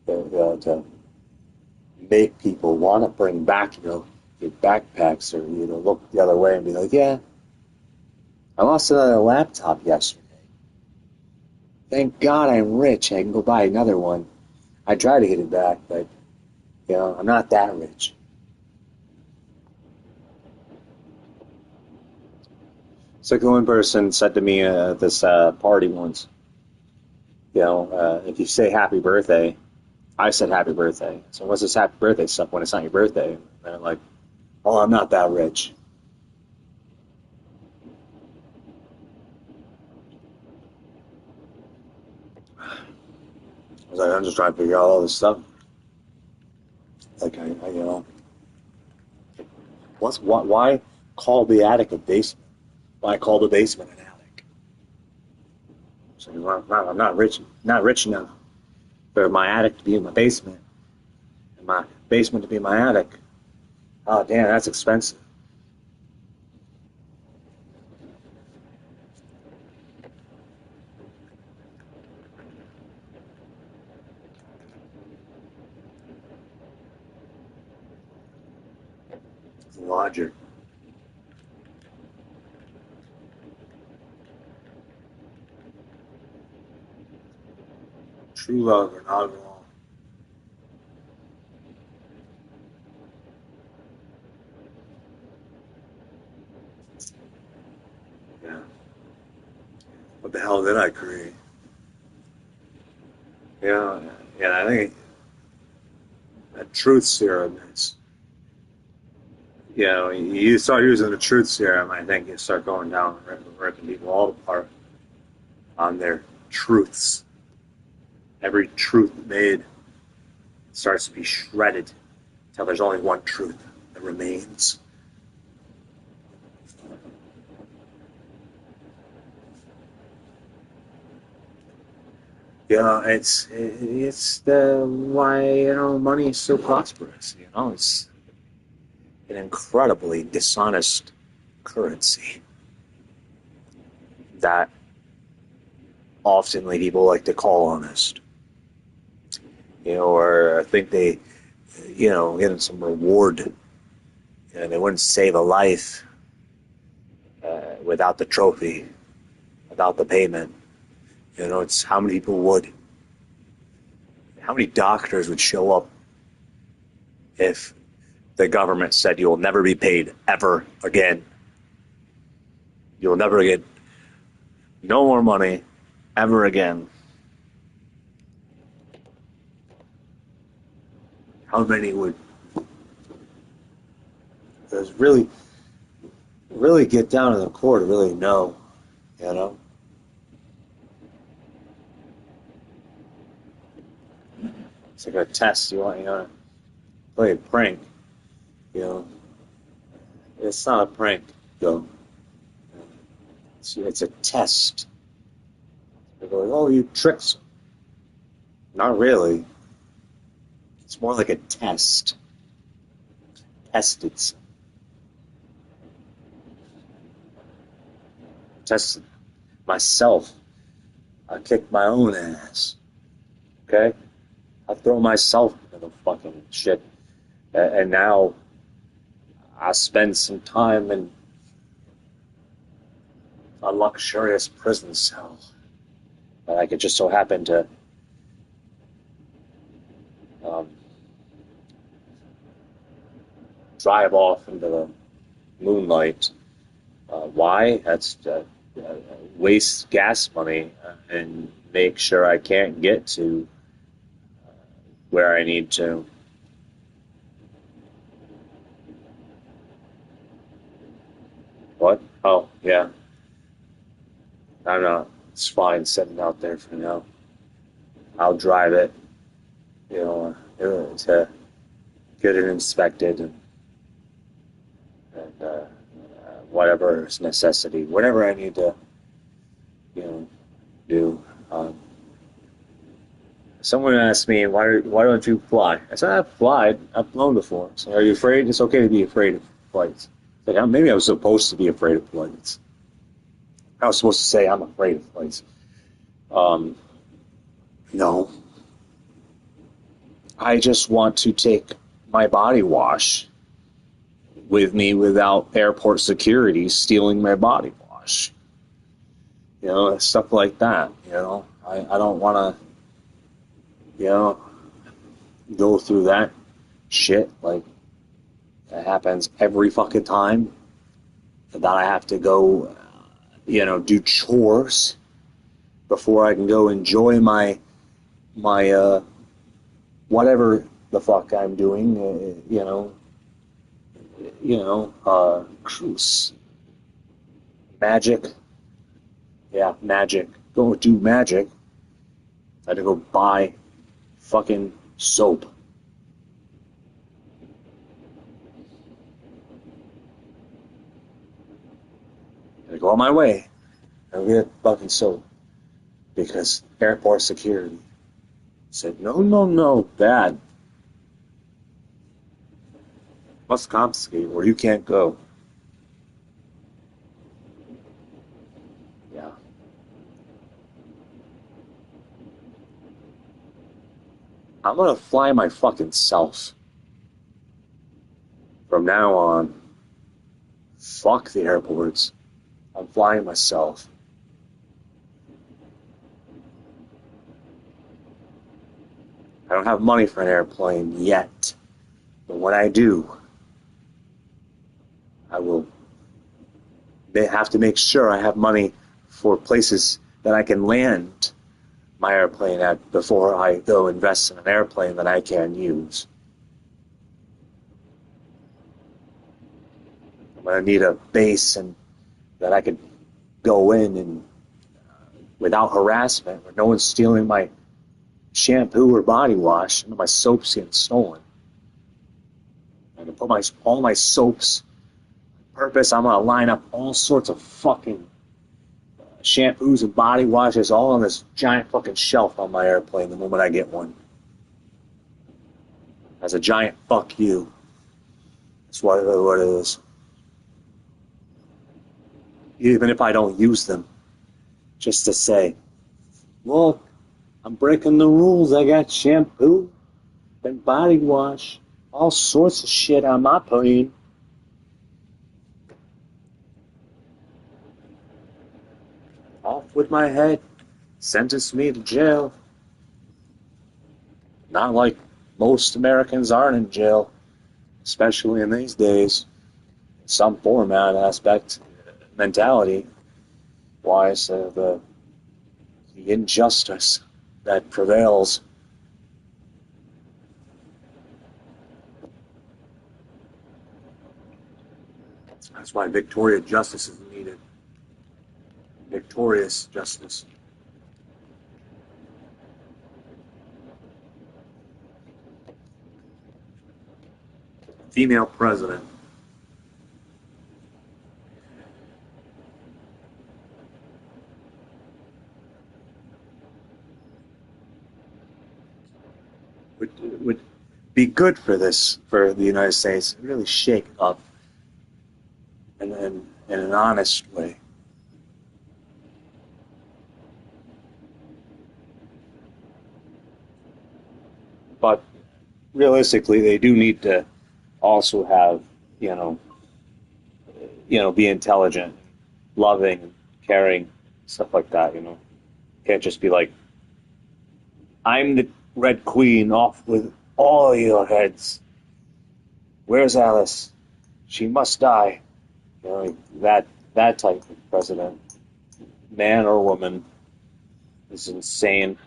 to make people want to bring back your backpacks, or look the other way and be like, yeah, I lost another laptop yesterday. Thank God I'm rich. I can go buy another one. I try to get it back, but I'm not that rich. It's like one person said to me at this party once, if you say happy birthday, I said happy birthday. So what's this happy birthday stuff when it's not your birthday? And they're like, oh, I'm not that rich. I was like, I'm just trying to figure out all this stuff. Like, why call the attic a basement? Why call the basement an attic? So I'm not rich enough for my attic to be in my basement, and my basement to be my attic. Oh, damn, that's expensive. Roger. True love or not at all. Yeah. What the hell did I create? Yeah, I think a truth serum is, you start using the truth serum, I think you start going down and ripping people all apart on their truths. Every truth made starts to be shredded until there's only one truth that remains. It's the why money is so prosperous. It's an incredibly dishonest currency that often people like to call honest. Or think they, getting some reward. They wouldn't save a life without the trophy, without the payment. It's how many people would. How many doctors would show up if the government said you'll never be paid ever again? You'll never get no more money ever again. How many would just really get down to the core to really know, It's like a test. You want to play a prank, It's not a prank, though. It's a test. They're going, oh, you tricked. Not really. It's more like a test. Tested. Tested myself. I kicked my own ass. Okay? I throw myself into the fucking shit. And now I spend some time in a luxurious prison cell that I could just so happen to drive off into the moonlight. Why? That's waste gas money and make sure I can't get to where I need to. yeah. I don't know. It's fine sitting out there for now. I'll drive it, you know, to get it inspected and whatever is necessity, whatever I need to, you know, do. Someone asked me, why don't you fly? I said, I've flown before. So are you afraid? It's okay to be afraid of flights. I said, maybe I was supposed to be afraid of flights. I was supposed to say I'm afraid of flights. No. I just want to take my body wash with me without airport security stealing my body wash. You know, stuff like that, you know. I don't want to, you know, go through that shit. Like, that happens every fucking time that I have to go, you know, do chores before I can go enjoy my whatever the fuck I'm doing, cruise. Magic. Yeah, magic. Go do magic. I had to go buy fucking soap. I go on my way and get fucking soap because airport security said, no, bad. Must confiscate or you can't go. Yeah. I'm gonna fly my fucking self. From now on, fuck the airports. I'm flying myself. I don't have money for an airplane yet, but when I do, I will have to make sure I have money for places that I can land my airplane at before I go invest in an airplane that I can use. I'm going to need a base and that I could go in and without harassment, where no one's stealing my shampoo or body wash, and my soap's getting stolen. I can put all my soaps. Purpose, I'm gonna line up all sorts of fucking shampoos and body washes all on this giant fucking shelf on my airplane the moment I get one. As a giant fuck you. That's what it is. Even if I don't use them, just to say, look, I'm breaking the rules. I got shampoo and body wash, all sorts of shit on my plane. Off with my head. Sentence me to jail. Not like most Americans aren't in jail, especially in these days. Some format aspect, mentality wise, the injustice that prevails. That's why Victoria justice is needed. Victorious justice. Female president. Would be good for the United States. Really shake it up in an honest way. But realistically, they do need to also have, be intelligent, loving, caring, stuff like that, Can't just be like, I'm the Red Queen, off with all your heads. Where's Alice? She must die. That type of president, man or woman, is insane.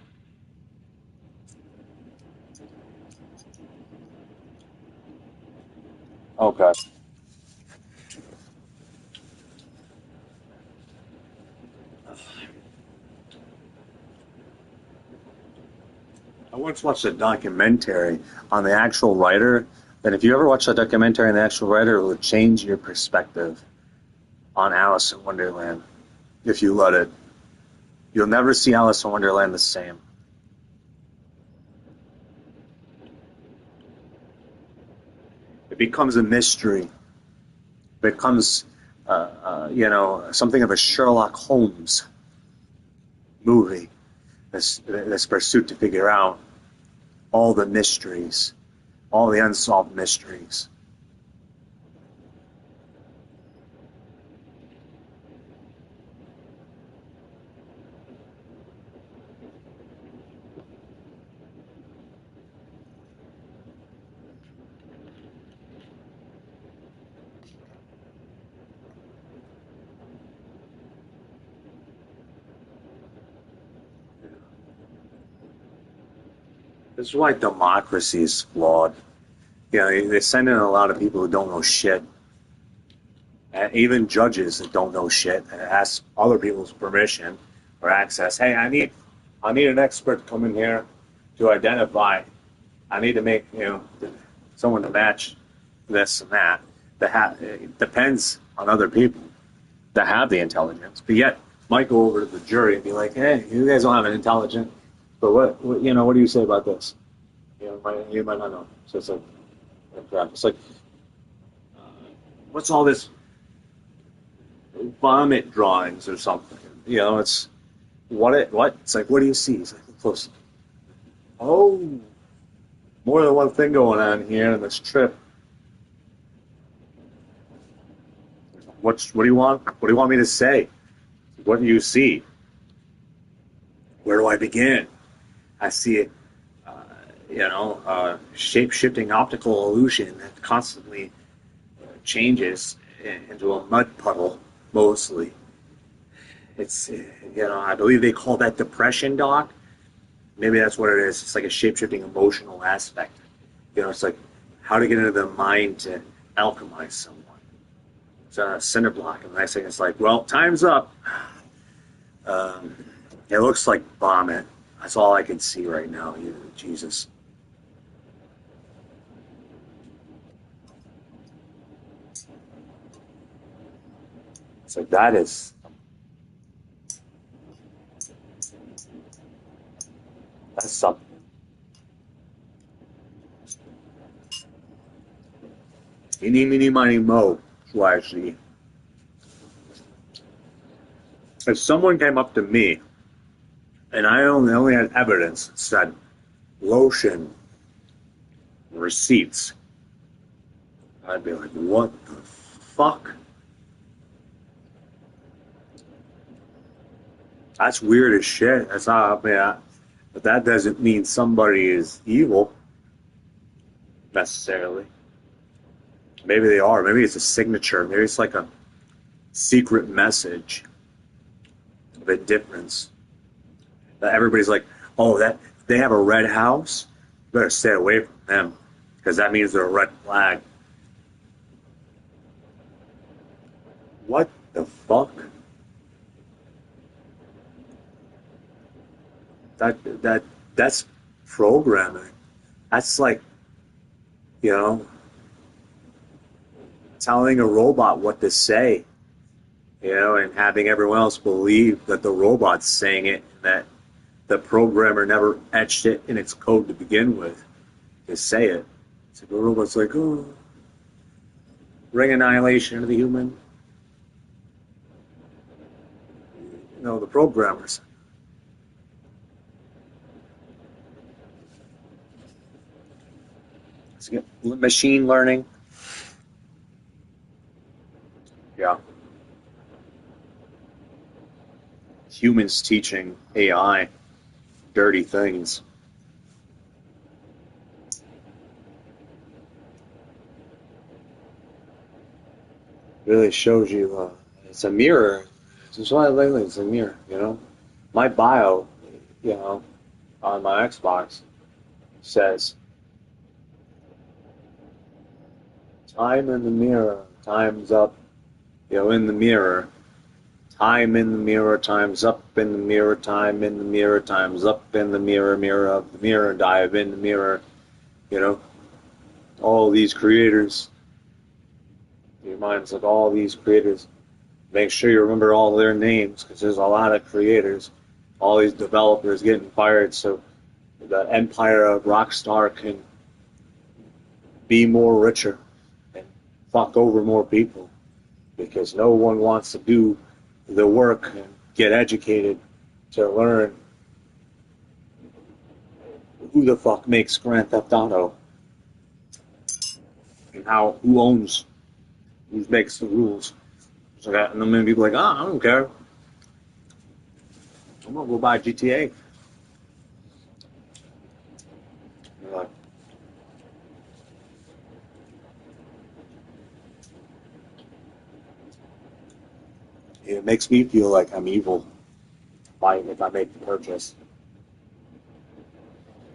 Okay. once watched a documentary on the actual writer, and if you ever watch a documentary on the actual writer, it would change your perspective on Alice in Wonderland if you let it. You'll never see Alice in Wonderland the same. It becomes a mystery. It becomes, something of a Sherlock Holmes movie. This pursuit to figure out all the mysteries, all the unsolved mysteries. This is why democracy is flawed. They send in a lot of people who don't know shit. And even judges that don't know shit and ask other people's permission or access. Hey, I need an expert to come in here to identify. I need to make someone to match this and that. It depends on other people that have the intelligence. But yet, might go over to the jury and be like, hey, you guys don't have an intelligence. But what do you say about this? You might not know. So it's like, what's all this vomit drawings or something? It's what? It's like, what do you see? It's like close. Oh, more than one thing going on here in this trip. What do you want? What do you want me to say? What do you see? Where do I begin? I see it, shape-shifting optical illusion that constantly changes into a mud puddle, mostly. It's, I believe they call that depression, Doc. Maybe that's what it is. It's like a shape-shifting emotional aspect. It's like how to get into the mind to alchemize someone. It's a cinder block, and the next thing it's like, well, time's up. It looks like vomit. That's all I can see right now. Jesus. So that's something. Eeny, meeny, miny, mo, flashy. If someone came up to me and I only had evidence that said lotion receipts, I'd be like, what the fuck? That's weird as shit. That's not, but that doesn't mean somebody is evil, necessarily. Maybe they are. Maybe it's a signature. Maybe it's like a secret message of a difference. That everybody's like, oh, that they have a red house? You better stay away from them, because that means they're a red flag. What the fuck? That's programming. That's like, telling a robot what to say, and having everyone else believe that the robot's saying it, and that the programmer never etched it in its code to begin with to say it. So the robot's like, oh, bring annihilation into the human. The programmers. Machine learning. Yeah. Humans teaching AI dirty things. Really shows you, it's a mirror. It's why lately it's a mirror, My bio, on my Xbox says, time in the mirror, time's up. In the mirror, Time in the mirror, time's up in the mirror, time in the mirror, time's up in the mirror, mirror of the mirror, dive in the mirror. You know, all these creators. Your mind's like all these creators. Make sure you remember all their names, because there's a lot of creators. All these developers getting fired, so the empire of Rockstar can be more richer and fuck over more people, because no one wants to do the work and get educated to learn who the fuck makes Grand Theft Auto and who makes the rules. So that, and then many people are like, I don't care. I'm gonna go buy GTA. You're like, it makes me feel like I'm evil if I make the purchase.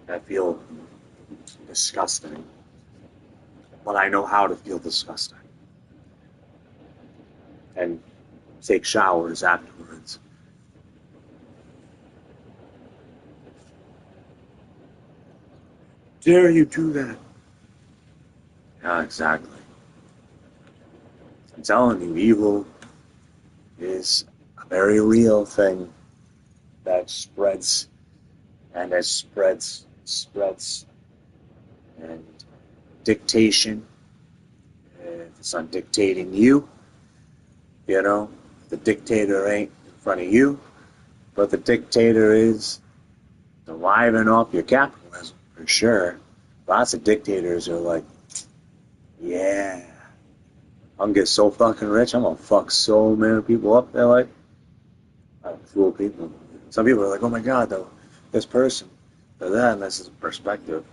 I feel disgusting. But I know how to feel disgusting. And take showers afterwards. Dare you do that? Yeah, exactly. I'm telling you, evil is a very real thing that spreads, and as spreads, and dictation. If it's not dictating you, you know, the dictator ain't in front of you, but the dictator is driving off your capitalism, for sure. Lots of dictators are like, yeah, I'm gonna get so fucking rich, I'm gonna fuck so many people up. They're like, I fool people. Some people are like, oh my god, though, this person, or that, and this is perspective.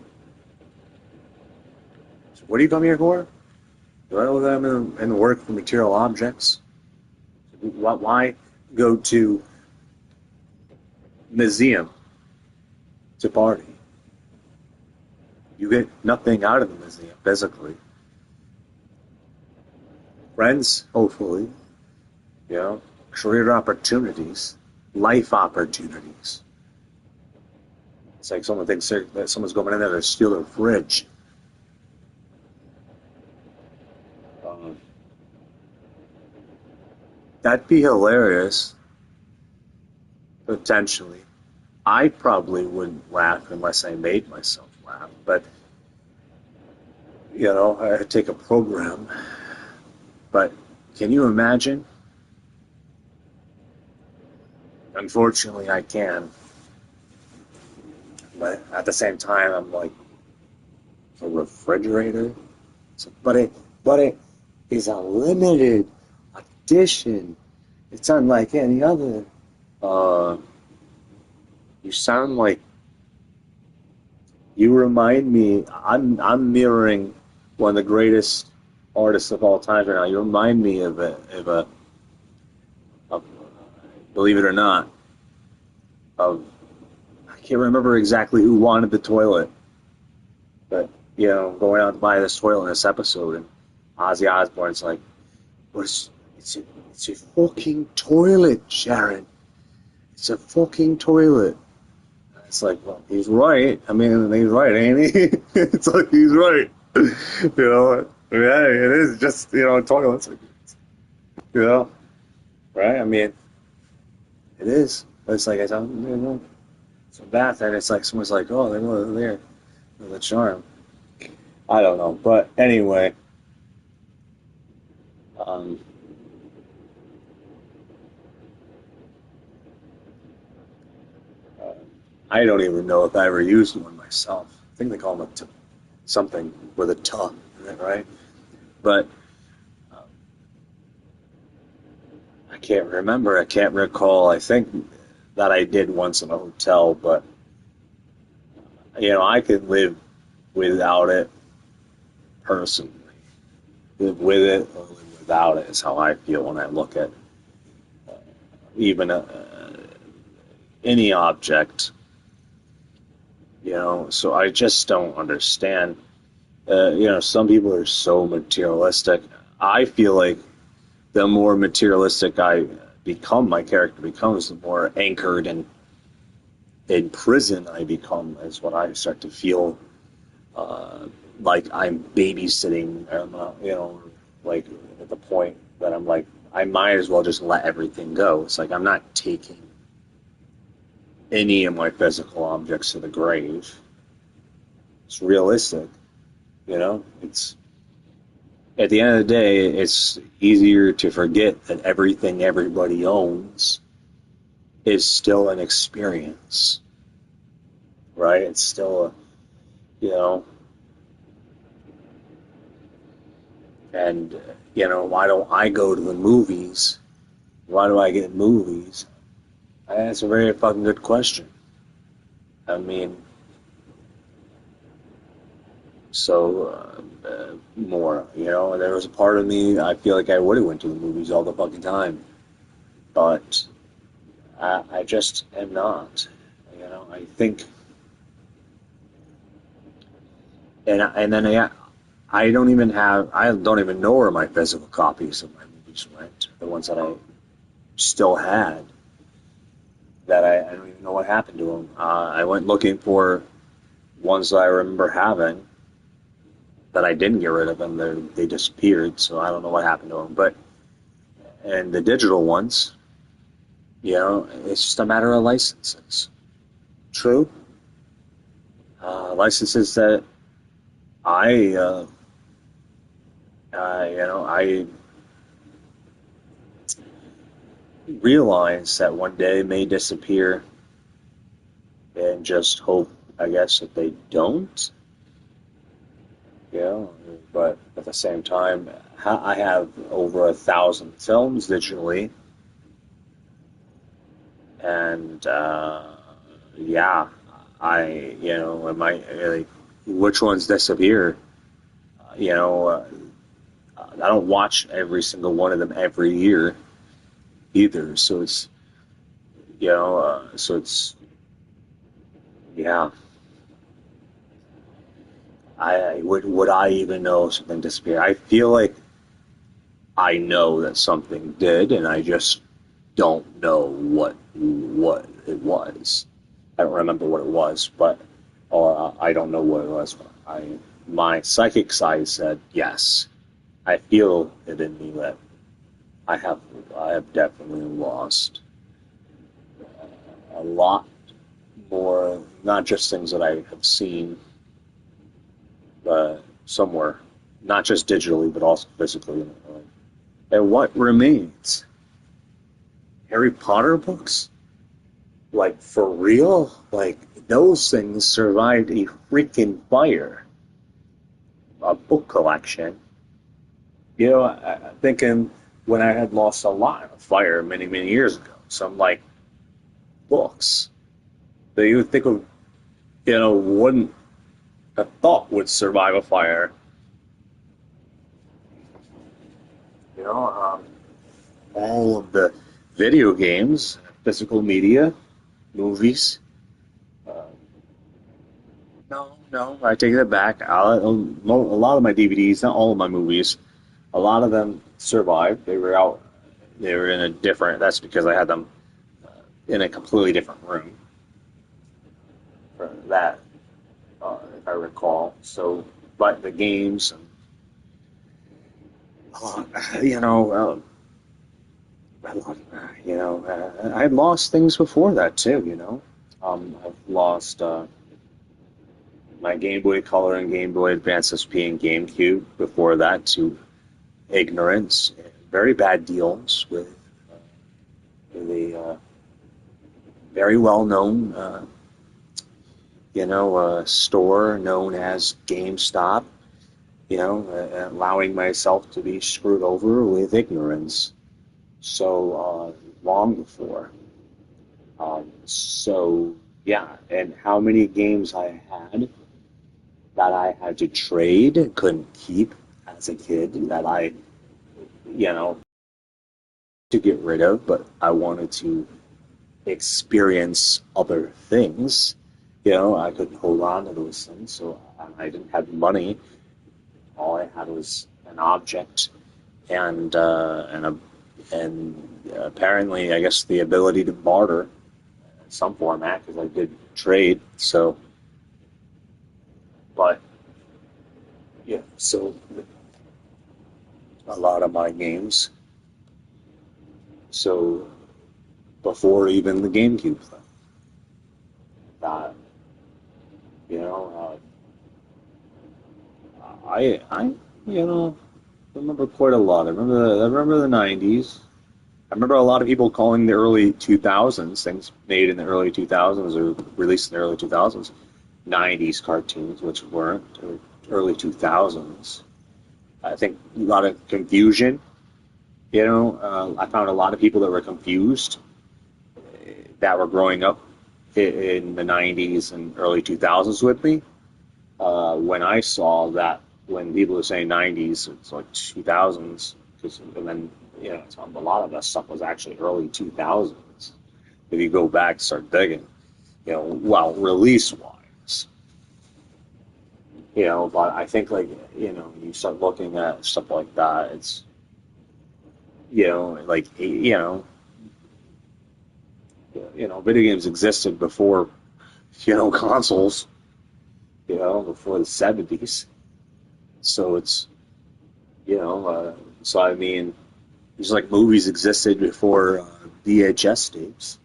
So what do you come here for? Do I know that I'm in the work for material objects? Why go to museum to party? You get nothing out of the museum physically. Friends, hopefully, you know, career opportunities, life opportunities. It's like someone thinks that someone's going in there to steal their fridge. That'd be hilarious, potentially. I probably wouldn't laugh unless I made myself laugh, but, you know, I take a program. But can you imagine? Unfortunately, I can. But at the same time, I'm like, a refrigerator? But it is a limited edition. It's unlike any other. You sound like, you remind me, I'm mirroring one of the greatest artists of all time right now. You remind me of believe it or not, I can't remember exactly who wanted the toilet, but, you know, going out to buy this toilet in this episode, and Ozzy Osbourne's like, but it's a fucking toilet, Sharon. It's a fucking toilet. It's like, well, he's right. I mean, he's right, ain't he? It's like, he's right. You know, yeah, it is just, you know, toilets. You know, right? I mean, it is. But it's like, I don't, you know, it's a bath, and it's like, someone's like, oh, they go there. The charm. I don't know. But anyway, I don't even know if I ever used one myself. I think they call them something with a "t" in it, right? But I can't remember. I can't recall. I think that I did once in a hotel, but, you know, I could live without it personally. Live with it or live without it is how I feel when I look at even any object. You know, so I just don't understand. You know, some people are so materialistic. I feel like the more materialistic I my character becomes, the more anchored and in prison I become, is when I start to feel like I'm babysitting, like at the point that I'm like, I might as well just let everything go. It's like I'm not taking any of my physical objects to the grave. It's realistic, It's at the end of the day, it's easier to forget that everything everybody owns is still an experience, right? It's still and why don't I go to the movies? Why do I get movies? That's a very fucking good question. I mean, more, there was a part of me, I feel like I would have went to the movies all the fucking time, but I just am not, I think, and then I don't even know where my physical copies of my movies went, the ones that I still had, that I don't even know what happened to them. I went looking for ones that I remember having that I didn't get rid of them. They disappeared, so I don't know what happened to them. And the digital ones, it's just a matter of licenses. True. Licenses that I realize that one day may disappear, and just hope, I guess, that they don't. But at the same time, I have over 1,000 films digitally, and which ones disappear? I don't watch every single one of them every year either, so it's would I even know if something disappeared? I feel like I know that something did, and I just don't know what it was. I don't remember what it was, or I don't know what it was. My psychic side said yes. I feel it in me that I have definitely lost a lot more, not just things that I have seen, but somewhere, not just digitally, but also physically. And what remains? Harry Potter books? Like, for real? Like, those things survived a freaking fire. A book collection. I'm thinking when I had lost a lot in a fire many, many years ago, some, books that you would think of, wouldn't have thought would survive a fire. All of the video games, physical media, movies. No, I take that back. A lot of my DVDs, not all of my movies, a lot of them survived. They were out. They were in a different. That's because I had them in a completely different room. For that, if I recall. So, but the games, I've lost things before that too. I've lost my Game Boy Color and Game Boy Advance SP and GameCube before that to ignorance. Very bad deals with the very well-known, store known as GameStop. Allowing myself to be screwed over with ignorance so long before. And how many games I had that I had to trade, couldn't keep as a kid, that I, to get rid of, but I wanted to experience other things. I couldn't hold on to those things, so I didn't have money. All I had was an object and a and apparently, I guess the ability to barter in some format, because I did trade, so. But, yeah, so a lot of my games, so before even the GameCube thing, that, you know, I you know, remember quite a lot. I remember the 90s. I remember a lot of people calling the early 2000s, things made in the early 2000s or released in the early 2000s, 90s cartoons, which weren't, or early 2000s. I think a lot of confusion. You know, I found a lot of people that were confused that were growing up in the 90s and early 2000s with me. When I saw that, when people were saying 90s, it's like 2000s, and then, you know, a lot of that stuff was actually early 2000s. If you go back and start digging, you know, well, release-wise. You know, but I think, like, you know, you start looking at stuff like that, it's, you know, like, you know, video games existed before, you know, consoles, you know, before the 70s. So it's, you know, so I mean, just like movies existed before VHS tapes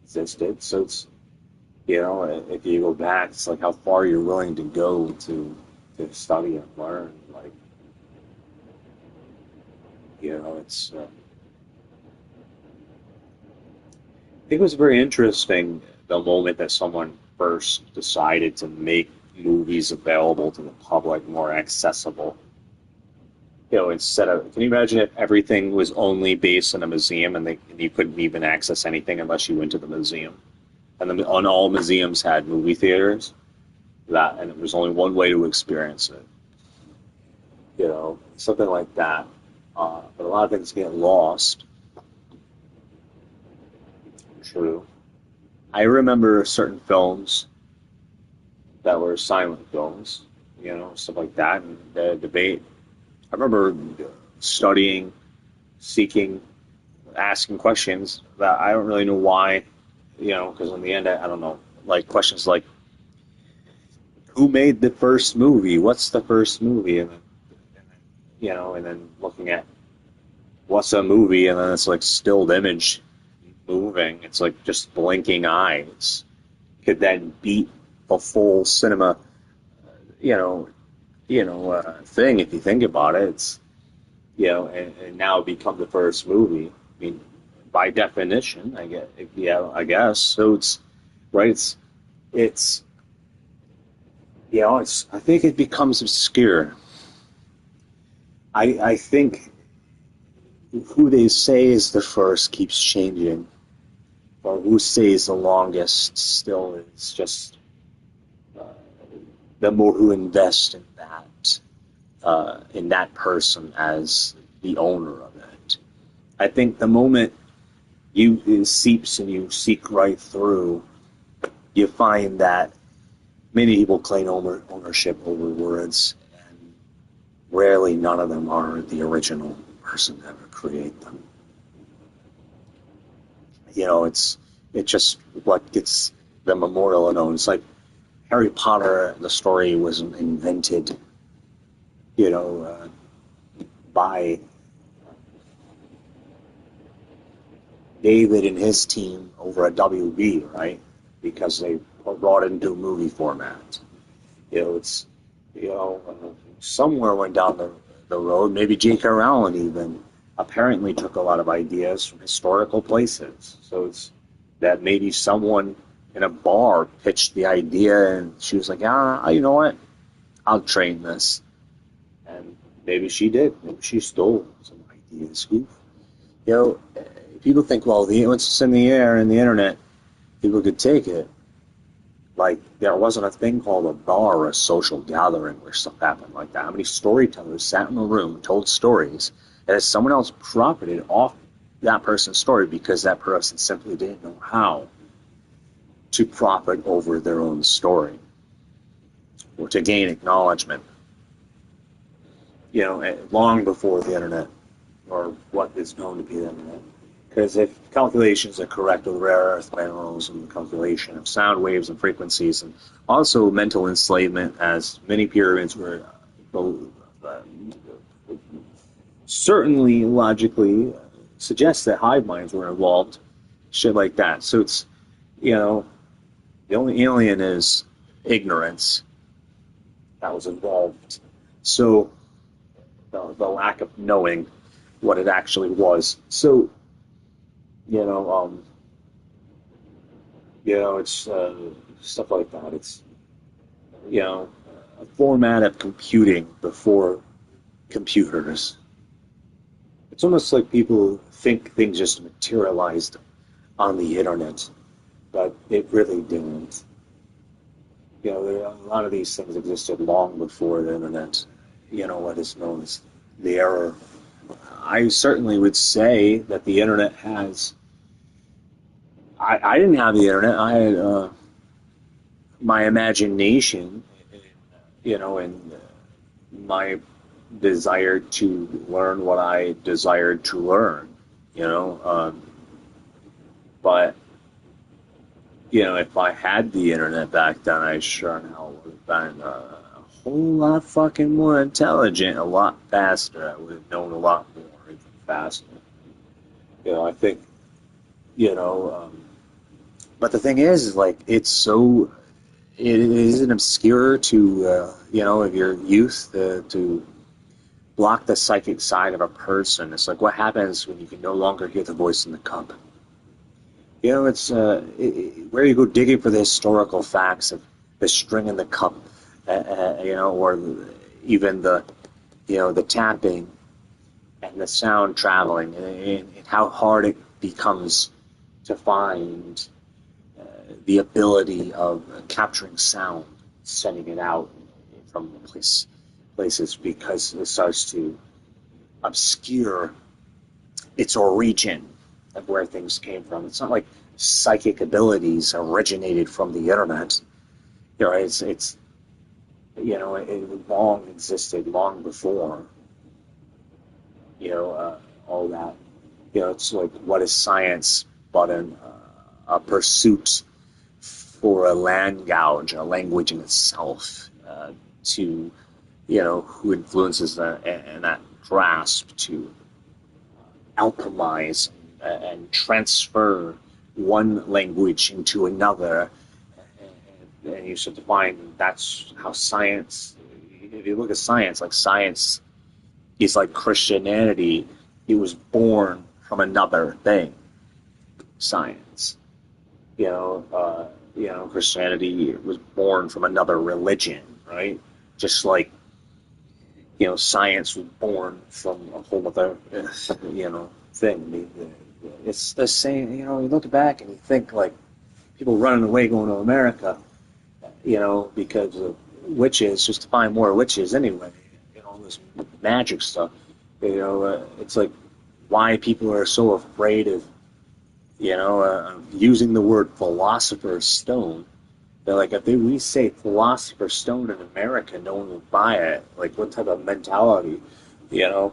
existed. So it's, you know, if you go back, it's like how far you're willing to go to study and learn. Like, you know, it's, I think it was very interesting the moment that someone first decided to make movies available to the public, more accessible. You know, instead of, can you imagine if everything was only based in a museum and you couldn't even access anything unless you went to the museum? And all museums had movie theaters, and it was only one way to experience it. You know, something like that. But a lot of things get lost. True. I remember certain films that were silent films, you know, stuff like that, and the debate. I remember studying, seeking, asking questions that I don't really know why, you know, because in the end, I don't know, like questions like, who made the first movie? What's the first movie? And then, you know, and then looking at what's a movie, and then it's like stilled image moving. It's like just blinking eyes. Could then beat a full cinema, thing if you think about it. It's, you know, and now become the first movie. I mean, by definition, I guess. So it's right. It's you know, it's. I think it becomes obscure. I think who they say is the first keeps changing, or who stays the longest still is just the more who invest in that person as the owner of it. I think the moment it seeps and you seek right through, you find that many people claim ownership over words, and rarely none of them are the original person to ever create them. You know, it's just what gets the memorial known. It's like Harry Potter, the story wasn't invented, you know, by David and his team over at WB, right? Because they brought it into a movie format. You know, it's, you know, somewhere went down the road. Maybe J.K. Rowling even apparently took a lot of ideas from historical places. So it's that maybe someone in a bar pitched the idea, and she was like, you know what? I'll train this. And maybe she did. Maybe she stole some ideas. You know, people think, well, once it's in the air and the internet, people could take it. Like, there wasn't a thing called a bar or a social gathering where stuff happened like that. How many storytellers sat in a room, told stories, and as someone else profited off that person's story because that person simply didn't know how to profit over their own story or to gain acknowledgement. You know, long before the internet. or what is known to be the internet. Because if calculations are correct with rare earth minerals and the calculation of sound waves and frequencies, and also mental enslavement, as many pyramids were certainly logically suggests that hive minds were involved, shit like that. So it's, you know, the only alien is ignorance that was involved. So the lack of knowing what it actually was. So, it's stuff like that. It's, a format of computing before computers. It's almost like people think things just materialized on the internet, but it really didn't. A lot of these things existed long before the internet. What is known as the era. I certainly would say that the internet has... I didn't have the internet. I had my imagination, and my desire to learn what I desired to learn, but, if I had the internet back then, I sure now would have been a whole lot fucking more intelligent, a lot faster. I would have known a lot more even faster. I think, but the thing is like, it isn't obscure to, of your youth to block the psychic side of a person. It's like, what happens when you can no longer hear the voice in the cup? It's where you go digging for the historical facts of the string in the cup, or even the tapping and the sound traveling, and how hard it becomes to find the ability of capturing sound, sending it out from places, because it starts to obscure its origin of where things came from. It's not like psychic abilities originated from the internet. It long existed, long before, all that. It's like, what is science but a pursuit for a land gouge, a language in itself, to, who influences that, and that grasp to alchemize and transfer one language into another. And you start to find that's how science, if you look at science, like science is like Christianity. It was born from another thing. Science. Christianity was born from another religion, right? Just like, science was born from a whole other, thing. It's the same, you look back and you think, like, people running away going to America, because of witches, just to find more witches anyway, all this magic stuff. It's like, why people are so afraid of, using the word philosopher's stone. They're like, if we say philosopher's stone in America, no one will buy it. Like, what type of mentality, so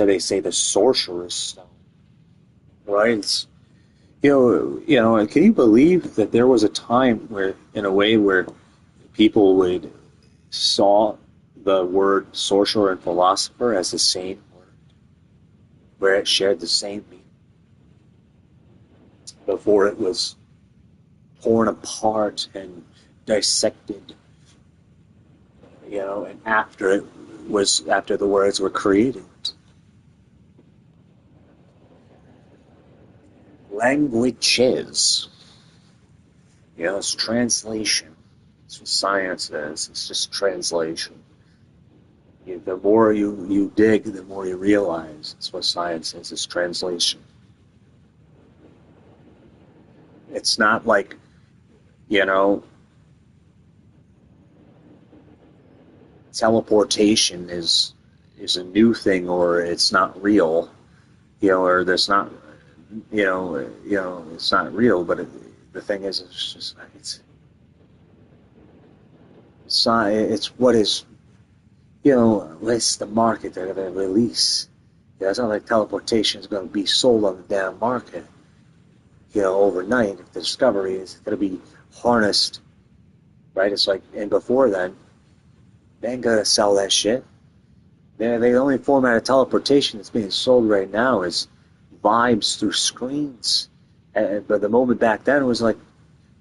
they say the sorcerer's stone, right? It's, and can you believe that there was a time where, in a way, where people would saw the word sorcerer and philosopher as the same word, where it shared the same meaning, before it was torn apart and dissected, and after the words were created. Languages. It's translation. That's what science is. It's just translation. The more you dig, the more you realize. That's what science is. It's translation. It's not like, teleportation is a new thing, or it's not real, or there's not, it's not real. But the thing is, it's just it's what is, what's the market that they release, Yeah, it's not like teleportation is going to be sold on the damn market, overnight. If the discovery is going to be harnessed, right? It's like, and before then, they ain't going to sell that shit. The only format of teleportation that's being sold right now is vibes through screens. But the moment back then it was like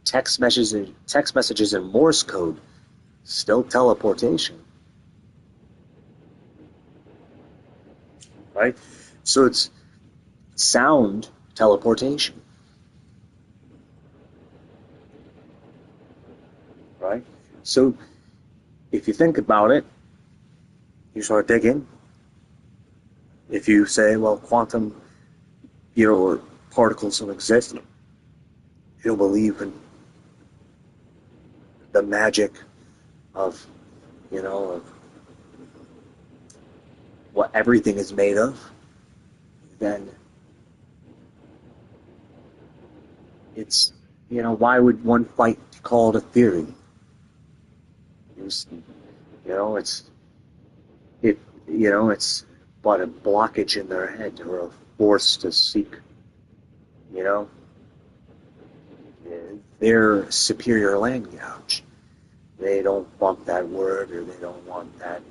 text messages in Morse code. Still teleportation. Right? So it's sound teleportation. Right? So if you think about it, you start digging. If you say, well, quantum, or particles don't exist, you don't believe in the magic of, of what everything is made of, then it's, why would one fight to call it a theory? It's but a blockage in their head or a force to seek, their superior language. They don't want that word, or they don't want that,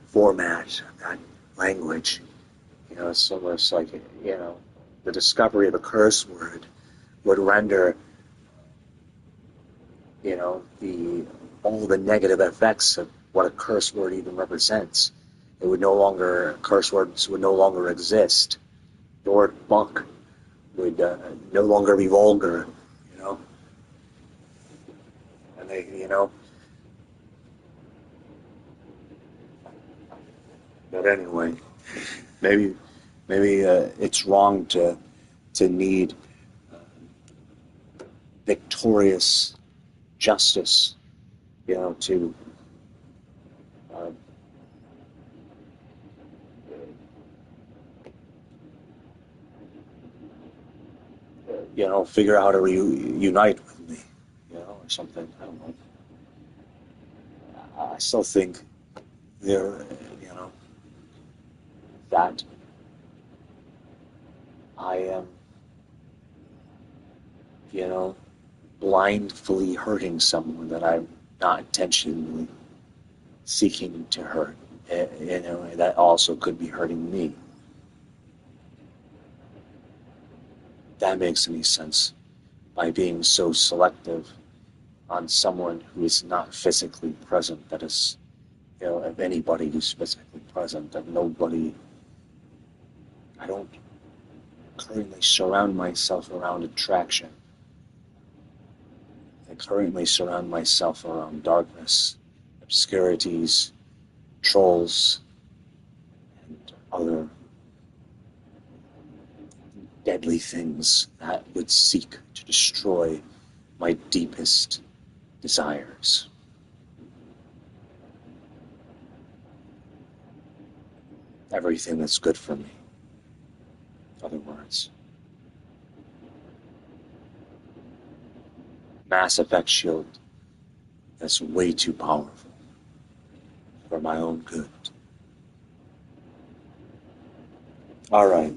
format of that language. It's almost like, the discovery of a curse word would render, all the negative effects of what a curse word even represents. Curse words would no longer exist. The word fuck would no longer be vulgar, And they, But anyway, maybe it's wrong to need victorious justice, to figure out how to reunite with me, or something. I don't know. I still think there, that I am, blindly hurting someone that I'm not intentionally seeking to hurt. That also could be hurting me. That makes any sense. By being so selective on someone who is not physically present, that is, of anybody who's physically present, that nobody, I don't currently surround myself around attraction. I currently surround myself around darkness, obscurities, trolls, and other deadly things that would seek to destroy my deepest desires. Everything that's good for me. In other words. Mass Effect shield that's way too powerful for my own good. All right.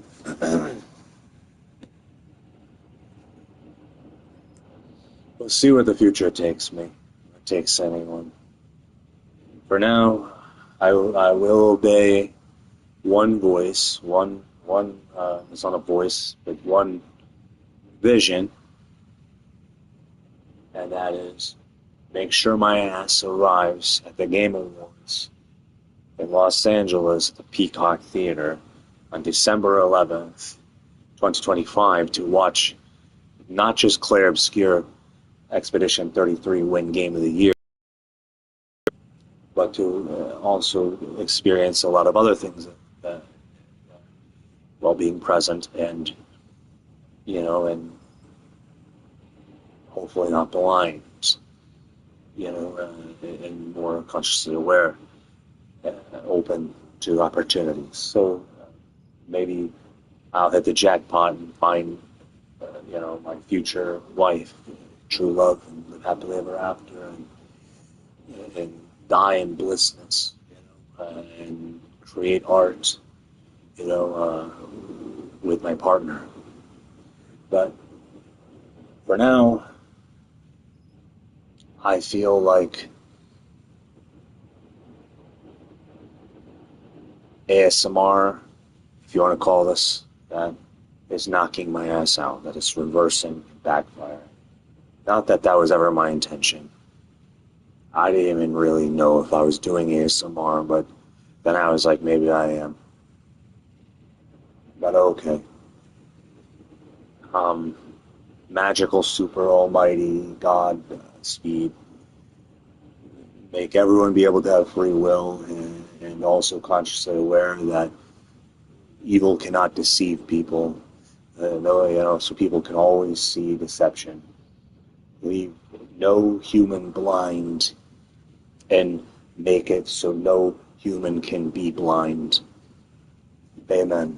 We'll see where the future takes me. It takes anyone. For now, I will obey one voice, it's not a voice, but one vision, and that is make sure my ass arrives at the Game Awards in Los Angeles at the Peacock Theater on December 11th, 2025 to watch not just Claire Obscure Expedition 33 win Game of the Year, but to also experience a lot of other things while being present and, and hopefully not blind, and more consciously aware, open to opportunities. So maybe I'll hit the jackpot and find, my future wife, true love, and live happily ever after, and die in blissness, and create art, with my partner. But for now, I feel like ASMR, if you want to call this that, is knocking my ass out, that it's reversing backfire. Not that that was ever my intention. I didn't even really know if I was doing ASMR, but then I was like, maybe I am. But okay. Magical, super almighty God speed. Make everyone be able to have free will and also consciously aware that evil cannot deceive people. So people can always see deception. Leave no human blind and make it so no human can be blind. Amen.